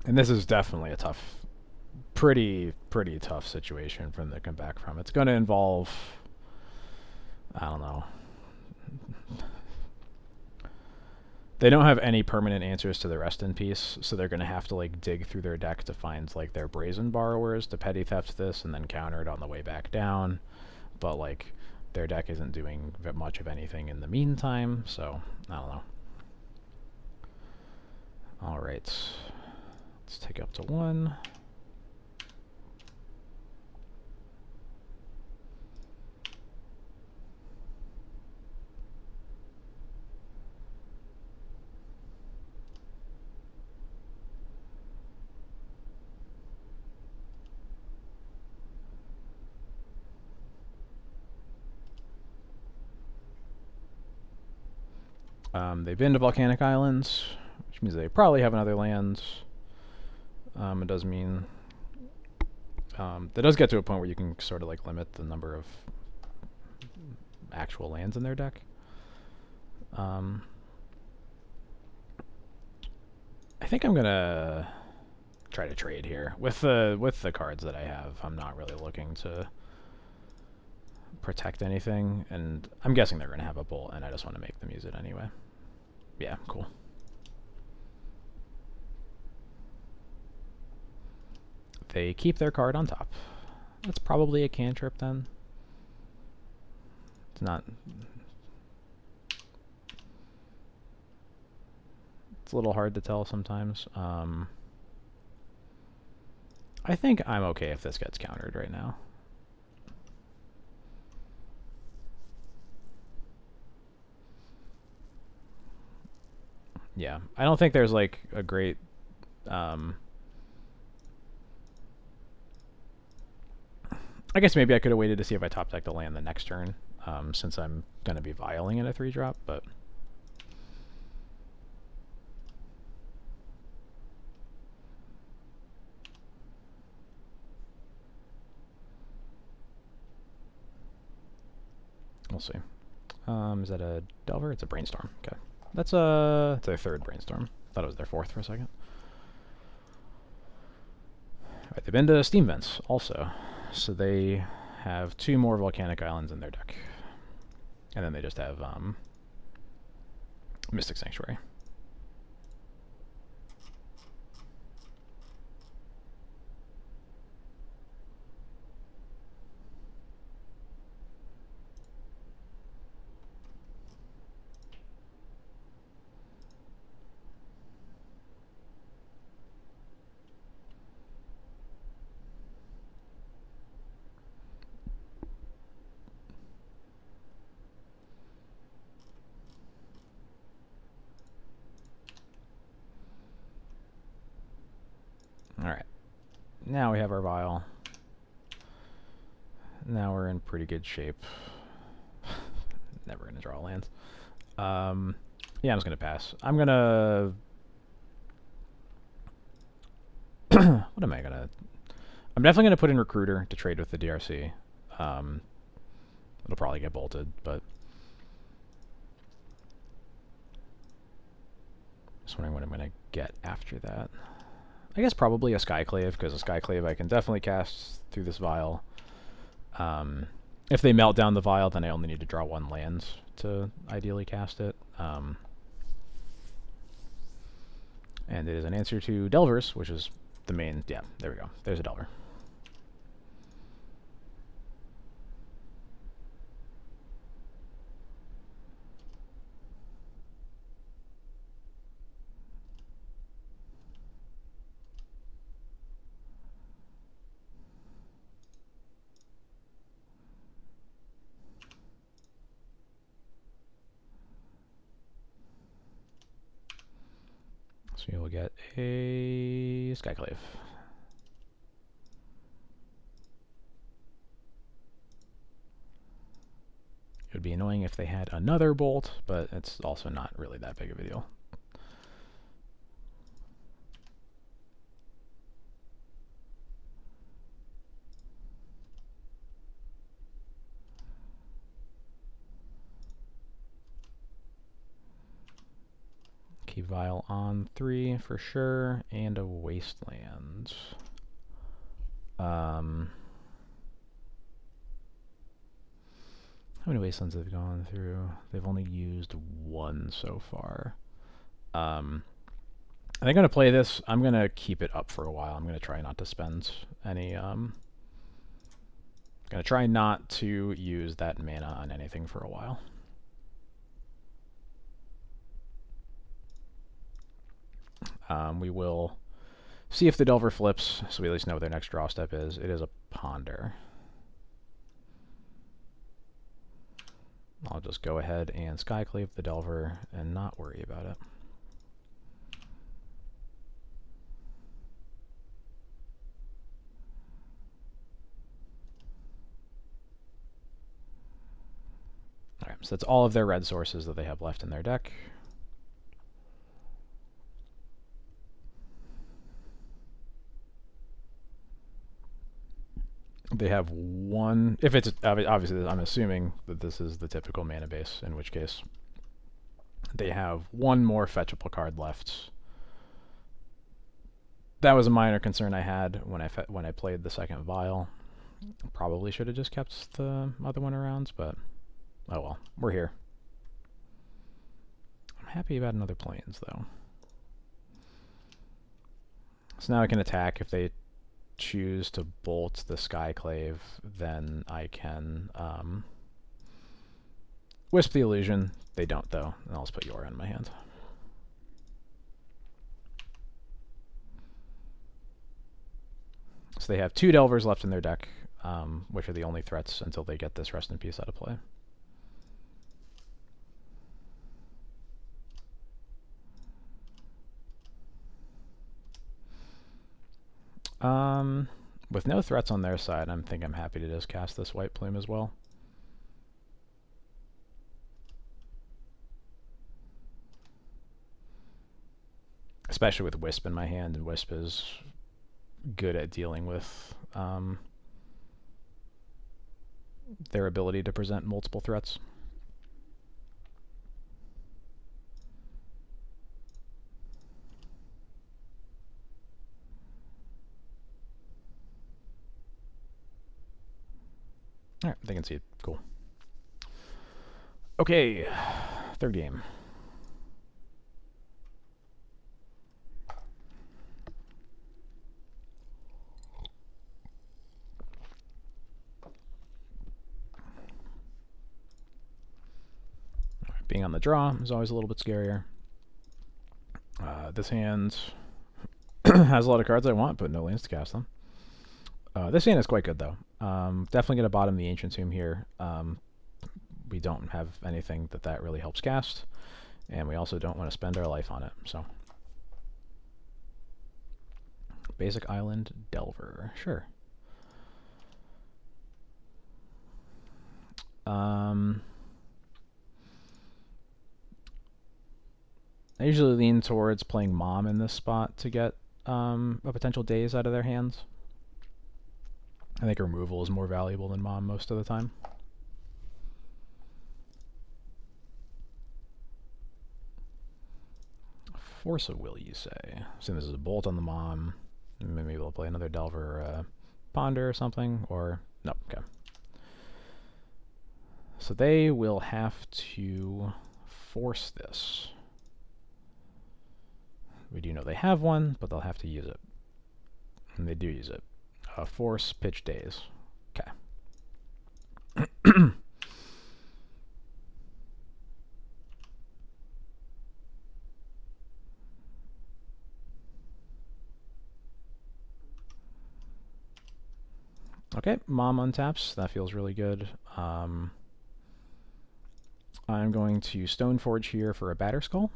Speaker 2: And this is definitely a pretty tough situation for them to come back from. It's going to involve, I don't know. They don't have any permanent answers to the rest in peace, so they're going to have to like dig through their deck to find like their brazen borrowers to petty theft this and then counter it on the way back down. But like their deck isn't doing much of anything in the meantime, so I don't know. All right, let's take up to 1. They've been to Volcanic Islands, which means they probably have another land. It does mean that does get to a point where you can sort of like limit the number of actual lands in their deck. I think I'm gonna try to trade here with the cards that I have. I'm not really looking to protect anything, and I'm guessing they're gonna have a bolt, and I just want to make them use it anyway. Yeah, cool. They keep their card on top. That's probably a cantrip then. It's not. It's a little hard to tell sometimes. I think I'm okay if this gets countered right now. Yeah, I don't think there's like a great I guess maybe I could have waited to see if I top decked a land the next turn, since I'm going to be vialing in a 3-drop, but we'll see. Is that a Delver? It's a Brainstorm. Okay. It's their 3rd Brainstorm. Thought it was their 4th for a second. Alright, they've been to Steam Vents also. So they have 2 more Volcanic Islands in their deck. And then they just have Mystic Sanctuary. Alright. Now we have our vial. Now we're in pretty good shape. Never gonna draw lands. Yeah, I'm just gonna pass. I'm gonna... what am I gonna... I'm definitely gonna put in Recruiter to trade with the DRC. It'll probably get bolted, but... just wondering what I'm gonna get after that. I guess probably a Skyclave, because a Skyclave I can definitely cast through this vial. If they melt down the vial, then I only need to draw 1 land to ideally cast it. And it is an answer to Delvers, which is the main... yeah, there we go. There's a Delver. So you'll get a Skyclave. It would be annoying if they had another bolt, but it's also not really that big of a deal. Keep Vial on 3 for sure, and a Wasteland. How many Wastelands have they gone through? They've only used 1 so far. I think I'm going to play this. I'm going to keep it up for a while. I'm going to try not to spend any... going to try not to use that mana on anything for a while. We will see if the Delver flips, so we at least know what their next draw step is. It is a Ponder. I'll just go ahead and Skyclave the Delver and not worry about it. Alright, so that's all of their red sources that they have left in their deck. They have 1... If it's... Obviously, I'm assuming that this is the typical mana base, in which case they have 1 more fetchable card left. That was a minor concern I had when I played the second Vial. Probably should have just kept the other one around, but oh well. We're here. I'm happy about another Plains, though. So now I can attack. If they choose to bolt the Skyclave, then I can Wisp the Illusion. They don't, though, and I'll just put Yorion in my hand. So they have 2 Delvers left in their deck, which are the only threats until they get this Rest in Peace out of play. With no threats on their side, I think I'm happy to just cast this White Plume as well. Especially with Wisp in my hand, and Wisp is good at dealing with their ability to present multiple threats. Alright, they can see it. Cool. Okay, third game. Alright, being on the draw is always a little bit scarier. This hand has a lot of cards I want, but no lands to cast them. This hand is quite good, though. Definitely going to bottom the Ancient Tomb here. We don't have anything that really helps cast, and we also don't want to spend our life on it, so. Basic Island Delver, sure. I usually lean towards playing Mom in this spot to get a potential Daze out of their hands. I think removal is more valuable than Mom most of the time. Force of Will, you say? So this is a Bolt on the Mom. Maybe we'll play another Delver or Ponder or something, or... No, okay. So they will have to force this. We do know they have one, but they'll have to use it. And they do use it. Force, pitch, Daze. Okay. Okay, Mom untaps. That feels really good. I'm going to Stoneforge here for a Batterskull.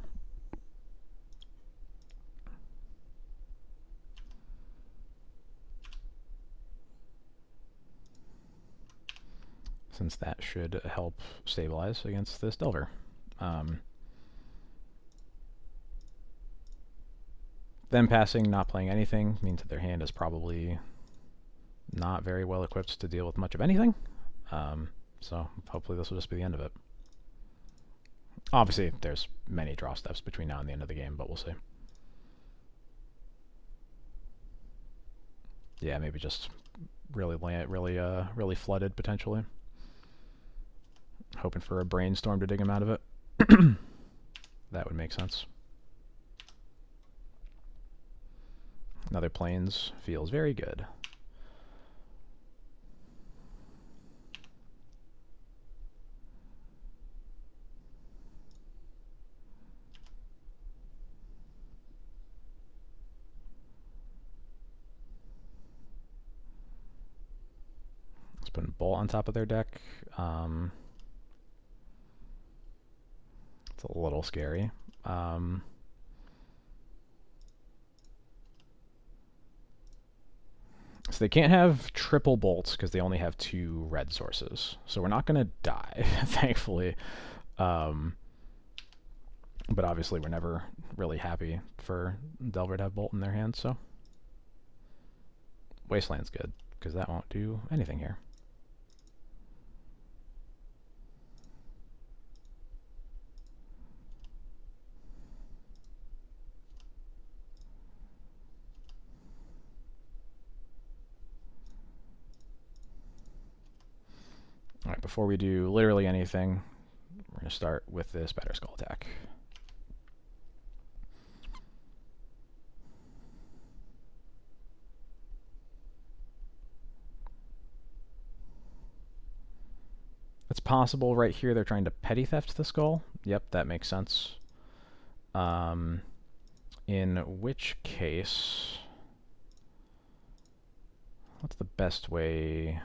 Speaker 2: Since that should help stabilize against this Delver. Them passing, not playing anything, means that their hand is probably not very well equipped to deal with much of anything. So hopefully this will just be the end of it. Obviously, there's many draw steps between now and the end of the game, but we'll see. Yeah, maybe just really flooded potentially. Hoping for a brainstorm to dig him out of it. That would make sense. Another plains feels very good. Let's put a bolt on top of their deck. It's a little scary. So they can't have triple bolts because they only have 2 red sources. So we're not going to die, thankfully. But obviously we're never really happy for Delver to have bolt in their hands, so Wasteland's good because that won't do anything here. Alright, before we do literally anything, we're going to start with this Batter Skull attack. It's possible right here they're trying to petty theft the skull. Yep, that makes sense. In which case, what's the best way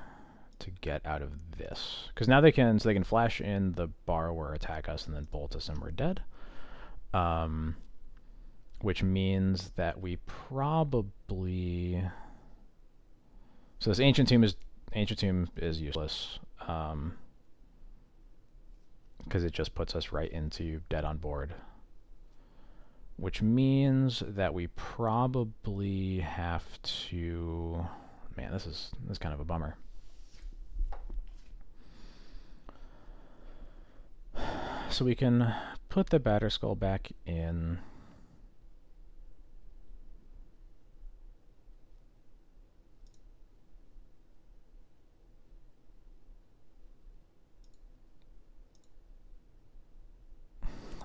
Speaker 2: to get out of this? Because now they can flash in the borrower, attack us, and then bolt us, and we're dead. Which means that we probably, so this ancient tomb is useless. Because it just puts us right into dead on board. Which means that we probably have to... Man, this is kind of a bummer. So we can put the Batter Skull back in.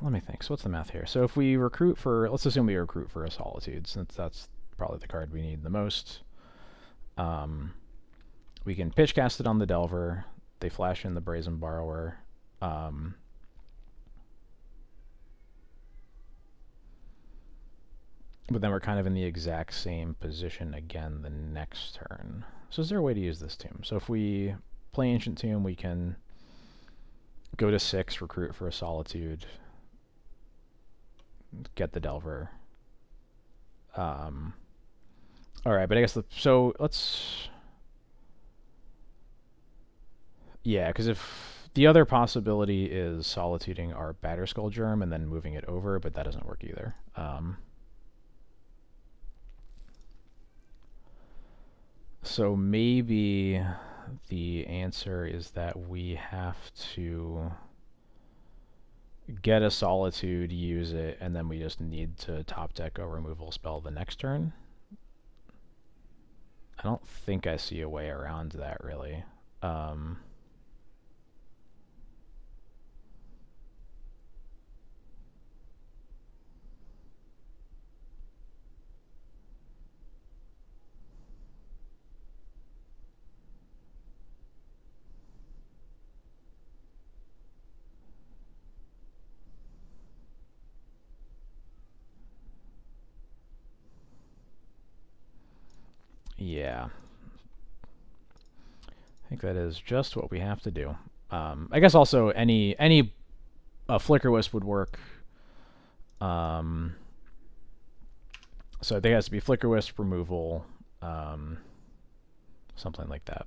Speaker 2: Let me think. So what's the math here? So if we recruit for, let's assume we recruit for a Solitude, since that's probably the card we need the most. We can pitch cast it on the Delver. They flash in the Brazen Borrower. But then we're kind of in the exact same position again the next turn. So is there a way to use this tomb? So if we play Ancient Tomb, we can go to 6, recruit for a Solitude, get the Delver. Alright, but I guess so let's... Yeah, because if the other possibility is solituding our Batterskull Germ and then moving it over, but that doesn't work either. So maybe the answer is that we have to get a Solitude, use it, and then we just need to top deck a removal spell the next turn. I don't think I see a way around that, really. Yeah. I think that is just what we have to do. I guess also any Flicker Wisp would work. So I think it has to be Flicker Wisp removal, something like that.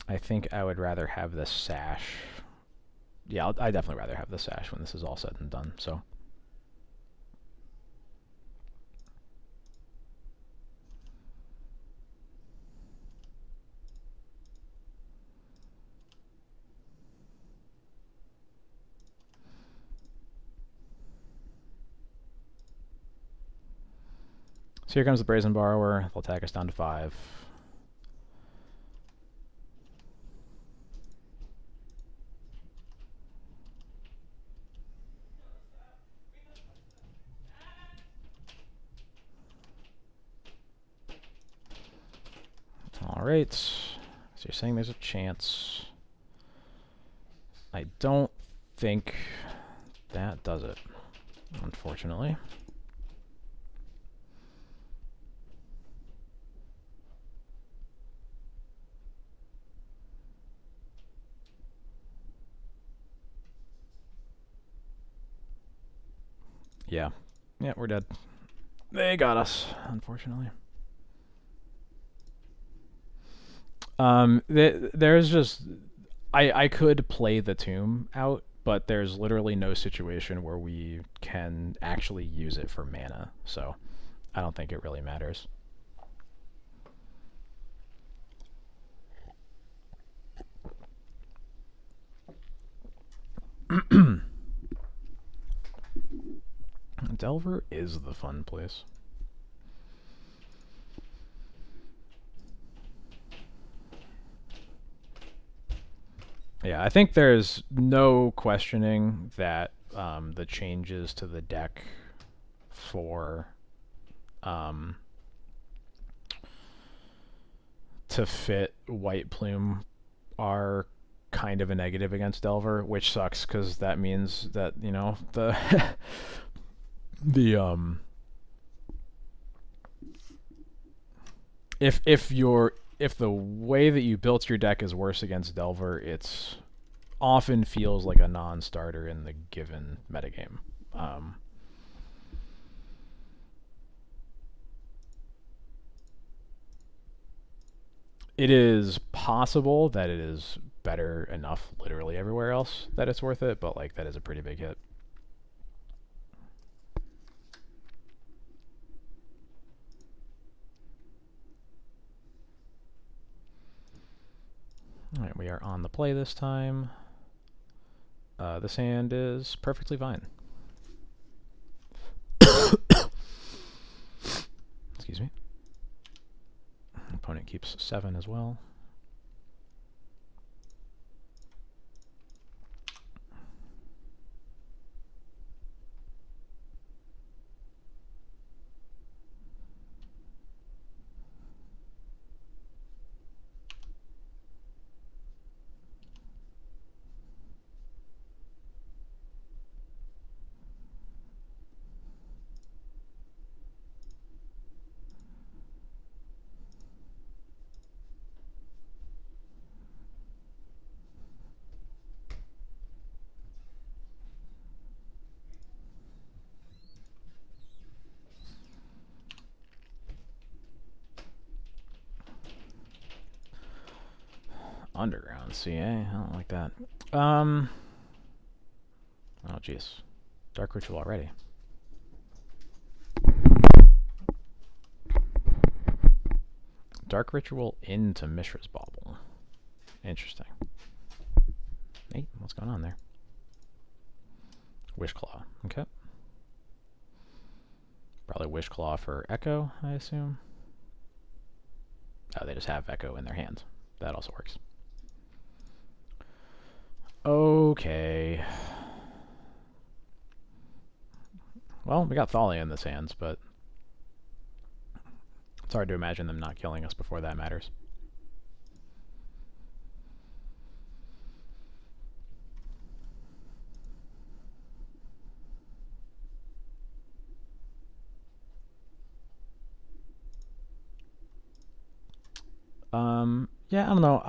Speaker 2: I think I would rather have the Sash. Yeah, I'd definitely rather have the Sash when this is all said and done. So. So here comes the Brazen Borrower. They'll attack us down to 5. Alright. So you're saying there's a chance. I don't think that does it, unfortunately. Yeah. Yeah, we're dead. They got us, unfortunately. There's just... I could play the tomb out, but there's literally no situation where we can actually use it for mana, so I don't think it really matters. Delver is the fun place. Yeah, I think there's no questioning that the changes to the deck for to fit White Plume are kind of a negative against Delver, which sucks because that means that, you know, the the if the way that you built your deck is worse against Delver, it's often feels like a non-starter in the given metagame. It is possible that it is better enough literally everywhere else that it's worth it, but like that is a pretty big hit. Alright, we are on the play this time. This hand is perfectly fine. Excuse me. Opponent keeps 7 as well. Underground CA, I don't like that. Oh jeez. Dark Ritual already. Dark Ritual into Mishra's Bauble. Interesting. Hey, what's going on there? Wishclaw. Okay. Probably Wishclaw for Echo, I assume. Oh, they just have Echo in their hand. That also works. Okay. Well, we got Thalia in this hands, but it's hard to imagine them not killing us before that matters. Yeah, I don't know.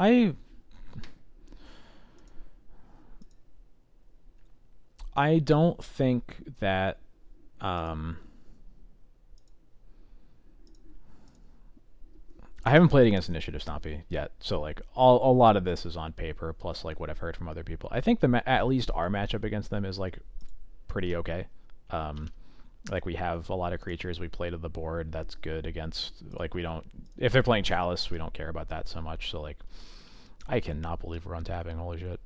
Speaker 2: I don't think that I haven't played against Initiative Stompy yet, so like a lot of this is on paper, plus like what I've heard from other people. I think at least our matchup against them is like pretty okay. Like we have a lot of creatures we play to the board that's good against, like we don't, if they're playing Chalice, we don't care about that so much, so like I cannot believe we're untapping, holy shit.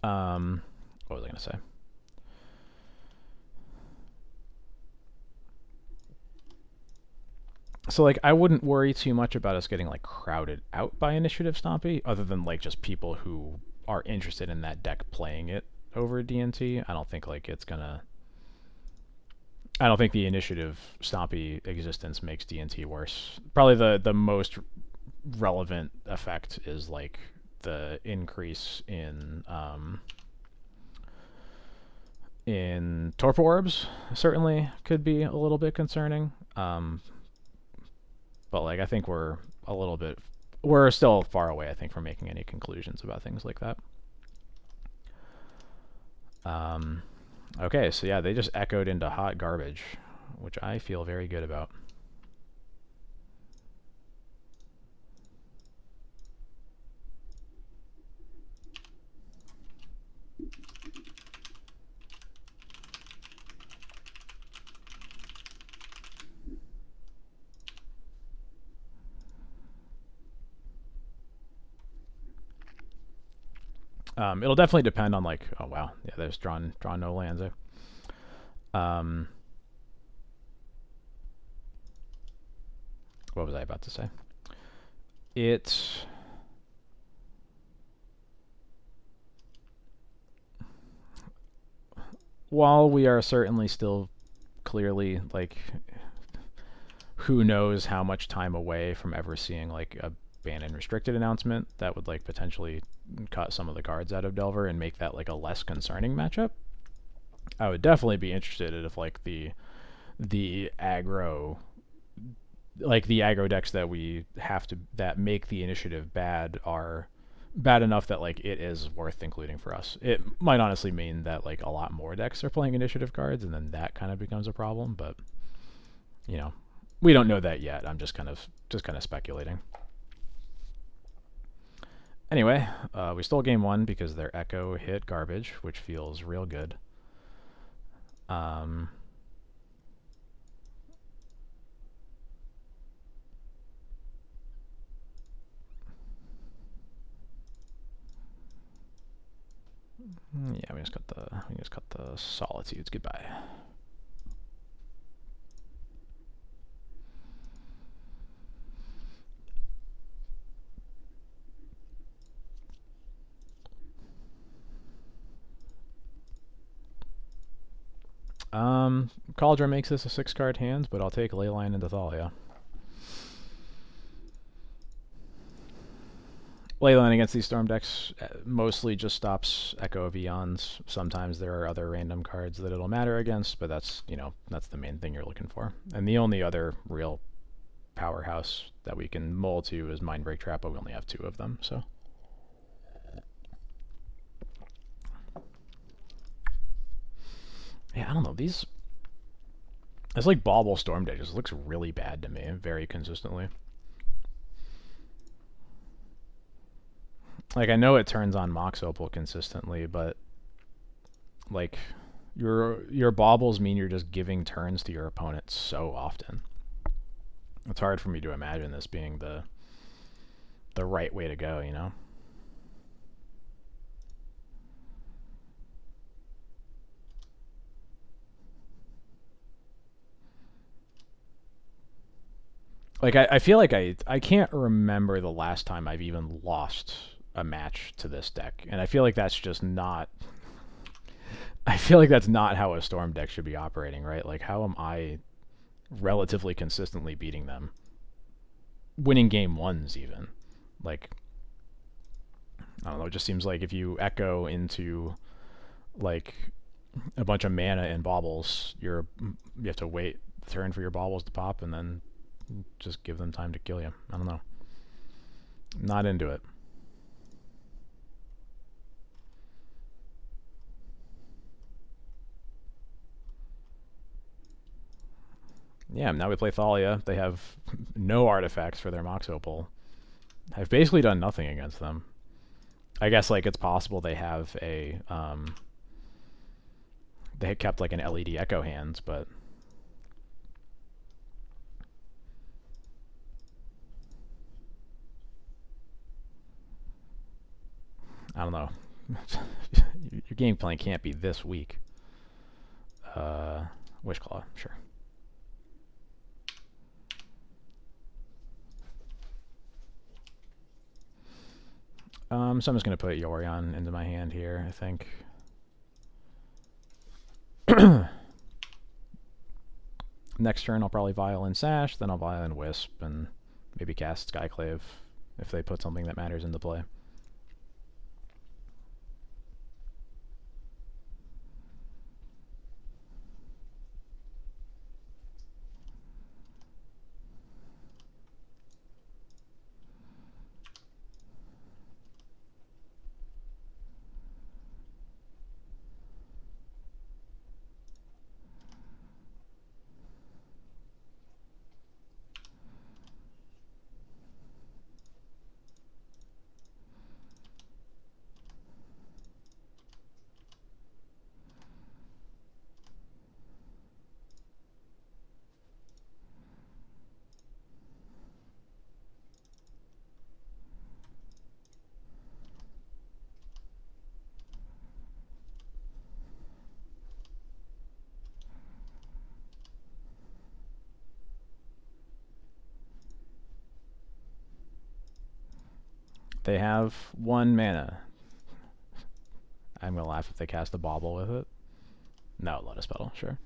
Speaker 2: What was I gonna say? So like I wouldn't worry too much about us getting like crowded out by Initiative Stompy, other than like just people who are interested in that deck playing it over D&T. I don't think like it's gonna. I don't think the Initiative Stompy existence makes D&T worse. Probably the most relevant effect is like the increase in torpor orbs. Certainly could be a little bit concerning. But like I think we're still far away, I think, from making any conclusions about things like that. Okay, so yeah, they just echoed into hot garbage, which I feel very good about. It'll definitely depend on like, oh wow, yeah, there's drawn no lands there. What was I about to say? It while we are certainly still clearly like who knows how much time away from ever seeing like a ban and restricted announcement that would like potentially cut some of the cards out of Delver and make that like a less concerning matchup. I would definitely be interested if like the aggro like the aggro decks that we have to that make the initiative bad are bad enough that like it is worth including for us. It might honestly mean that like a lot more decks are playing initiative cards and then that kind of becomes a problem, but you know, we don't know that yet. I'm just kind of speculating. Anyway, we stole game one because their echo hit garbage, which feels real good. Yeah, we just got the solitudes. Goodbye. Cauldron makes this a 6-card hand, but I'll take Leyline and Thalia. Leyline against these storm decks mostly just stops Echo of Eons. Sometimes there are other random cards that it'll matter against, but that's, you know, that's the main thing you're looking for. And the only other real powerhouse that we can mull to is Mindbreak Trap, but we only have 2 of them, so. Yeah, I don't know. It's like Bauble Storm deck just looks really bad to me, very consistently. Like, I know it turns on Mox Opal consistently, but like your baubles mean you're just giving turns to your opponent so often. It's hard for me to imagine this being the right way to go, you know? Like I feel like I can't remember the last time I've even lost a match to this deck, and I feel like that's just not. I feel like that's not how a storm deck should be operating, right? Like, how am I relatively consistently beating them, winning game ones even? Like, I don't know. It just seems like if you echo into like a bunch of mana and baubles, you have to wait the turn for your baubles to pop, and then just give them time to kill you. I don't know. Not into it. Yeah, now we play Thalia. They have no artifacts for their Mox Opal. I've basically done nothing against them. I guess like it's possible they have a they had kept like an LED Echo hands, but I don't know. Your game plan can't be this weak. Wishclaw, sure. So I'm just going to put Yorion into my hand here, I think. Next turn I'll probably Violin Sash, then I'll Violin Wisp, and maybe cast Skyclave if they put something that matters into play. They have 1 mana. I'm going to laugh if they cast a Bauble with it. No, Lotus Petal, sure.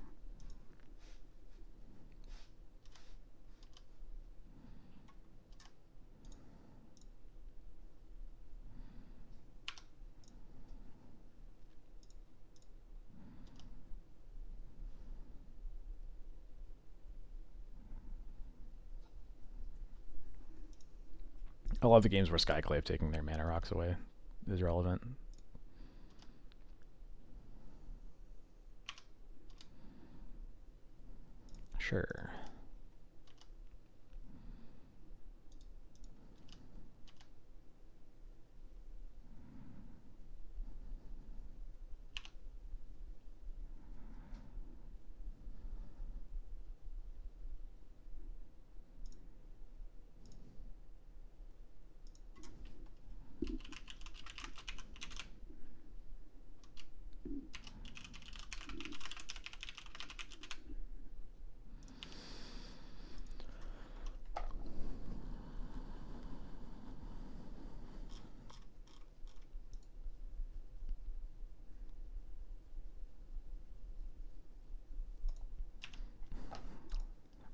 Speaker 2: I love the games where Skyclave taking their mana rocks away is relevant. Sure.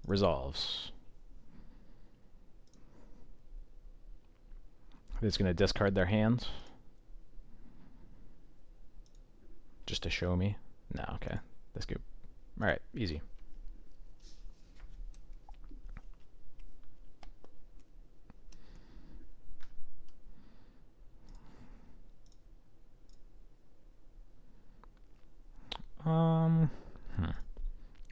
Speaker 2: Resolves. They're just going to discard their hand. Just to show me. No, okay. That's good. Alright, easy.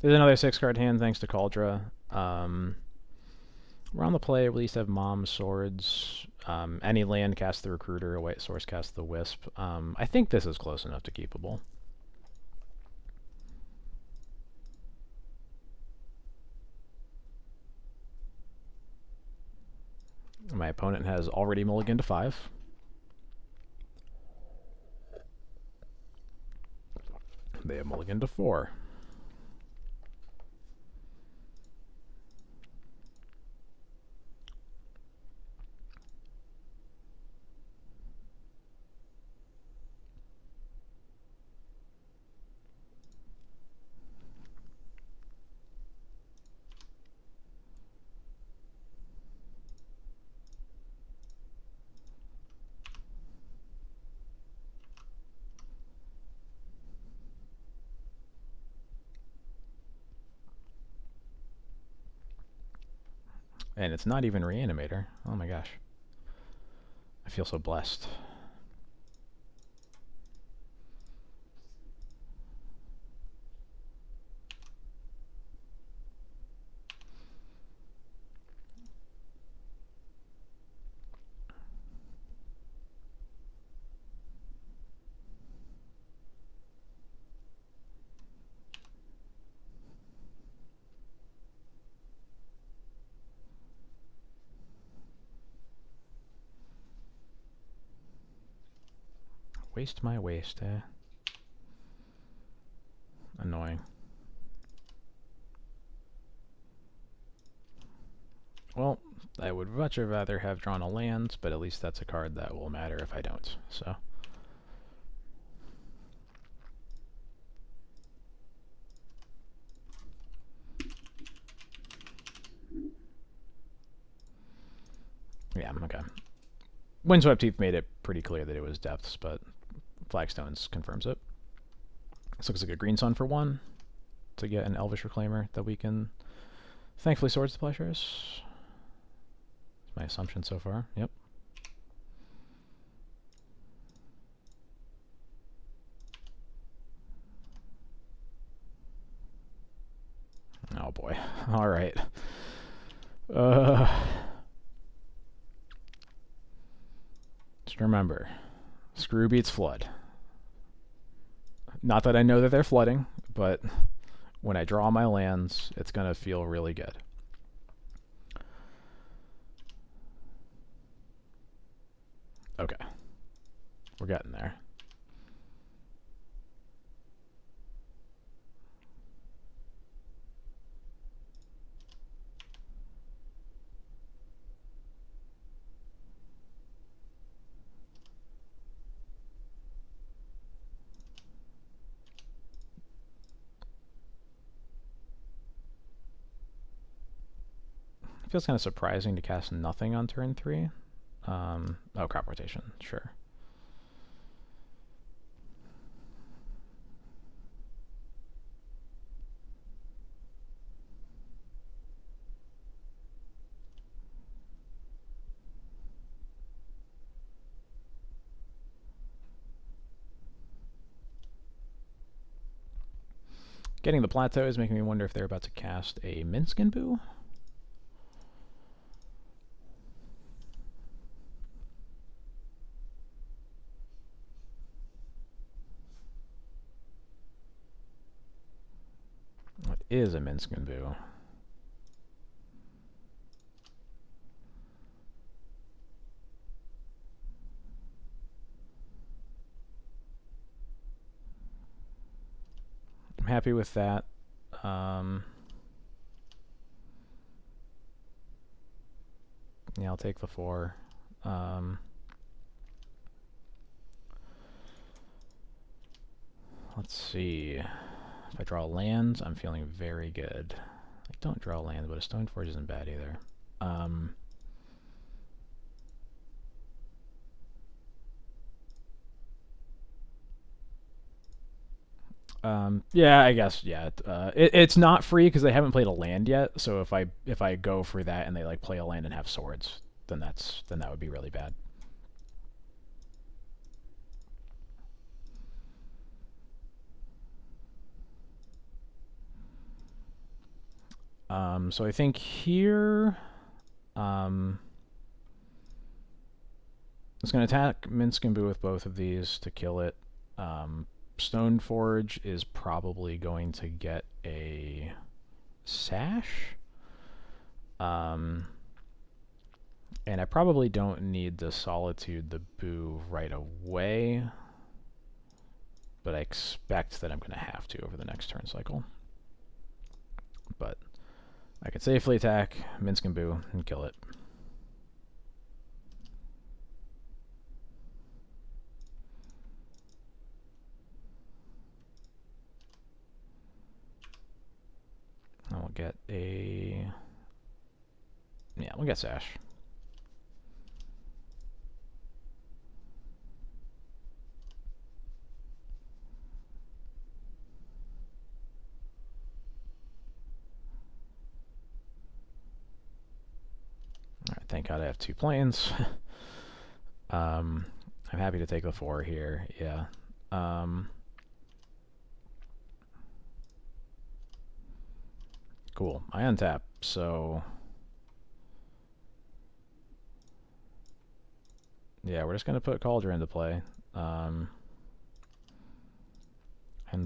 Speaker 2: There's another 6-card hand thanks to Cauldra. We're on the play, at least have Mom's Swords. Any land cast the Recruiter, a white source cast the Wisp. I think this is close enough to keepable. My opponent has already mulliganed to 5. They have mulliganed to 4. And it's not even Reanimator. Oh my gosh. I feel so blessed. Waste my waste, eh? Annoying. Well, I would much rather have drawn a land, but at least that's a card that will matter if I don't, so... Yeah, okay. Windswept Heath made it pretty clear that it was depths, but Flagstones confirms it. This looks like a green sun for 1 to get an Elvish Reclaimer that we can thankfully Swords to Plowshares. That's my assumption so far. Yep. Oh boy. All right. Just remember, screw beats flood. Not that I know that they're flooding, but when I draw my lands, it's going to feel really good. Okay. We're getting there. Feels kind of surprising to cast nothing on turn 3. Oh, crop rotation, sure. Getting the plateau is making me wonder if they're about to cast a Minskin Boo. What is a Minskin Boo? I'm happy with that. Yeah, I'll take the 4. Let's see. If I draw lands, I'm feeling very good. I don't draw lands, but a Stoneforge isn't bad either. Yeah, I guess. Yeah, it's not free because they haven't played a land yet. So if I go for that and they like play a land and have swords, then that would be really bad. So I think here, it's going to attack Minskin Boo with both of these to kill it. Stoneforge is probably going to get a sash. And I probably don't need the Solitude the Boo right away, but I expect that I'm going to have to over the next turn cycle. But I could safely attack Minskin Boo and kill it. And we'll get a... Yeah, we'll get Sash. Alright, thank God I have 2 planes. I'm happy to take the 4 here, yeah. Cool. I untap, so... Yeah, we're just going to put Cauldron into play. And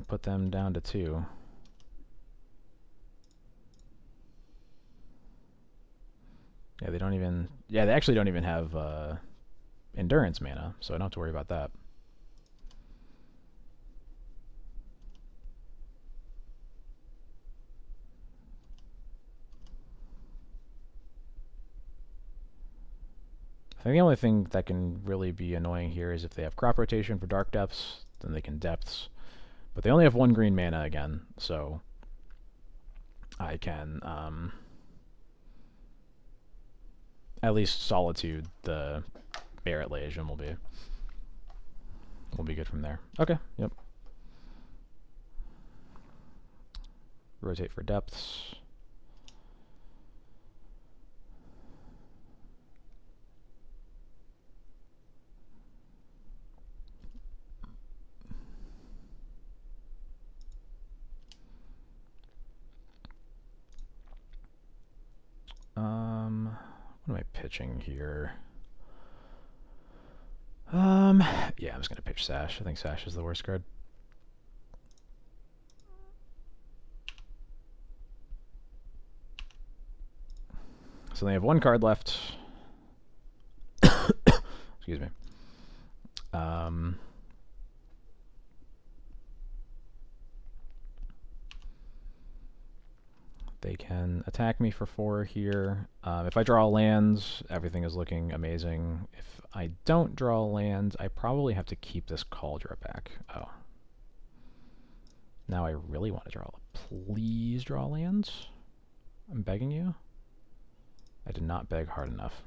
Speaker 2: put them down to 2. Yeah, they don't even... Yeah, they actually don't even have endurance mana, so I don't have to worry about that. think the only thing that can really be annoying here is if they have crop rotation for dark depths, then they can depths. But they only have 1 green mana again, so I can at least Solitude the Barret Legion will be good from there. Okay, yep. Rotate for depths. What am I pitching here? Yeah, I'm just gonna pitch Sash. I think Sash is the worst card. So they have 1 card left. Excuse me. They can attack me for 4 here. If I draw lands, everything is looking amazing. If I don't draw lands, I probably have to keep this Cauldron back. Oh. Now I really want to draw. Please draw lands. I'm begging you. I did not beg hard enough.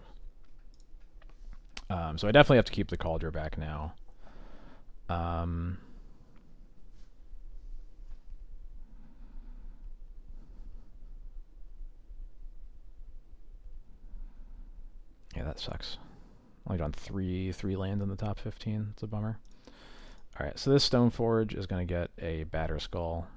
Speaker 2: So I definitely have to keep the Cauldron back now. Yeah, that sucks. Only drawn three lands in the top 15. It's a bummer. Alright, so this Stoneforge is going to get a Batter Skull.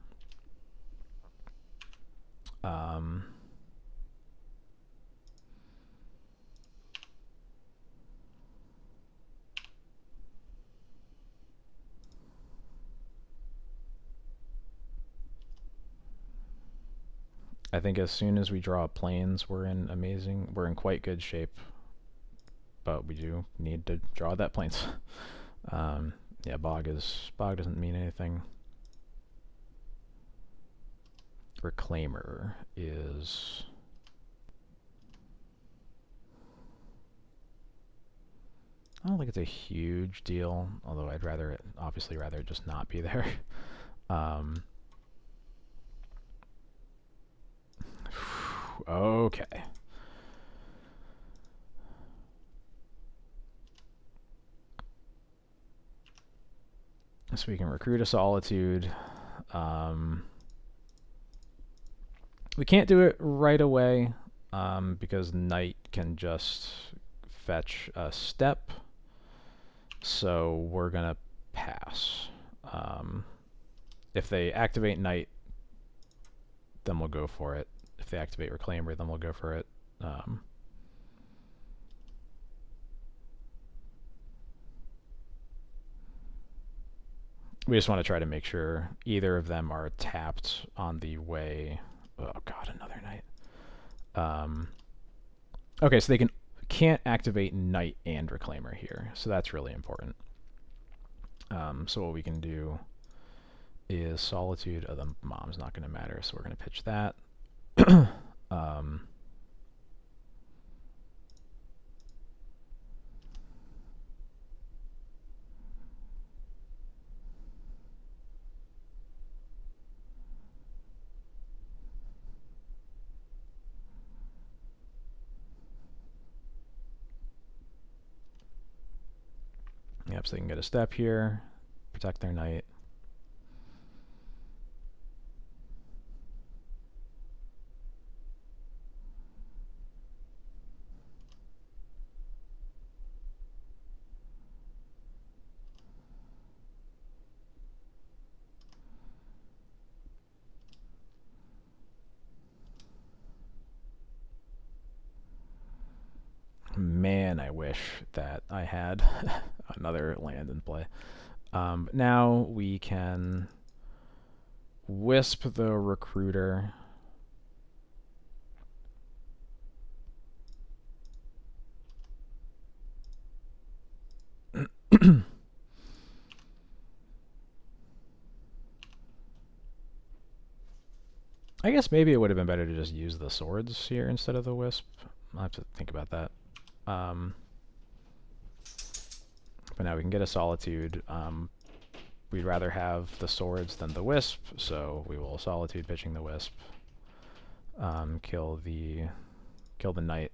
Speaker 2: I think as soon as we draw Plains, we're in quite good shape. But we do need to draw that Plains. Yeah, Bog doesn't mean anything. Reclaimer is... I don't think it's a huge deal, although I'd obviously rather it just not be there. Okay. So we can recruit a Solitude. We can't do it right away because Knight can just fetch a step. So we're going to pass. If they activate Knight, then we'll go for it. If they activate Reclaimer, then we'll go for it. We just want to try to make sure either of them are tapped on the way. Oh god, another Knight. Okay, so they can't activate Knight and Reclaimer here, so that's really important. So what we can do is Solitude. Oh, the Mom's not going to matter, so we're going to pitch that. Yep, so they can get a step here, protect their Knight. Man, I wish that I had another land in play. Now we can Wisp the Recruiter. I guess maybe it would have been better to just use the swords here instead of the Wisp. I'll have to think about that. But now we can get a Solitude. We'd rather have the swords than the Wisp, so we will Solitude pitching the Wisp. Kill the Knight.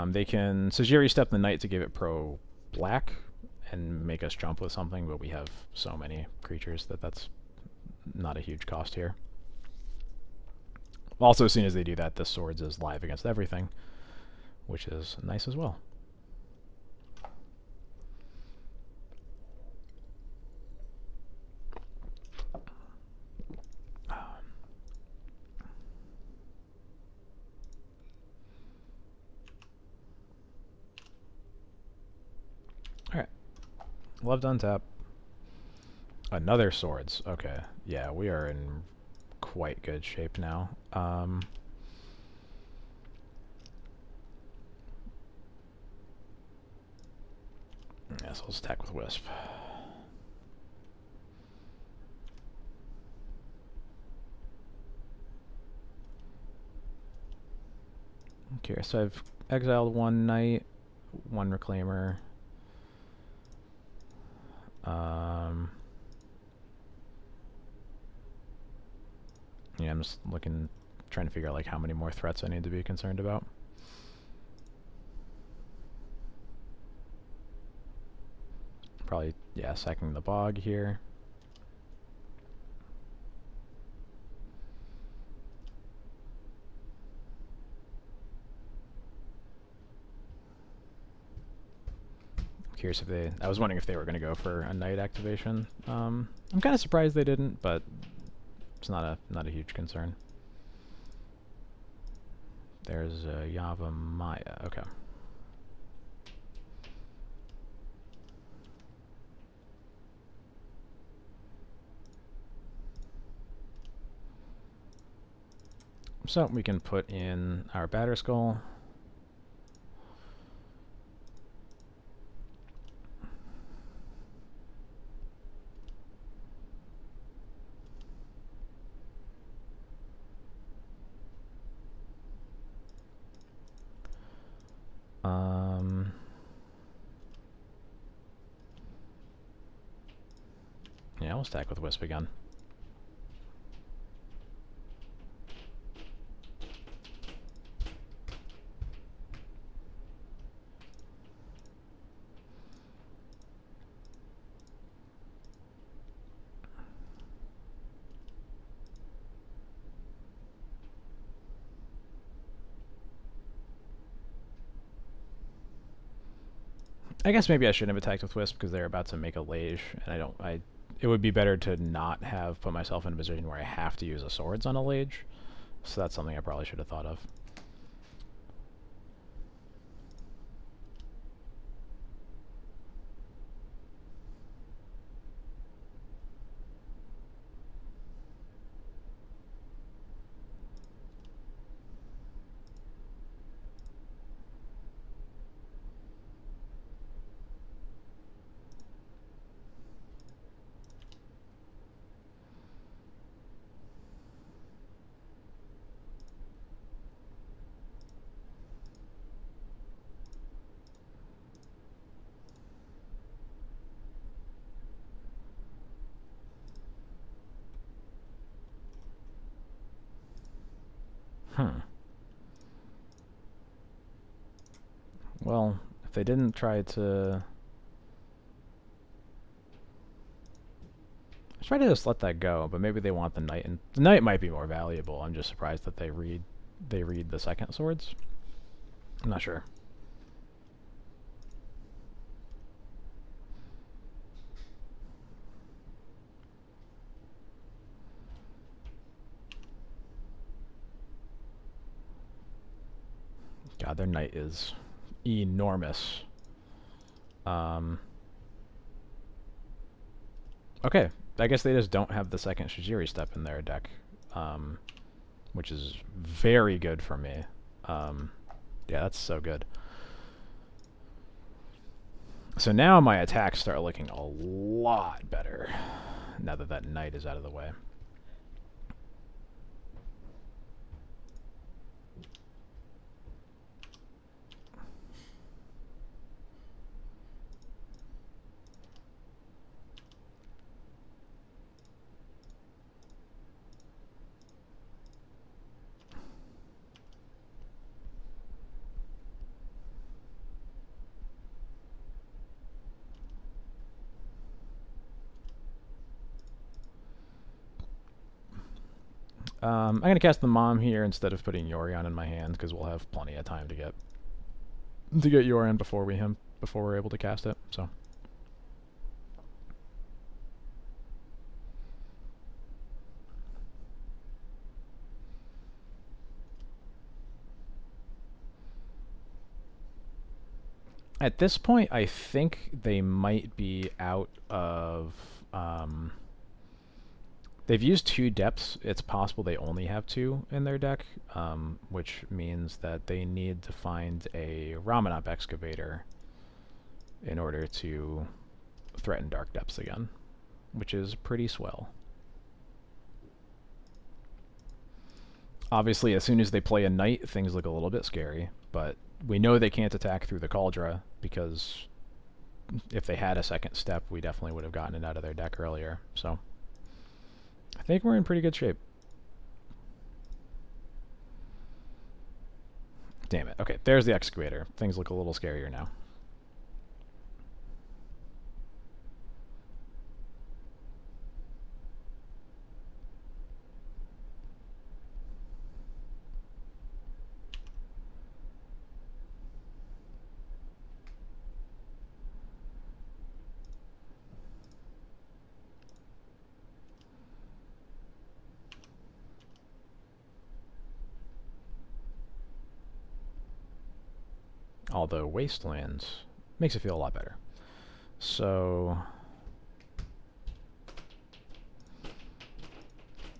Speaker 2: They can Sajiri step the Knight to give it pro black and make us jump with something, but we have so many creatures that that's not a huge cost here. Also, as soon as they do that, the swords is live against everything, which is nice as well. Alright. Love to untap. Another swords. Okay. Yeah, we are in quite good shape now. Yeah, so let's attack with Wisp. Okay, so I've exiled one Knight, one Reclaimer. Yeah, I'm just trying to figure out like how many more threats I need to be concerned about. Probably, yeah, sacking the Bog here. Curious if they... I was wondering if they were going to go for a Knight activation. I'm kind of surprised they didn't, but it's not a huge concern. There's Yava Maya. Okay. So we can put in our Batterskull. Yeah, we'll stack with Wisp again. I guess maybe I shouldn't have attacked with Wisp because they're about to make a Lage, and it would be better to not have put myself in a position where I have to use a swords on a Lage. So that's something I probably should have thought of. Well, if they didn't try to... I try to just let that go, but maybe they want the Knight, and the Knight might be more valuable. I'm just surprised that they read the second swords. I'm not sure. God, their Knight is enormous. Okay, I guess they just don't have the second Shijiri step in their deck, which is very good for me. Yeah, that's so good. So now my attacks start looking a lot better now that that knight is out of the way. I'm going to cast the Mom here instead of putting Yorion in my hand because we'll have plenty of time to get Yorion before we're able to cast it. So at this point, I think they might be out of. They've used 2 depths. It's possible they only have 2 in their deck, which means that they need to find a Ramanop Excavator in order to threaten Dark Depths again, which is pretty swell. Obviously, as soon as they play a Knight, things look a little bit scary, but we know they can't attack through the Cauldron because if they had a second step, we definitely would have gotten it out of their deck earlier. So I think we're in pretty good shape. Damn it. Okay, there's the Excavator. Things look a little scarier now. Although Wastelands makes it feel a lot better. So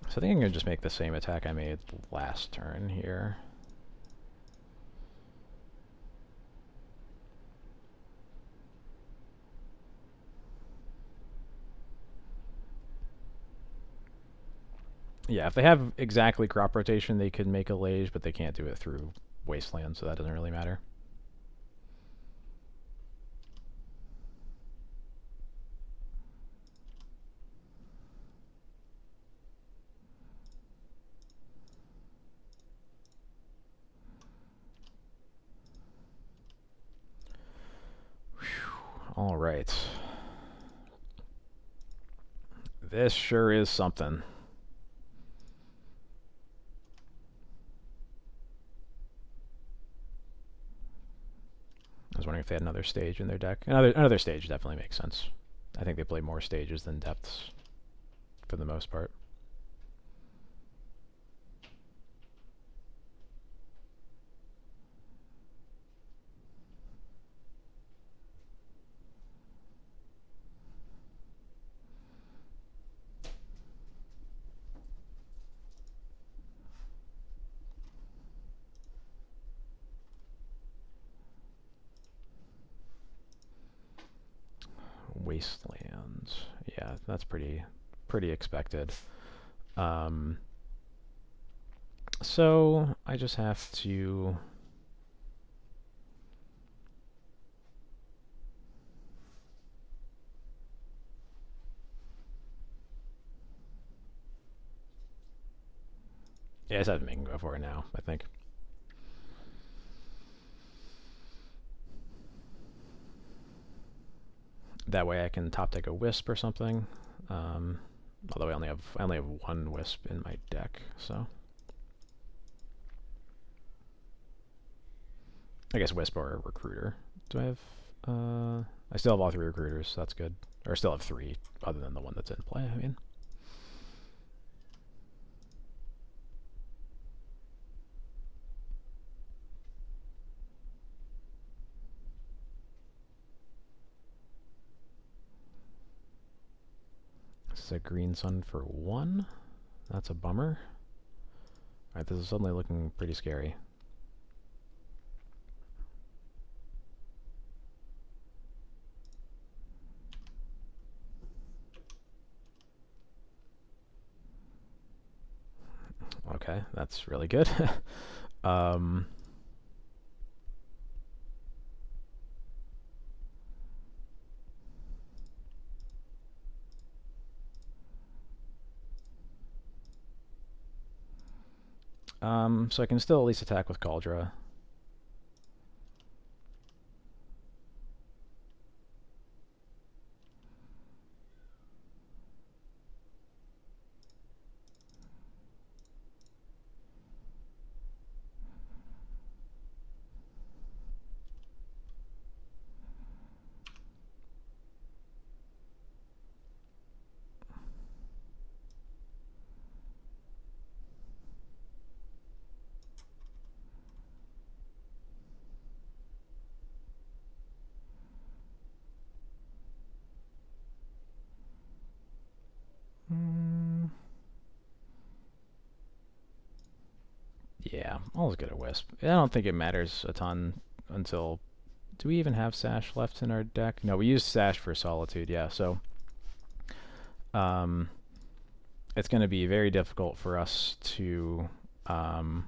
Speaker 2: I think I'm going to just make the same attack I made last turn here. Yeah, if they have exactly crop rotation, they could make a Lage, but they can't do it through Wasteland, so that doesn't really matter. All right. This sure is something. I was wondering if they had another stage in their deck. Another stage definitely makes sense. I think they play more stages than depths for the most part. Wastelands. Yeah, that's pretty expected. So I just have to. Yeah, I just have to make him go for it now, I think. That way I can top deck a Wisp or something. Although I only have 1 Wisp in my deck, so I guess Wisp or Recruiter. Do I have? I still have all 3 Recruiters, so that's good. Or I still have 3, other than the one that's in play. I mean. This is a green sun for 1. That's a bummer. Alright, this is suddenly looking pretty scary. Okay, that's really good. um, so I can still at least attack with Cauldra. Yeah, I'll get a Wisp. I don't think it matters a ton until... Do we even have Sash left in our deck? No, we used Sash for Solitude, yeah, so... it's going to be very difficult for us to... what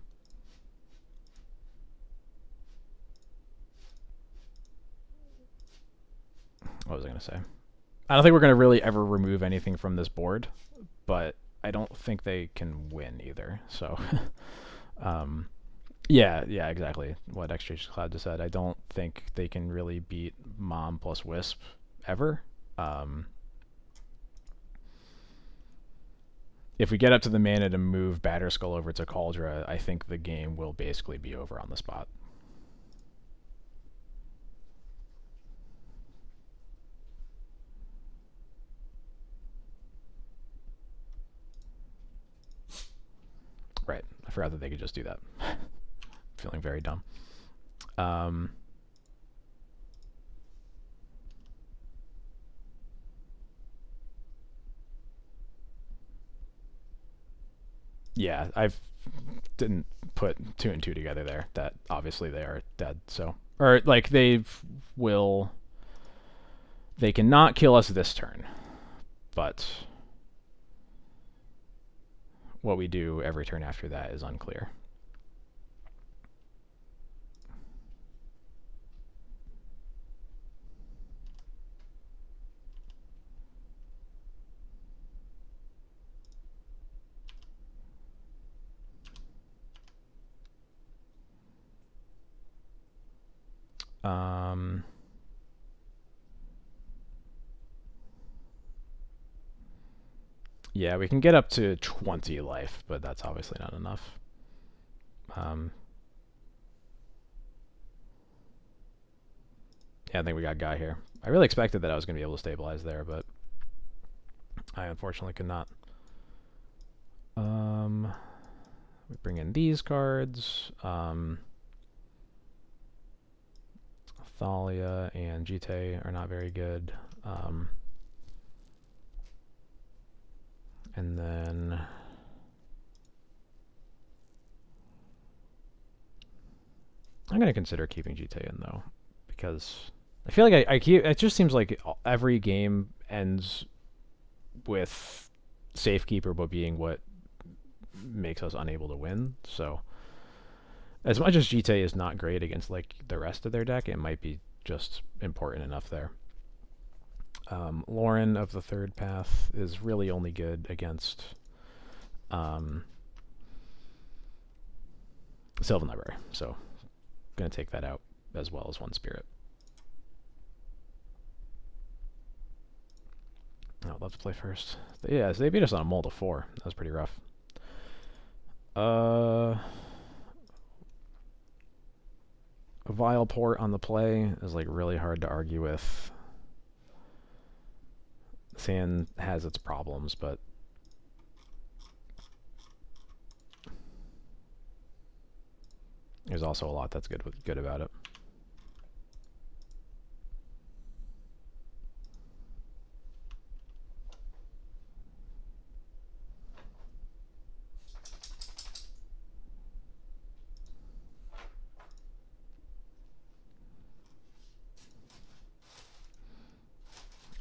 Speaker 2: was I going to say? I don't think we're going to really ever remove anything from this board, but I don't think they can win either, so... yeah, exactly what Extra Cloud just said. I don't think they can really beat Mom plus Wisp ever. If we get up to the mana to move Batterskull over to Cauldra, I think the game will basically be over on the spot. Right. I forgot that they could just do that. Feeling very dumb. Yeah, I didn't put 2 and 2 together there. That obviously they are dead. So, or like they cannot kill us this turn, but what we do every turn after that is unclear. Yeah, we can get up to 20 life, but that's obviously not enough. Yeah, I think we got Guy here. I really expected that I was going to be able to stabilize there, but I unfortunately could not. We bring in these cards. Thalia and Jite are not very good. And then I'm going to consider keeping Jite in, though, because I feel like I keep... It just seems like every game ends with Safekeeper but being what makes us unable to win. So as much as Jite is not great against like the rest of their deck, it might be just important enough there. Lauren of the Third Path is really only good against Sylvan Library, so going to take that out as well as one Spirit. Oh, let's play first. Yeah, so they beat us on a mull to 4. That was pretty rough. A Vile Port on the play is like really hard to argue with. Sand has its problems, but there's also a lot that's good about it.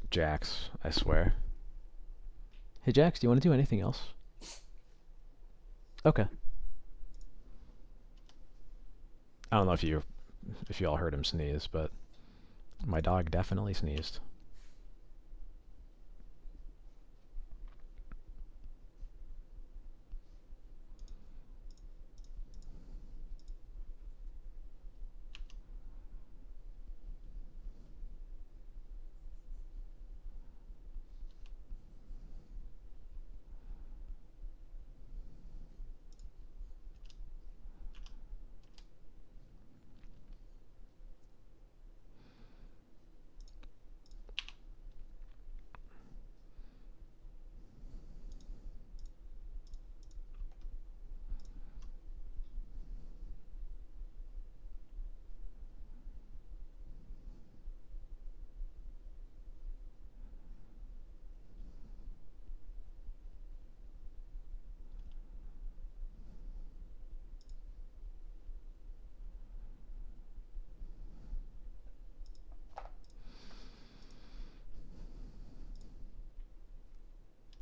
Speaker 2: Jax, I swear. Hey Jax, do you want to do anything else? Okay. I don't know if you all heard him sneeze, but my dog definitely sneezed.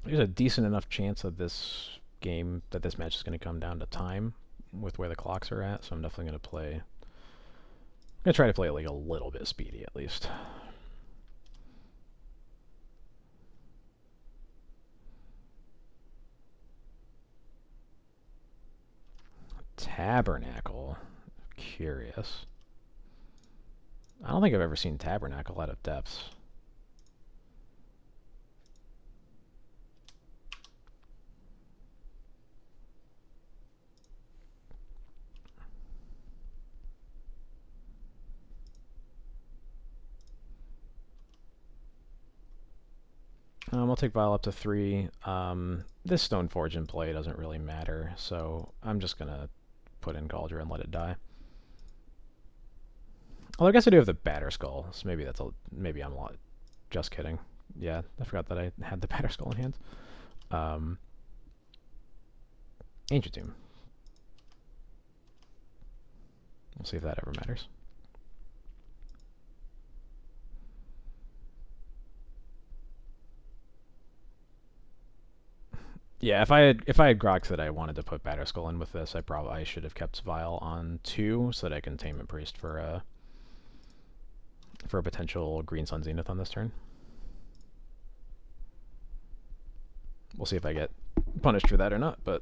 Speaker 2: There's a decent enough chance that this match is going to come down to time with where the clocks are at, so I'm definitely going to play. I'm going to try to play it like a little bit speedy at least. Tabernacle. Curious. I don't think I've ever seen Tabernacle out of depths. I'll take Vile up to 3. This Stoneforge in play doesn't really matter, so I'm just going to put in Cauldron and let it die. Well, I guess I do have the Batter Skull, so maybe that's maybe I'm just kidding. Yeah, I forgot that I had the Batter Skull in hand. Ancient Tomb. We'll see if that ever matters. Yeah, if I had Grox that I wanted to put Batter Skull in with this, I should have kept Vile on 2 so that I can Tainment Priest for a potential Green Sun Zenith on this turn. We'll see if I get punished for that or not, but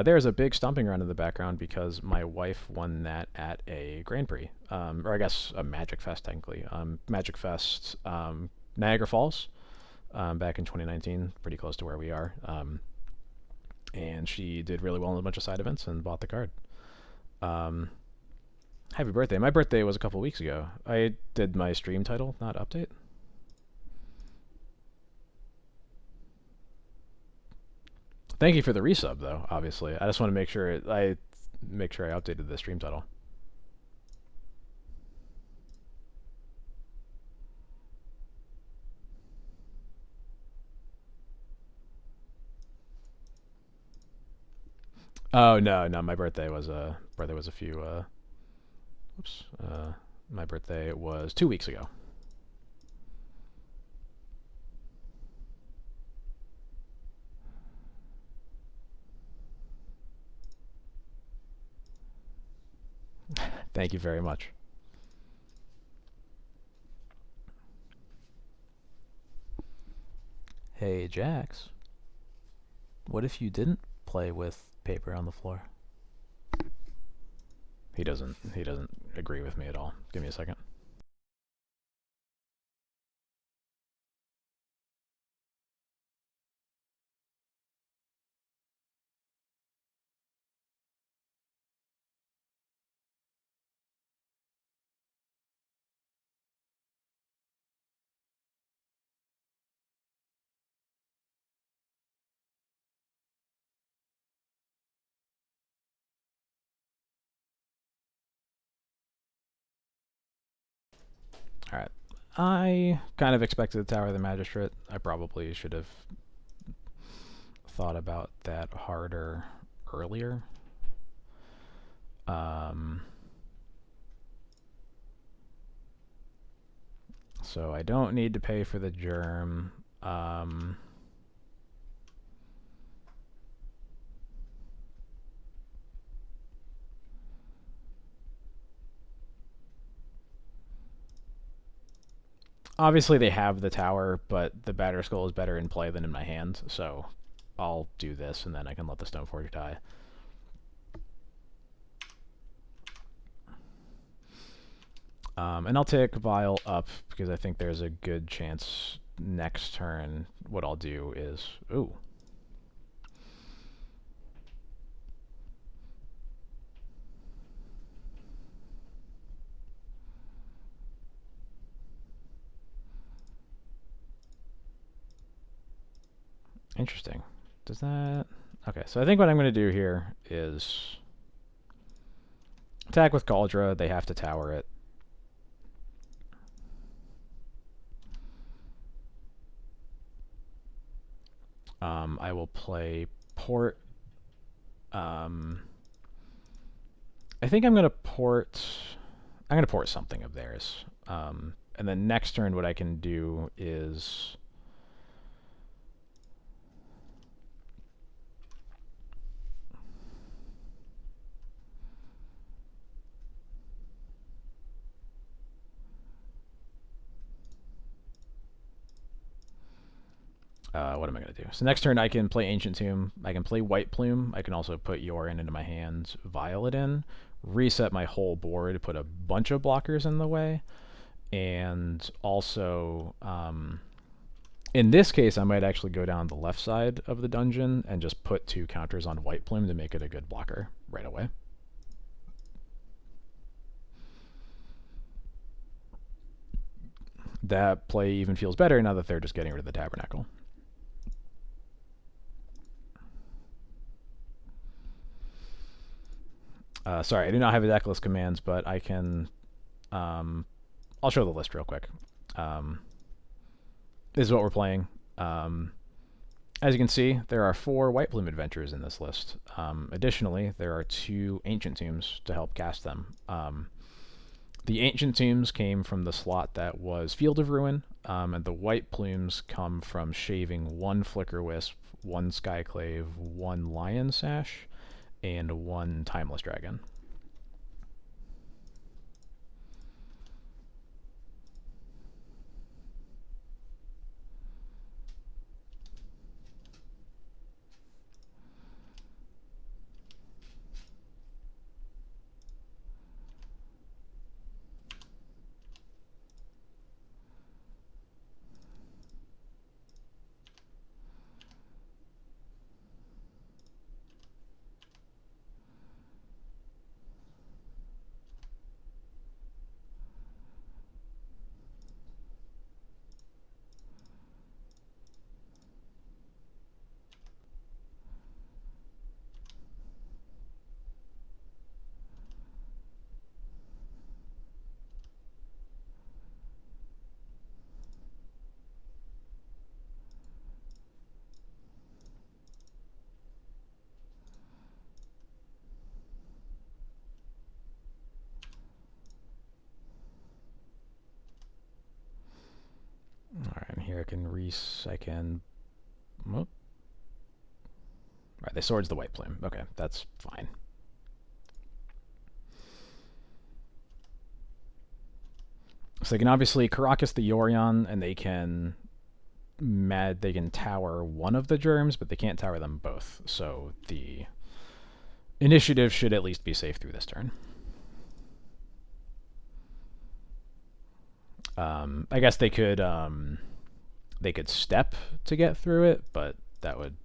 Speaker 2: there's a big stomping around in the background because my wife won that at a Grand Prix, or I guess a Magic Fest technically. Magic Fest Niagara Falls back in 2019, pretty close to where we are. And she did really well in a bunch of side events and bought the card. Happy birthday. My birthday was a couple weeks ago. I did my stream title, not update. Thank you for the resub, though, obviously. I just want to make sure I updated the stream title. Oh no, my birthday was a few whoops. My birthday was 2 weeks ago. Thank you very much. Hey Jax, what if you didn't play with paper on the floor? He doesn't agree with me at all. Give me a second. Alright. I kind of expected the Tower of the Magistrate. I probably should have thought about that harder earlier. So I don't need to pay for the germ. Obviously they have the tower, but the Batter Skull is better in play than in my hand, so I'll do this and then I can let the Stoneforge die. And I'll take Vile up because I think there's a good chance next turn what I'll do is... Ooh. Interesting. Does that... Okay, so I think what I'm going to do here is attack with Cauldra. They have to tower it. I will play Port. I think I'm going to port... I'm going to port something of theirs. And then next turn what I can do is... what am I going to do? So next turn I can play Ancient Tomb. I can play White Plume. I can also put Yorion into my hands, Violet in, reset my whole board, put a bunch of blockers in the way, and also, in this case, I might actually go down the left side of the dungeon and just put 2 counters on White Plume to make it a good blocker right away. That play even feels better now that they're just getting rid of the Tabernacle. Sorry, I do not have Sagaless commands, but I can... I'll show the list real quick. This is what we're playing. As you can see, there are 4 White Plume Adventurers in this list. Additionally, there are 2 Ancient Tombs to help cast them. The Ancient Tombs came from the slot that was Field of Ruin, and the White Plumes come from shaving 1 Flicker Wisp, 1 Skyclave, 1 Lion Sash, and 1 Timeless Dragon. Alright, and here I can Whoop. Alright, they swords the White Plume. Okay, that's fine. So they can obviously Karakas the Yorion, and they can tower one of the germs, but they can't tower them both. So the initiative should at least be safe through this turn. I guess they could step to get through it, but that would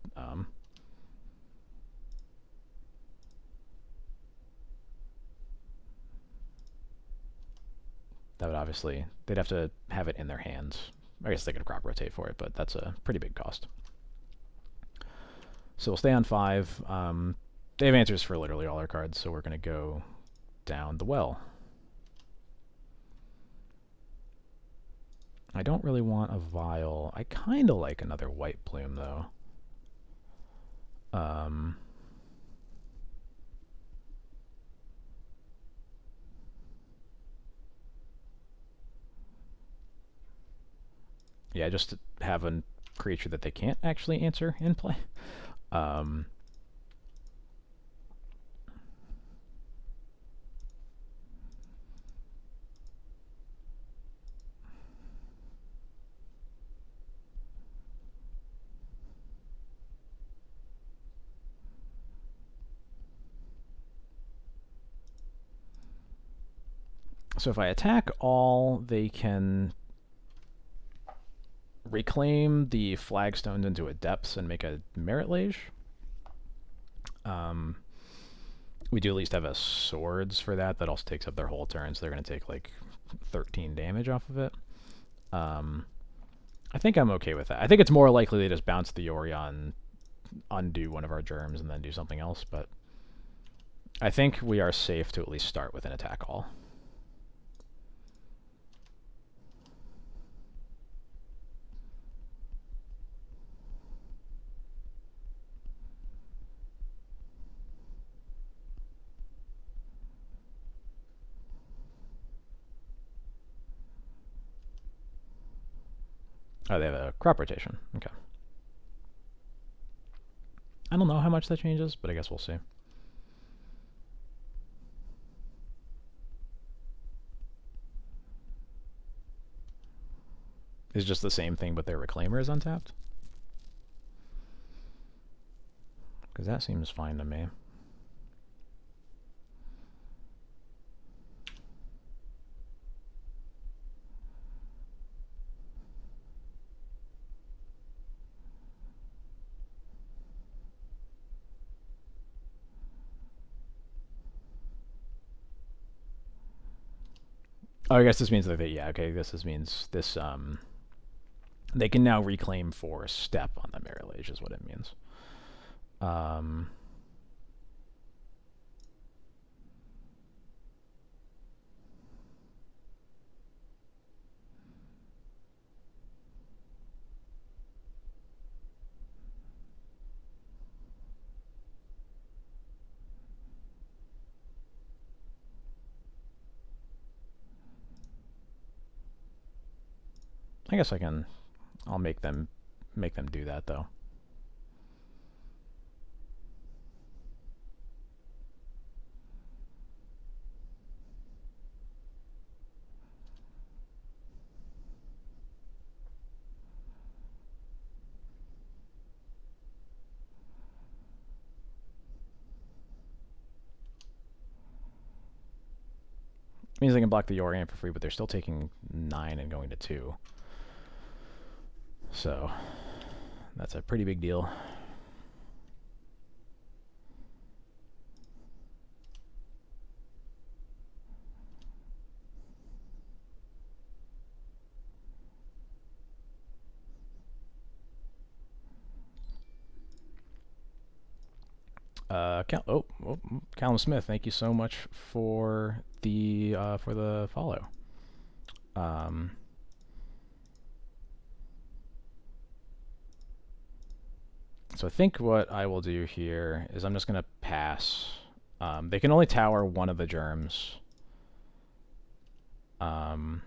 Speaker 2: obviously, they'd have to have it in their hands. I guess they could crop rotate for it, but that's a pretty big cost. So we'll stay on 5. They have answers for literally all our cards, so we're going to go down the well. I don't really want a Vial. I kind of like another White Plume, though. Yeah, just to have a creature that they can't actually answer in play. Um, so if I attack all, they can reclaim the flagstones into a depths and make a merit lage. Um, we do at least have a swords for that. That also takes up their whole turn, so they're going to take like 13 damage off of it. I think I'm okay with that. I think it's more likely they just bounce the Yorion, undo one of our germs, and then do something else, but I think we are safe to at least start with an attack all. Oh, they have a crop rotation. Okay. I don't know how much that changes, but I guess we'll see. It's just the same thing, but their Reclaimer is untapped? Because that seems fine to me. Oh, I guess this means that they, yeah, okay, this means this, they can now reclaim for step on the Merit Lage is what it means. I guess I'll make them do that though. Means they can block the Yorion for free, but they're still taking 9 and going to 2. So that's a pretty big deal. Callum Smith, thank you so much for the follow. So I think what I will do here is I'm just going to pass. They can only tower one of the germs. And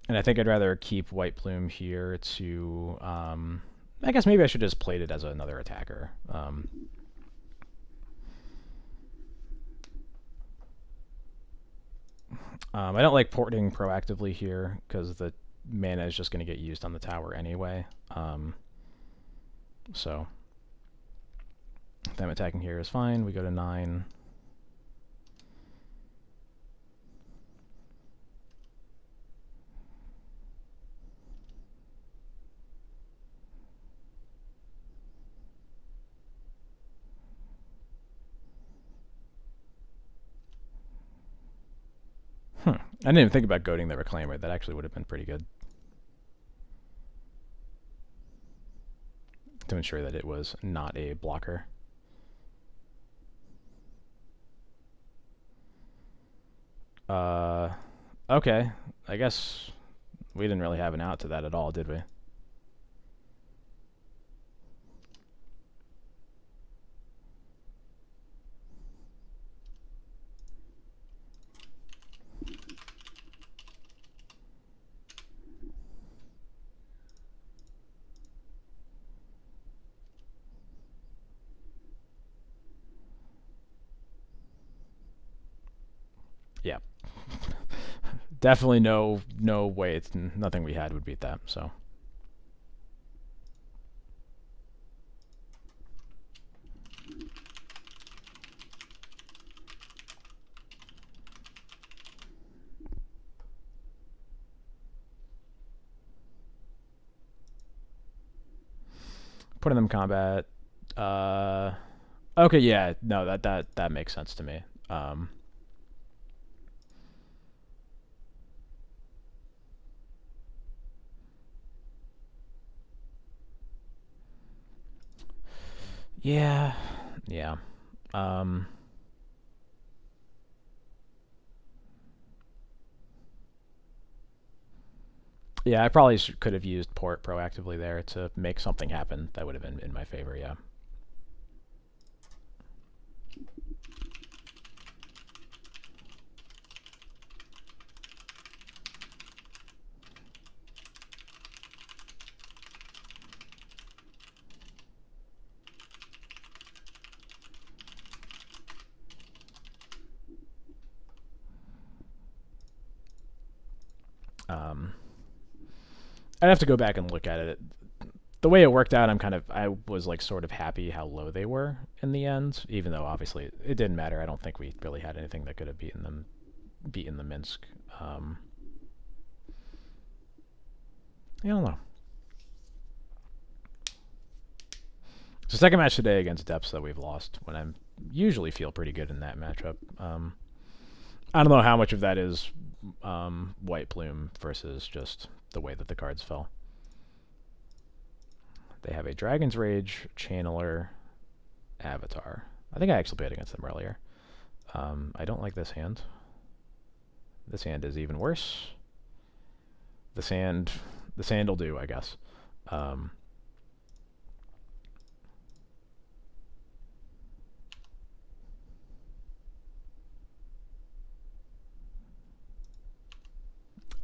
Speaker 2: I think I'd rather keep White Plume here to... I guess maybe I should just play it as another attacker. I don't like porting proactively here because the mana is just going to get used on the tower anyway. So them attacking here is fine. We go to 9. I didn't even think about goading the Reclaimer. That actually would have been pretty good. To ensure that it was not a blocker. Okay. I guess we didn't really have an out to that at all, did we? Yeah, definitely no way. It's nothing we had would beat that. So putting them in combat. Okay, yeah, no, that makes sense to me. Um, yeah, yeah. Um, yeah, I probably could have used port proactively there to make something happen. That would have been in my favor. Yeah. Um, I'd have to go back and look at it. The way it worked out, I was like sort of happy how low they were in the end, even though obviously it didn't matter. I don't think we really had anything that could have beaten the Minsk. Um, I don't know. It's the second match today against Depths that we've lost when I usually feel pretty good in that matchup. I don't know how much of that is White Plume versus just the way that the cards fell. They have a Dragon's Rage, Channeler, Avatar. I think I actually played against them earlier. I don't like this hand. This hand is even worse. The sand will do, I guess. Um,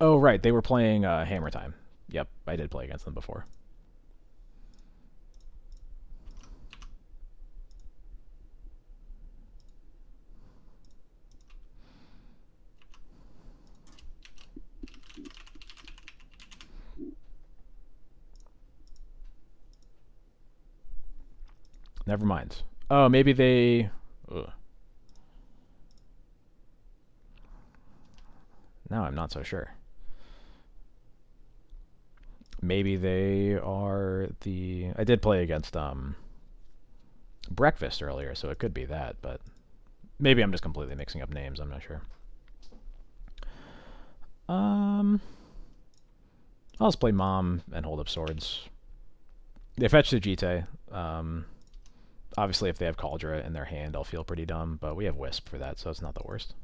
Speaker 2: oh, right. They were playing Hammer Time. Yep, I did play against them before. Never mind. Oh, maybe they. Ugh. Now I'm not so sure. Maybe they are the. I did play against Breakfast earlier, so it could be that, but maybe I'm just completely mixing up names. I'm not sure. Um, I'll just play Mom and hold up swords. They fetch the Jite. Obviously, if they have Cauldra in their hand, I'll feel pretty dumb, but we have Wisp for that, so it's not the worst.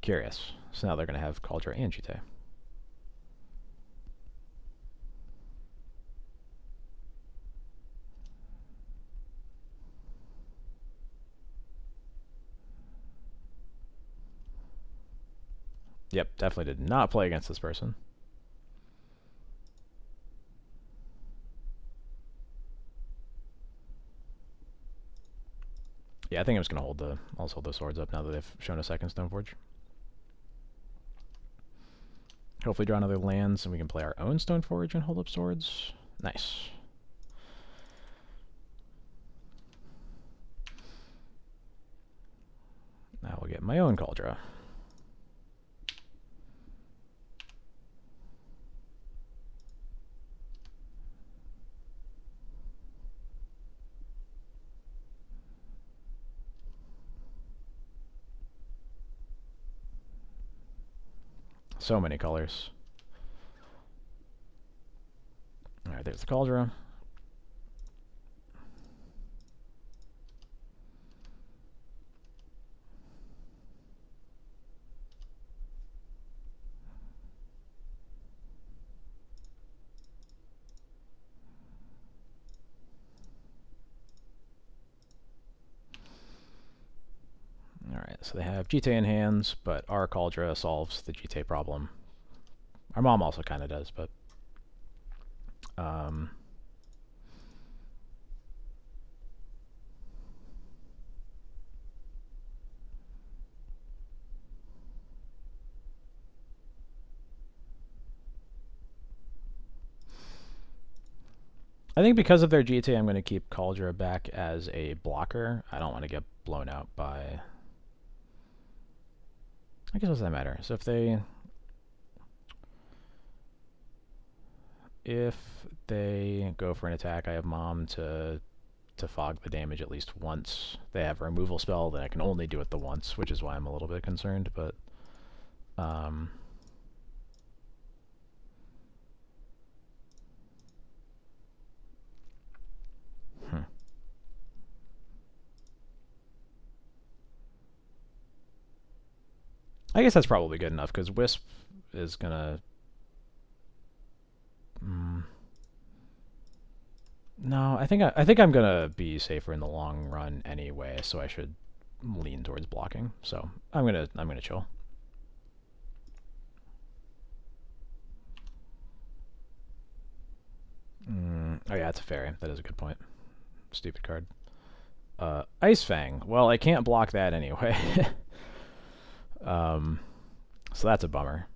Speaker 2: Curious. So now they're going to have Cauldra and Jite. Yep, definitely did not play against this person. Yeah, I think I'm just gonna I'll just hold the swords up now that they've shown a second Stoneforge. Hopefully draw another lands and we can play our own Stoneforge and hold up swords. Nice. Now we'll get my own Cauldra. So many colors. Alright, there's the Cauldra. Alright, so they have Jite in hands, but our Cauldra solves the Jite problem. Our mom also kind of does, but... I think because of their GT, I'm going to keep Cauldra back as a blocker. I don't want to get blown out by... I guess it doesn't matter. So if they go for an attack, I have Mom to fog the damage at least once. They have a removal spell, then I can only do it the once, which is why I'm a little bit concerned, but... Um, hmm. I guess that's probably good enough, because Wisp is gonna... No, I think I'm gonna be safer in the long run anyway, so I should lean towards blocking. So I'm gonna chill. Oh yeah, it's a fairy. That is a good point. Stupid card. Ice Fang. Well, I can't block that anyway. So that's a bummer.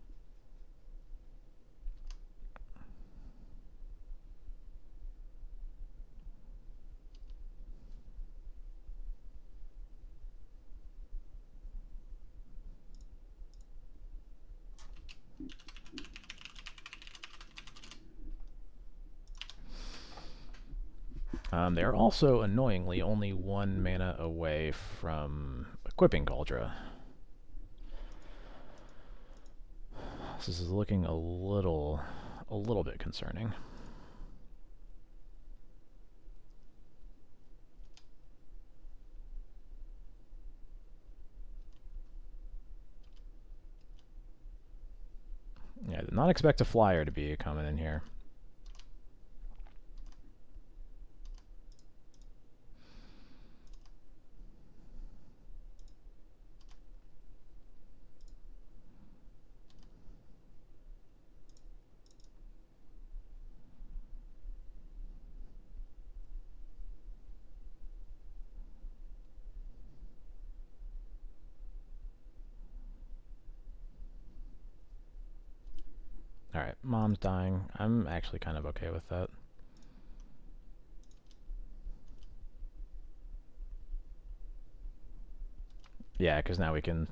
Speaker 2: They're also, annoyingly, only 1 mana away from equipping Cauldra. This is looking a little bit concerning. Yeah, I did not expect a flyer to be coming in here. Alright, Mom's dying. I'm actually kind of okay with that. Yeah, because now we can,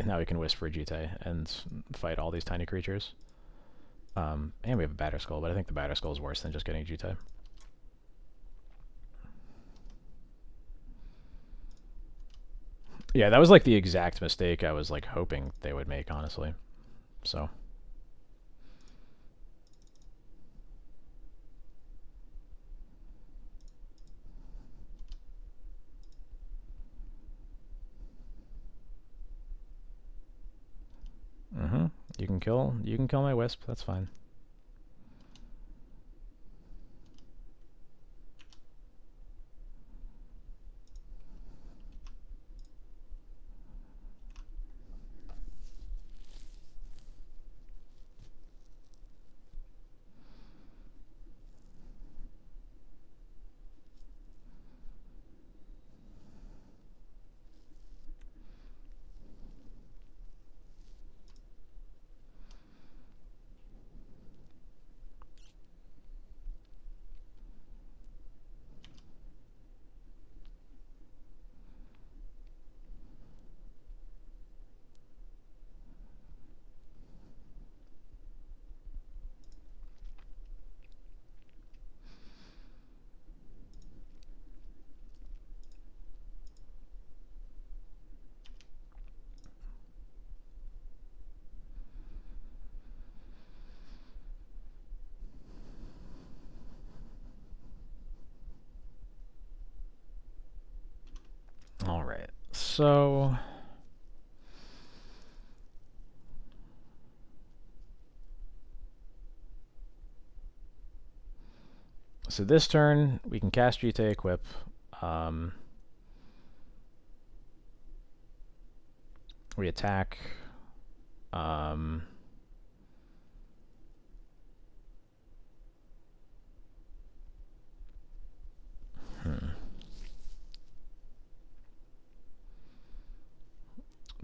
Speaker 2: now we can Whisper Jite and fight all these tiny creatures. And we have a Batter Skull, but I think the Batter Skull is worse than just getting Jite. Yeah, that was like the exact mistake I was like hoping they would make, honestly. So... You can kill my Wisp, that's fine. Alright, so... So this turn, we can cast Jite Equip. We attack.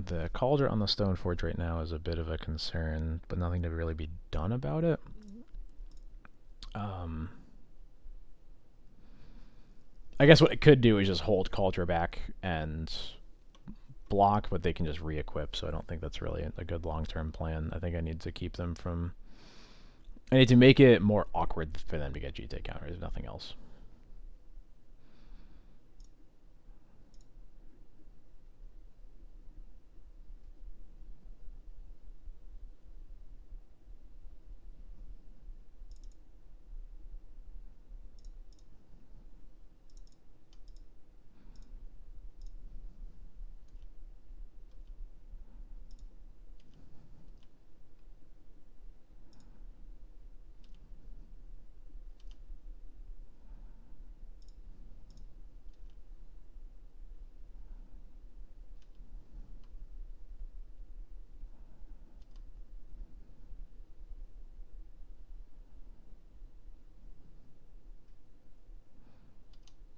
Speaker 2: The Cauldron on the Stoneforge right now is a bit of a concern, but nothing to really be done about it. I guess what it could do is just hold Cauldron back and block, but they can just re-equip, so I don't think that's really a good long-term plan. I think I need to keep them from... I need to make it more awkward for them to get GT counters, if nothing else.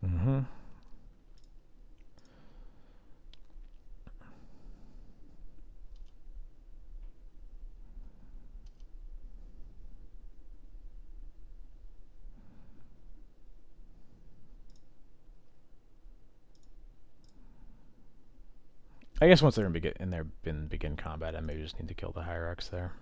Speaker 2: Mm-hmm. I guess once they're begin combat, I maybe just need to kill the Hierarchs there.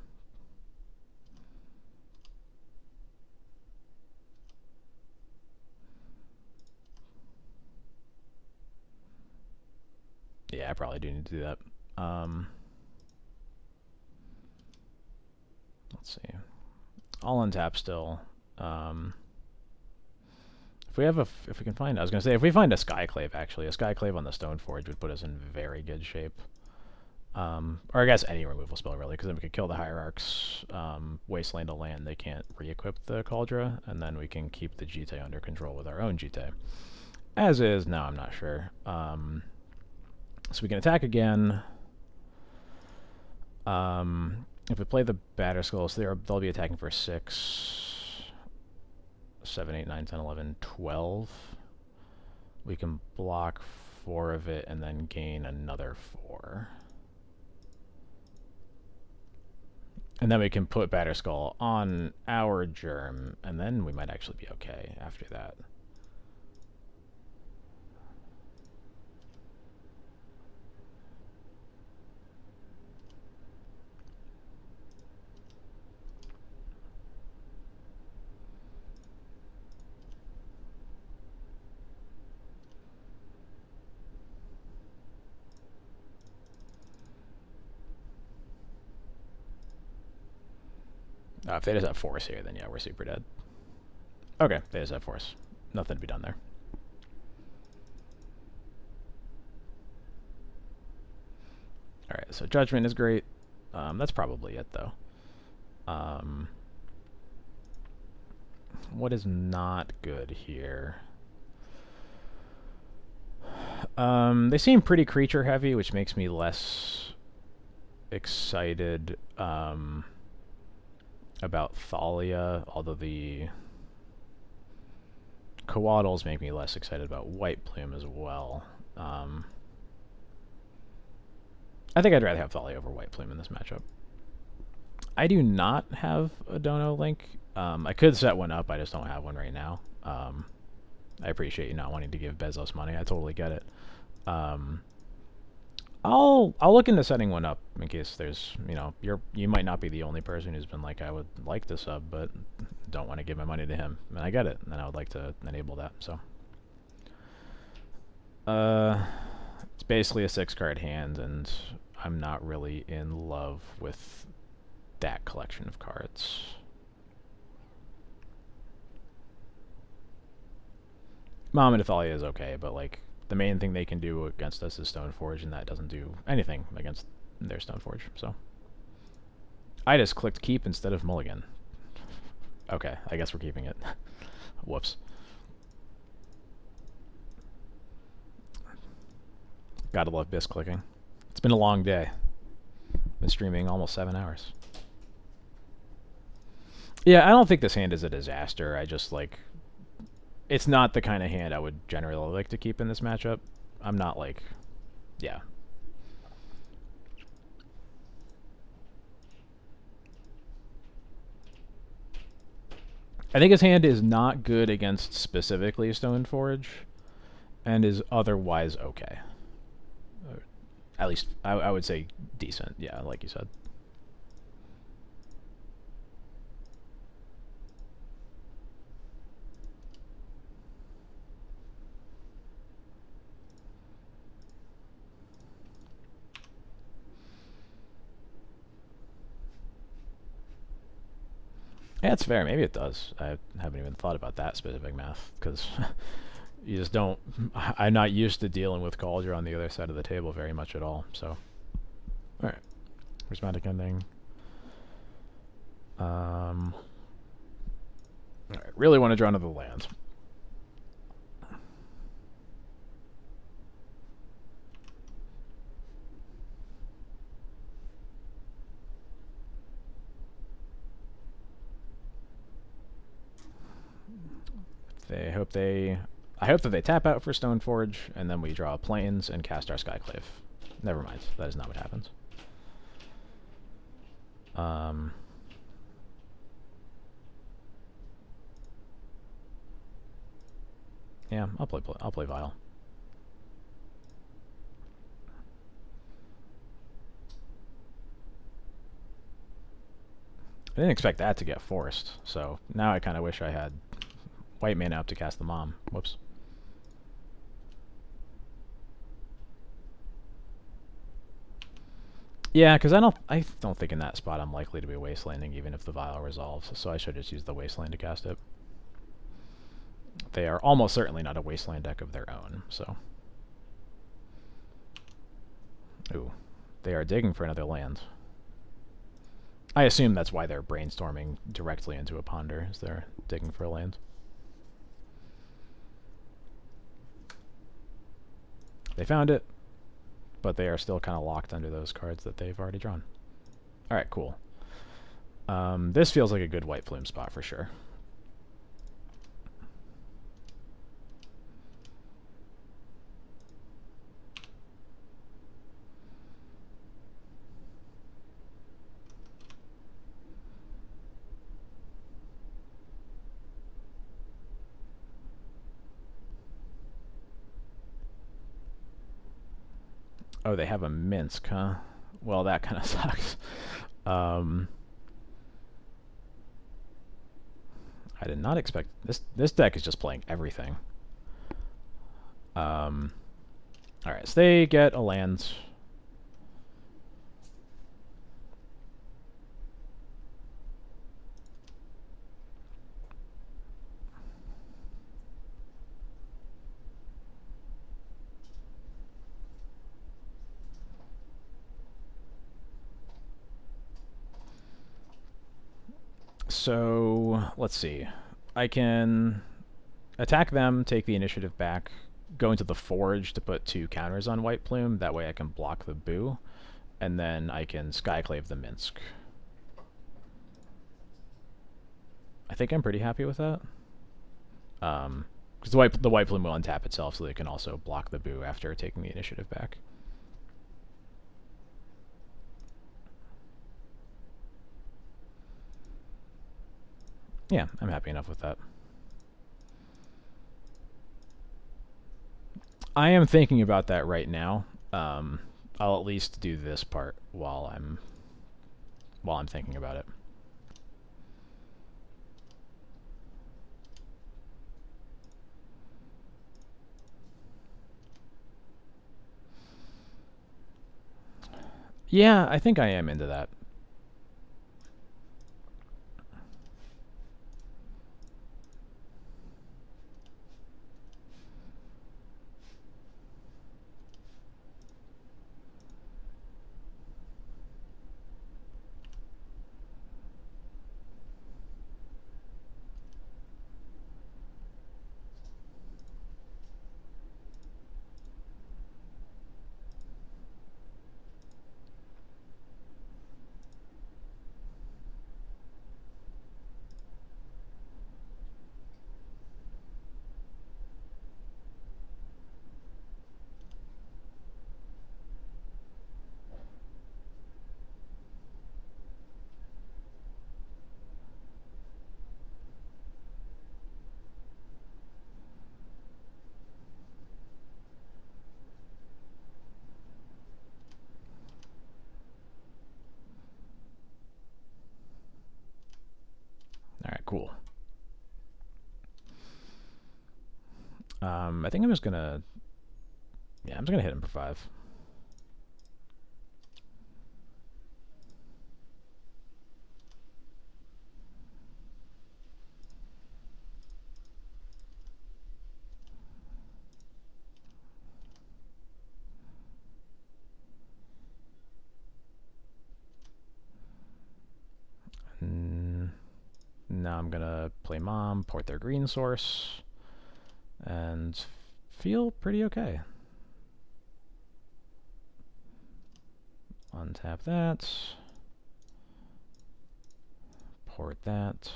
Speaker 2: Yeah, I probably do need to do that. Let's see. All on tap still. If we can find, I was gonna say, if we find a Skyclave, actually, a Skyclave on the Stoneforge would put us in very good shape. Or I guess any removal spell, really, because then we could kill the Hierarchs, Wasteland a land, they can't re-equip the Cauldron, and then we can keep the GT under control with our own GT. As is, now I'm not sure. So we can attack again. If we play the Batterskulls, they'll be attacking for 6, 7, 8, 9, 10, 11, 12. We can block 4 of it and then gain another 4. And then we can put Batterskull on our Germ, and then we might actually be okay after that. If they just have Force here, then yeah, we're super dead. Okay, they just have Force. Nothing to be done there. Alright, so Judgment is great. That's probably it, though. What is not good here? They seem pretty creature heavy, which makes me less excited about Thalia, although the Coatls make me less excited about White Plume as well. I think I'd rather have Thalia over White Plume in this matchup. I do not have a Dono Link. I could set one up, I just don't have one right now. I appreciate you not wanting to give Bezos money. I totally get it. I'll look into setting one up in case there's, you might not be the only person who's been like, I would like to sub, but don't want to give my money to him. And I get it, and I would like to enable that, so. It's basically a 6-card hand, and I'm not really in love with that collection of cards. Mom and Athalia is okay, but like the main thing they can do against us is Stoneforge, and that doesn't do anything against their Stoneforge. So I just clicked keep instead of mulligan. Okay, I guess we're keeping it. Whoops. Gotta love bisc clicking. It's been a long day. Been streaming almost 7 hours. Yeah, I don't think this hand is a disaster. I just like... It's not the kind of hand I would generally like to keep in this matchup. I'm not like... Yeah. I think his hand is not good against specifically Stoneforge. and is otherwise okay. At least I would say decent. Yeah, like you said. Yeah, it's fair. Maybe it does. I haven't even thought about that specific math because you just don't. I'm not used to dealing with Cauldron on the other side of the table very much at all. So, all right, prismatic ending. All right, really want to draw another land. They hope they. I hope that they tap out for Stoneforge, and then we draw Plains and cast our Skyclave. Never mind. That is not what happens. Yeah, I'll play Vial. I didn't expect that to get forced, so now I kind of wish I had white mana up to cast the Mom. Whoops. Yeah, because I don't think in that spot I'm likely to be wastelanding even if the Vial resolves, so I should just use the Wasteland to cast it. They are almost certainly not a Wasteland deck of their own, so. Ooh, they are digging for another land. I assume that's why they're brainstorming directly into a Ponder, is they're digging for a land. They found it, but they are still kind of locked under those cards that they've already drawn. Alright, cool. This feels like a good White Plume spot for sure. Oh, they have a Minsk, huh? Well, that kind of sucks. I did not expect this. This deck is just playing everything. All right, so they get a land. So let's see. I can attack them, take the initiative back, go into the Forge to put 2 counters on White Plume. That way I can block the Boo, and then I can Skyclave the Minsk. I think I'm pretty happy with that. Because the White Plume will untap itself, so they can also block the Boo after taking the initiative back. Yeah, I'm happy enough with that. I am thinking about that right now. I'll at least do this part while I'm thinking about it. Yeah, I think I am into that. cool. I think I'm just gonna... Yeah, I'm just gonna hit him for 5. Now I'm gonna play Mom, port their green source, and feel pretty okay. Untap that. Port that.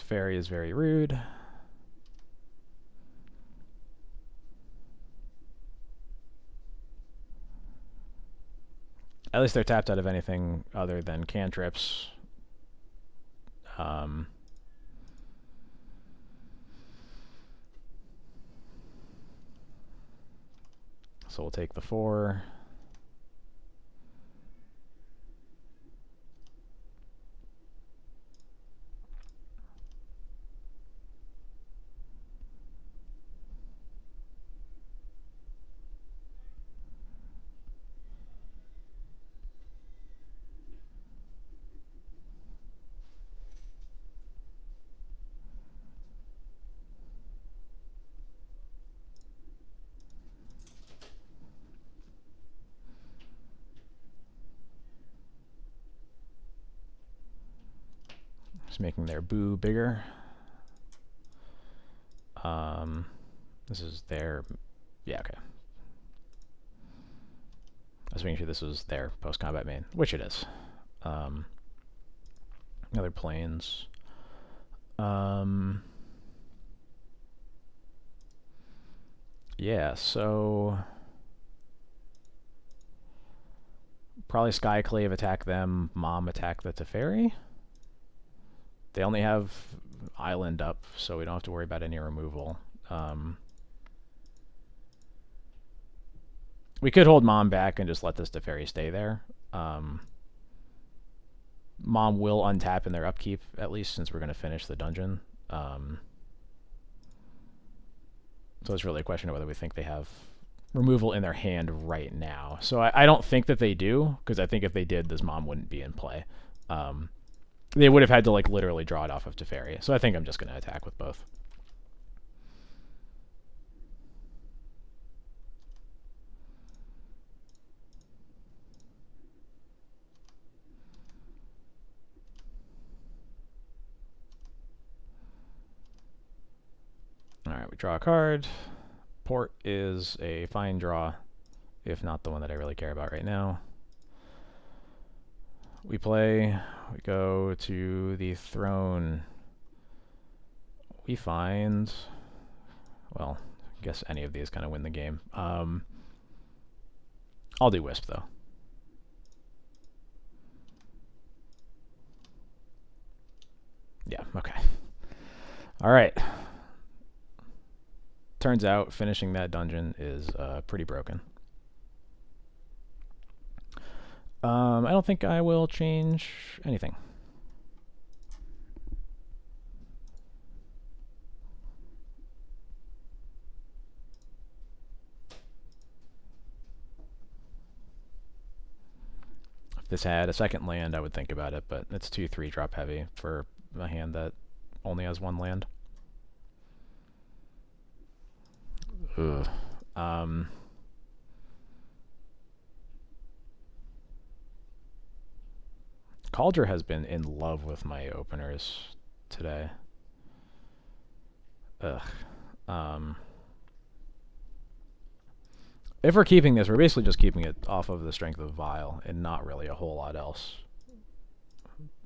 Speaker 2: Fairy is very rude. At least they're tapped out of anything other than cantrips. So we'll take the 4. Just making their boo bigger. This is their... Yeah, okay. I was making sure this was their post-combat main, which it is. Other planes. Yeah, so... Probably Skyclave attack them, Mom attack the Teferi. They only have Island up, so we don't have to worry about any removal. We could hold Mom back and just let this Teferi stay there. Mom will untap in their upkeep, at least, since we're going to finish the dungeon. So it's really a question of whether we think they have removal in their hand right now. So I don't think that they do, because I think if they did, this Mom wouldn't be in play. They would have had to like literally draw it off of Teferi. So I think I'm just going to attack with both. Alright, we draw a card. Port is a fine draw, if not the one that I really care about right now. We play, we go to the throne. We find, well, I guess any of these kind of win the game. I'll do Wisp, though. Yeah, okay. Alright. Turns out finishing that dungeon is pretty broken. I don't think I will change anything. If this had a second land, I would think about it, but it's 2/3 drop heavy for a hand that only has 1 land. Ugh. Cauldre has been in love with my openers today. Ugh. If we're keeping this, we're basically just keeping it off of the strength of Vile and not really a whole lot else.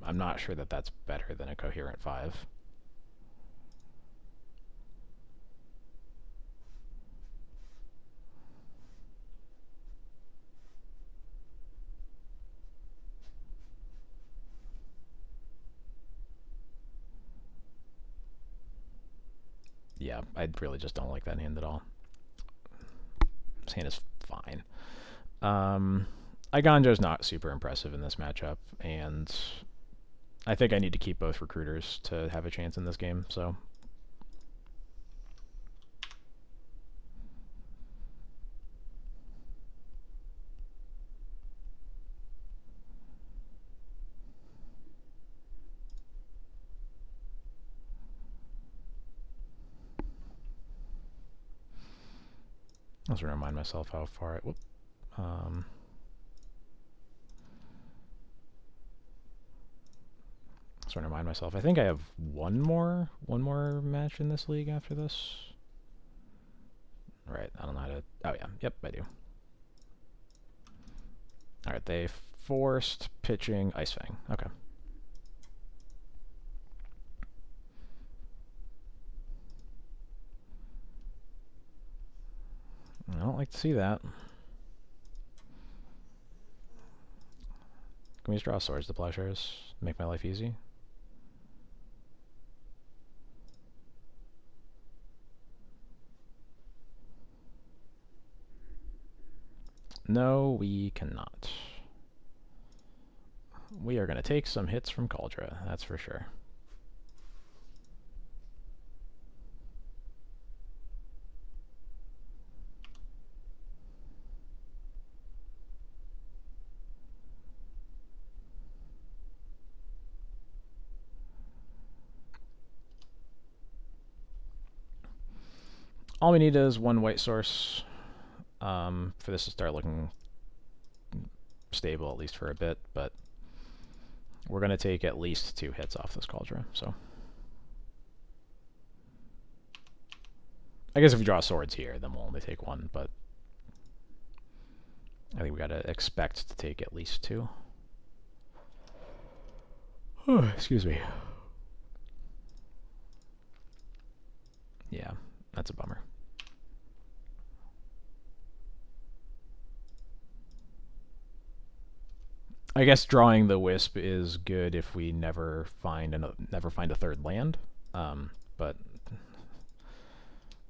Speaker 2: I'm not sure that that's better than a Coherent 5. Yeah, I really just don't like that hand at all. This hand is fine. Iganjo's not super impressive in this matchup, and I think I need to keep both recruiters to have a chance in this game, so... I was remind myself how far it... Whoop. So I remind myself. I think I have one more match in this league after this. Right. I don't know how to. Oh yeah. Yep. I do. All right. They forced pitching Ice Fang. Okay. I don't like to see that. Can we just draw swords to plowshares? Make my life easy. No, we cannot. We are going to take some hits from Cauldra, that's for sure. All we need is one white source for this to start looking stable, at least for a bit, but we're going to take at least 2 hits off this Cauldra, so... I guess if we draw swords here, then we'll only take 1, but... I think we gotta expect to take at least 2. Oh, excuse me. Yeah, that's a bummer. I guess drawing the Wisp is good if we never find a third land, but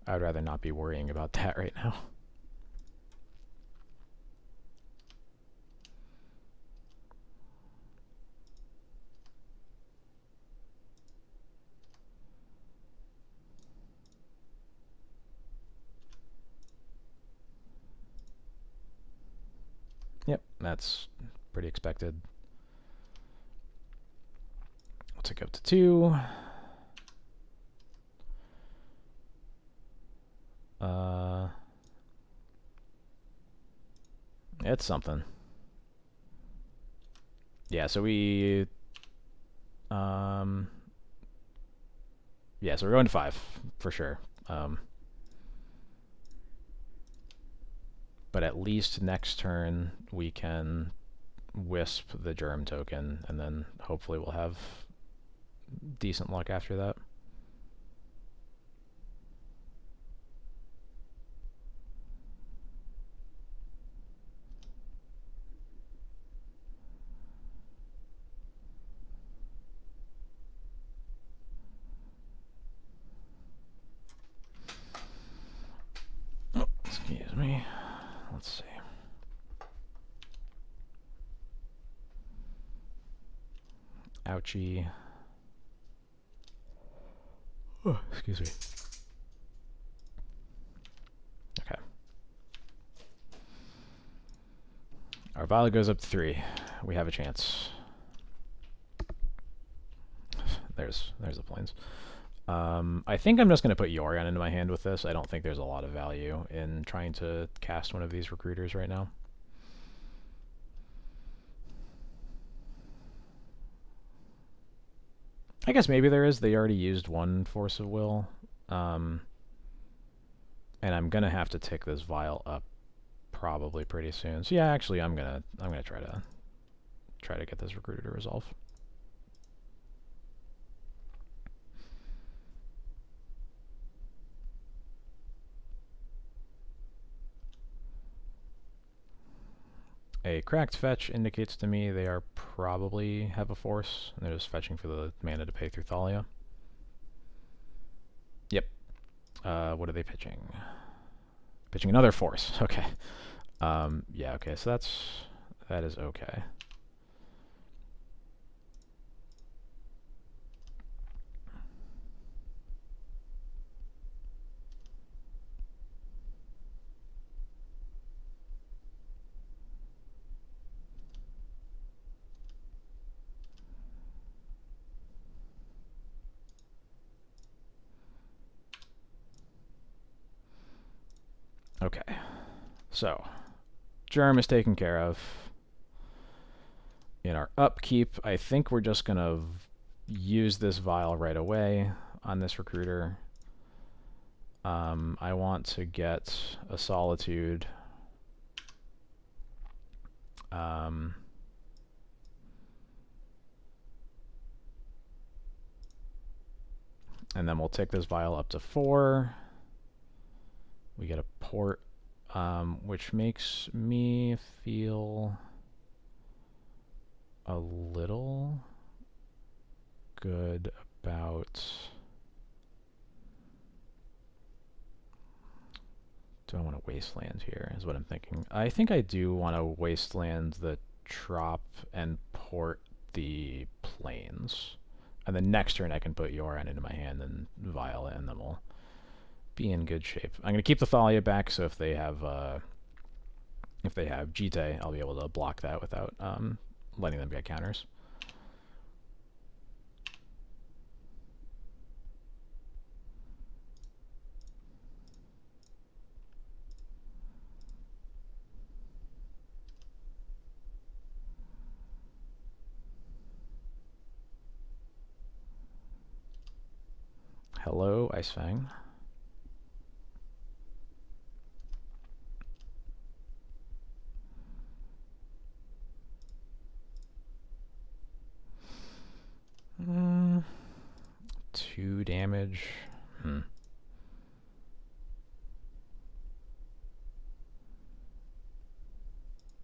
Speaker 2: I would rather not be worrying about that right now. Yep, that's pretty expected. We'll take up to 2. It's something. Yeah, so we... yeah, so we're going to 5, for sure. But at least next turn we can Wisp the Germ token, and then hopefully we'll have decent luck after that. Oh, excuse me. Let's see. Ouchie. Oh, excuse me. Okay. Our Violet goes up to 3. We have a chance. There's the plains. I think I'm just going to put Yorion into my hand with this. I don't think there's a lot of value in trying to cast one of these recruiters right now. I guess maybe there is. They already used 1 Force of Will. And I'm going to have to tick this vial up probably pretty soon. So yeah, actually I'm going to try to get this recruiter to resolve. A cracked fetch indicates to me they are probably have a force, and they're just fetching for the mana to pay through Thalia. Yep. What are they pitching? Pitching another force. Okay. Yeah, okay, so that is okay. Okay. So, germ is taken care of. In our upkeep, I think we're just going to use this vial right away on this recruiter. I want to get a solitude. And then we'll take this vial up to 4. We get a port, which makes me feel a little good about... Do I want to wasteland here, is what I'm thinking. I think I do want to wasteland the trop and port the plains. And then next turn I can put Yorion into my hand and Violet, and then we'll be in good shape. I'm going to keep the Thalia back, so if they have Jite, I'll be able to block that without letting them get counters. Hello, Icefang. Mm, 2 damage.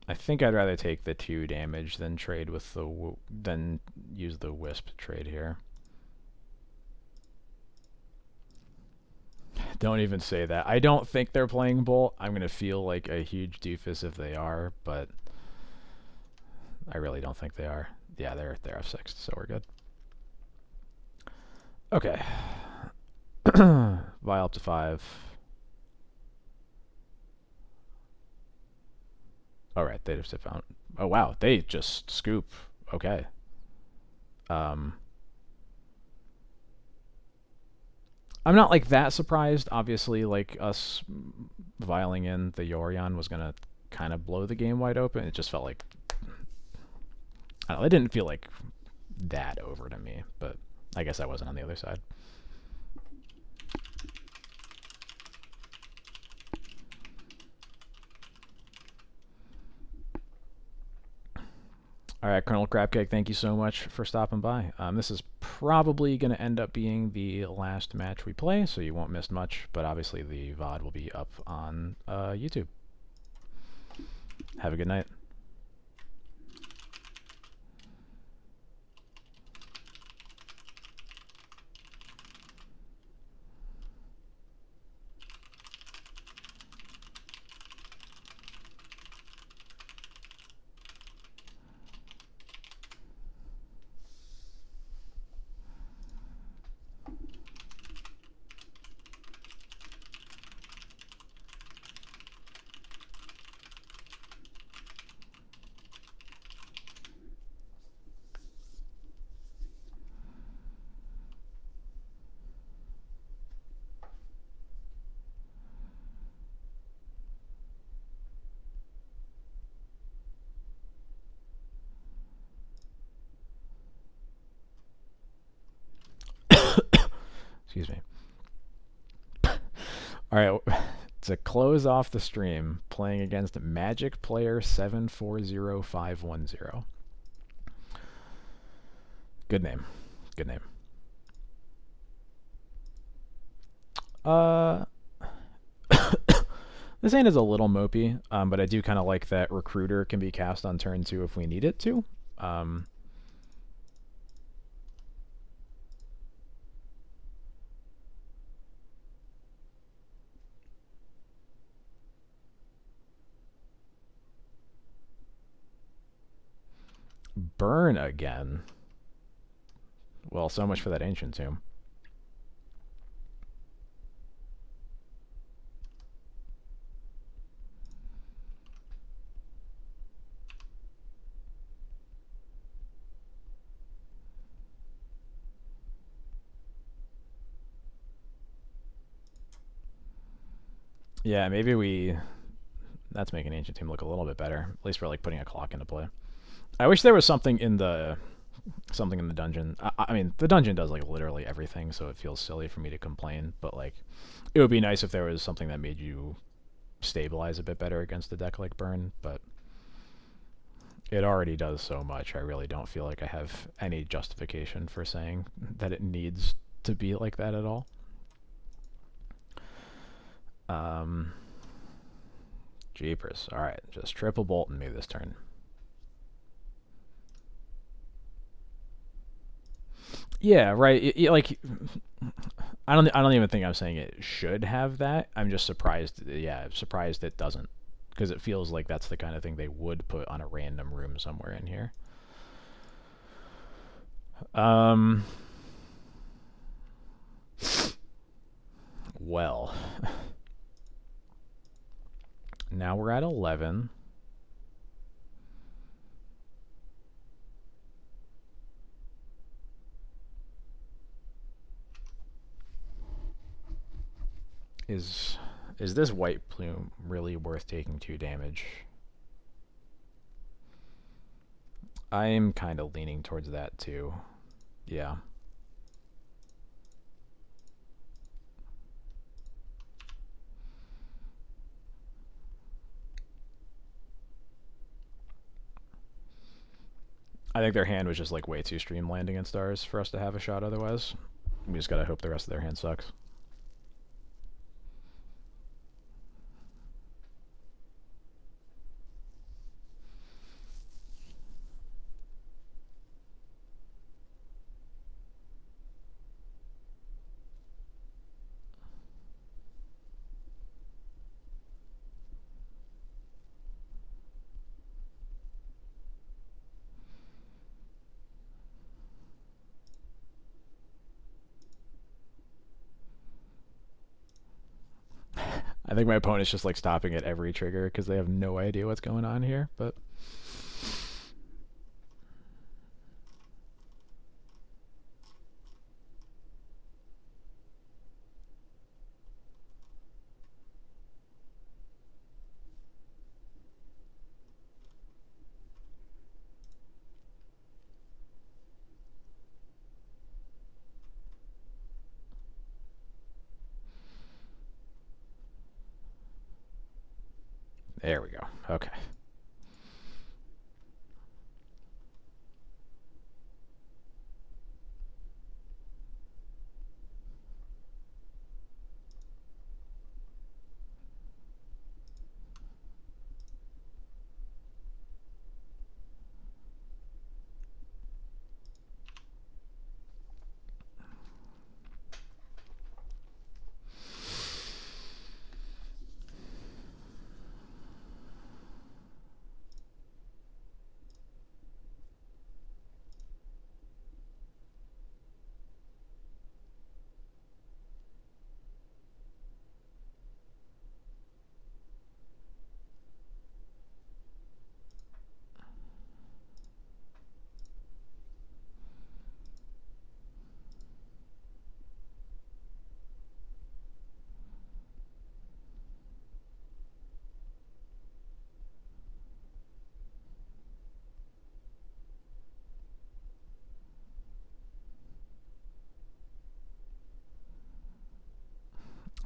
Speaker 2: I think I'd rather take the 2 damage than trade with the than use the Wisp trade here. Don't even say that. I don't think they're playing Bolt. I'm gonna feel like a huge doofus if they are, but I really don't think they are. Yeah, they're F6, so we're good. Okay. Vial up to 5. Alright, they just found... Oh, wow. They just scoop. Okay. I'm not, like, that surprised. Obviously, like, us vialing in the Yorion was going to kind of blow the game wide open. It just felt like... I don't know. It didn't feel, like, that over to me, but I guess I wasn't on the other side. All right, Colonel Crabcake, thank you so much for stopping by. This is probably going to end up being the last match we play, so you won't miss much, but obviously the VOD will be up on YouTube. Have a good night. Excuse me. All right, to close off the stream, playing against Magic Player 740510. Good name. Good name. This hand is a little mopey, but I do kind of like that Recruiter can be cast on turn 2 if we need it to. burn again. Well, so much for that ancient tomb. Yeah, maybe we... That's making ancient tomb look a little bit better. At least we're like putting a clock into play. I wish there was something in the dungeon. I mean, the dungeon does like literally everything, so it feels silly for me to complain. But like, it would be nice if there was something that made you stabilize a bit better against a deck like burn. But it already does so much. I really don't feel like I have any justification for saying that it needs to be like that at all. Jeepers. All right, just triple bolting me this turn. Yeah, right. Like, I don't even think I'm saying it should have that. I'm just surprised. Yeah, I'm surprised it doesn't, because it feels like that's the kind of thing they would put on a random room somewhere in here. Well, now we're at 11. Is this White Plume really worth taking 2 damage? I'm kind of leaning towards that too. Yeah. I think their hand was just like way too streamlined against ours for us to have a shot otherwise. We just gotta hope the rest of their hand sucks. I think my opponent's just like stopping at every trigger because they have no idea what's going on here, but there we go. Okay.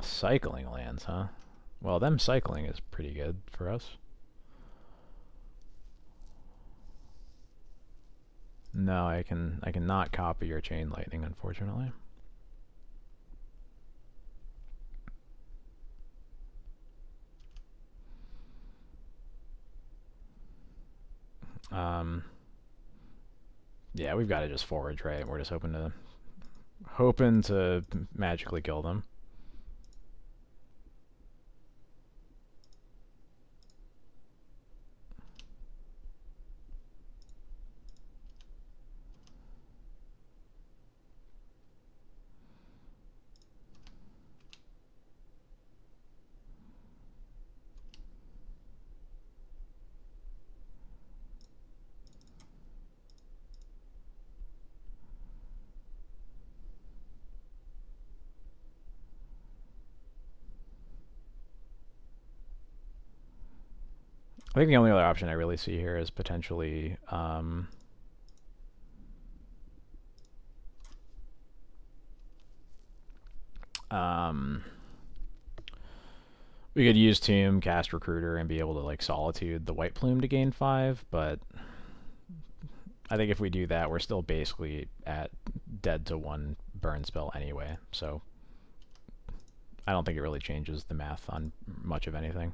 Speaker 2: Cycling lands, huh? Well, them cycling is pretty good for us. No, I cannot copy your chain lightning, unfortunately. Yeah, we've got to just forage, right? We're just hoping to magically kill them. I think the only other option I really see here is potentially um, we could use Tomb, cast Recruiter, and be able to like Solitude the White Plume to gain 5, but I think if we do that, we're still basically at dead to 1 burn spell anyway, so I don't think it really changes the math on much of anything.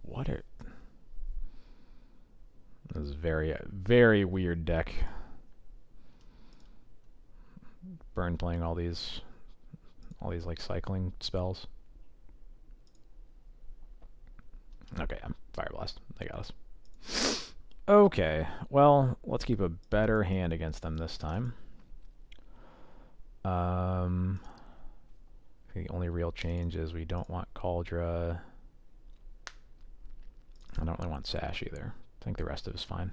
Speaker 2: What are... This is very, very weird deck. Burn playing all these like cycling spells. Okay, I'm Fire Blast. They got us. Okay, well, let's keep a better hand against them this time. I think the only real change is we don't want Cauldra. I don't really want Sash either. I think the rest of it is fine.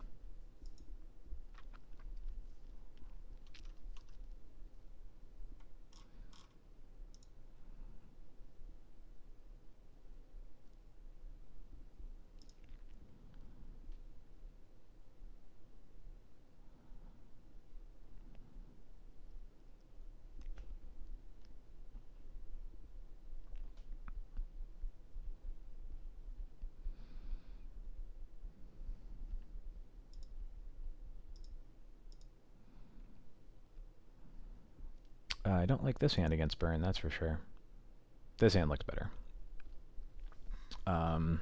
Speaker 2: I don't like this hand against Burn, that's for sure. This hand looks better. I think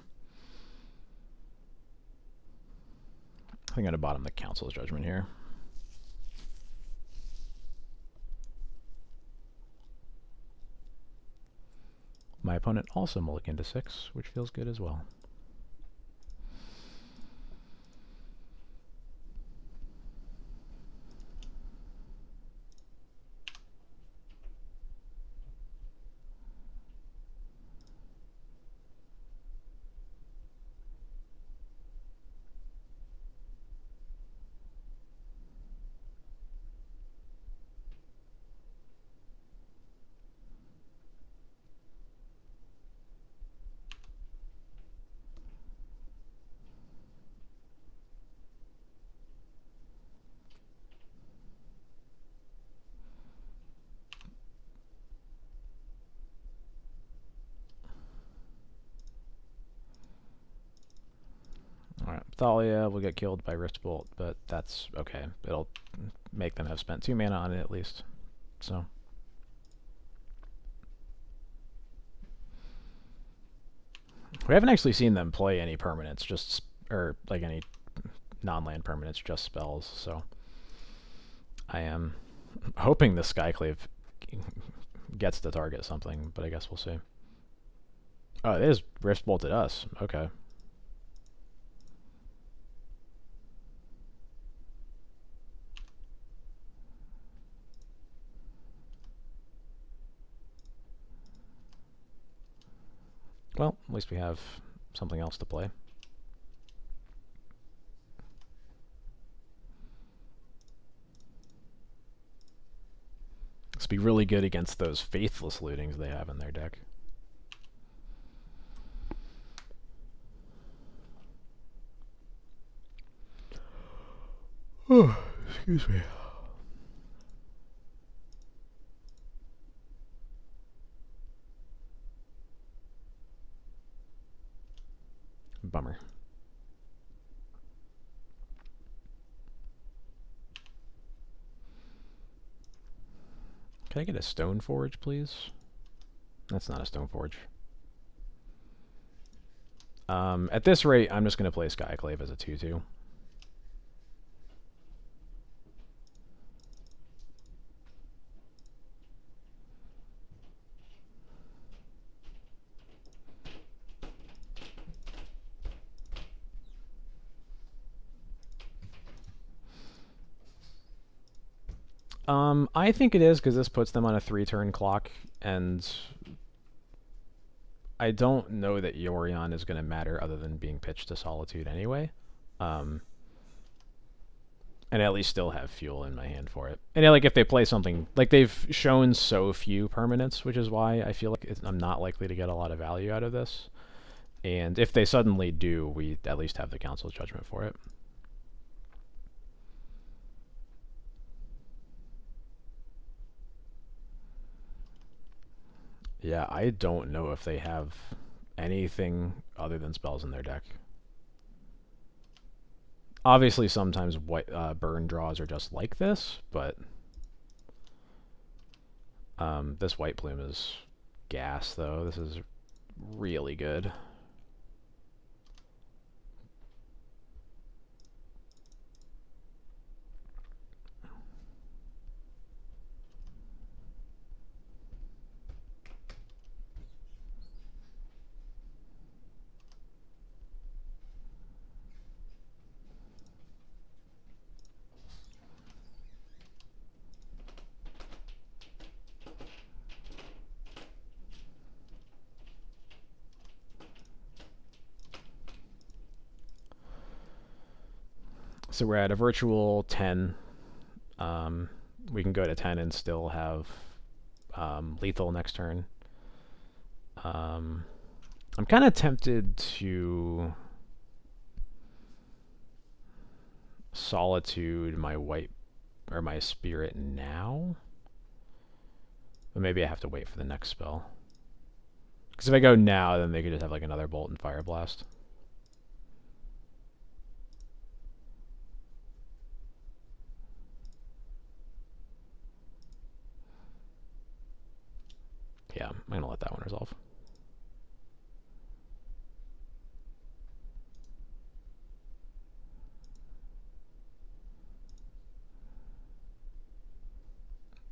Speaker 2: I'm going to bottom the Council's Judgment here. My opponent also mulliganed to 6, which feels good as well. Alright, Thalia will get killed by Wrist Bolt, but that's okay. It'll make them have spent 2 mana on it at least. So. We haven't actually seen them play any permanents, just, or like any non-land permanents, just spells, so. I am hoping the Skyclave gets to target something, but I guess we'll see. Oh, it is Wrist Bolted us. Okay. Well, at least we have something else to play. This would be really good against those Faithless Lootings they have in their deck. Oh, excuse me. Bummer. Can I get a Stone Forge, please? That's not a Stone Forge. At this rate, I'm just going to play Skyclave as a 2/2. I think it is because this puts them on a 3-turn clock, and I don't know that Yorion is going to matter other than being pitched to Solitude anyway. And and at least still have fuel in my hand for it. And yeah, like if they play something like they've shown so few permanents, which is why I feel like I'm not likely to get a lot of value out of this. And if they suddenly do, we at least have the Council's Judgment for it. Yeah, I don't know if they have anything other than spells in their deck. Obviously, sometimes burn draws are just like this, but this White Plume is gas, though. This is really good. So we're at a virtual 10. We can go to 10 and still have lethal next turn. I'm kind of tempted to Solitude my white or my spirit now. But maybe I have to wait for the next spell. Because if I go now, then they could just have like another Bolt and Fire Blast. Yeah, I'm going to let that one resolve.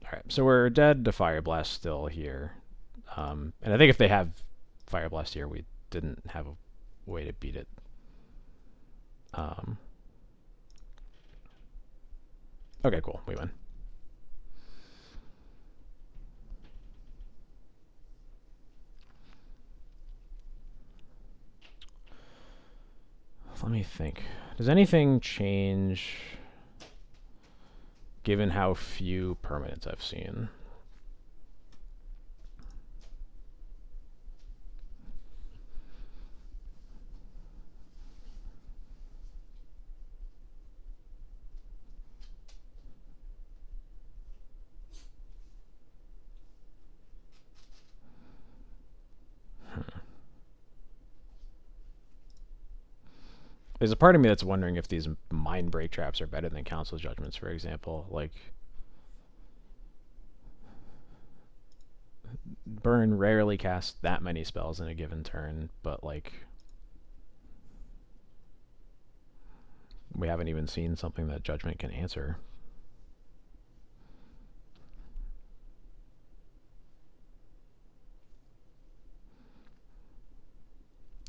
Speaker 2: Alright, so we're dead to Fire Blast still here. And I think if they have Fire Blast here, we didn't have a way to beat it. Okay, cool. We win. Let me think. Does anything change given how few permanents I've seen? There's a part of me that's wondering if these Mind Break traps are better than Council's Judgments, for example. Like, Burn rarely casts that many spells in a given turn, but like, we haven't even seen something that Judgment can answer.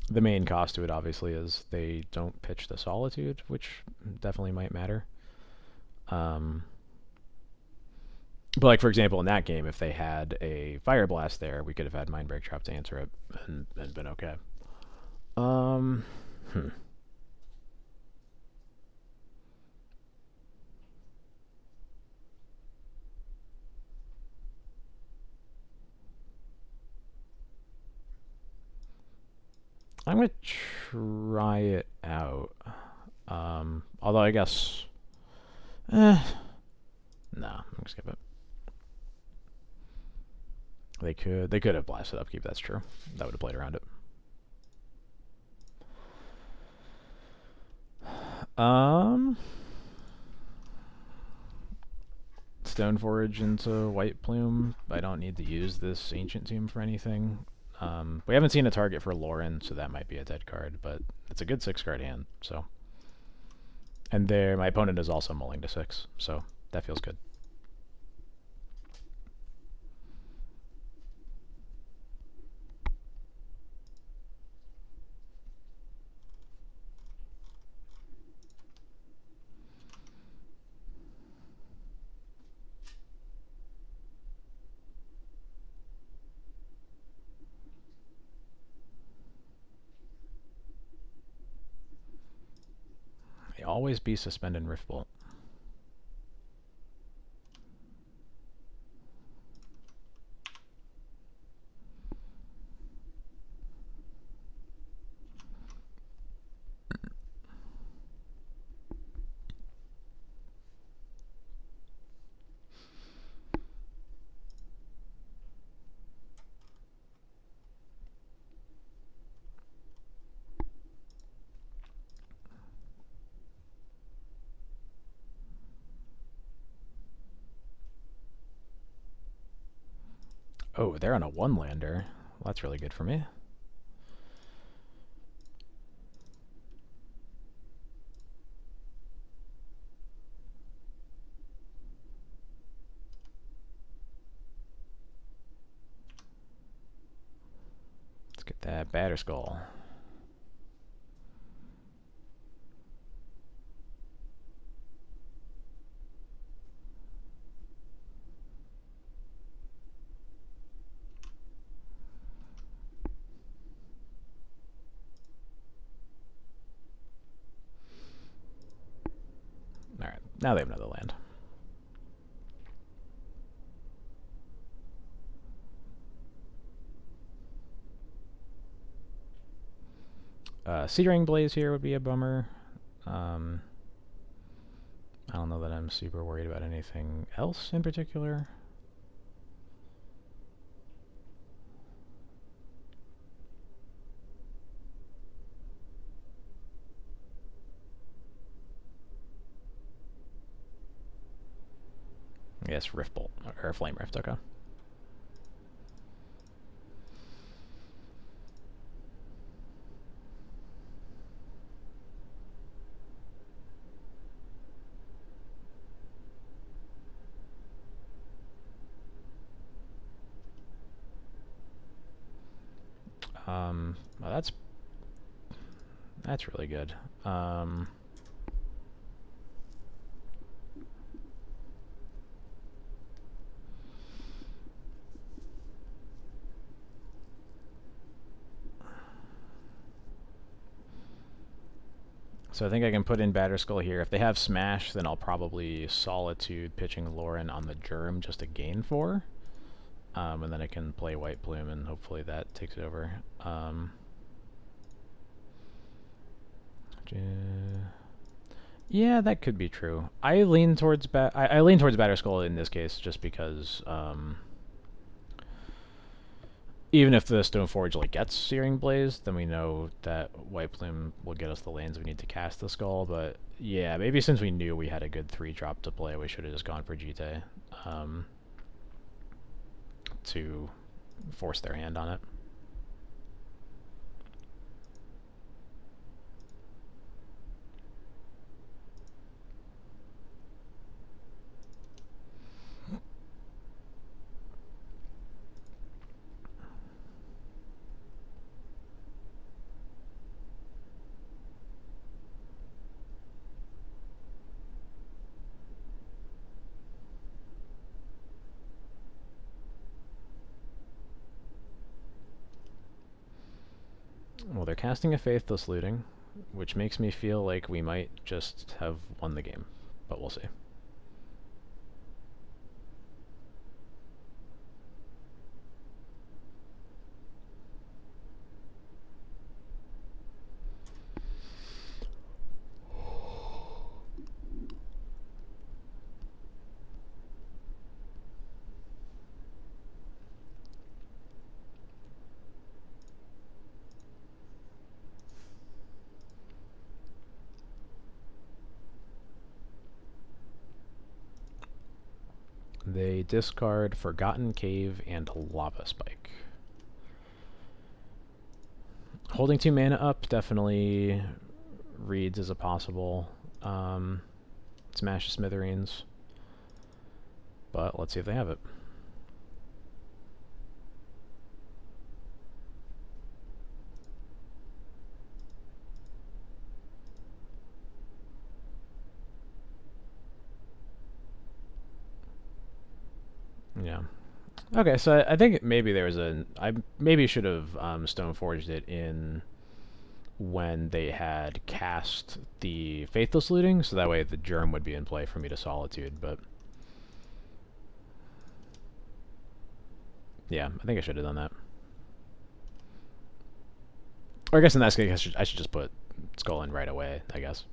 Speaker 2: The main cost to it, obviously, is they don't pitch the Solitude, which definitely might matter. But like, for example, in that game, if they had a Fire Blast there, we could have had Mind Break Trap to answer it and been okay. Hmm. I'm going to try it out. Although I guess... no, I'm going to skip it. They could have blasted Upkeep, that's true. That would have played around it. Stoneforge into White Plume. I don't need to use this Ancient Tomb for anything. We haven't seen a target for Lauren, so that might be a dead card, but it's a good 6-card hand, so. And there, my opponent is also mulling to 6, so that feels good. Always be Suspend and Riftbolt. Oh, they're on a one-lander. Well, that's really good for me. Let's get that Batterskull. Alright, now they have another land. Searing Blaze here would be a bummer. I don't know that I'm super worried about anything else in particular. Yes, Rift Bolt, or Flame Rift, okay. Well, that's really good. So I think I can put in Batterskull here. If they have Smash, then I'll probably Solitude pitching Lauren on the Germ just to gain 4. And then I can play White Plume and hopefully that takes it over. Yeah, that could be true. I lean towards I lean towards Batterskull in this case just because even if the Stoneforge like gets Searing Blaze, then we know that White Plume will get us the lands we need to cast the Skull. But yeah, maybe since we knew we had a good 3-drop to play, we should have just gone for Jite to force their hand on it. Well, they're casting a Faithless Looting, which makes me feel like we might just have won the game, but we'll see. They discard Forgotten Cave and Lava Spike. Holding 2 mana up definitely reads as a possible Smash Smithereens. But let's see if they have it. Yeah. Okay, so I think maybe there was I maybe should have Stoneforged it in when they had cast the Faithless Looting, so that way the Germ would be in play for me to Solitude, but yeah, I think I should have done that. Or I guess in that case, I should just put Skull in right away, I guess.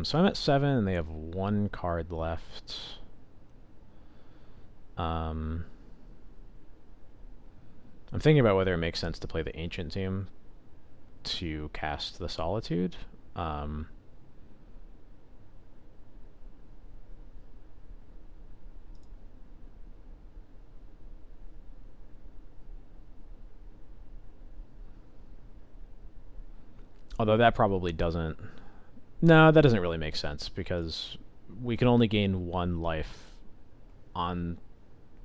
Speaker 2: So I'm at 7, and they have 1 card left. I'm thinking about whether it makes sense to play the Ancient Tomb to cast the Solitude. Although that probably doesn't... No, that doesn't really make sense, because we can only gain 1 life on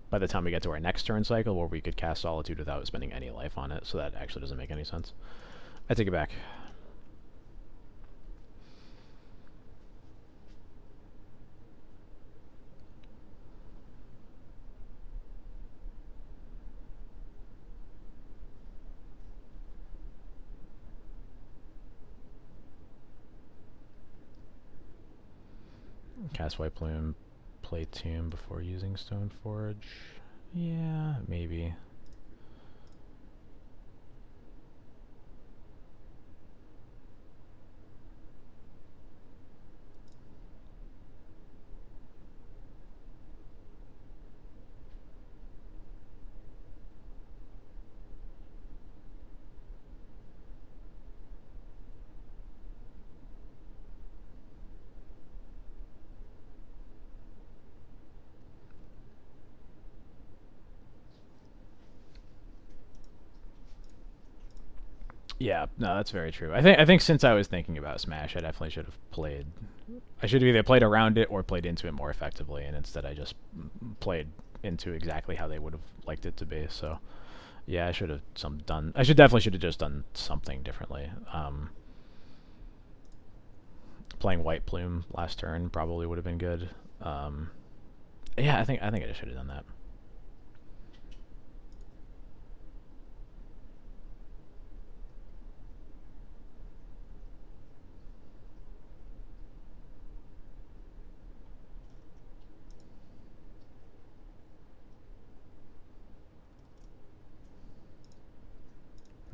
Speaker 2: by the time we get to our next turn cycle, where we could cast Solitude without spending any life on it, so that actually doesn't make any sense. I take it back. Cast White Plume, play Tomb before using Stoneforge. Yeah, maybe. Yeah, no, that's very true. I think since I was thinking about Smash, I definitely should have played. I should have either played around it or played into it more effectively, and instead I just played into exactly how they would have liked it to be. So, yeah, I should have done. I should definitely have just done something differently. Playing White Plume last turn probably would have been good. Yeah, I think I just should have done that.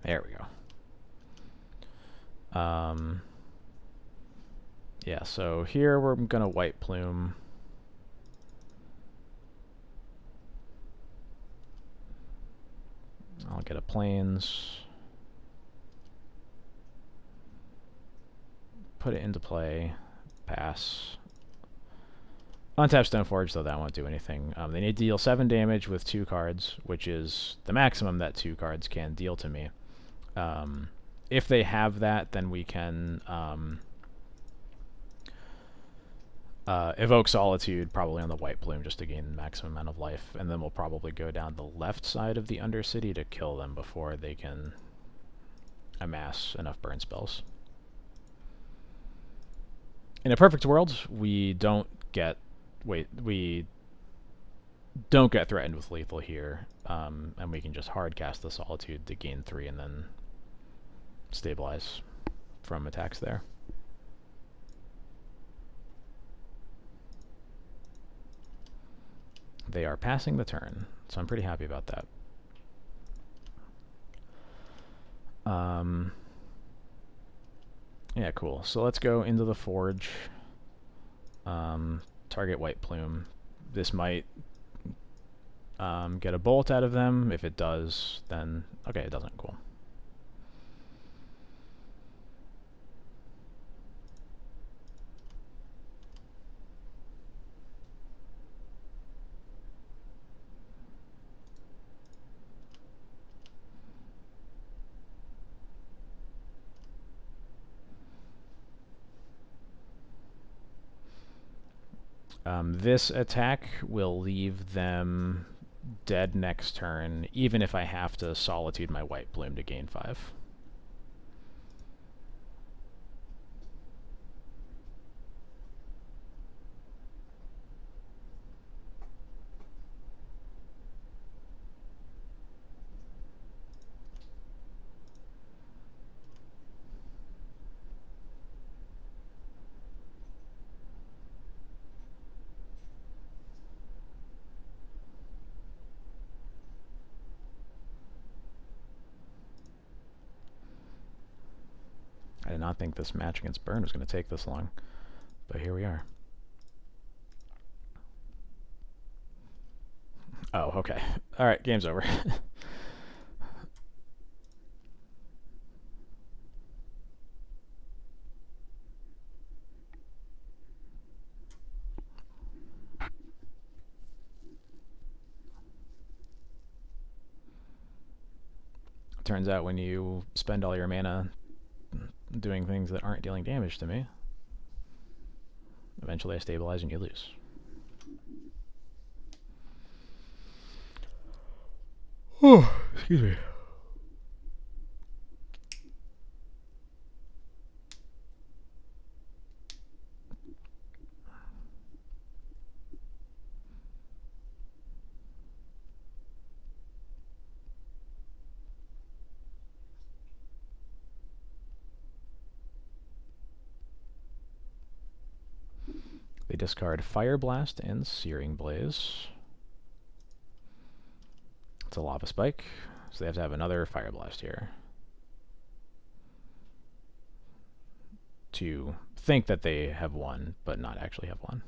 Speaker 2: There we go. Yeah, so here we're going to White Plume. I'll get a Plains. Put it into play. Pass. Untap Stoneforge, though that won't do anything. They need to deal 7 damage with 2 cards, which is the maximum that 2 cards can deal to me. If they have that, then we can evoke Solitude, probably on the White Plume, just to gain the maximum amount of life, and then we'll probably go down the left side of the Undercity to kill them before they can amass enough burn spells. In a perfect world, we don't get threatened with lethal here, and we can just hard cast the Solitude to gain 3 and then stabilize from attacks there. They are passing the turn, so I'm pretty happy about that. Yeah, cool. So let's go into the Forge. Target White Plume. This might get a bolt out of them. If it does, then... Okay, it doesn't. Cool. This attack will leave them dead next turn, even if I have to Solitude my White Plume to gain 5. I did not think this match against Burn was going to take this long, but here we are. Oh, okay. Alright, game's over. turns out when you spend all your mana doing things that aren't dealing damage to me, eventually I stabilize and you lose. Oh, excuse me. They discard Fire Blast and Searing Blaze. It's a Lava Spike, so they have to have another Fire Blast here to think that they have won, but not actually have won.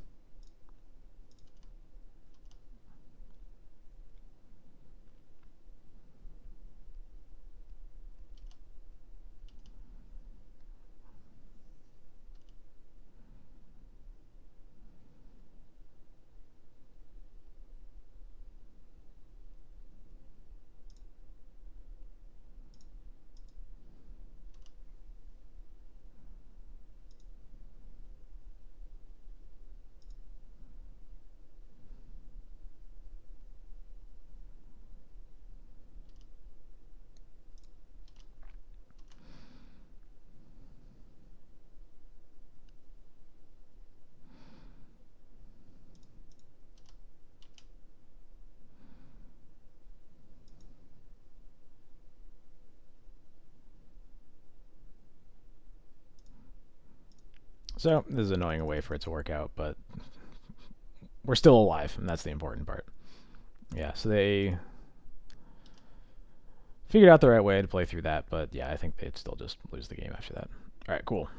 Speaker 2: So this is an annoying way for it to work out, but we're still alive, and that's the important part. Yeah, so they figured out the right way to play through that, but yeah, I think they'd still just lose the game after that. Alright, cool.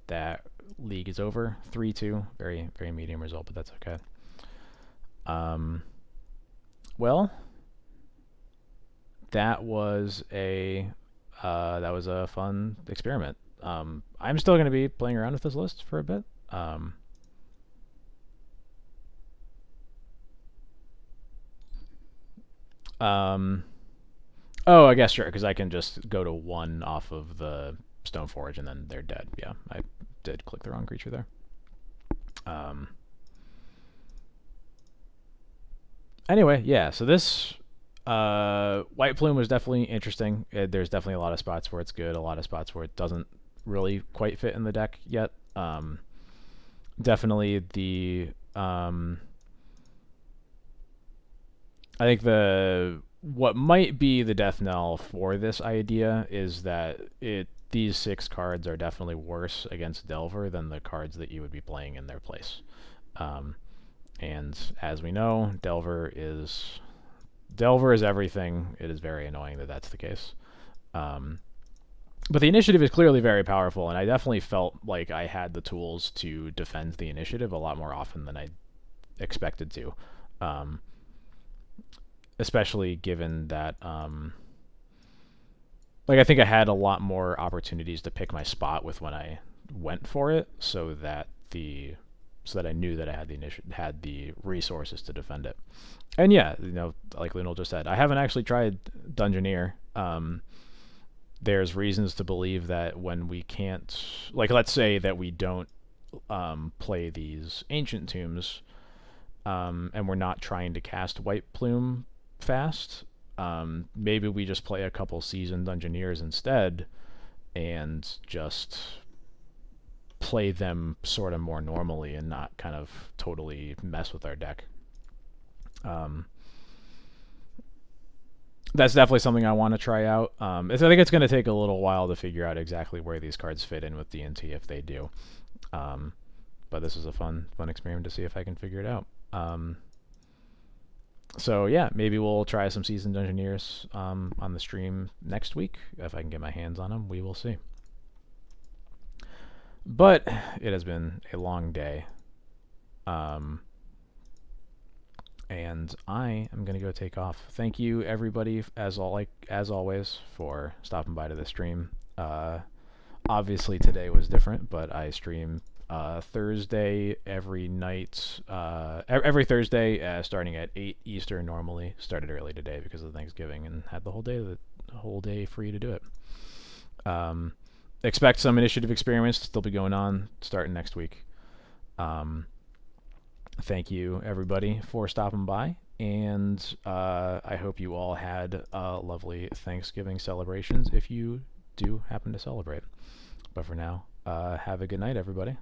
Speaker 2: That league is over. 3-2. Very, very medium result, but that's okay. Well, that was a fun experiment. I'm still going to be playing around with this list for a bit. Oh, I guess sure, because I can just go to 1 off of the Stoneforge and then they're dead. Yeah, I did click the wrong creature there. Anyway, yeah, so this White Plume was definitely interesting. There's definitely a lot of spots where it's good, a lot of spots where it doesn't really quite fit in the deck yet. Definitely the I think what might be the death knell for this idea is that these 6 cards are definitely worse against Delver than the cards that you would be playing in their place. And as we know, Delver is everything. It is very annoying that that's the case. But the initiative is clearly very powerful, and I definitely felt like I had the tools to defend the initiative a lot more often than I expected to. Especially given that, like, I think I had a lot more opportunities to pick my spot with when I went for it, so that I knew that I had the resources to defend it. And yeah, like Lunel just said, I haven't actually tried Dungeoneer. There's reasons to believe that when we can't, like, let's say that we don't play these Ancient Tombs, and we're not trying to cast White Plume fast, maybe we just play a couple seasoned Dungeoneers instead and just play them sort of more normally and not kind of totally mess with our deck. That's definitely something I want to try out. I think it's going to take a little while to figure out exactly where these cards fit in with D&T if they do. But this is a fun experiment to see if I can figure it out. So yeah, maybe we'll try some seasoned Dungeoneers on the stream next week. If I can get my hands on them, we will see. But it has been a long day. And I am going to go take off. Thank you, everybody, as always, for stopping by to the stream. Obviously, today was different, but I stream Thursday every night, every Thursday, starting at 8 Eastern normally. Started early today because of Thanksgiving and had the whole day free to do it. Expect some initiative experiments to still be going on starting next week. Thank you everybody for stopping by, and I hope you all had lovely Thanksgiving celebrations if you do happen to celebrate. But for now, have a good night, everybody.